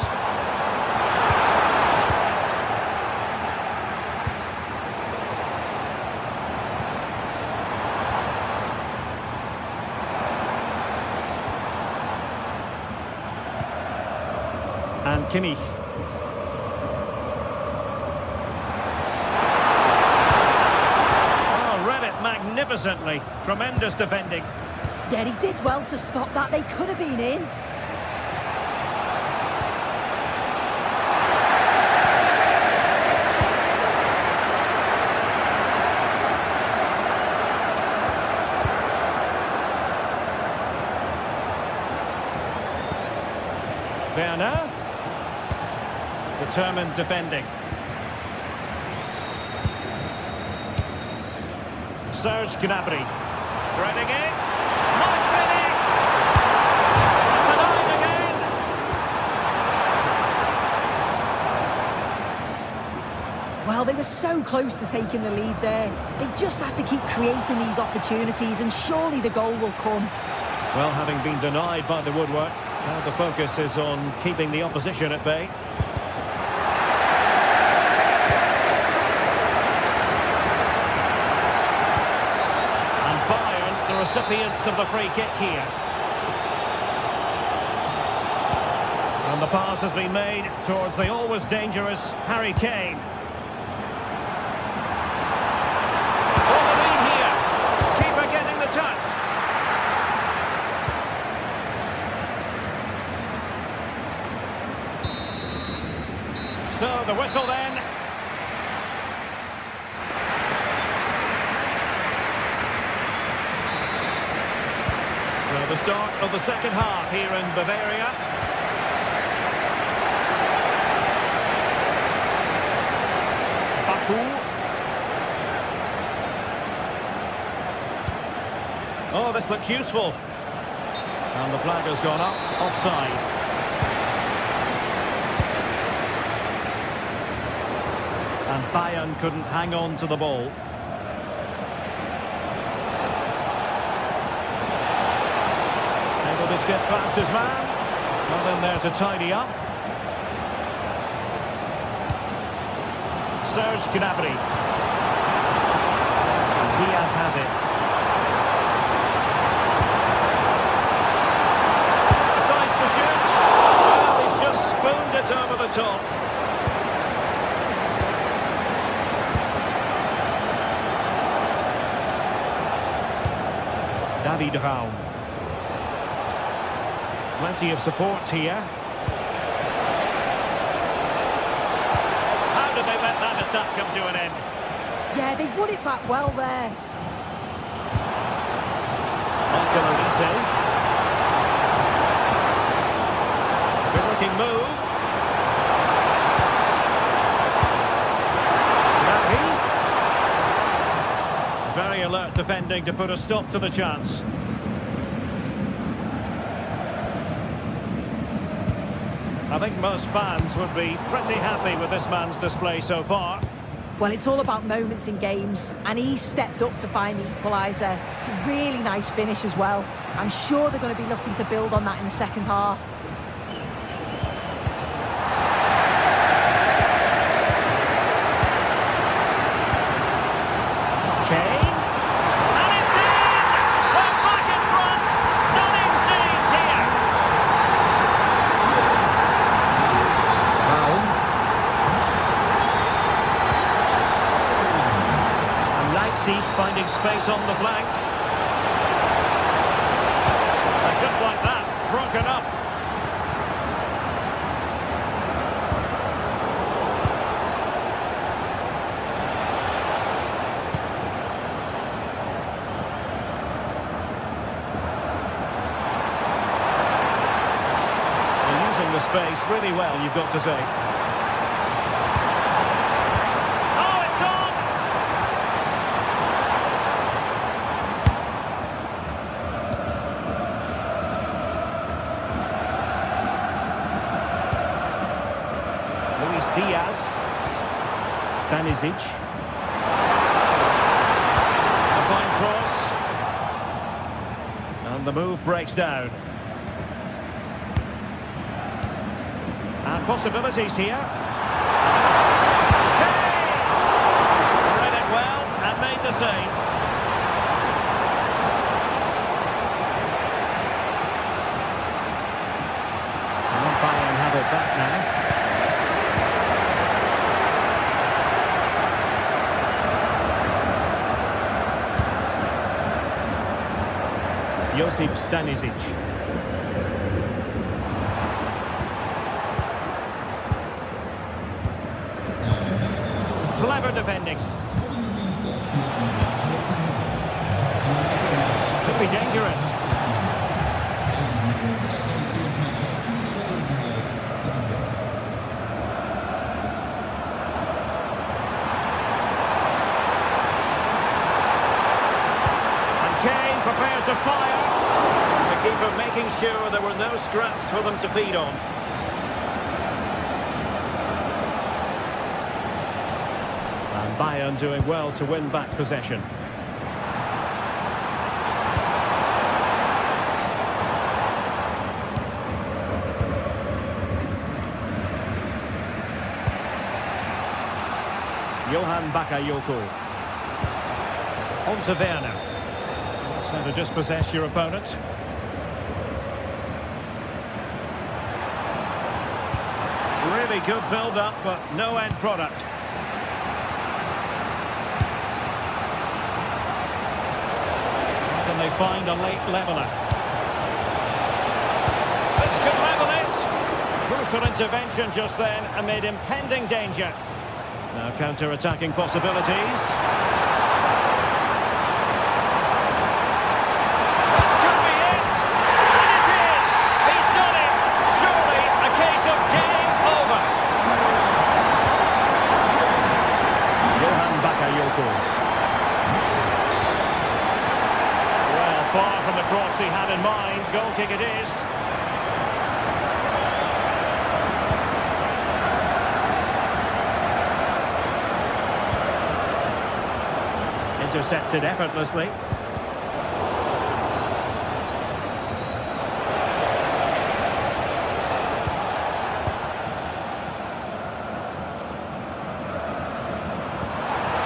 [SPEAKER 1] And Kimmich. Oh, read it magnificently. Tremendous defending.
[SPEAKER 4] Yeah, he did well to stop that. They could have been in.
[SPEAKER 1] Werner. Determined defending. Serge Gnabry. Threading it. Might finish. Denied again.
[SPEAKER 4] Well, Well, they were so close to taking the lead there. They just have to keep creating these opportunities, and surely the goal will come.
[SPEAKER 1] Well, having been denied by the woodwork, now the focus is on keeping the opposition at bay. And Bayern, the recipients of the free kick here. And the pass has been made towards the always dangerous Harry Kane. Oh, the lead here. Keeper getting the touch. So the whistle then. So the start of the second half here in Bavaria. Oh, this looks useful. And the flag has gone up, offside. And Bayern couldn't hang on to the ball. Able to skip past his man. Not in there to tidy up. Serge Gnabry. Diaz has it. Decides to shoot. Well, he's just spooned it over the top. David Raum. Plenty of support here. How did they let that attack come to an end?
[SPEAKER 4] Yeah, they won it back well there.
[SPEAKER 1] Good looking move. Very alert defending to put a stop to the chance. I think most fans would be pretty happy with this man's display so far.
[SPEAKER 4] Well, it's all about moments in games, and he stepped up to find the equaliser. It's a really nice finish as well. I'm sure they're going to be looking to build on that in the second half.
[SPEAKER 1] Kane. And it's in! We're back in front! Stunning scenes here! And Leipzig finding space on the flank. And just like that, broken up. Space really well, you've got to say. Oh, it's on! Luis Diaz. Stanisic. A fine cross. And the move breaks down. And possibilities here. Hey! Read it well and made the save. And Bayern have it back now. Josip Stanisic. Clever defending. Could be dangerous. And Kane prepared to fire. The keeper making sure there were no scraps for them to feed on. Bayern doing well to win back possession. Johan Bakayoko. On to Werner. That's how to dispossess your opponent. Really good build-up, but no end product. Can they find a late leveller? This could level it. Crucial intervention just then amid impending danger. Now counter-attacking possibilities. This could be it! And it is! He's done it! Surely a case of game over. Johan Bakayoko. Well, far from the cross he had in mind. Goal kick it is. Intercepted effortlessly.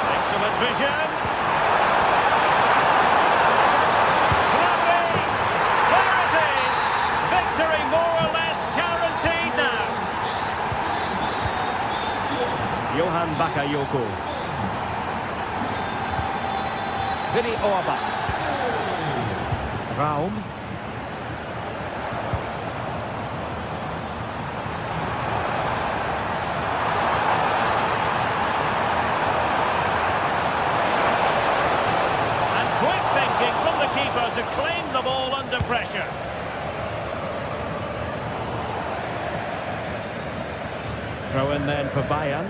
[SPEAKER 1] Excellent vision. Lovely. There it is. Victory more or less guaranteed now. Johan Bakayoko. Vinny Orba. Raum. And quick thinking from the keeper to claim the ball under pressure. Throw in then for Bayern.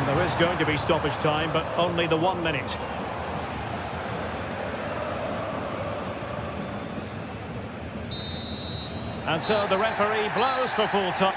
[SPEAKER 1] There is going to be stoppage time, but only the 1 minute. And so the referee blows for full time.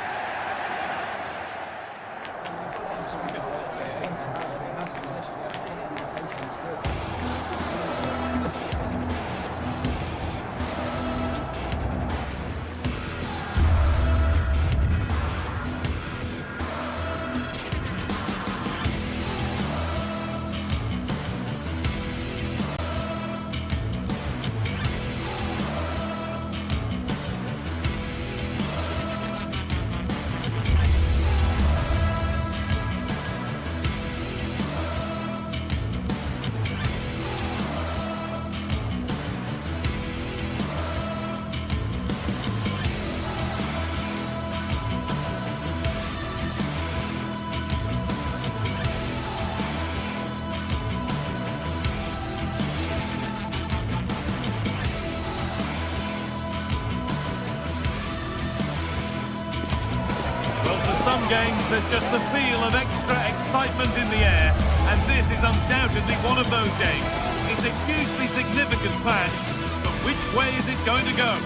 [SPEAKER 3] Some games, there's just the feel of extra excitement in the air, and this is undoubtedly one of those games. It's a hugely significant clash, but which way is it going to go?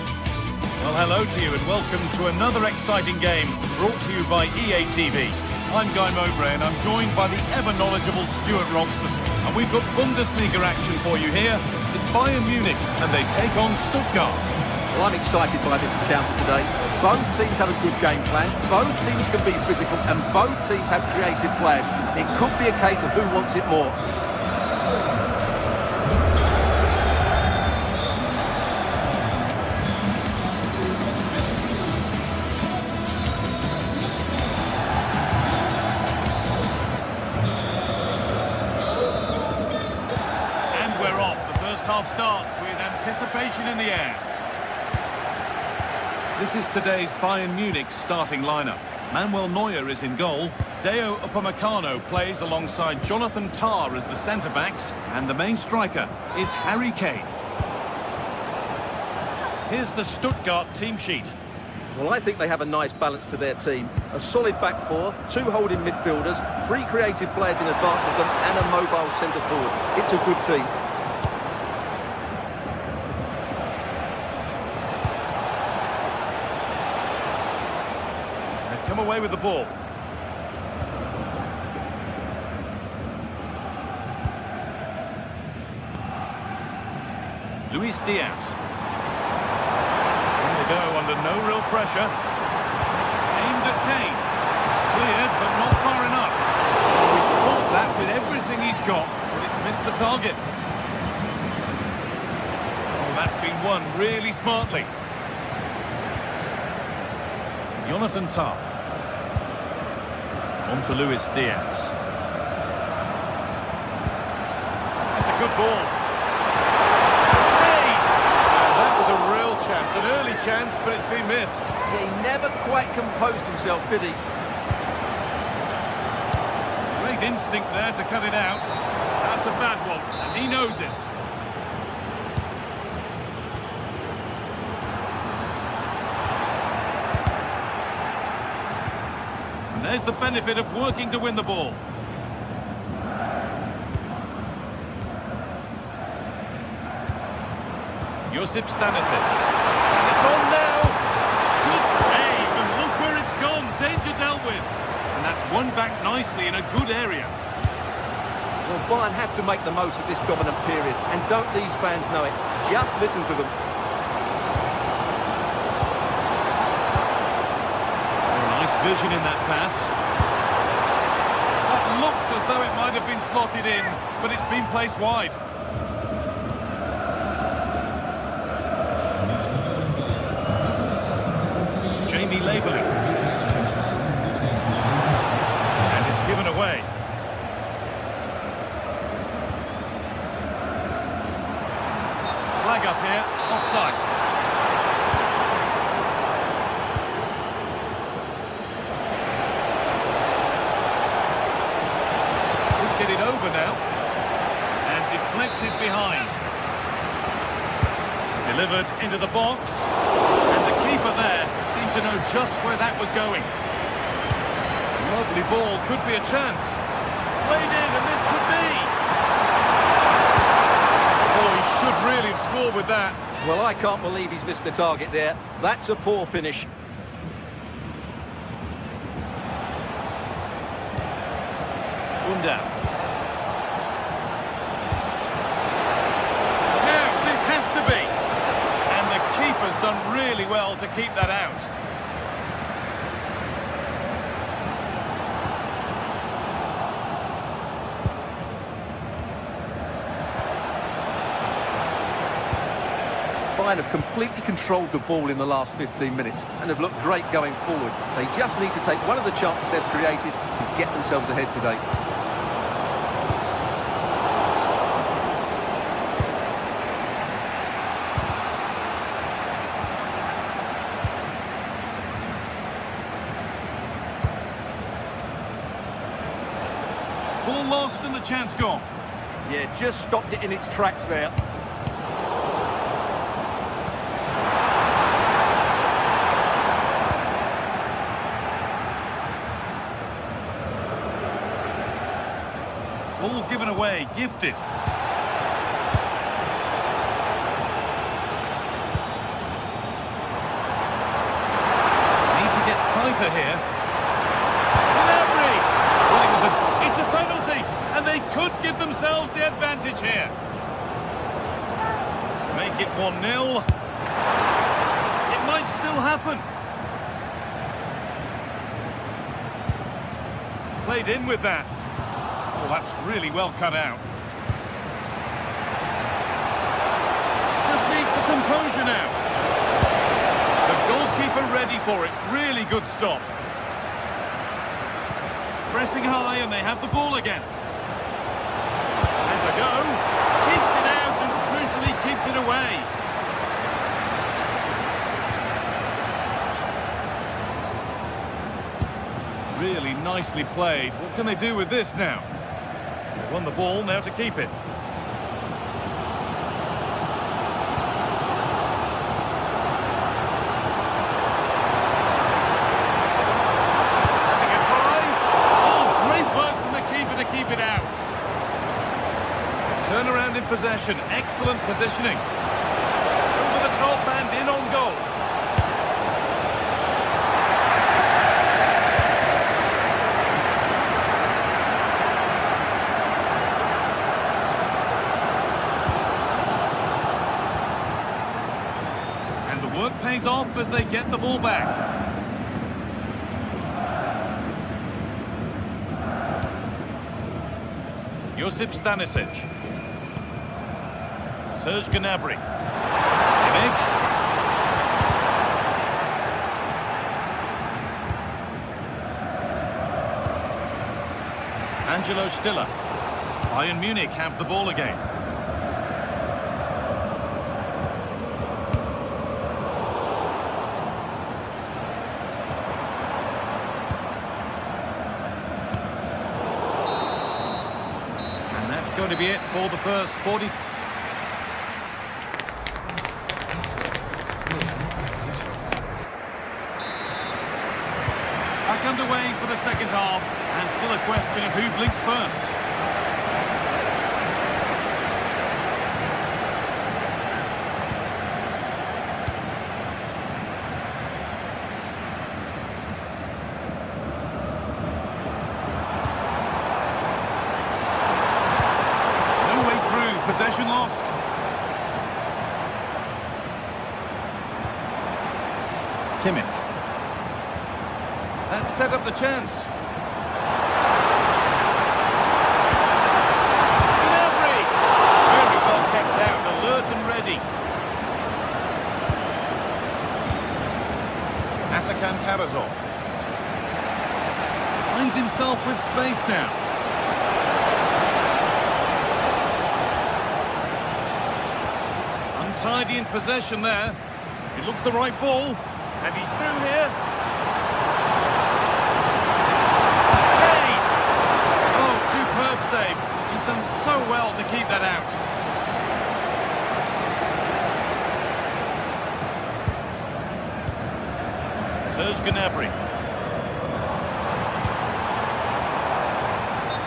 [SPEAKER 3] Well, hello to you and welcome to another exciting game brought to you by EA TV. I'm Guy Mowbray and I'm joined by the ever-knowledgeable Stuart Robson. And we've got Bundesliga action for you here. It's Bayern Munich and they take on Stuttgart.
[SPEAKER 2] Well, I'm excited by this encounter today. Both teams have a good game plan, both teams can be physical, and both teams have creative players. It could be a case of who wants it more.
[SPEAKER 3] And we're off. The first half starts with anticipation in the air. This is today's Bayern Munich starting lineup. Manuel Neuer is in goal. Deo Upamecano plays alongside Jonathan Tah as the centre-backs. And the main striker is Harry Kane. Here's the Stuttgart team sheet.
[SPEAKER 2] Well, I think they have a nice balance to their team. A solid back four, 2 holding midfielders, 3 creative players in advance of them, and a mobile centre-forward. It's a good team.
[SPEAKER 3] Come away with the ball. Luis Diaz. In they go under no real pressure. Aimed at Kane. Cleared, but not far enough. He caught that with everything he's got, but it's missed the target. Oh, that's been won really smartly. Jonathan Tah. On to Luis Diaz. That's a good ball. Hey! That was a real chance, an early chance, but it's been missed.
[SPEAKER 2] He never quite composed himself, did he?
[SPEAKER 3] Great instinct there to cut it out. That's a bad one, and he knows it. And there's the benefit of working to win the ball. Josip Stanisic. And it's on now. Good save, and look where it's gone. Danger dealt with. And that's won back nicely in a good area.
[SPEAKER 2] Well, Bayern have to make the most of this dominant period, and don't these fans know it? Just listen to them.
[SPEAKER 3] Nice vision in that pass. That looked as though it might have been slotted in, but it's been placed wide. Jamie Laverly. And it's given away. Flag up here, offside. Could get it over now. And deflected behind. Delivered into the box. And the keeper there seemed to know just where that was going. Lovely ball, could be a chance. Played in, and this could be. Oh, he should really have scored with that.
[SPEAKER 2] Well, I can't believe he's missed the target there. That's a poor finish.
[SPEAKER 3] Buildup. Now, this has to be. And the keeper's done really well to keep that out.
[SPEAKER 2] Bayern have completely controlled the ball in the last 15 minutes and have looked great going forward. They just need to take one of the chances they've created to get themselves ahead today.
[SPEAKER 3] Ball lost and the chance gone.
[SPEAKER 2] Yeah, just stopped it in its tracks there.
[SPEAKER 3] Ball given away, gifted. Need to get tighter here. It's a penalty, and they could give themselves the advantage here. To make it 1-0. It might still happen. Played in with that. Oh, that's really well cut out. Just needs the composure now. The goalkeeper ready for it. Really good stop. Pressing high, and they have the ball again. There's a go. Keeps it out, and crucially keeps it away. Really nicely played. What can they do with this now? They won the ball, now to keep it. Turnaround in possession, excellent positioning. Over the top and in on goal. work pays off as they get the ball back. Josip Stanisic. Serge Gnabry. Kimmich. Angelo Stiller. Bayern Munich have the ball again. And that's going to be it for the first 40. Back underway for the second half, and still a question of who blinks first. No way through, possession lost. Kimmich. That set up the chance. Gnabry! Very well kept out, alert and ready. Atakan Karasov. Finds himself with space now. Untidy in possession there. It looks the right ball. And he's through here. Save. He's done so well to keep that out. Serge Gnabry.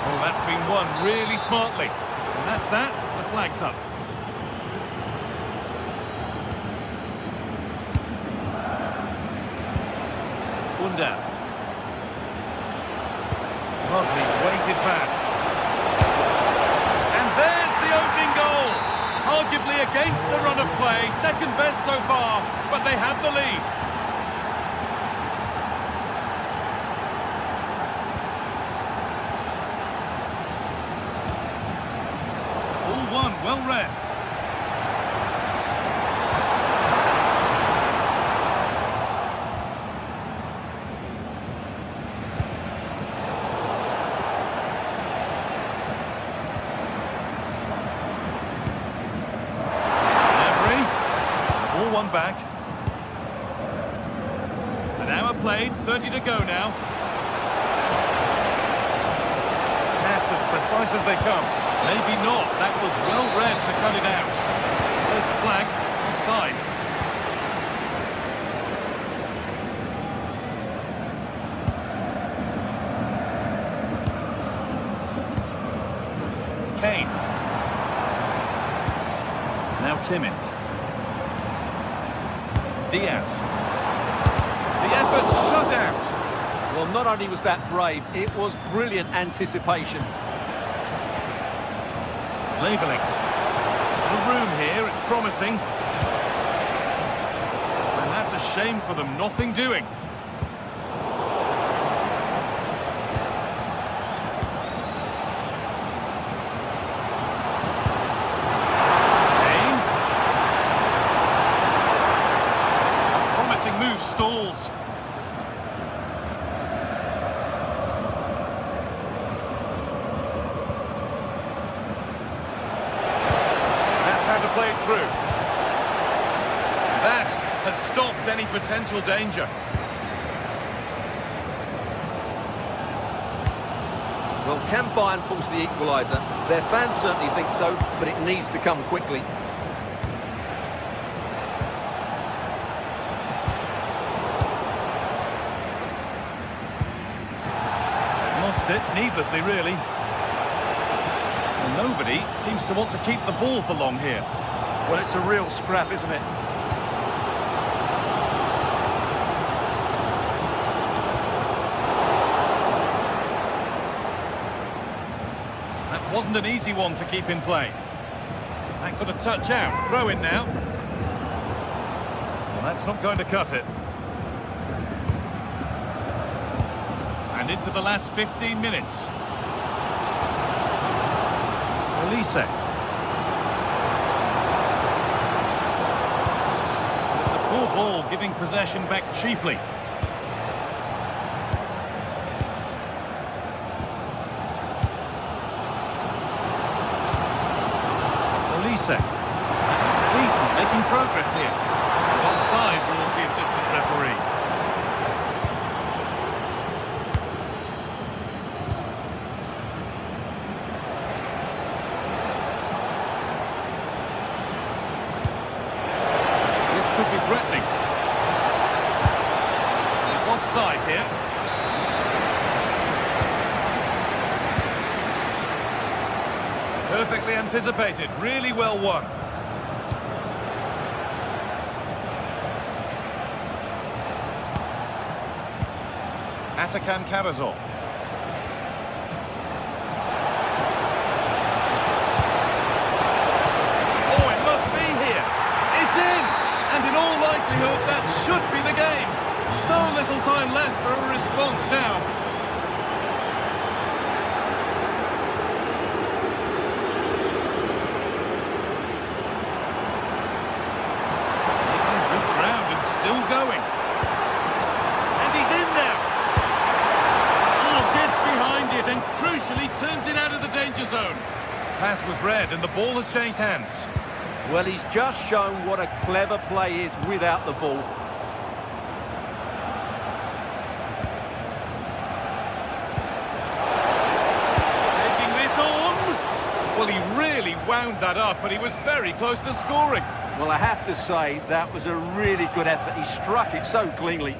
[SPEAKER 3] Oh, that's been won really smartly. And that's that. The flag's up. Buildup. Lovely weighted pass. Arguably against the run of play, second best so far, but they have the lead. All one, well read. Back. An hour played, 30 to go now. Pass as precise as they come. Maybe not. That was well read to cut it out. There's the flag. Offside. Kane. Now Kimmich. Diaz. The effort shut out.
[SPEAKER 2] Well, not only was that brave, it was brilliant anticipation.
[SPEAKER 3] Labelling. The room here, it's promising. And that's a shame for them, nothing doing. Stalls. That's how to play it through. That has stopped any potential danger.
[SPEAKER 2] Well, can Bayern force the equaliser? Their fans certainly think so, but it needs to come quickly.
[SPEAKER 3] It needlessly, really. Nobody seems to want to keep the ball for long here.
[SPEAKER 2] Well, it's a real scrap, isn't it?
[SPEAKER 3] That wasn't an easy one to keep in play. That got a touch out. Throw in now. Well, that's not going to cut it. And into the last 15 minutes. Elise. It's a poor ball, giving possession back cheaply. Elise. It's decent, making progress here. Offside rules the assistant referee. Could be threatening. He's offside here. Perfectly anticipated, really well won. Atakan Cabazol. Oh, it must be here. It's in! And in all likelihood, that should be the game. So little time left for a response now. Making good ground and still going. And he's in now. Oh, gets behind it and crucially turns it out of the danger zone. Pass was read and the ball has changed hands.
[SPEAKER 2] Well, he's just shown what a clever play is without the ball.
[SPEAKER 3] Taking this on. Well, he really wound that up, but he was very close to scoring.
[SPEAKER 2] Well, I have to say, that was a really good effort. He struck it so cleanly.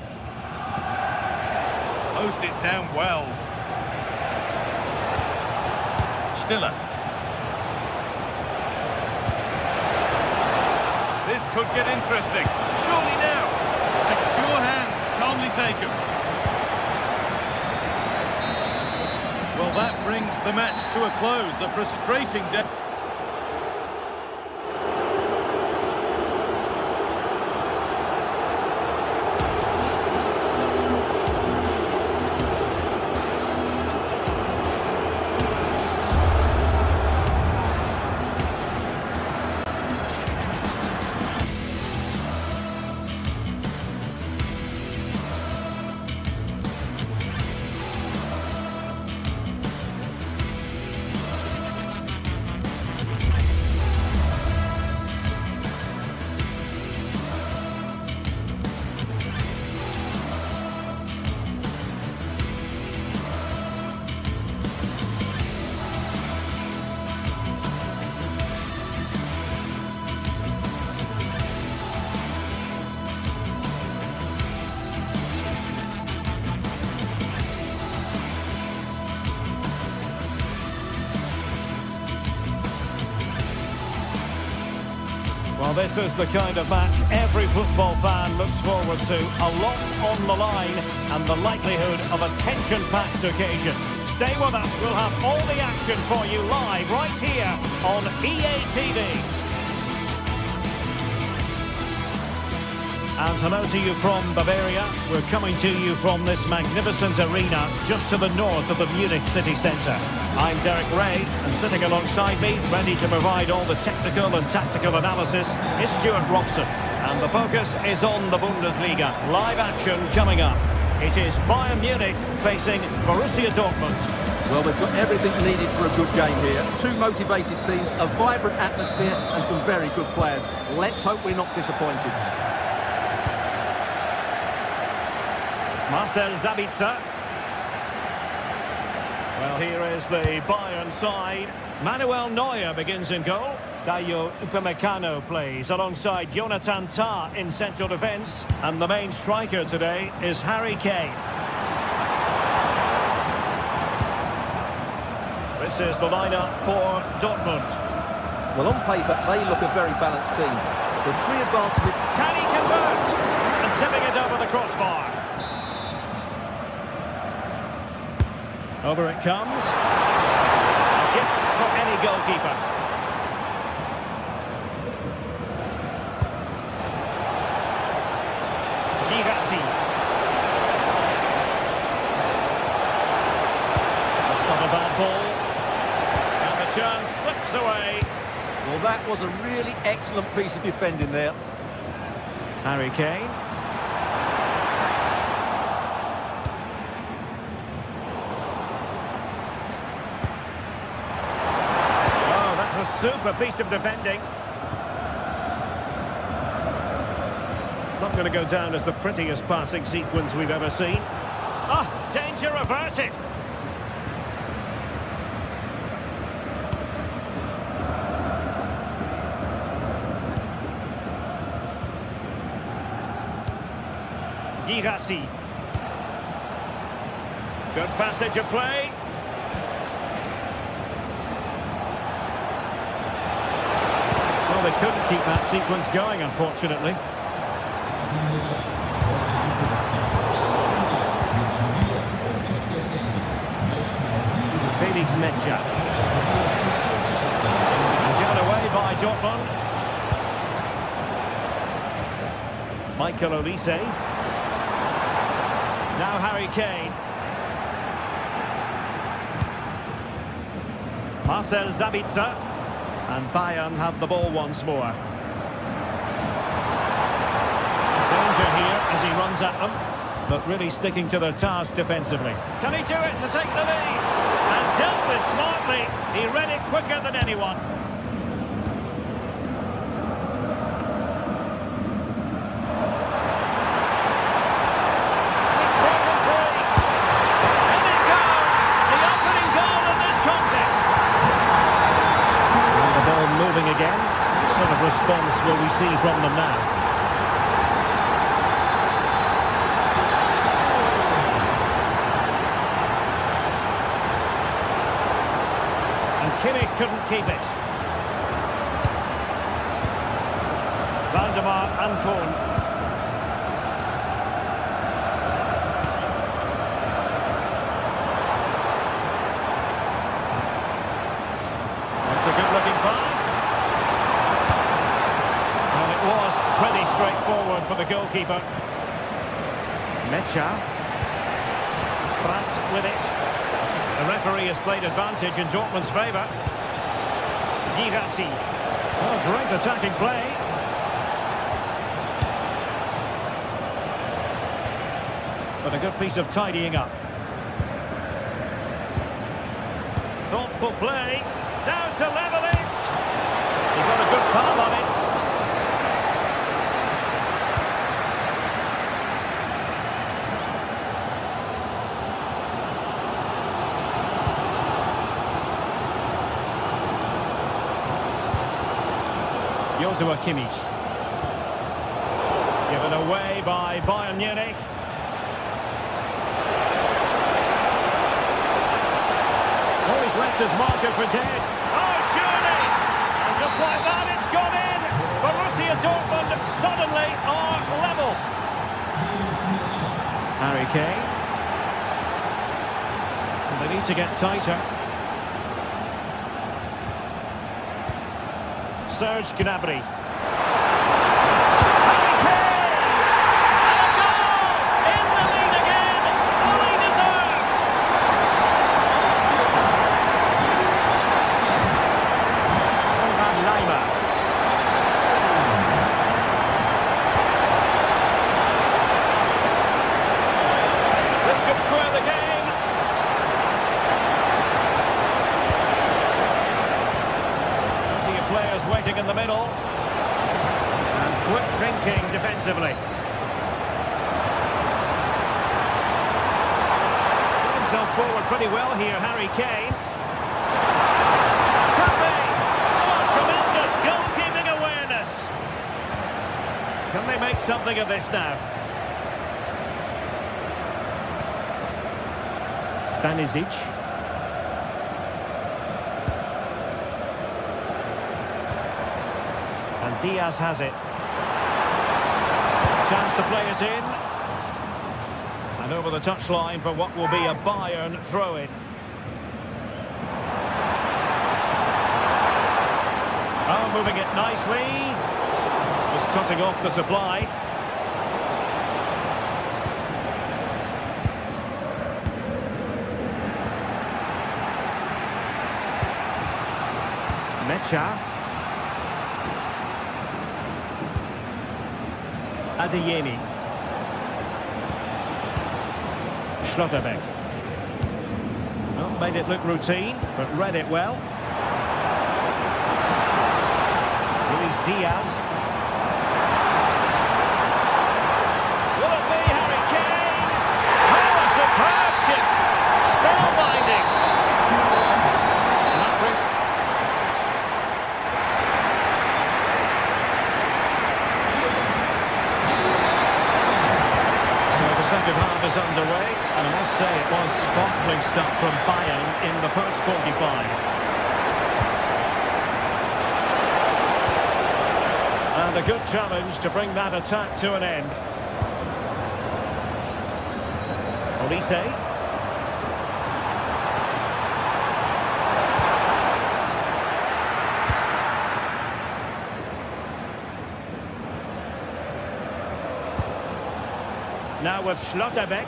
[SPEAKER 3] Closed it down well. Stiller. This could get interesting. Surely now. Secure hands, calmly taken. Well, that brings the match to a close. A frustrating day.
[SPEAKER 1] Well, this is the kind of match every football fan looks forward to. A lot on the line and the likelihood of a tension-packed occasion. Stay with us, we'll have all the action for you live right here on EA TV. And hello to you from Bavaria. We're coming to you from this magnificent arena just to the north of the Munich city centre. I'm Derek Ray, and sitting alongside me, ready to provide all the technical and tactical analysis, is Stuart Robson. And the focus is on the Bundesliga. Live action coming up. It is Bayern Munich facing Borussia Dortmund.
[SPEAKER 2] Well, they've got everything needed for a good game here. Two motivated teams, a vibrant atmosphere, and some very good players. Let's hope we're not disappointed.
[SPEAKER 1] Marcel Sabitzer. Well, here is the Bayern side. Manuel Neuer begins in goal. Dayo Upamecano plays alongside Jonathan Tah in central defence. And the main striker today is Harry Kane. This is the lineup for Dortmund.
[SPEAKER 2] Well, on paper, they look a very balanced team. The three advances...
[SPEAKER 1] Can he convert? And tipping it over the crossbar. Over it comes. A gift for any goalkeeper. slips away.
[SPEAKER 2] Well, that was a really excellent piece of defending there.
[SPEAKER 1] Harry Kane. Oh, that's a super piece of defending. It's not going to go down as the prettiest passing sequence we've ever seen. Ah, danger averted. Girassi. Good passage of play. Well, they couldn't keep that sequence going, unfortunately. Felix Mecha. Given away by Dortmund. Michael Olise. Now Harry Kane. Marcel Sabitzer. And Bayern have the ball once more. Danger here as he runs at them, but really sticking to their task defensively. Can he do it to take the lead? And dealt with smartly. He read it quicker than anyone. Again, what sort of response will we see from them now? And Kimmich couldn't keep it. Valdemar Anton. That's a good-looking pass. Pretty straightforward for the goalkeeper. Mecha. Brandt with it. The referee has played advantage in Dortmund's favour. Girassi. Oh, great attacking play. But a good piece of tidying up. Thoughtful play. Down to level it. He got a good palm on it. Joshua Kimmich. Given away by Bayern Munich. Oh, he's left his marker for dead. Oh, surely! And just like that, it's gone in. Borussia Dortmund suddenly are level. Harry Kane. And they need to get tighter. Serge Gnabry. Harry Kane! And a goal! In the lead again! Fully deserved! Van Leimer. This could square the game. Players waiting in the middle. And quick thinking defensively. Put himself forward pretty well here, Harry Kane. Oh, tremendous goalkeeping awareness. Can they make something of this now? Stanisic. Diaz has it. Chance to play it in. And over the touchline for what will be a Bayern throw-in. Oh, moving it nicely. Just cutting off the supply. Mecha. Adeyemi. Schlotterbeck. Well, made it look routine, but read it well. Luis Diaz. Will it be Harry Kane? Oh, a superb chip! Spellbinding! So the second half is underway, and I must say it was sparkling stuff from Bayern in the first 45. And a good challenge to bring that attack to an end. Olise. Now with Schlotterbeck.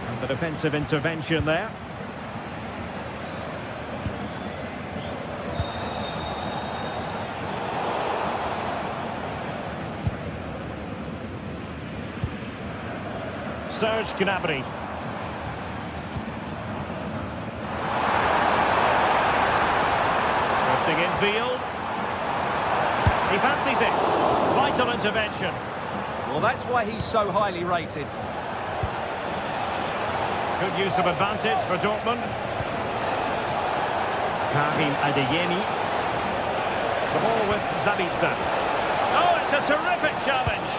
[SPEAKER 1] And the defensive intervention there. Serge Gnabry. Drifting infield. He fancies it. Vital intervention.
[SPEAKER 2] Well, that's why he's so highly rated.
[SPEAKER 1] Good use of advantage for Dortmund. Karim Adeyemi. The ball with Zabitzer. Oh, it's a terrific challenge.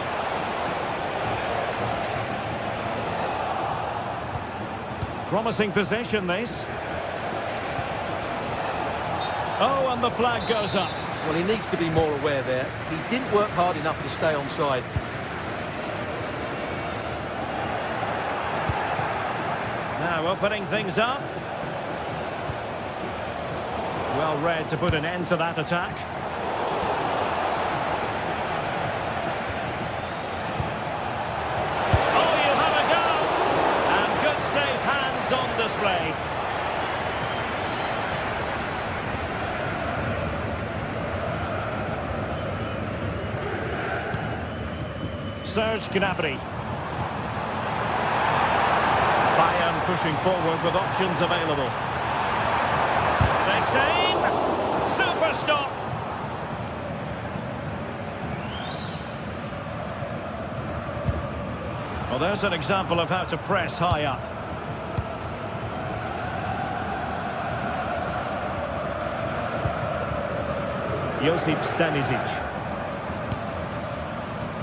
[SPEAKER 1] Promising possession, this. Oh, and the flag goes up.
[SPEAKER 2] Well, he needs to be more aware there. He didn't work hard enough to stay onside.
[SPEAKER 1] Now opening things up. Well read to put an end to that attack. Oh, you have a go! And good save, hands on display. Serge Gnabry. Bayern pushing forward with options available. Takes aim. Super stop. Well, there's an example of how to press high up. Josip Stanisic.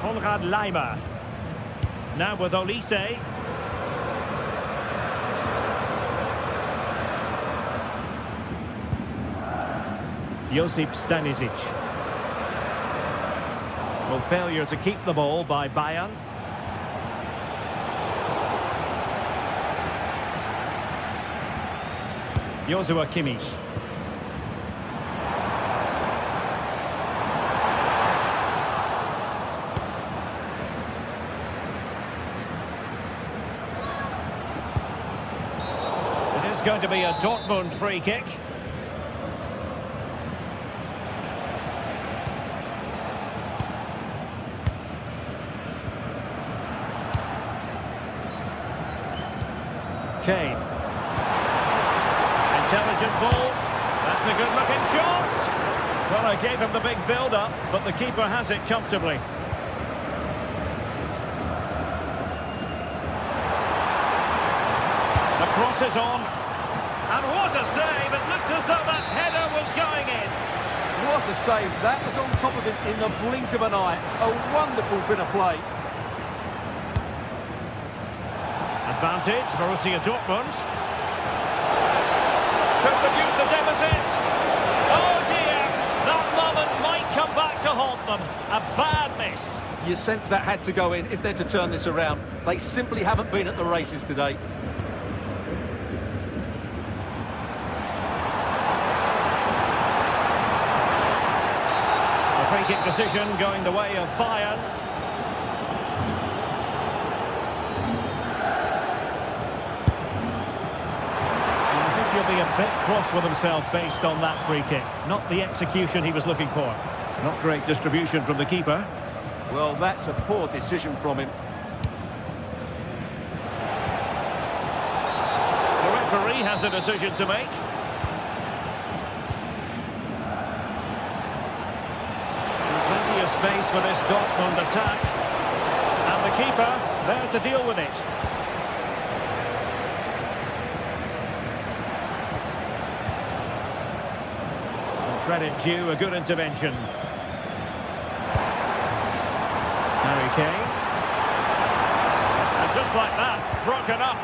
[SPEAKER 1] Konrad Leimer. Now with Olise. Josip Stanisic. Well, failure to keep the ball by Bayern. Joshua Kimmich. It is going to be a Dortmund free kick. Kane. Intelligent ball. That's a good-looking shot. Well, I gave him the big build-up, but the keeper has it comfortably. The cross is on. And what a save. It looked as though that header was going in.
[SPEAKER 2] What a save. That was on top of it in the blink of an eye. A wonderful bit of play.
[SPEAKER 1] Advantage, Borussia Dortmund. Could reduce the deficit. Oh dear, that moment might come back to haunt them. A bad miss.
[SPEAKER 2] You sense that had to go in if they're to turn this around. They simply haven't been at the races today.
[SPEAKER 1] A free kick decision going the way of Bayern. he'll be a bit cross with himself based on that free kick. Not the execution he was looking for. Not great distribution from the keeper.
[SPEAKER 2] Well, that's a poor decision from him.
[SPEAKER 1] The referee has a decision to make. Plenty of space for this Dortmund attack. And the keeper there to deal with it. Credit due, a good intervention. Harry Kane. And just like that, broken up.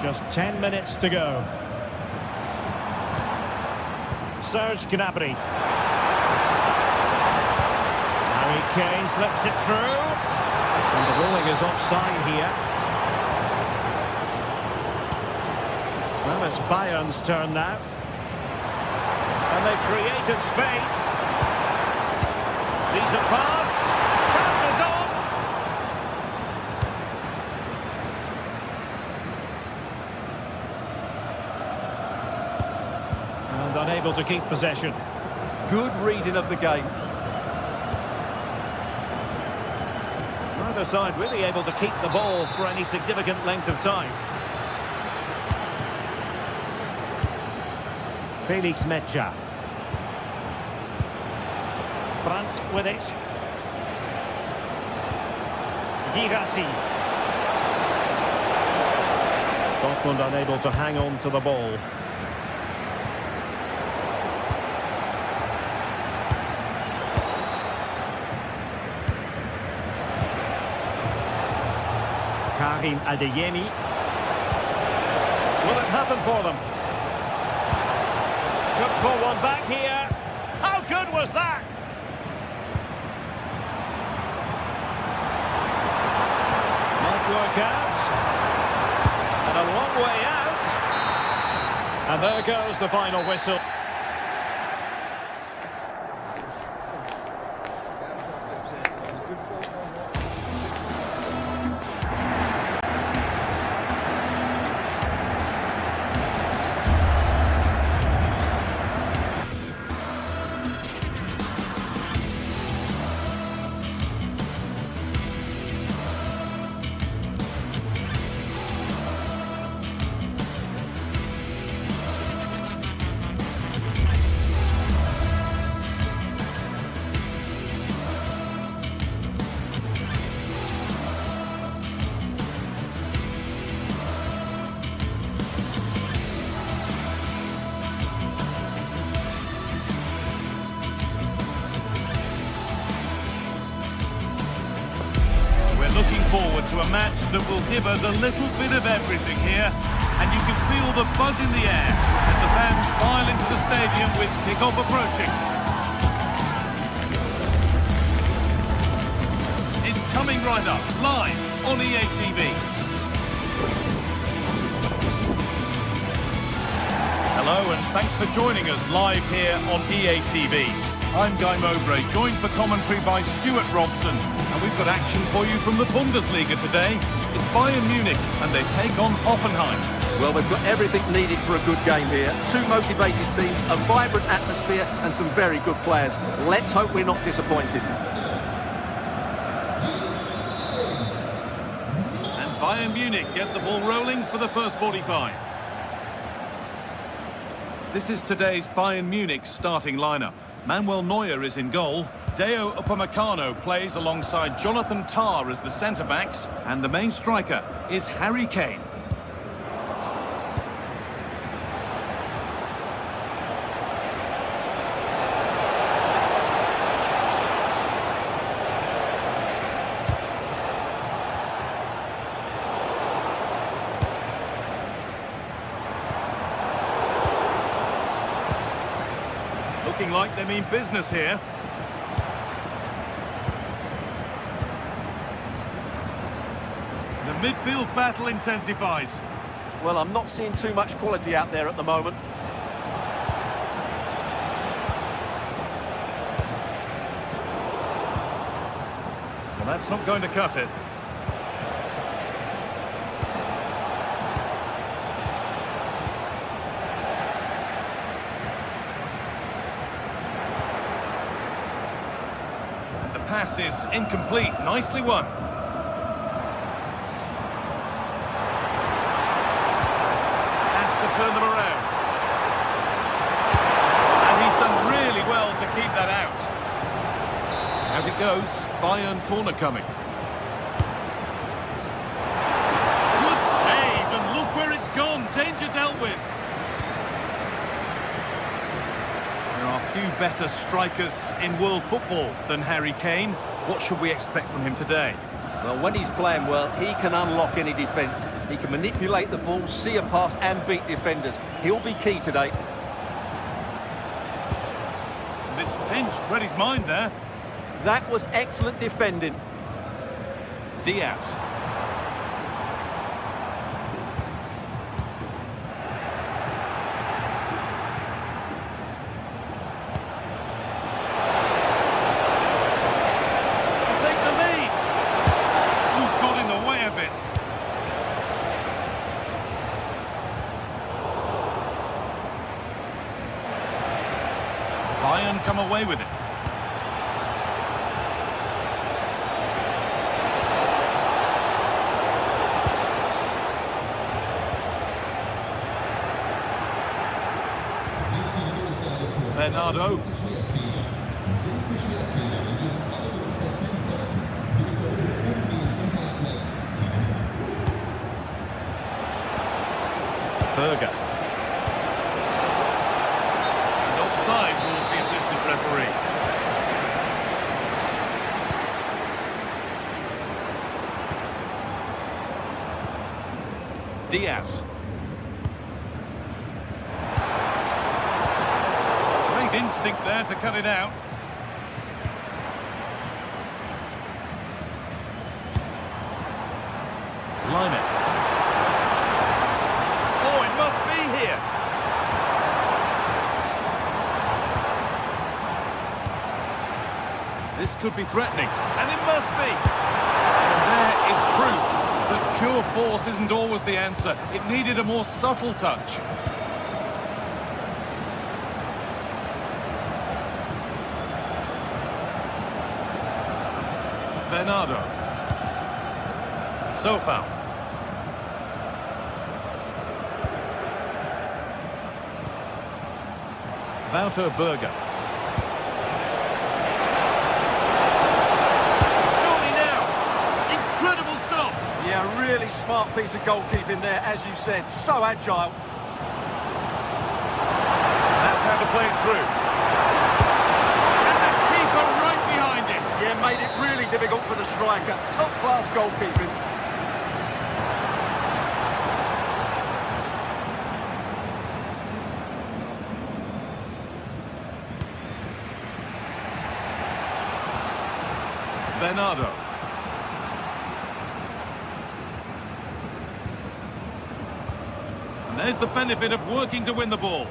[SPEAKER 1] Just 10 minutes to go. Serge Gnabry. Harry Kane slips it through. And the ruling is offside here. Well, it's Bayern's turn now. And they've created space. Decent pass. Chances on. And unable to keep possession.
[SPEAKER 2] Good reading of the game.
[SPEAKER 1] Neither side really able to keep the ball for any significant length of time. Felix Mecha. Brandt with it. Girassi. Dortmund unable to hang on to the ball. Karim Adeyemi. Will it happen for them? Could pull one back here. How good was that? Might work out. And a long way out. And there goes the final whistle.
[SPEAKER 3] Looking forward to a match that will give us a little bit of everything here, and you can feel the buzz in the air as the fans file into the stadium with kickoff approaching. It's coming right up, live on EA TV. Hello and thanks for joining us live here on EA TV. I'm Guy Mowbray, joined for commentary by Stuart Robson. And we've got action for you from the Bundesliga today. It's Bayern Munich and they take on Hoffenheim.
[SPEAKER 2] Well, they've got everything needed for a good game here. Two motivated teams, a vibrant atmosphere and some very good players. Let's hope we're not disappointed.
[SPEAKER 3] And Bayern Munich get the ball rolling for the first 45. This is today's Bayern Munich starting lineup. Manuel Neuer is in goal. Deo Upamecano plays alongside Jonathan Tah as the centre-backs, and the main striker is Harry Kane. Looking like they mean business here. The midfield battle intensifies.
[SPEAKER 2] Well, I'm not seeing too much quality out there at the moment.
[SPEAKER 3] Well, that's not going to cut it. And the pass is incomplete. Nicely won. Has to turn them around. And he's done really well to keep that out. As it goes, Bayern corner coming. Good save, and look where it's gone. Danger dealt with. There are few better strikers in world football than Harry Kane. What should we expect from him today?
[SPEAKER 2] Well, when he's playing well, he can unlock any defence. He can manipulate the ball, see a pass and beat defenders. He'll be key today.
[SPEAKER 3] And it's pinched read his mind there.
[SPEAKER 2] That was excellent defending.
[SPEAKER 3] Diaz. To take the lead. Ooh, got in the way of it. Bayern come away with it. Bernardo. Berger. And offside rules the assistant referee. Diaz. Instinct there to cut it out. Limit. Oh, it must be here. This could be threatening, and it must be. And there is proof that pure force isn't always the answer. It needed a more subtle touch. Bernardo. So foul. Wouter Berger. Surely now. Incredible stop.
[SPEAKER 2] Yeah, really smart piece of goalkeeping there, as you said. So agile.
[SPEAKER 3] That's how to play it through. And the keeper right behind it.
[SPEAKER 2] Yeah, made it really difficult for the striker. Top-class goalkeeping.
[SPEAKER 3] Bernardo. And there's the benefit of working to win the ball.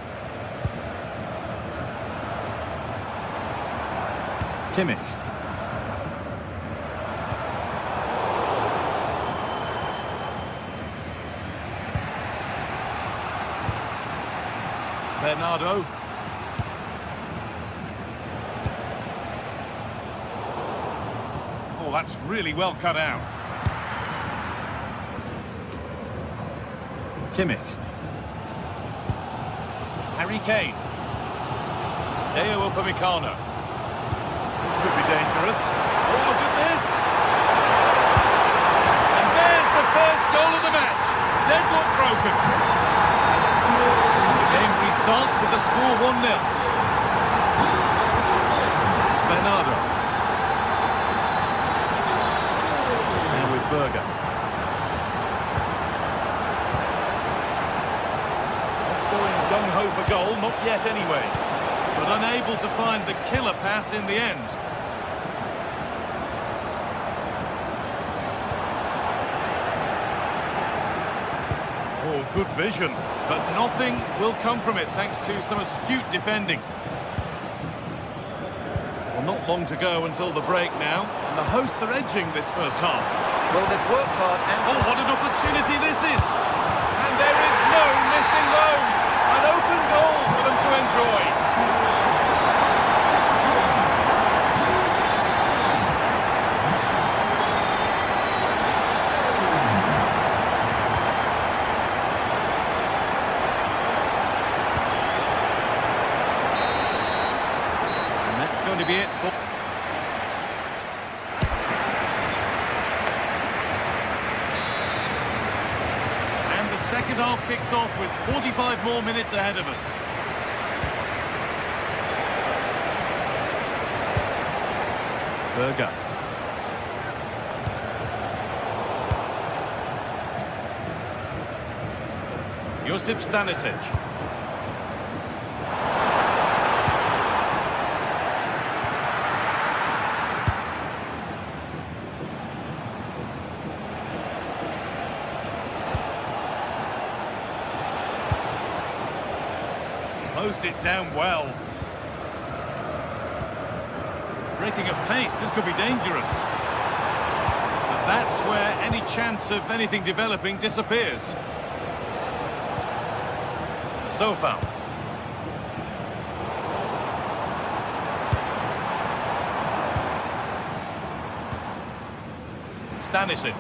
[SPEAKER 3] Kimmich. Bernardo. Oh, that's really well cut out. Kimmich. Harry Kane. Deo Upamecano. This could be dangerous. Oh, look at this. And there's the first goal of the match. Deadlock broken. The game restarts with the score 1-0. Bernardo. Now with Berger. Not going gung-ho for goal, not yet anyway. But unable to find the killer pass in the end. Oh, good vision, but nothing will come from it thanks to some astute defending. Well, not long to go until the break now. And the hosts are edging this first half.
[SPEAKER 2] Well, they've worked hard and...
[SPEAKER 3] Oh, what an opportunity this is! And there is no missing those! An open goal for them to enjoy. And that's going to be it. Second half kicks off with 45 more minutes ahead of us. Berger. Josip Stanisic. Closed it down well. Breaking at pace, this could be dangerous. But that's where any chance of anything developing disappears. So foul. Stanisic.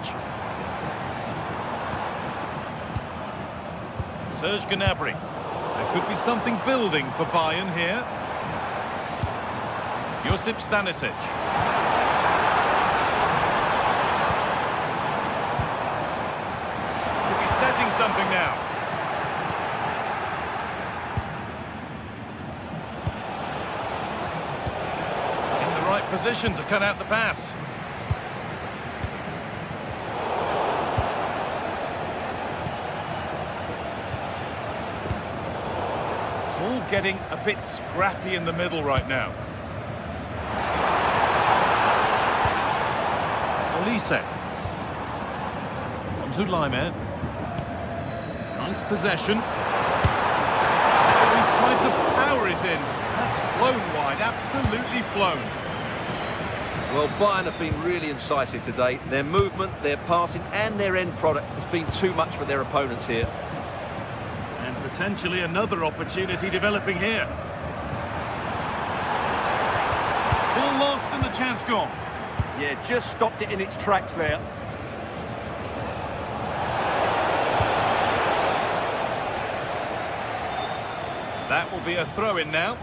[SPEAKER 3] Serge Gnabry. There could be something building for Bayern here. Josip Stanisic. Could be setting something now. In the right position to cut out the pass. All getting a bit scrappy in the middle right now. Olise. On to Laimer. Nice possession. He tried to power it in. That's flown wide, absolutely flown.
[SPEAKER 2] Well, Bayern have been really incisive today. Their movement, their passing and their end product has been too much for their opponents here.
[SPEAKER 3] Potentially another opportunity developing here. Ball lost and the chance gone.
[SPEAKER 2] Yeah, just stopped it in its tracks there.
[SPEAKER 3] That will be a throw-in now.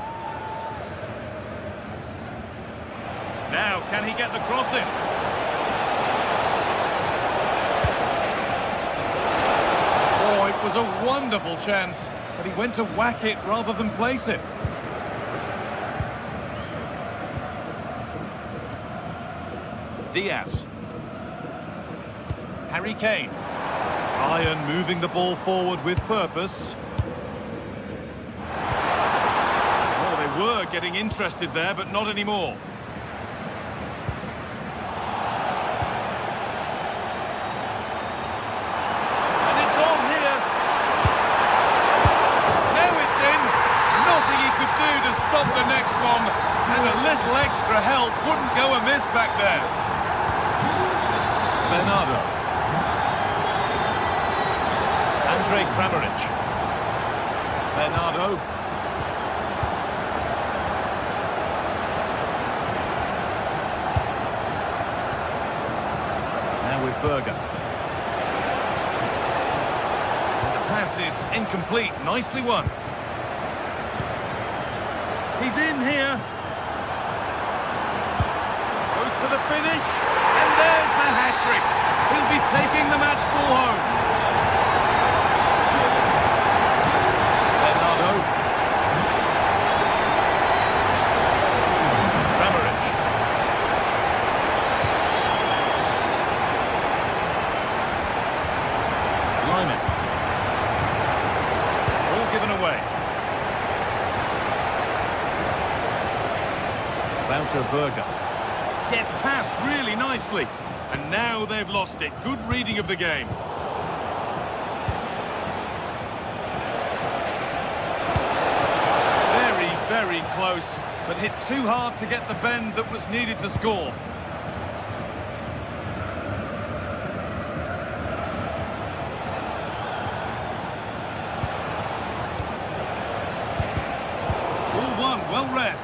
[SPEAKER 3] Now, can he get the cross in? It was a wonderful chance, but he went to whack it rather than place it. Diaz. Harry Kane. Bayern moving the ball forward with purpose. Oh, they were getting interested there, but not anymore. Stop the next one, and a little extra help wouldn't go amiss back there. Bernardo. Andrej Kramaric. Bernardo. Now with Berger. And the pass is incomplete, nicely won. He's in here. Goes for the finish. And there's the hat-trick. He'll be taking the match ball home. Bernardo. Kramaric. Laimer. All given away. Berger gets past really nicely, and now they've lost it. Good reading of the game. Very, very close, but hit too hard to get the bend that was needed to score. red.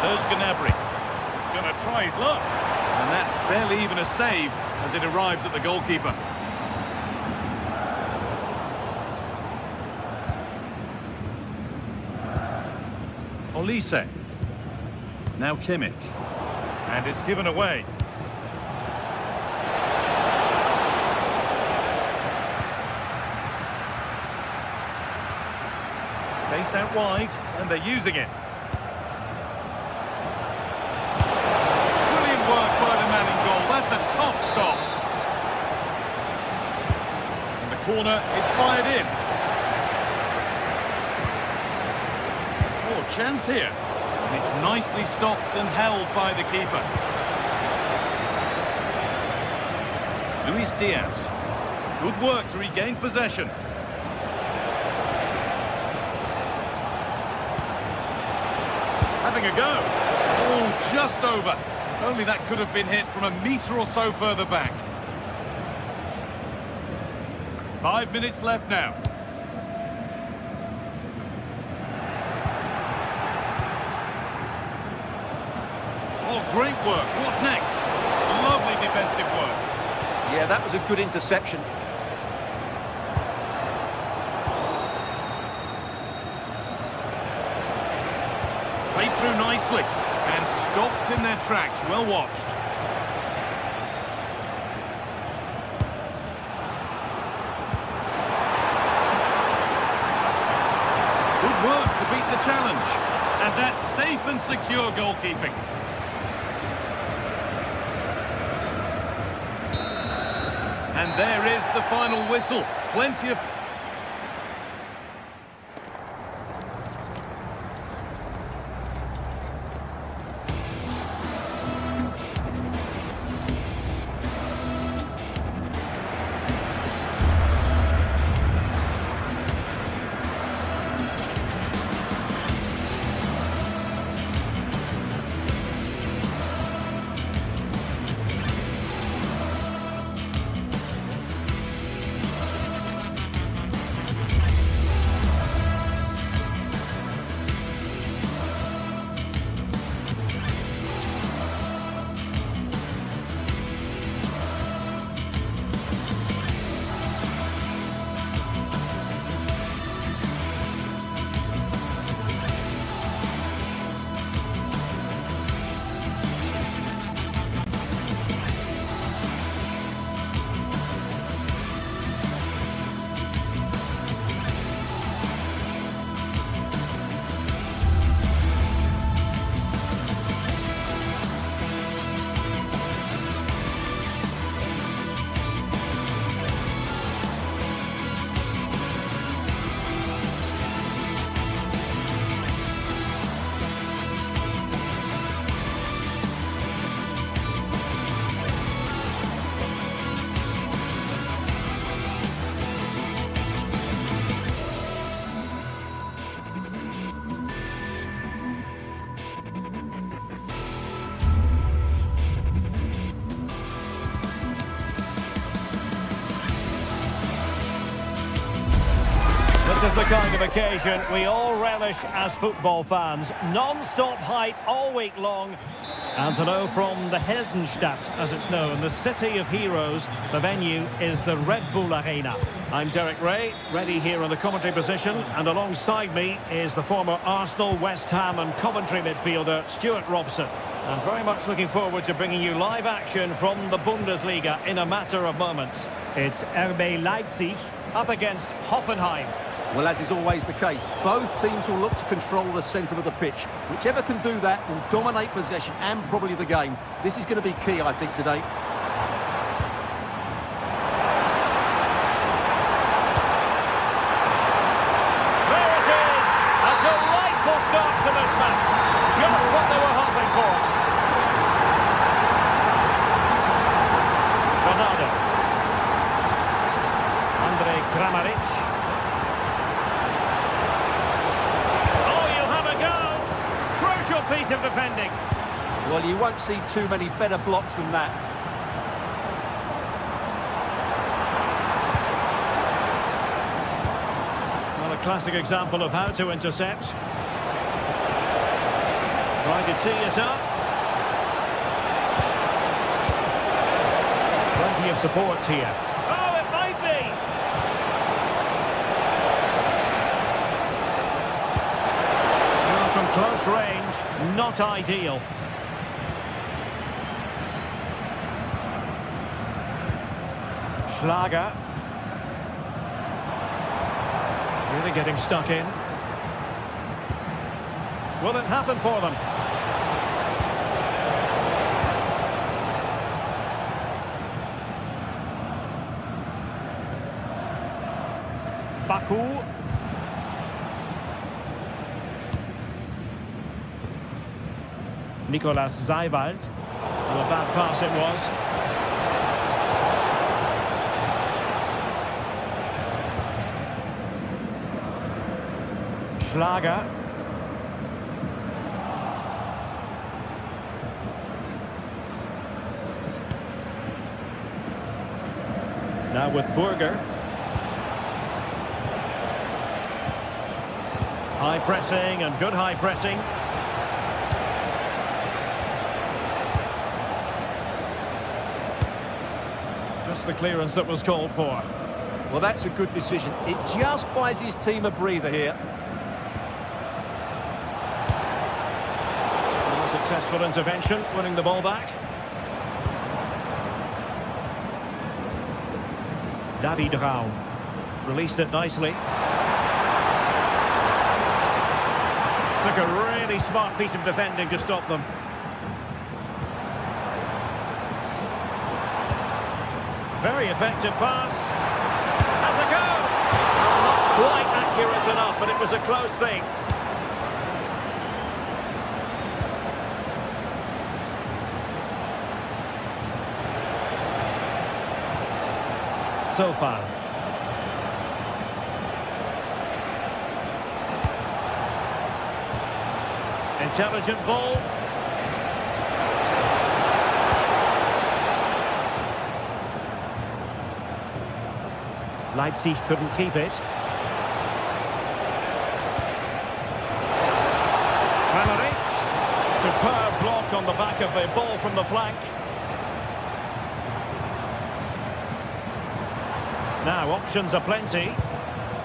[SPEAKER 3] Serge Gnabry. He's going to try his luck. And that's barely even a save as it arrives at the goalkeeper. Olise. Now Kimmich. And it's given away. Space out wide, and they're using it. Brilliant work by the man in goal. That's a top stop. And the corner is fired in. Oh, chance here. And it's nicely stopped and held by the keeper. Luis Diaz. Good work to regain possession. Having a go. Oh, just over. Only that could have been hit from a metre or so further back. 5 minutes left now. Oh, great work. What's next? Lovely defensive work.
[SPEAKER 2] Yeah, that was a good interception.
[SPEAKER 3] Played through nicely and stopped in their tracks. Well watched. Good work to beat the challenge. And that's safe and secure goalkeeping. And there is the final whistle. Plenty of...
[SPEAKER 1] This is the kind of occasion we all relish as football fans. Non-stop hype all week long. And to know from the Heldenstadt, as it's known, the city of heroes, the venue is the Red Bull Arena. I'm Derek Ray, ready here in the commentary position, and alongside me is the former Arsenal, West Ham and Coventry midfielder, Stuart Robson. And very much looking forward to bringing you live action from the Bundesliga in a matter of moments. It's RB Leipzig up against Hoffenheim.
[SPEAKER 2] Well, as is always the case, both teams will look to control the centre of the pitch. Whichever can do that will dominate possession and probably the game. This is going to be key, I think, today.
[SPEAKER 1] There it is! A delightful start to this match. Just what they were hoping for. Ronaldo. Andrej Kramaric. Piece of defending.
[SPEAKER 2] Well, you won't see too many better blocks than that.
[SPEAKER 1] classic example of how to intercept. Trying to tee it up. Plenty of support here. Oh, it might be! Well, from close range, not ideal. Schlager. Really getting stuck in. Will it happen for them? Baku. Nicolas Seiwald. Well, a bad pass it was. Schlager. Now with Burger. High pressing and good high pressing. Just the clearance that was called for.
[SPEAKER 2] Well, that's a good decision. It just buys his team a breather here.
[SPEAKER 1] Successful intervention, winning the ball back. David Raum released it nicely. Took a really smart piece of defending to stop them. Very effective pass. Has a go! Well, not quite accurate enough, but it was a close thing. So far. Intelligent ball. Leipzig couldn't keep it. Kramaric. Superb block on the back of the ball from the flank. Now options are plenty,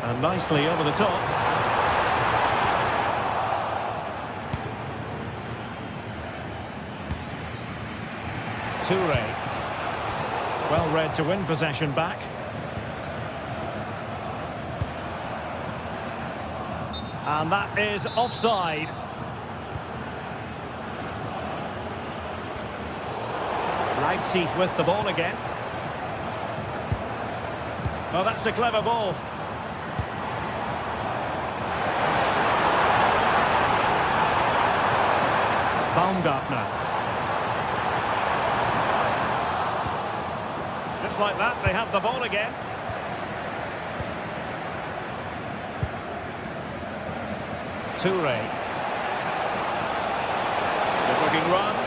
[SPEAKER 1] and nicely over the top. Toure. Well read to win possession back. And that is offside. Leipzig with the ball again. Oh, that's a clever ball. Baumgartner. Just like that, they have the ball again. Toure. Good-looking run.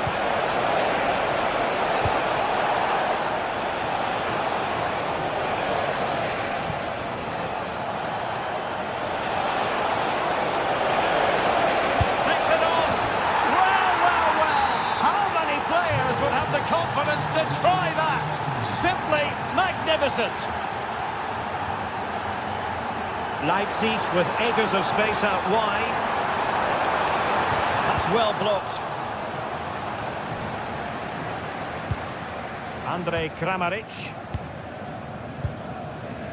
[SPEAKER 1] Confidence to try that. Simply magnificent. Leipzig with acres of space out wide. That's well blocked. Andrej Kramaric.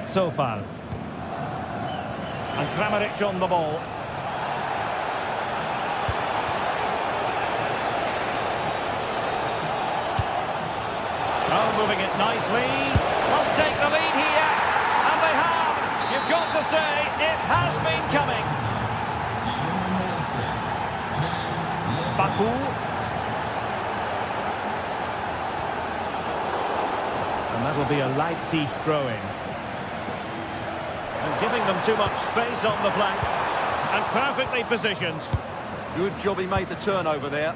[SPEAKER 1] So far. And Kramaric on the ball. Oh, moving it nicely. Must take the lead here. And they have. You've got to say, it has been coming. Baku. And that'll be a Leipzig throw-in. And giving them too much space on the flank. And perfectly positioned.
[SPEAKER 2] Good job he made the turnover there.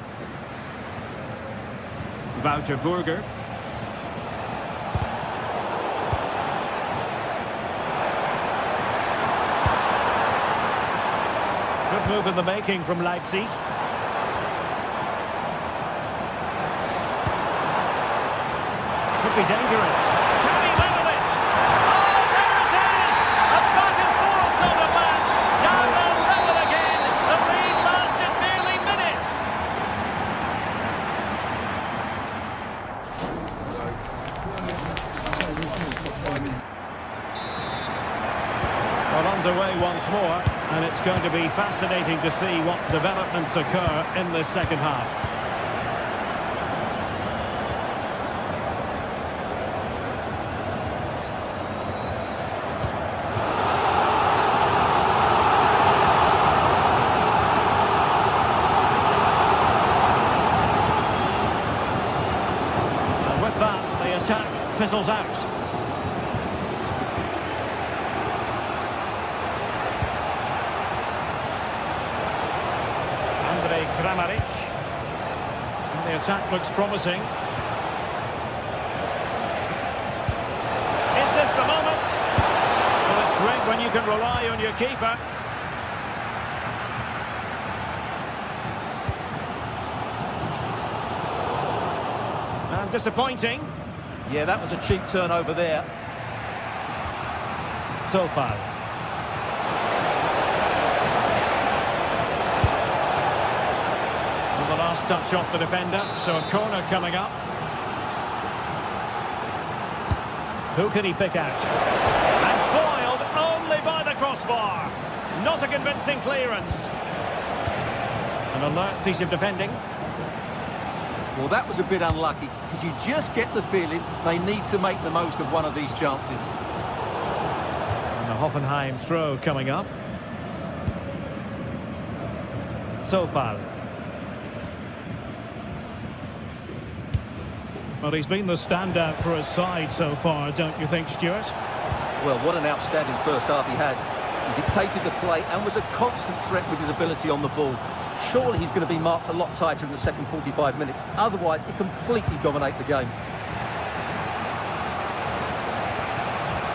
[SPEAKER 1] Wouter Burger. move in the making from Leipzig. Could be dangerous. Can he level it? Oh, there it is! A back and forth sort of match. Now they're level again. The lead lasted nearly minutes. Well, underway once more, and it's going to be fascinating to see what developments occur in the second half. And with that, the attack fizzles out. Kramaric. And the attack looks promising. Is this the moment? Well, it's great when you can rely on your keeper. And disappointing.
[SPEAKER 2] Yeah, that was a cheap turnover there.
[SPEAKER 1] So far. The last touch off the defender, so a corner coming up. Who can he pick out? And foiled only by the crossbar. Not a convincing clearance. An alert piece of defending.
[SPEAKER 2] Well, that was a bit unlucky, because you just get the feeling they need to make the most of one of these chances.
[SPEAKER 1] And the Hoffenheim throw coming up. So far. Well, he's been the standout for his side so far, don't you think, Stuart?
[SPEAKER 2] Well, what an outstanding first half he had. He dictated the play and was a constant threat with his ability on the ball. Surely he's going to be marked a lot tighter in the second 45 minutes. Otherwise, he completely dominate the game.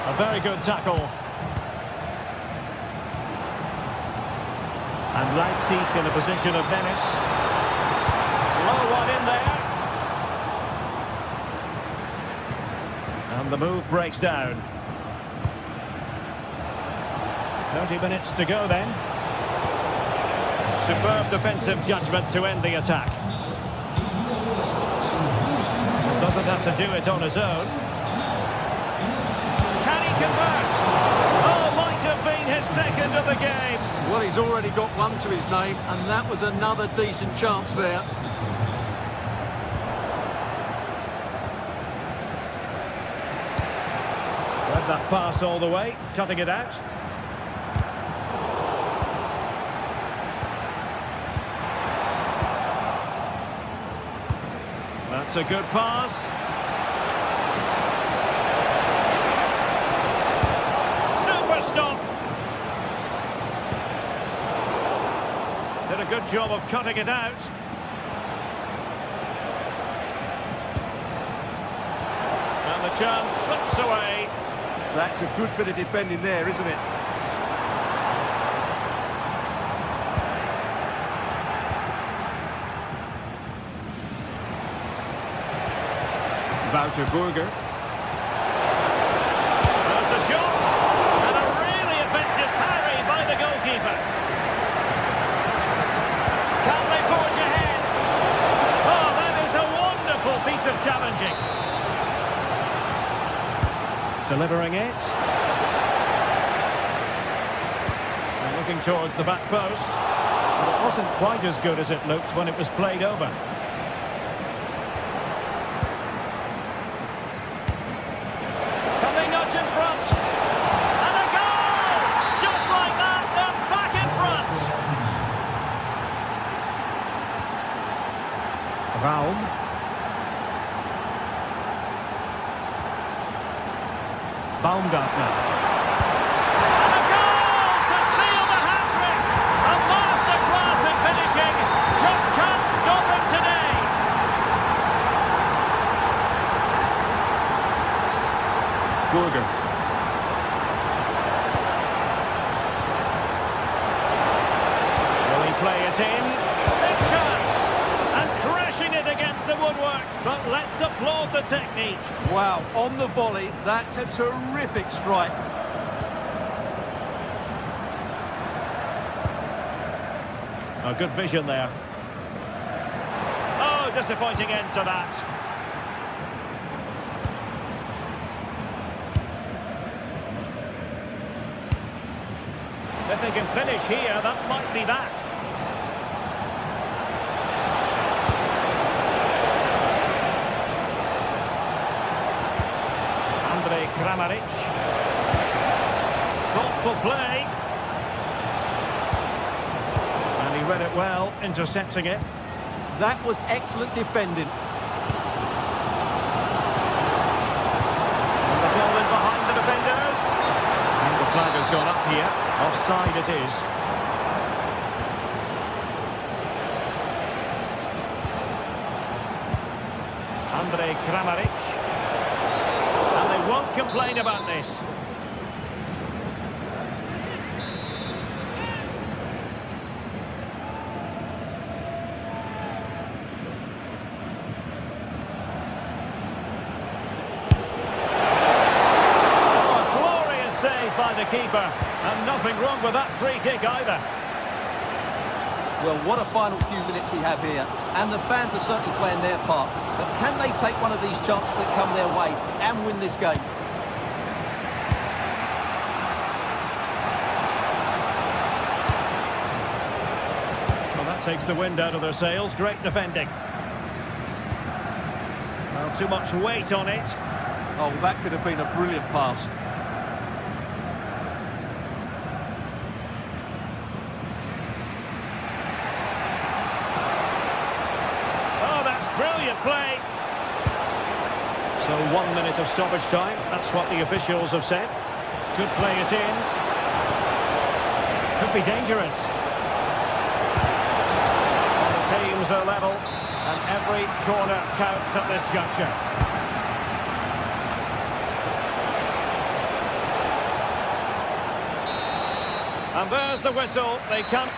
[SPEAKER 1] A very good tackle. And Leipzig in a position of menace. Low one in there. And the move breaks down. 30 minutes to go then. Superb defensive judgment to end the attack. Doesn't have to do it on his own. Can he convert? Oh, might have been his second of the game.
[SPEAKER 2] Well, he's already got one to his name, and that was another decent chance there.
[SPEAKER 1] Read that pass all the way, cutting it out. That's a good pass. Super stop. Did a good job of cutting it out. And the chance slips away.
[SPEAKER 2] That's a good bit of defending there, isn't it?
[SPEAKER 1] Wouter Burger. There's the shot. And a really effective parry by the goalkeeper. Can they forge ahead? Oh, that is a wonderful piece of challenging. Delivering it. And looking towards the back post. But it wasn't quite as good as it looked when it was played over. Can they nudge in front? And a goal! Just like that, they're back in front. Raum. Baumgartner. And a goal to seal the hat-trick! A masterclass in finishing. Just can't stop him today. Burger. applaud the technique.
[SPEAKER 2] Wow, on the volley, that's a terrific strike.
[SPEAKER 1] Oh, good vision there. Oh, disappointing end to that. If they can finish here, that might be that. Kramaric. Thoughtful play. And he read it well, intercepting it.
[SPEAKER 2] That was excellent defending.
[SPEAKER 1] And the ball in behind the defenders. And the flag has gone up here. Offside it is. Kramaric. Won't complain about this. Oh, a glorious save by the keeper, and nothing wrong with that free kick either.
[SPEAKER 2] Well, what a final few minutes we have here, and the fans are certainly playing their part. But can they take one of these chances that come their way and win this game?
[SPEAKER 1] Well, that takes the wind out of their sails. Great defending. Well, too much weight on it.
[SPEAKER 2] Oh, that could have been a brilliant pass.
[SPEAKER 1] Brilliant play. So 1 minute of stoppage time. That's what the officials have said. Could play it in. Could be dangerous. And the teams are level, and every corner counts at this juncture. And there's the whistle. They can't.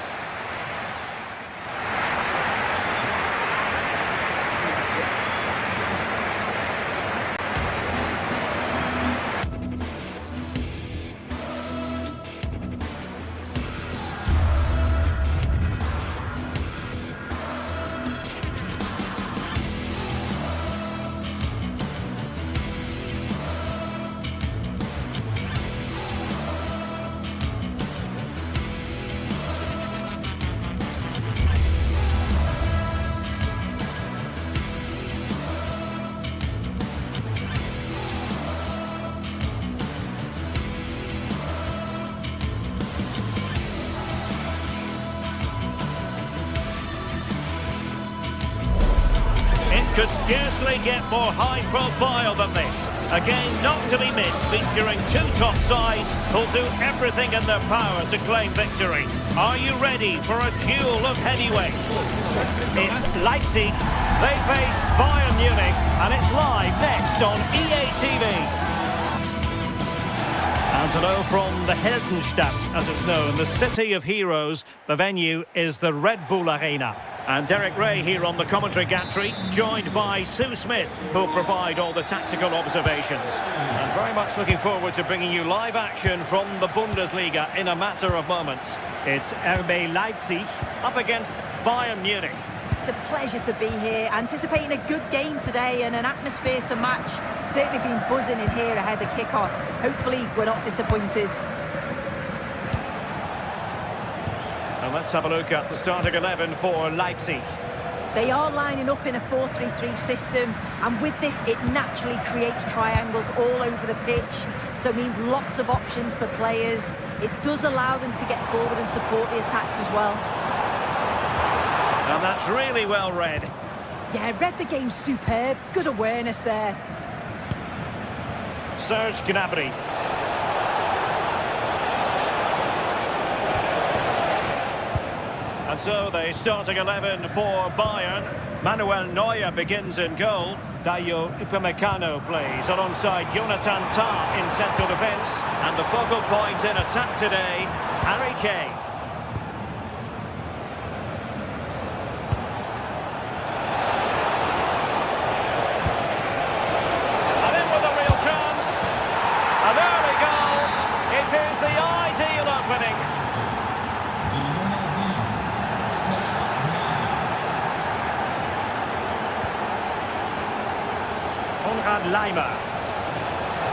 [SPEAKER 1] Could scarcely get more high profile than this. A game not to be missed, featuring two top sides who'll do everything in their power to claim victory. Are you ready for a duel of heavyweights? It's Leipzig. They faced Bayern Munich, and it's live next on EA TV. And hello from the Heldenstadt, as it's known, the city of heroes. The venue is the Red Bull Arena. And Derek Ray here on the commentary gantry, joined by Sue Smith, who'll provide all the tactical observations. And very much looking forward to bringing you live action from the Bundesliga in a matter of moments. It's RB Leipzig up against Bayern Munich.
[SPEAKER 4] It's a pleasure to be here, anticipating a good game today and an atmosphere to match. Certainly been buzzing in here ahead of kickoff. Hopefully we're not disappointed.
[SPEAKER 1] And let's have a look at the starting 11 for Leipzig.
[SPEAKER 4] They are lining up in a 4-3-3 system, and with this it naturally creates triangles all over the pitch, so it means lots of options for players. It does allow them to get forward and support the attacks as well.
[SPEAKER 1] And that's really well read.
[SPEAKER 4] Yeah, read the game superb. Good awareness there.
[SPEAKER 1] Serge Gnabry. And so the starting 11 for Bayern. Manuel Neuer begins in goal. Dayo Upamecano plays alongside Jonathan Tah in central defence. And the focal point in attack today, Harry Kane. Konrad Laimer.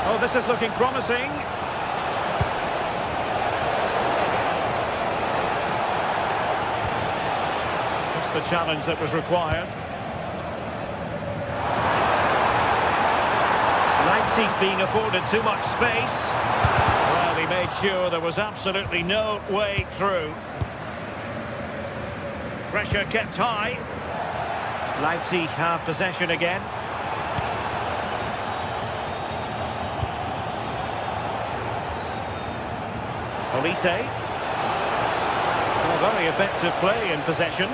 [SPEAKER 1] Oh, this is looking promising. Just the challenge that was required. Leipzig being afforded too much space. Well, he made sure there was absolutely no way through. Pressure kept high. Leipzig have possession again. Olise. Well, very effective play in possession.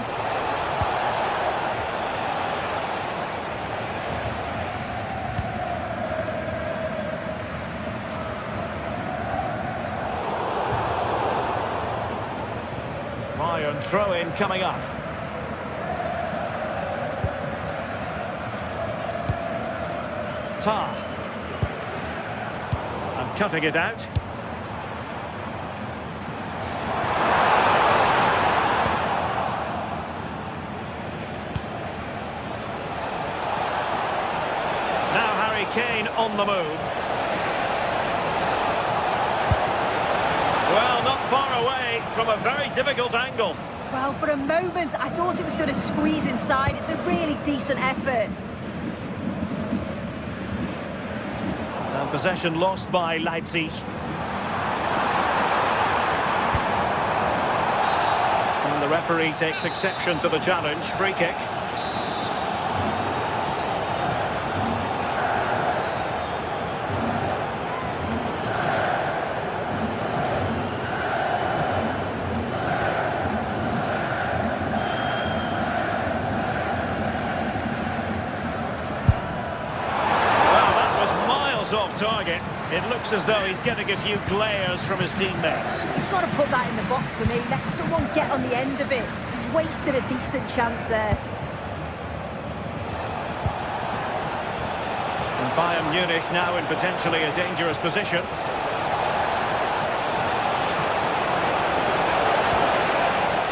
[SPEAKER 1] Bayern throw-in coming up. Tar. And cutting it out. Kane on the move. Well, not far away from a very difficult angle.
[SPEAKER 4] Well, for a moment, I thought it was going to squeeze inside. It's a really decent effort.
[SPEAKER 1] And possession lost by Leipzig. And the referee takes exception to the challenge. Free kick. Off target. It looks as though he's getting a few glares from his teammates.
[SPEAKER 4] He's got to put that in the box for me. Let someone get on the end of it. He's wasted a decent chance there.
[SPEAKER 1] And Bayern Munich now in potentially a dangerous position.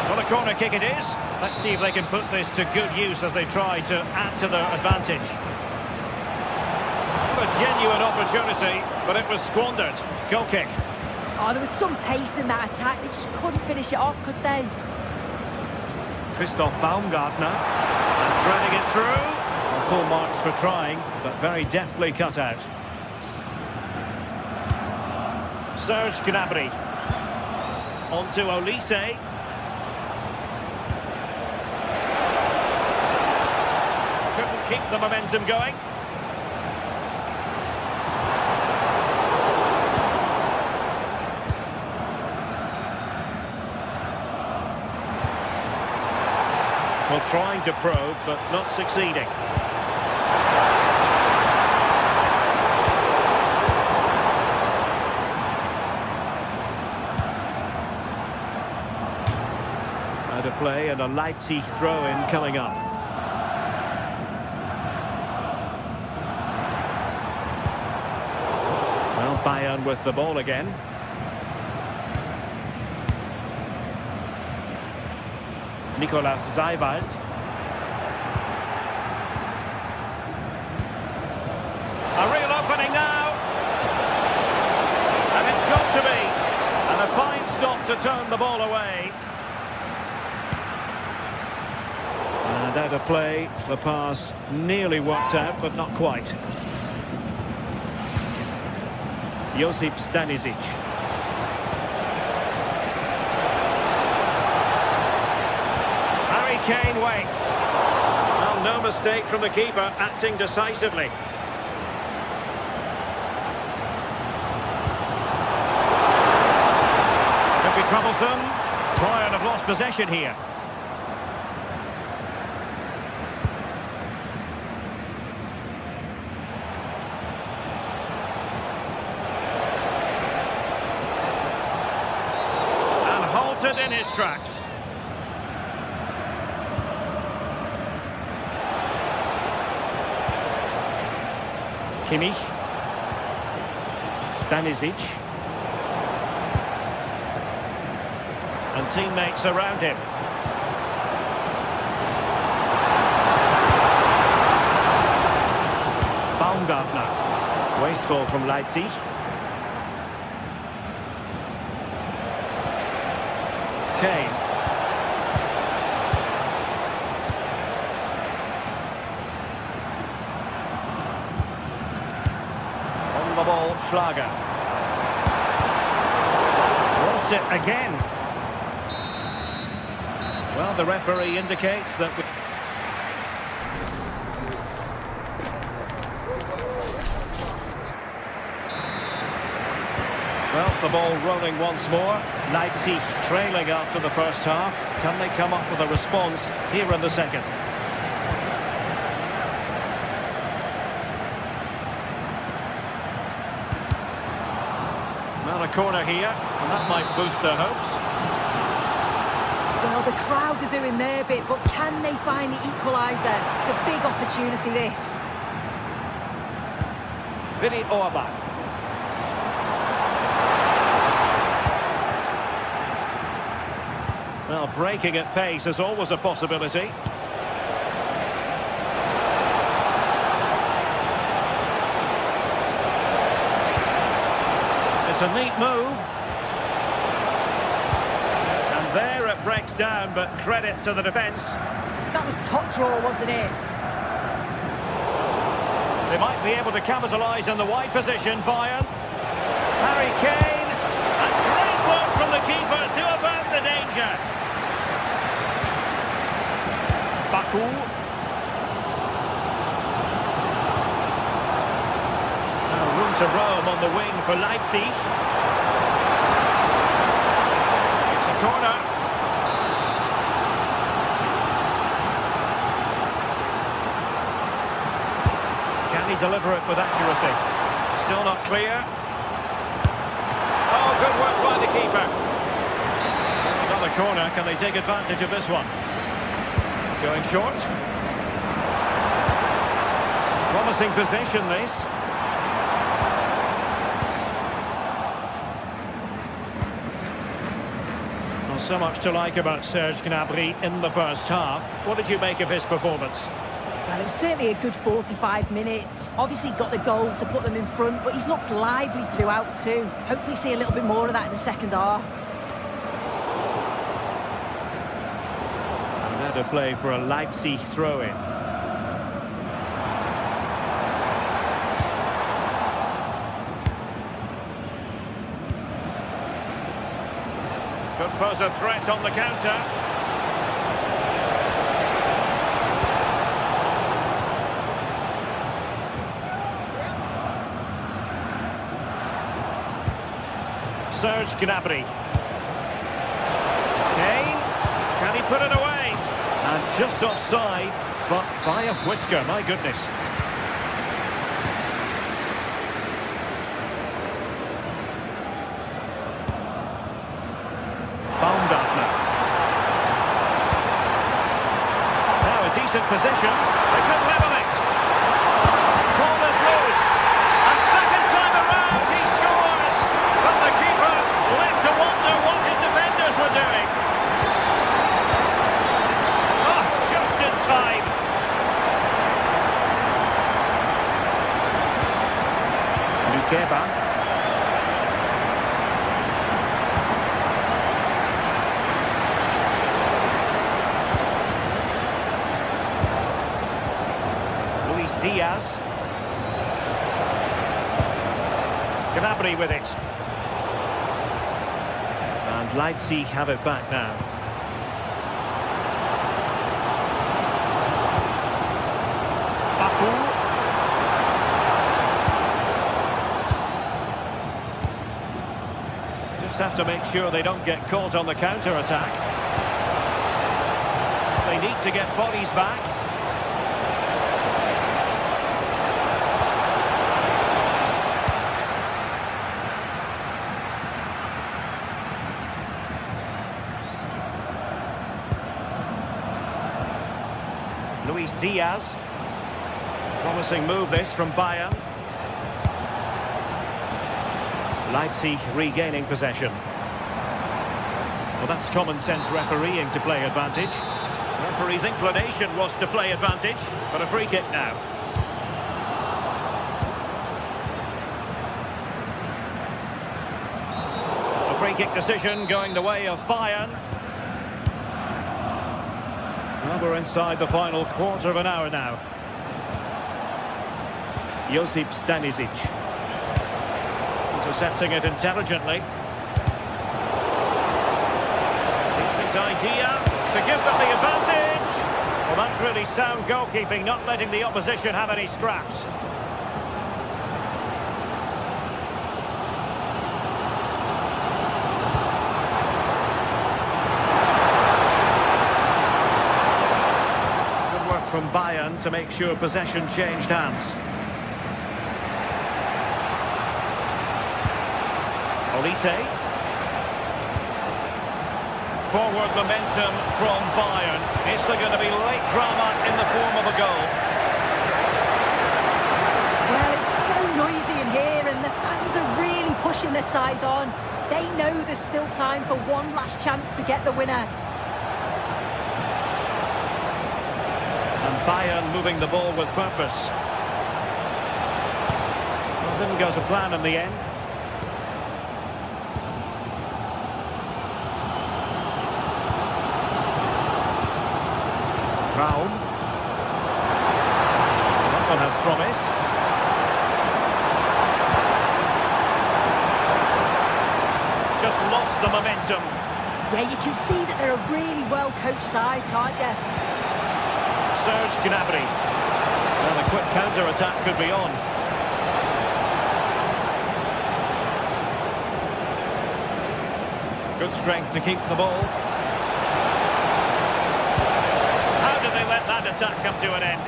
[SPEAKER 1] Well, a corner kick it is. Let's see if they can put this to good use as they try to add to their advantage. A genuine opportunity, but it was squandered. Goal kick.
[SPEAKER 4] Oh, there was some pace in that attack. They just couldn't finish it off, could they?
[SPEAKER 1] Christoph Baumgartner. And threading it through. Full marks for trying, but very deftly cut out. Serge Gnabry. On to Olise. Couldn't keep the momentum going. Well, trying to probe, but not succeeding. Out of play and a Leipzig throw-in coming up. Well, Bayern with the ball again. Nicolas Seiwald. A real opening now. And it's got to be. And a fine stop to turn the ball away. And out of play, the pass nearly worked out, but not quite. Josip Stanisic. Kane waits. Well, no mistake from the keeper, acting decisively. Could be troublesome. Bayern have lost possession here. And halted in his tracks. Kimmich. Stanisic. And teammates around him. Baumgartner. Wasteful from Leipzig. Kane. On the ball, Schlager. Lost it again. Well, the referee indicates that... Well, the ball rolling once more. Leipzig trailing after the first half. Can they come up with a response here in the second? Well, a corner here, and that might boost their hopes.
[SPEAKER 4] Well, the crowd are doing their bit, but can they find the equaliser? It's a big opportunity, this.
[SPEAKER 1] Vinny Orbach. Well, breaking at pace is always a possibility. It's a neat move. And there it breaks down, but credit to the defence.
[SPEAKER 4] That was top draw, wasn't it?
[SPEAKER 1] They might be able to capitalise in the wide position, Bayern. Harry Kane. And great work from the keeper to avert the danger. Baku. Now room to roam on the wing for Leipzig. It's a corner. Can he deliver it with accuracy? Still not clear. Oh, good work by the keeper. Another corner. Can they take advantage of this one? Going short. Promising possession, this. Well, so much to like about Serge Gnabry in the first half. What did you make of his performance?
[SPEAKER 4] Well, it was certainly a good 45 minutes. Obviously got the goal to put them in front, but he's looked lively throughout too. Hopefully see a little bit more of that in the second half.
[SPEAKER 1] To play for a Leipzig throw-in. Could pose a threat on the counter. Serge Gnabry. Kane, can he put it away? And just offside, but by a whisker, my goodness. Buildup now. Now a decent position. They could level it. Ball is loose. A second time around he scores. But the keeper left to wonder what his defenders were doing. Time. Lukeba. Luis Diaz. Gnabry with it. And Leipzig have it back now. Just have to make sure they don't get caught on the counter-attack. They need to get bodies back. Luis Diaz. Promising move this from Bayern. Leipzig regaining possession. Well, that's common sense refereeing to play advantage. Referee's inclination was to play advantage, but a free kick now. free kick decision going the way of Bayern. Well, we're inside the final quarter of an hour now. Josip Stanisic. Intercepting it intelligently. Decent idea to give them the advantage. Well, that's really sound goalkeeping, not letting the opposition have any scraps. From Bayern to make sure possession changed hands. Olise. Forward momentum from Bayern. Is there going to be late drama in the form of a goal?
[SPEAKER 4] Well, it's so noisy in here and the fans are really pushing their side on. They know there's still time for one last chance to get the winner.
[SPEAKER 1] Bayern moving the ball with purpose. Well, didn't go to plan in the end. Raum. That one has promise. Just lost the momentum.
[SPEAKER 4] Yeah, you can see that they're a really well-coached side, can't you?
[SPEAKER 1] Serge Gnabry. Well, a quick counter-attack could be on. Good strength to keep the ball. How did they let that attack come to an end?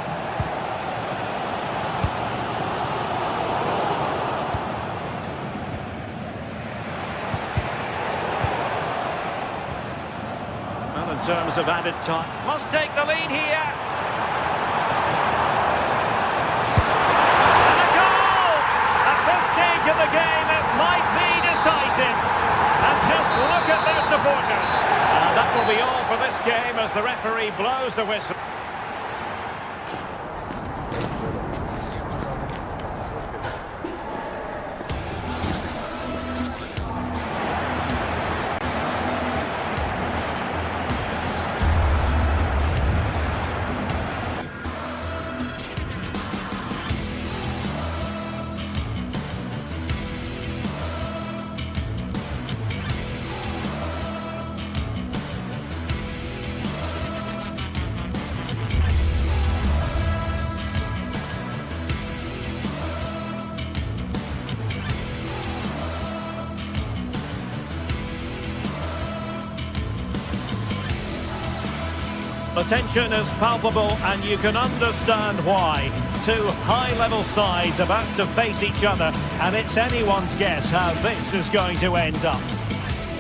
[SPEAKER 1] Well, in terms of added time, must take the lead here. Of the game, it might be decisive. And just look at their supporters. And that will be all for this game as the referee blows the whistle. The tension is palpable and you can understand why. Two high-level sides about to face each other and it's anyone's guess how this is going to end up.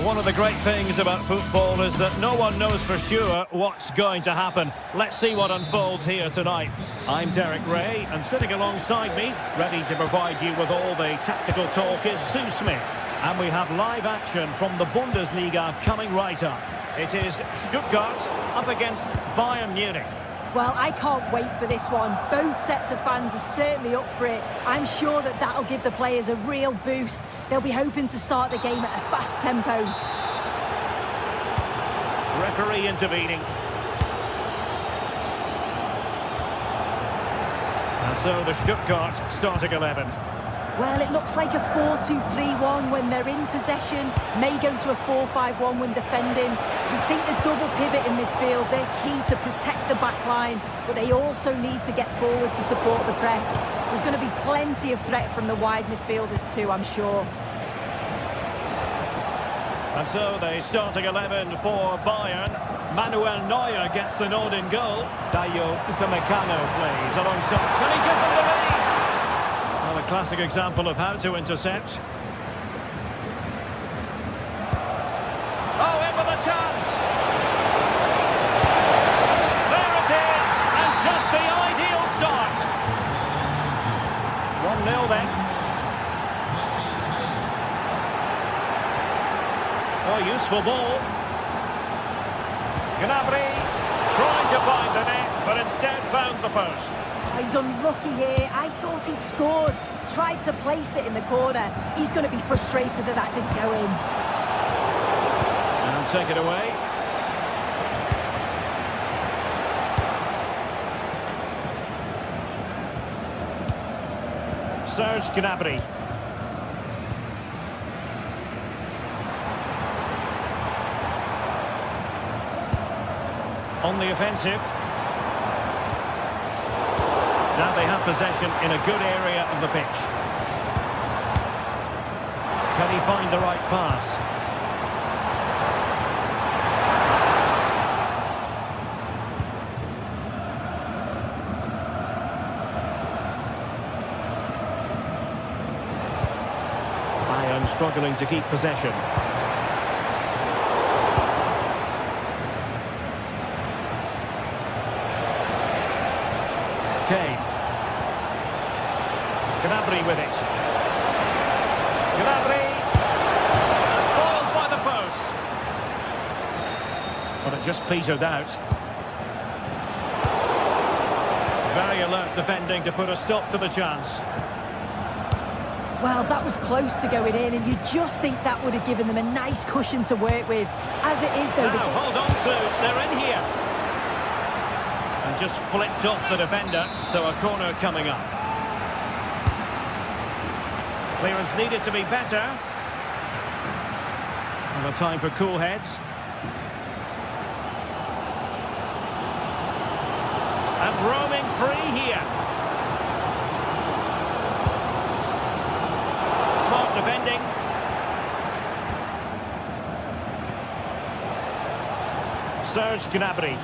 [SPEAKER 1] One of the great things about football is that no one knows for sure what's going to happen. Let's see what unfolds here tonight. I'm Derek Ray and sitting alongside me, ready to provide you with all the tactical talk, is Sue Smith. And we have live action from the Bundesliga coming right up. It is Stuttgart up against Bayern Munich.
[SPEAKER 4] Well, I can't wait for this one. Both sets of fans are certainly up for it. I'm sure that that'll give the players a real boost. They'll be hoping to start the game at a fast tempo.
[SPEAKER 1] Referee intervening. And so the Stuttgart starting 11.
[SPEAKER 4] Well, it looks like a 4-2-3-1 when they're in possession. May go to a 4-5-1 when defending. We think the double pivot in midfield, they're key to protect the back line, but they also need to get forward to support the press. There's going to be plenty of threat from the wide midfielders too, I'm sure.
[SPEAKER 1] And so the starting 11 for Bayern. Manuel Neuer gets the nod in goal. Dayo Upamecano plays alongside. Can he give them the lead? Well, a classic example of how to intercept. Oh, in with a chance. There it is, and just the ideal start. 1-0 then. Oh, useful ball. Gnabry trying to find the net, but instead found the post.
[SPEAKER 4] He's unlucky here. I thought he'd scored. Tried to place it in the corner. He's going to be frustrated that that didn't go in.
[SPEAKER 1] He'll take it away. Serge Gnabry. On the offensive. Now they have possession in a good area of the pitch. Can he find the right pass? Bayern struggling to keep possession. Kane. Gnabry with it. Gnabry. Followed by the post. But it just petered out. Very alert defending to put a stop to the chance.
[SPEAKER 4] Well, that was close to going in, and you just think that would have given them a nice cushion to work with. As it is, though...
[SPEAKER 1] Now, hold on, Sue. They're in here. And just flicked off the defender, so a corner coming up. Clearance needed to be better. And a time for cool heads. And roaming free here. Smart defending. Serge Gnabry.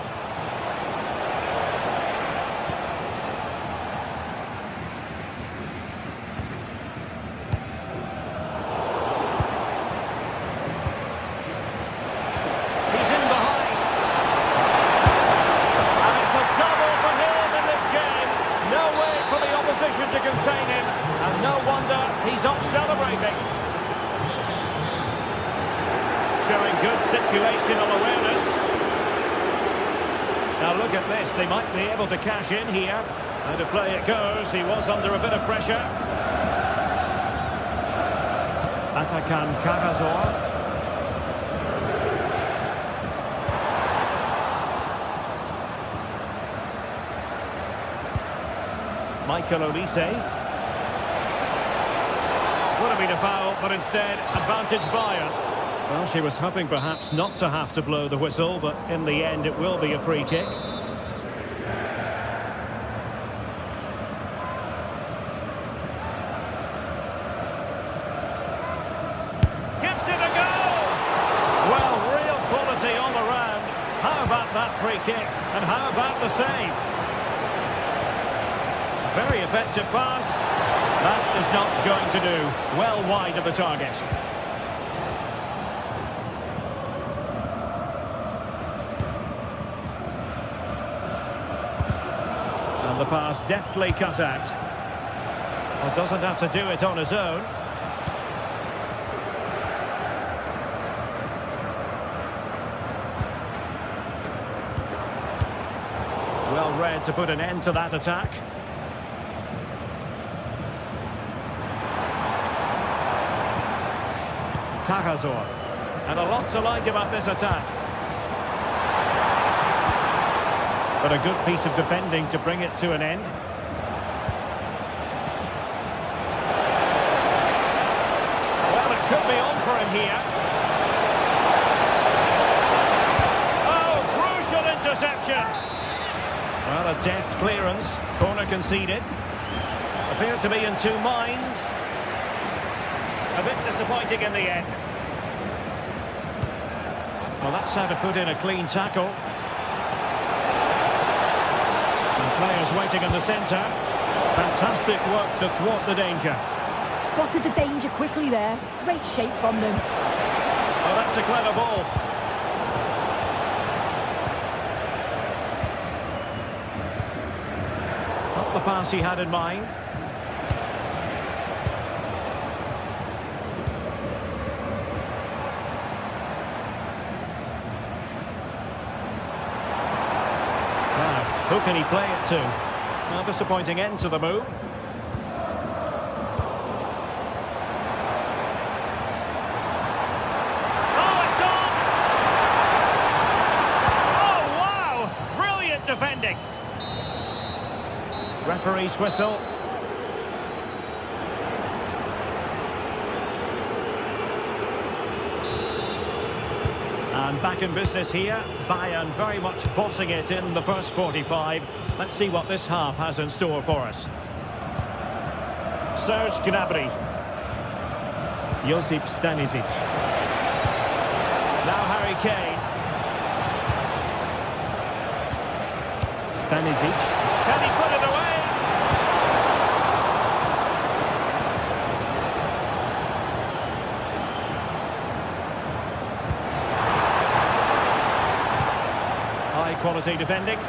[SPEAKER 1] To contain him, and no wonder he's off celebrating. Showing good situational awareness. Now look at this, they might be able to cash in here. And to play it goes, he was under a bit of pressure. Atakan Karasor. Michael Olise. Would have been a foul, but instead, advantage Bayern. Well, she was hoping perhaps not to have to blow the whistle, but in the end it will be a free kick. Gives it a go! Well, real quality all around. How about that free kick? And how about the save? Very effective pass. That is not going to do. Well wide of the target. And the pass deftly cut out. Well, doesn't have to do it on his own. Well read to put an end to that attack. Karasor. And a lot to like about this attack. But a good piece of defending to bring it to an end. Well, it could be on for him here. Oh, crucial interception. Well, a deft clearance. Corner conceded. Appeared to be in two minds. A bit disappointing in the end. Well, that's how to put in a clean tackle. And players waiting in the centre. Fantastic work to thwart the danger.
[SPEAKER 4] Spotted the danger quickly there. Great shape from them.
[SPEAKER 1] Oh, that's a clever ball. Not the pass he had in mind. Who can he play it to? Well, disappointing end to the move. Oh, it's on! defending. Referee's whistle. And back in business here. Bayern very much bossing it in the first 45. Let's see what this half has in store for us. Serge Gnabry. Josip Stanisic. Now Harry Kane. Stanisic. Can he put it away? High quality defending.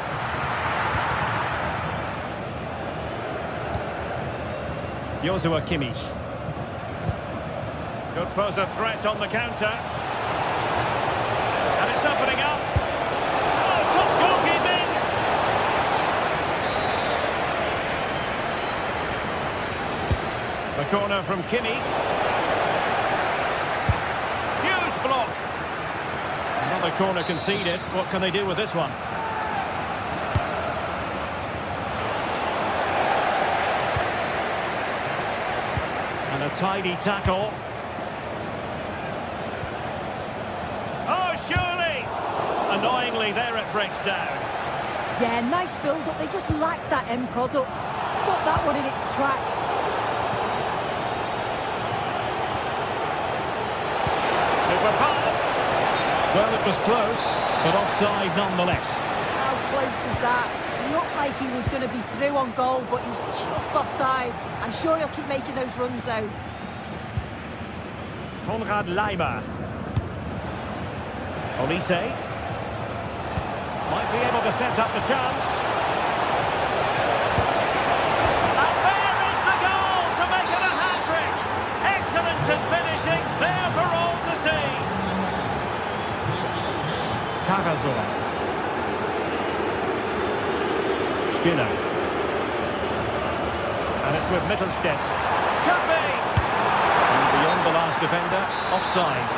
[SPEAKER 1] Joshua Kimmich. Could pose a threat on the counter. And it's opening up. Oh, top goalkeeping! The corner from Kimmich. Huge block. Another corner conceded. What can they do with this one? And a tidy tackle. Oh, surely! Annoyingly, there it breaks down.
[SPEAKER 4] Yeah, nice build-up. They just lack that end product. Stop that one in its tracks.
[SPEAKER 1] Super pass. Well, it was close, but offside nonetheless.
[SPEAKER 4] How close was that? It looked like he was going to be through on goal, but he's just offside. I'm sure he'll keep making those runs, though.
[SPEAKER 1] Konrad Leimer. Olise. Might be able to set up the chance. And there is the goal to make it a hat-trick. Excellence in finishing, there for all to see. Cagazor. Skinner. And it's with Mittelstädt. Could be! And beyond the last defender, offside.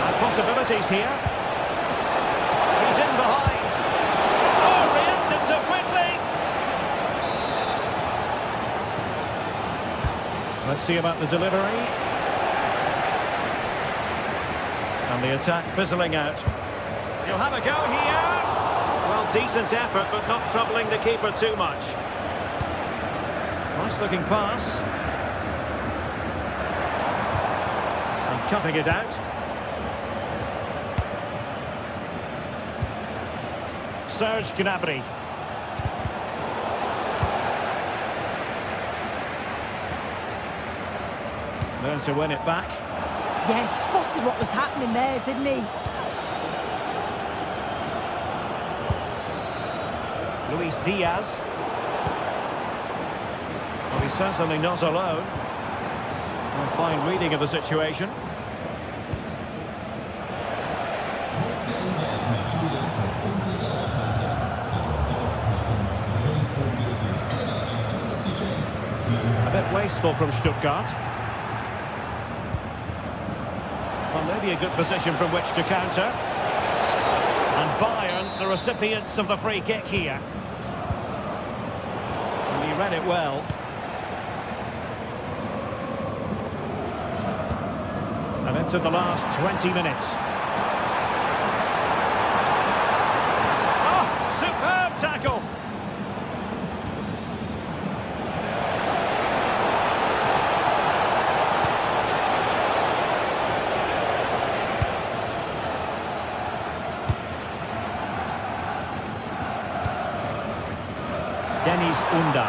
[SPEAKER 1] And possibilities here. He's in behind. Oh, reacted so quickly! Let's see about the delivery. And the attack fizzling out. He'll have a go here. Well, decent effort, but not troubling the keeper too much. Nice looking pass. And cutting it out. Serge Gnabry. There to win it back.
[SPEAKER 4] Yeah, spotted what was happening there, didn't he?
[SPEAKER 1] Luis Diaz. Well, he's certainly not alone. A fine reading of the situation. A bit wasteful from Stuttgart. Well, maybe a good position from which to counter. And Bayern, the recipients of the free kick here. And he read it well. And into the last 20 minutes. Oh, superb tackle. Dennis Unda.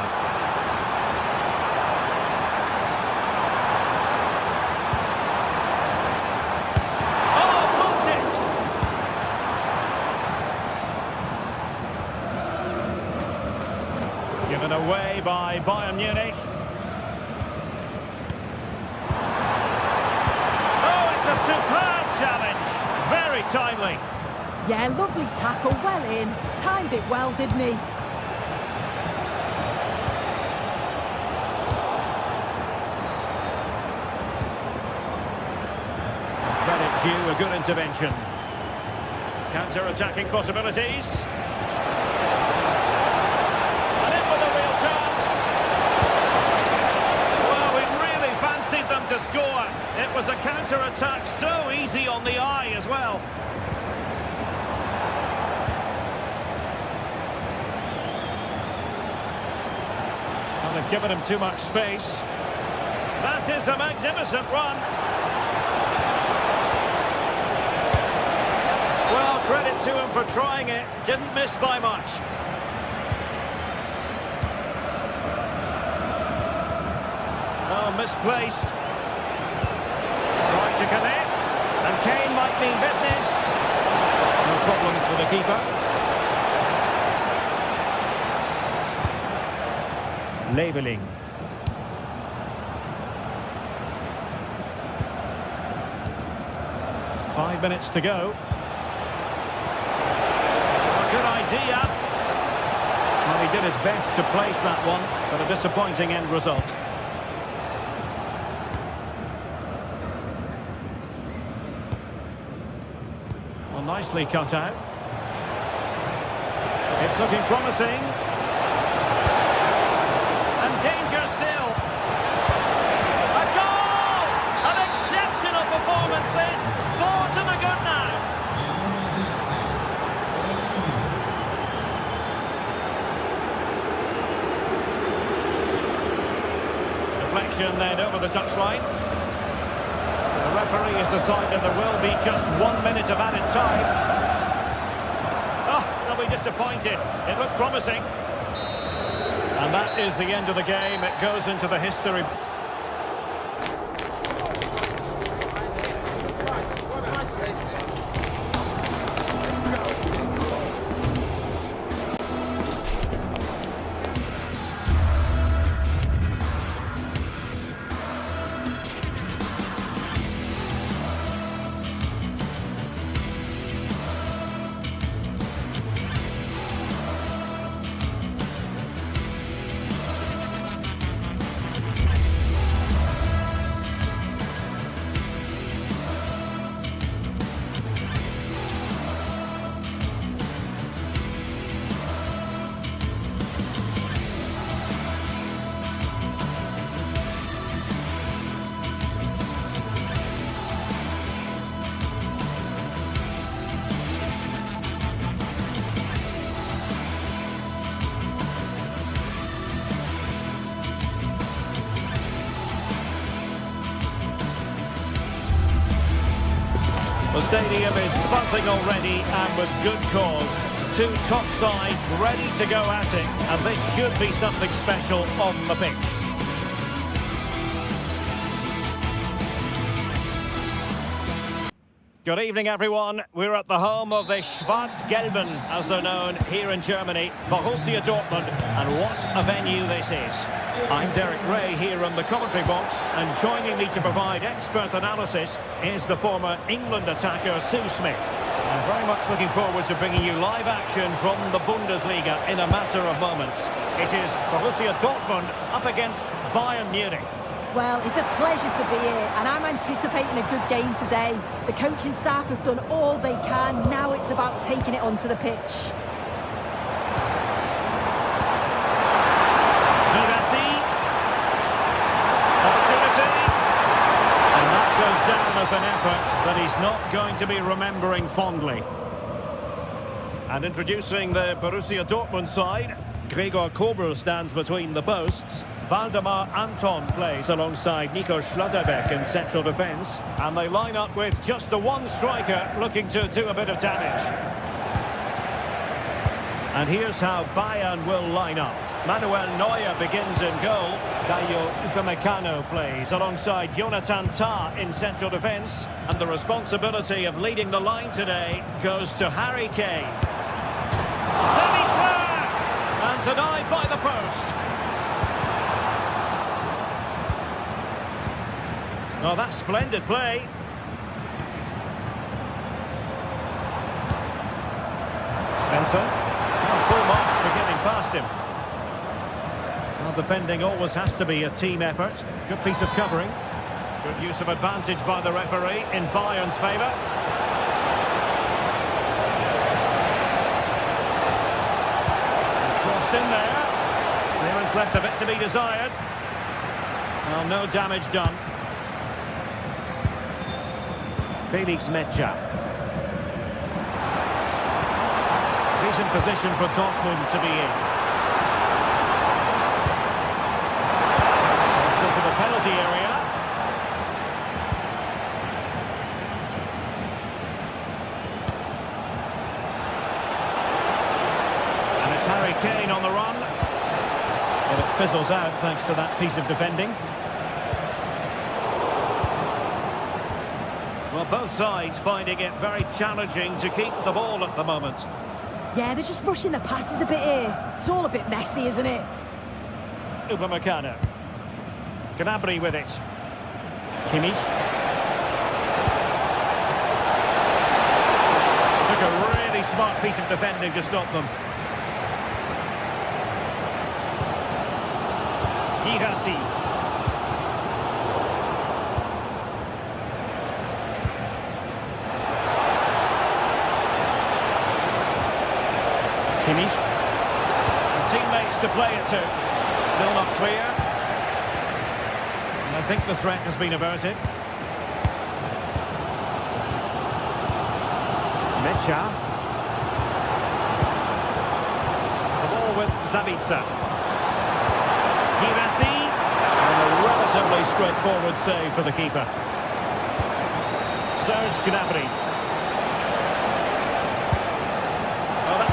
[SPEAKER 1] Oh, blocked it! Given away by Bayern Munich. Oh, it's a superb challenge. Very timely.
[SPEAKER 4] Yeah, lovely tackle, well in. Timed it well, didn't he?
[SPEAKER 1] gives you a good intervention. Counter-attacking possibilities. And in with a real chance. Well, we really fancied them to score. It was a counter-attack so easy on the eye as well. Well, they've given him too much space. That is a magnificent run. Well, credit to him for trying it. Didn't miss by much. Oh, misplaced. Trying to connect. And Kane might mean business. No problems for the keeper. Leveling. Five minutes to go. Good idea. Well, he did his best to place that one, but a disappointing end result. Well, nicely cut out. It's looking promising. And danger still. A goal! An exceptional performance this. 4 to the good now. Deflection then over the touchline. The referee has decided there will be just 1 minute of added time. Oh, they'll be disappointed. It looked promising. And that is the end of the game. It goes into the history. The stadium is buzzing already, and with good cause. Two top sides ready to go at it, and this should be something special on the pitch. Good evening, everyone. We're at the home of the Schwarz-Gelben, as they're known here in Germany, Borussia Dortmund, and what a venue this is. I'm Derek Ray here in the commentary box, and joining me to provide expert analysis is the former England attacker Sue Smith. I'm very much looking forward to bringing you live action from the Bundesliga in a matter of moments. It is Borussia Dortmund up against Bayern Munich.
[SPEAKER 4] Well, it's a pleasure to be here, and I'm anticipating a good game today. The coaching staff have done all they can. Now it's about taking it onto the pitch.
[SPEAKER 1] As an effort that he's not going to be remembering fondly. And introducing the Borussia Dortmund side, Gregor Kobel stands between the posts. Waldemar Anton plays alongside Nico Schlotterbeck in central defence. And they line up with just the one striker looking to do a bit of damage. And here's how Bayern will line up. Manuel Neuer begins in goal. Dayo Upamecano plays alongside Jonathan Tah in central defence. And the responsibility of leading the line today goes to Harry Kane. Sabitzer! And denied by the post. Oh, that's splendid play. Svensson. Full marks for getting past him. Well, defending always has to be a team effort. Good piece of covering. Good use of advantage by the referee in Bayern's favour. Crossed in there. Clearance left a bit to be desired. Well, no damage done. Felix Mecha. Decent position for Dortmund to be in. Crossed into the penalty area. And it's Harry Kane on the run. But it fizzles out thanks to that piece of defending. Well, both sides finding it very challenging to keep the ball at the moment.
[SPEAKER 4] Yeah, they're just rushing the passes a bit here. It's all a bit messy, isn't it?
[SPEAKER 1] Upamecano. Gnabry with it. Kimmich. Took a really smart piece of defending to stop them. Girassi. Kimmich. And teammates to play it to. Still not clear. And I think the threat has been averted. Mecha. The ball with Zabitzer. Girassi. And a relatively straightforward save for the keeper. Serge Gnabry.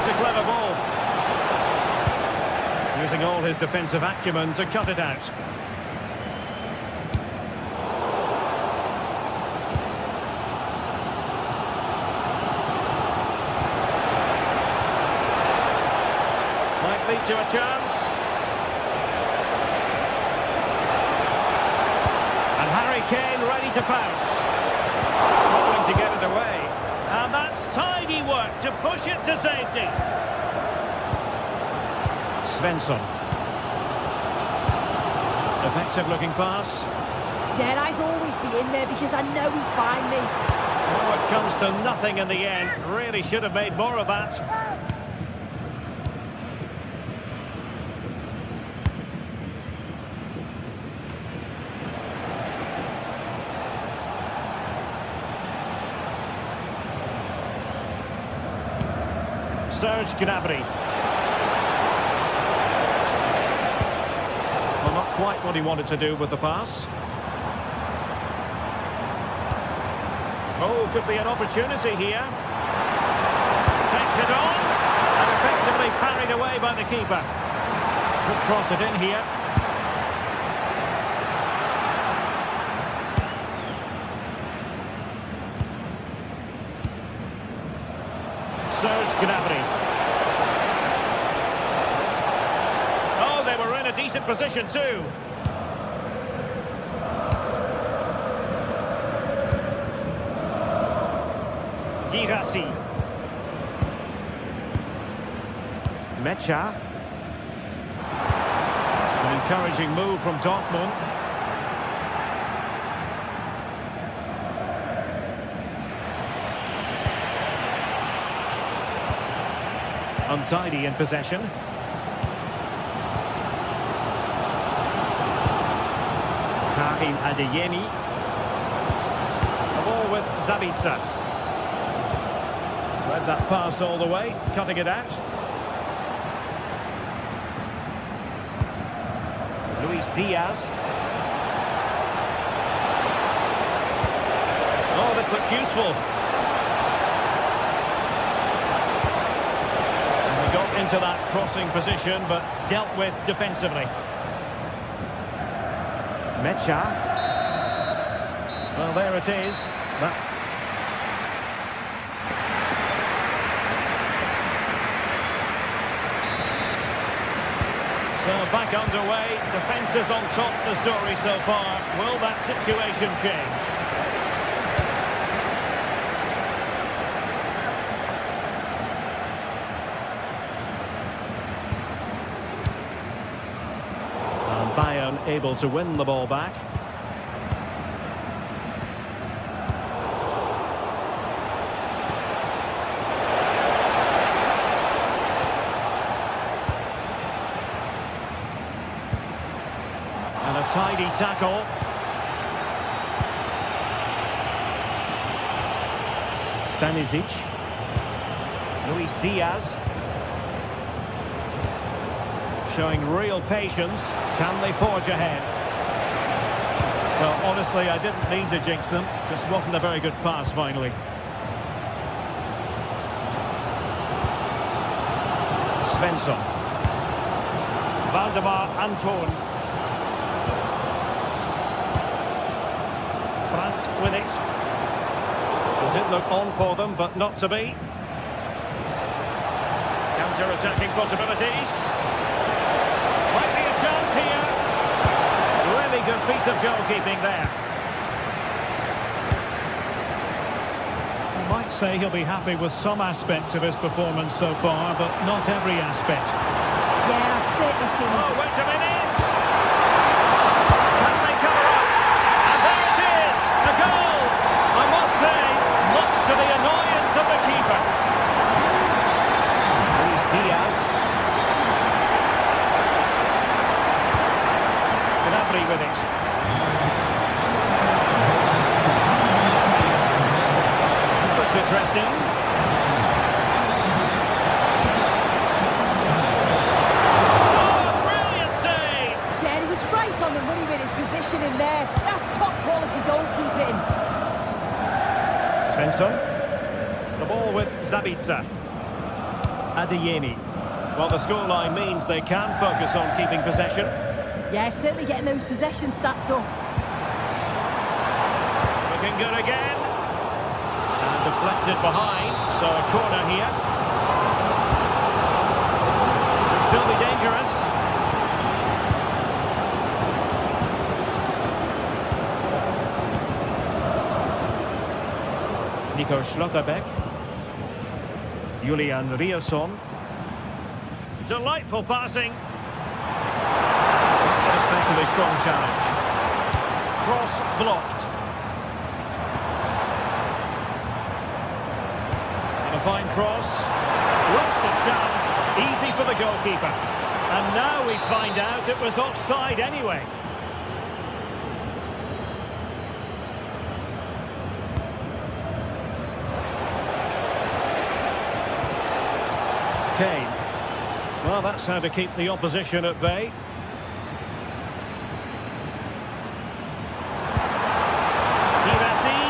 [SPEAKER 1] A clever ball. Using all his defensive acumen to cut it out. Might lead to a chance. And Harry Kane ready to pounce. Struggling to get it away. And that's tidy work to push it to safety. Svensson. Effective looking pass.
[SPEAKER 4] Yeah, I'd always be in there because I know he'd find me.
[SPEAKER 1] Oh, it comes to nothing in the end. Really should have made more of that. Serge Gnabry. Well, not quite what he wanted to do with the pass. Oh, could be an opportunity here. Takes it on. And effectively parried away by the keeper. Could cross it in here. Serge Gnabry. Oh, they were in a decent position too. Girassi. Mecha. An encouraging move from Dortmund. Untidy in possession. Karim Adeyemi. The ball with Zabitzer. Read that pass all the way, cutting it out. Luis Diaz. Oh, this looks useful. Got into that crossing position, but dealt with defensively. Mecha. Well, there it is. So back underway. Defence is on top of the story so far. Will that situation change? Bayern able to win the ball back. tidy tackle. Stanisic. Luis Diaz. Showing real patience. Can they forge ahead? Well, honestly, I didn't mean to jinx them. Just wasn't a very good pass, finally. Svensson. Valdemar Anton. Brandt with it. It did look on for them, but not to be. Counter-attacking possibilities. Might be a chance here. Really good piece of goalkeeping there. You might say he'll be happy with some aspects of his performance so far, but not every aspect.
[SPEAKER 4] Yeah, I've certainly seen him.
[SPEAKER 1] Oh, wait a minute! Can they cover up? And there it is! A goal! I must say, much to the annoyance of the keeper. Luis Diaz. Gnabry with it. This looks interesting.
[SPEAKER 4] On the money with his position in there. That's top quality goalkeeping.
[SPEAKER 1] Svensson. The ball with Zabitzer. Adeyemi. Well, the scoreline means they can focus on keeping possession.
[SPEAKER 4] Yeah, certainly getting those possession stats up.
[SPEAKER 1] Looking good again. And deflected behind. So a corner here. Could still be dangerous. Nico Schlotterbeck. Julian Riosson. Delightful passing. Especially strong challenge. Cross blocked. And a fine cross. Lost a chance. Easy for the goalkeeper. And now we find out it was offside anyway. Kane. Well, that's how to keep the opposition at bay. Girassi.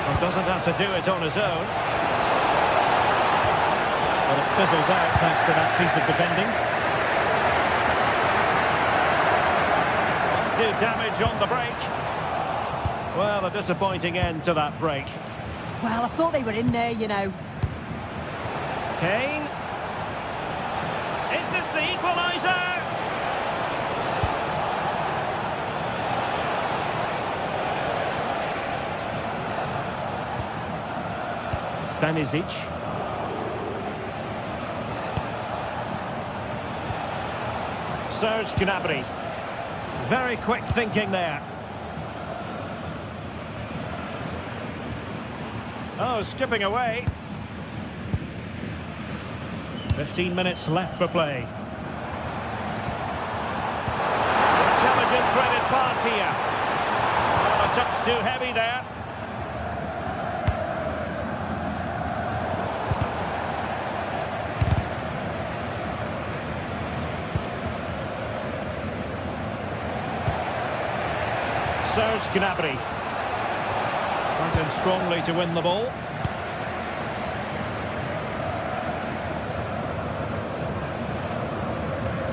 [SPEAKER 1] Well, doesn't have to do it on his own. But it fizzles out thanks to that piece of defending. Do damage on the break. Well, a disappointing end to that break.
[SPEAKER 4] Well, I thought they were in there, you know.
[SPEAKER 1] Kane. Is this the equaliser? Stanisic. Serge Gnabry. Very quick thinking there. Oh, skipping away. 15 minutes left for play. Intelligent threaded pass here. Oh, a touch too heavy there. Serge Gnabry. Went in strongly to win the ball.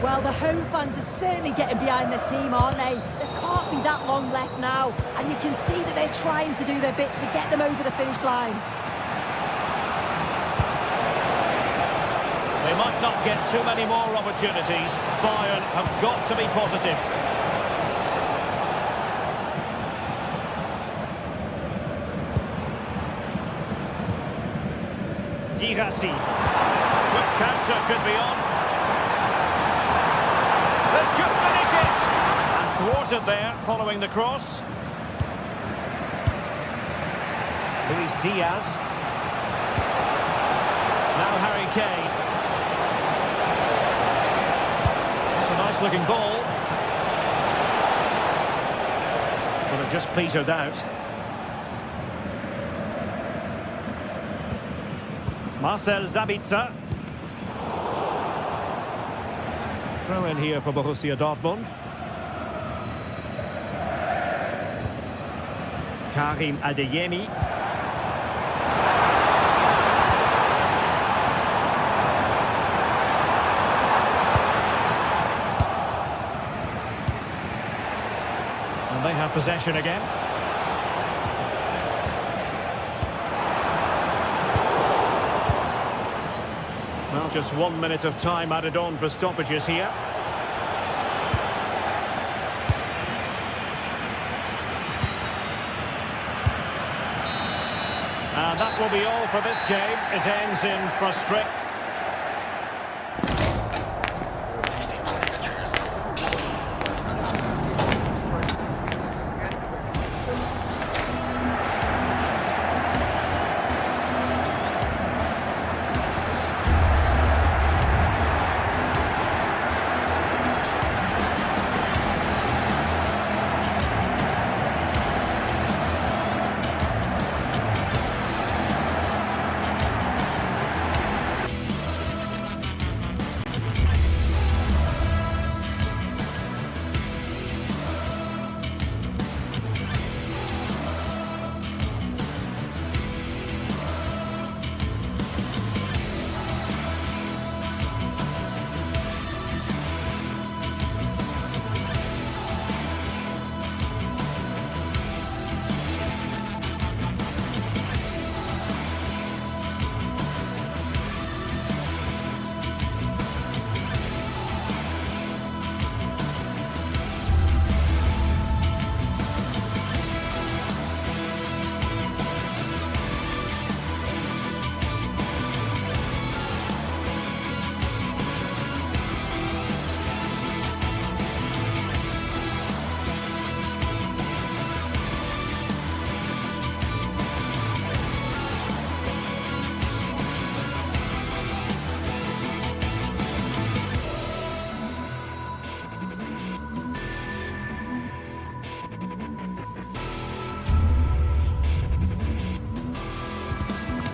[SPEAKER 4] Well, the home fans are certainly getting behind their team, aren't they? There can't be that long left now. And you can see that they're trying to do their bit to get them over the finish line.
[SPEAKER 1] They might not get too many more opportunities. Bayern have got to be positive. Girassi. Quick counter could be on. This could finish it! And thwarted there, following the cross. Luis Diaz. Now Harry Kane. It's a Nice looking ball. But it just petered out. Marcel Sabitzer. Throw in here for Borussia Dortmund. Karim Adeyemi. And they have possession again. Well, just 1 minute of time added on for stoppages here. And that will be all for this game. It ends in frustration.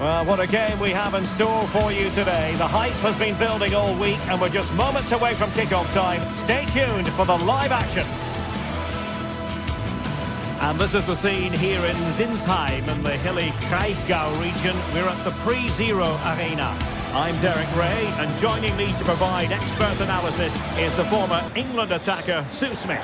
[SPEAKER 1] Well, what a game we have in store for you today. The hype has been building all week and we're just moments away from kickoff time. Stay tuned for the live action. And this is the scene here in Sinsheim in the hilly Kraichgau region. We're at the Pre-Zero Arena. I'm Derek Ray, and joining me to provide expert analysis is the former England attacker, Sue Smith.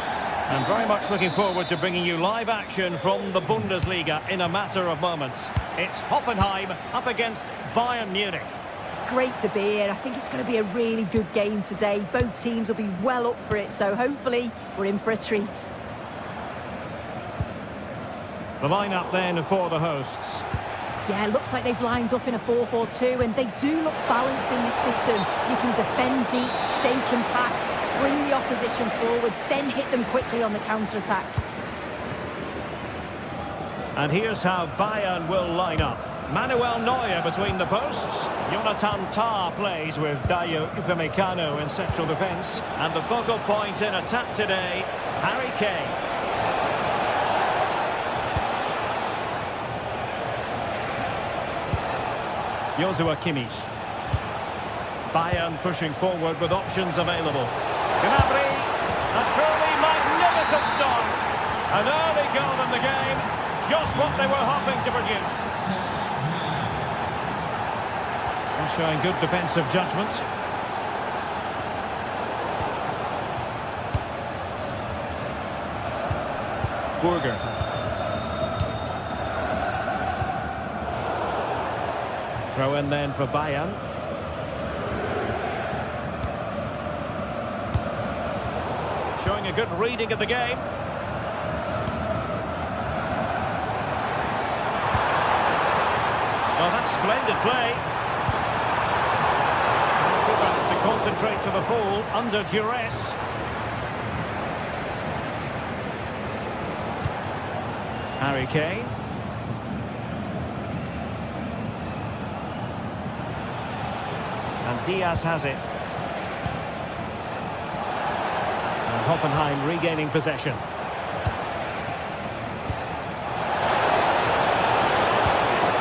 [SPEAKER 1] I'm very much looking forward to bringing you live action from the Bundesliga in a matter of moments. It's Hoffenheim up against Bayern Munich.
[SPEAKER 4] It's great to be here. I think it's going to be a really good game today. Both teams will be well up for it, so hopefully we're in for a treat.
[SPEAKER 1] The lineup then for the hosts.
[SPEAKER 4] Yeah, it looks like they've lined up in a 4-4-2, and they do look balanced in this system. You can defend deep, stay compact, bring the opposition forward, then hit them quickly on the counter-attack. And
[SPEAKER 1] here's how Bayern will line up. Manuel Neuer between the posts. Jonathan Tah plays with Dayo Upamecano in central defence. And the focal point in attack today, Harry Kane. Joshua Kimmich. Bayern pushing forward with options available. Gnabry, a truly magnificent start. An early goal in the game, just what they were hoping to produce. And showing good defensive judgment. Burger. Throw in then for Bayern. Showing a good reading of the game. Well, that's splendid play. To concentrate to the full under duress. Harry Kane. And Diaz has it. Hoffenheim regaining possession.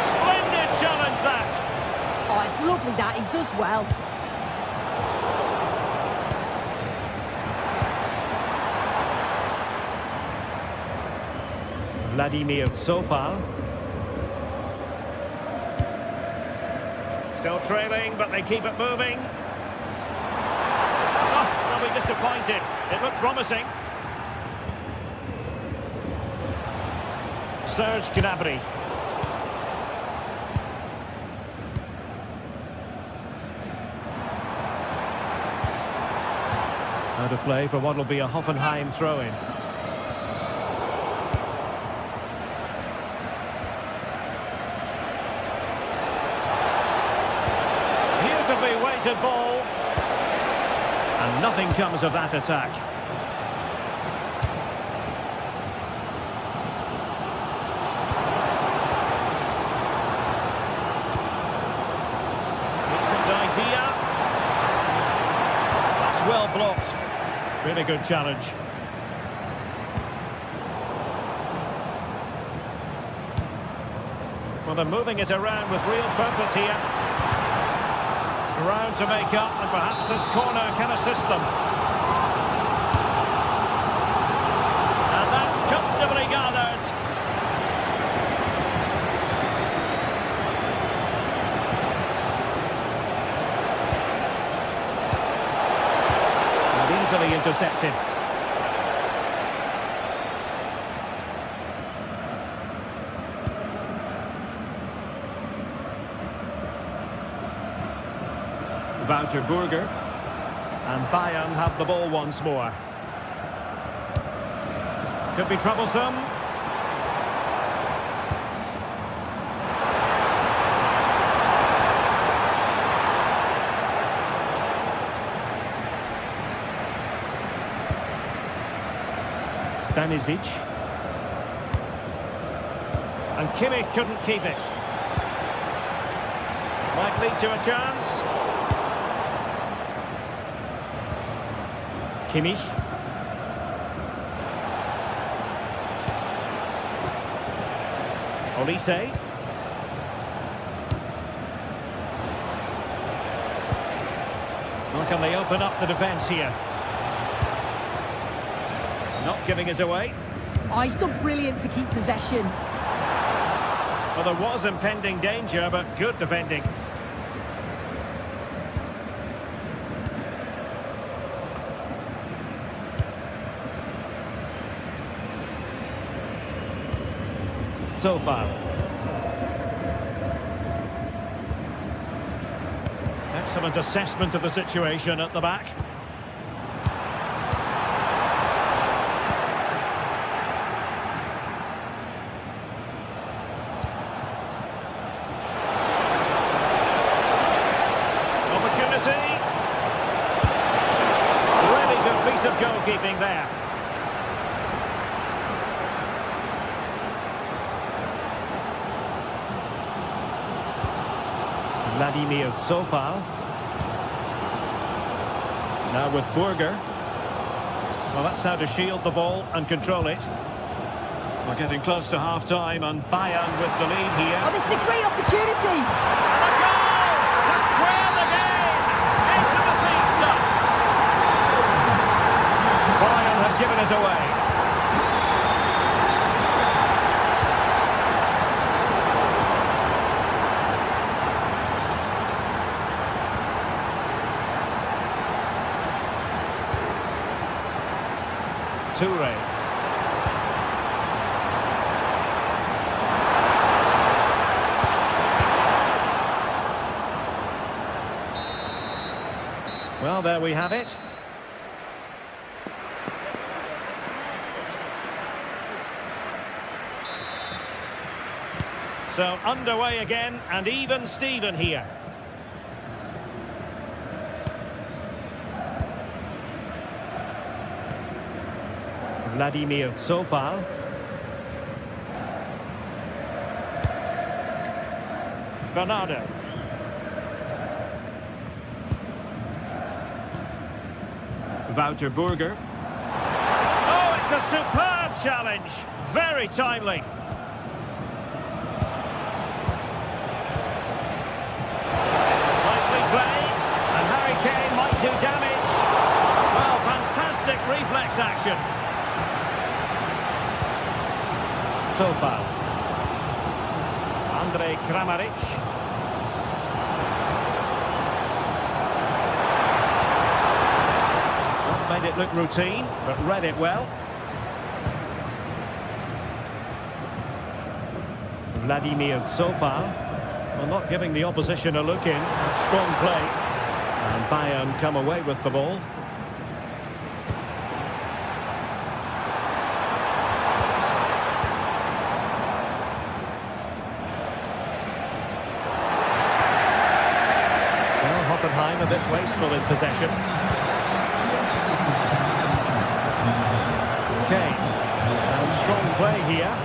[SPEAKER 1] Splendid challenge that!
[SPEAKER 4] Oh, it's lovely that, he does well.
[SPEAKER 1] Vladimir Sofal. Still trailing, but they keep it moving. Oh, they'll be disappointed. It looked promising. Serge Gnabry. Out of play for what will be a Hoffenheim throw-in. Weighted ball, and nothing comes of that attack. Decent idea. That's well blocked. Really good challenge. Well, they're moving it around with real purpose here. Ground to make up, and perhaps this corner can assist them. And that's comfortably gathered. And easily intercepted. Wouter Burger, and Bayern have the ball once more. Could be troublesome. Stanisic, and Kimmich couldn't keep it. Might lead to a chance. Kimmich. Olise. How can they open up the defence here? Not giving it away.
[SPEAKER 4] Oh, he's done brilliant to keep possession.
[SPEAKER 1] Well, there was impending danger, but good defending. So far. Excellent assessment of the situation at the back. Opportunity. Really good piece of goalkeeping there. Vladimir Sofal. Now with Burger. Well, that's how to shield the ball and control it. We're getting close to half-time, and Bayern with the lead here.
[SPEAKER 4] Oh, this is a great opportunity.
[SPEAKER 1] And a goal to square the game into the seat stuff. Bayern have given us away. Toure. Well, there we have it. So underway again, and even Steven here. Vladimir Sofal. Bernardo. Wouter Burger. It's a superb challenge. Very timely. Nicely played. And Harry Kane might do damage. Well, fantastic reflex action. So foul. Andrej Kramaric. Made it look routine, but read it well. Vladimir so far. Well, not giving the opposition a look in. Strong play. And Bayern come away with the ball. Well, Hoffenheim a bit wasteful in possession. Kane. And strong play here.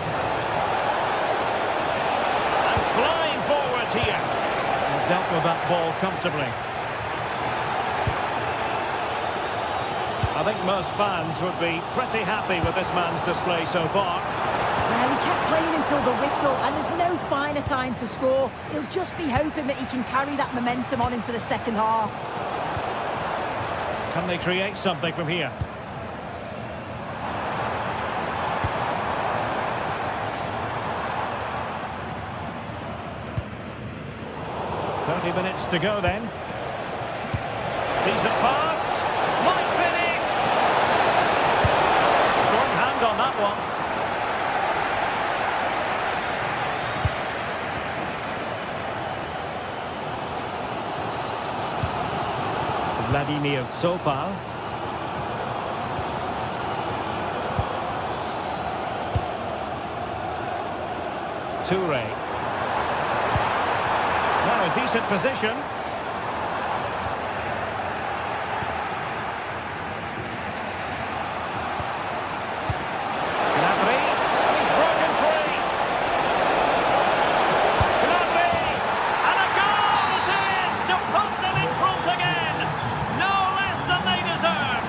[SPEAKER 1] And flying forward here. And dealt with that ball comfortably. I think most fans would be pretty happy with this man's display so far.
[SPEAKER 4] Well, he kept playing until the whistle, and there's no finer time to score. He'll just be hoping that he can carry that momentum on into the second half.
[SPEAKER 1] Can they create something from here? 30 minutes to go then. Decent pass. Might finish. Strong hand on that one. Vladimir so far. Toure. Now a decent position. Gnabry, he's broken free. Gnabry, and a goal it is to put them in front again. No less than they deserve.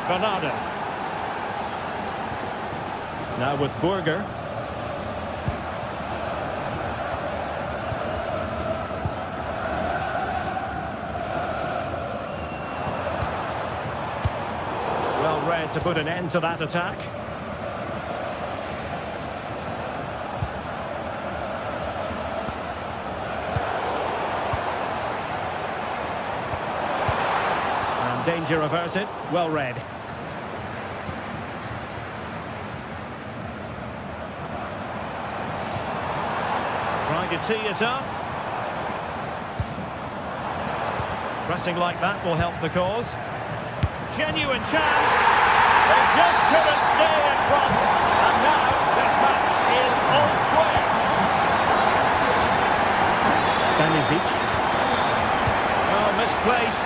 [SPEAKER 1] Bernardo. Now with Burger. Well read to put an end to that attack. And danger averted. Well read. Trying to tee it up. Pressing like that will help the cause. Genuine chance. They just couldn't stay in front. And now this match is all square. Stanisic. Oh, misplaced.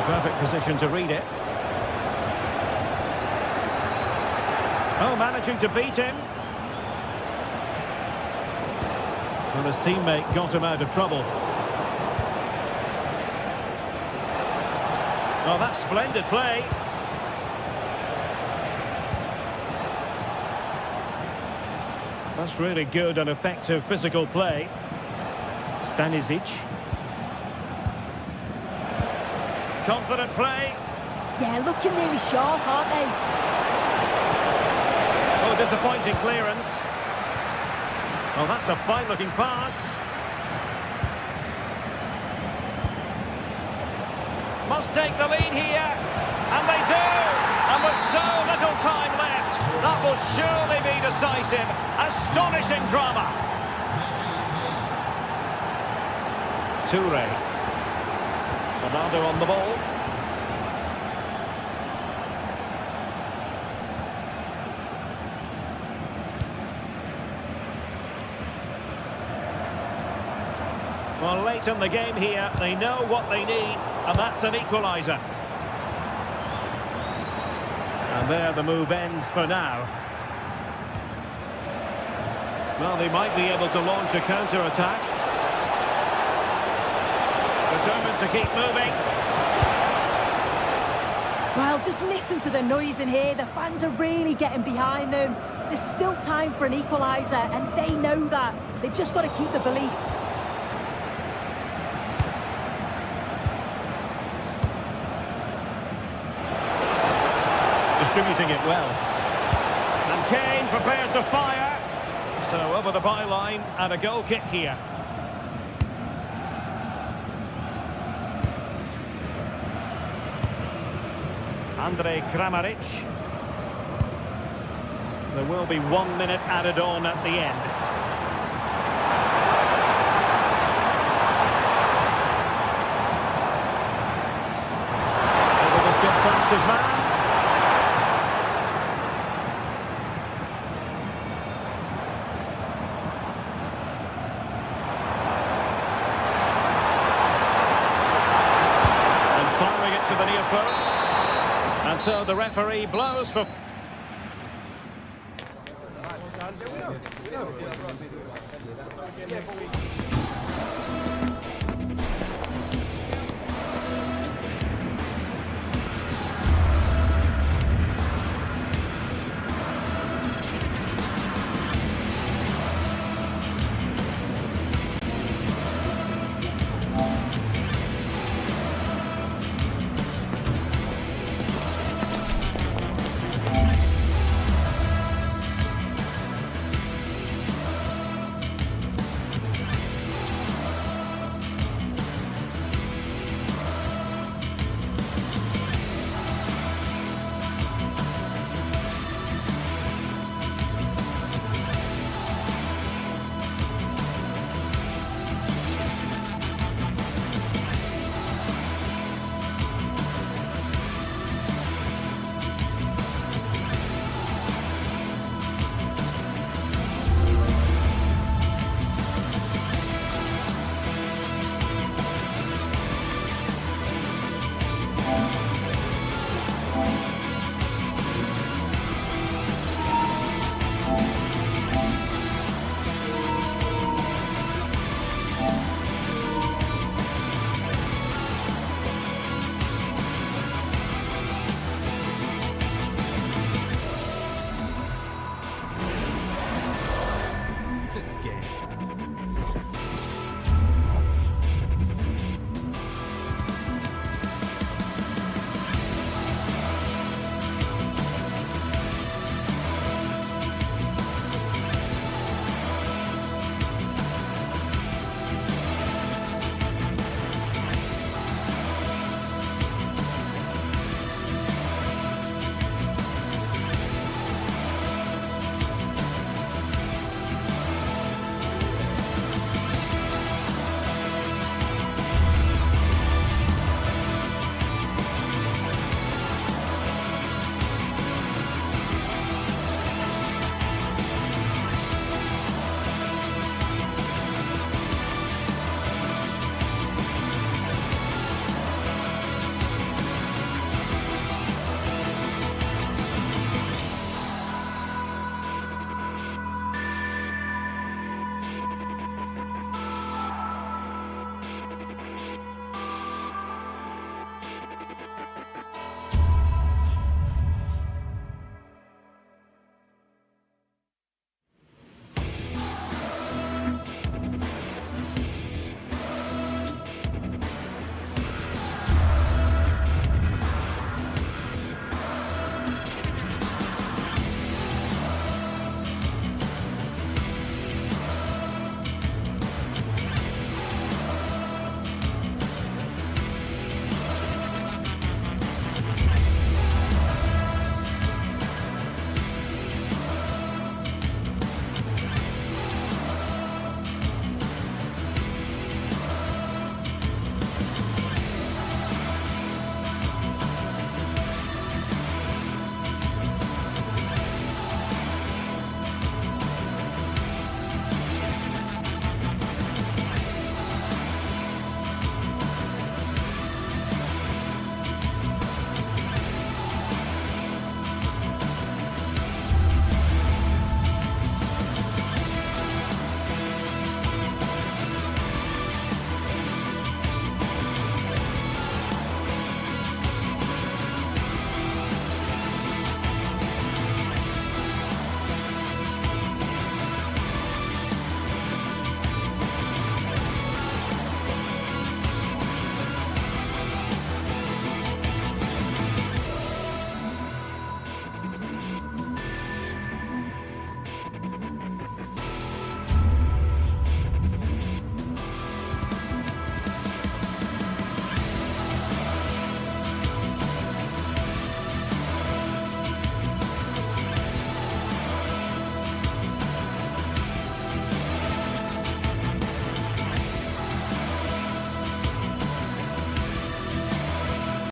[SPEAKER 1] Perfect position to read it. Oh, managing to beat him. Well, his teammate got him out of trouble. Oh, that's splendid play. That's really good and effective physical play. Stanisic. Confident play.
[SPEAKER 4] Yeah, looking really sharp, aren't they?
[SPEAKER 1] Oh, disappointing clearance. Oh, that's a fine-looking pass. Must take the lead here. And they do. And with so little time left, that will surely be decisive. Astonishing drama. Toure. Ronaldo on the ball. Well, late in the game here, they know what they need, and that's an equaliser. And there the move ends for now. Well, they might be able to launch a counter-attack. Determined to keep moving.
[SPEAKER 4] Well, just listen to the noise in here. The fans are really getting behind them. There's still time for an equaliser, and they know that. They've just got to keep the belief.
[SPEAKER 1] Distributing it well. And Kane prepared to fire. So over the byline and a goal kick here. Andrej Kramaric. There will be 1 minute added on at the end. Able to skip past his man. And firing it to the near post. And so the referee blows for...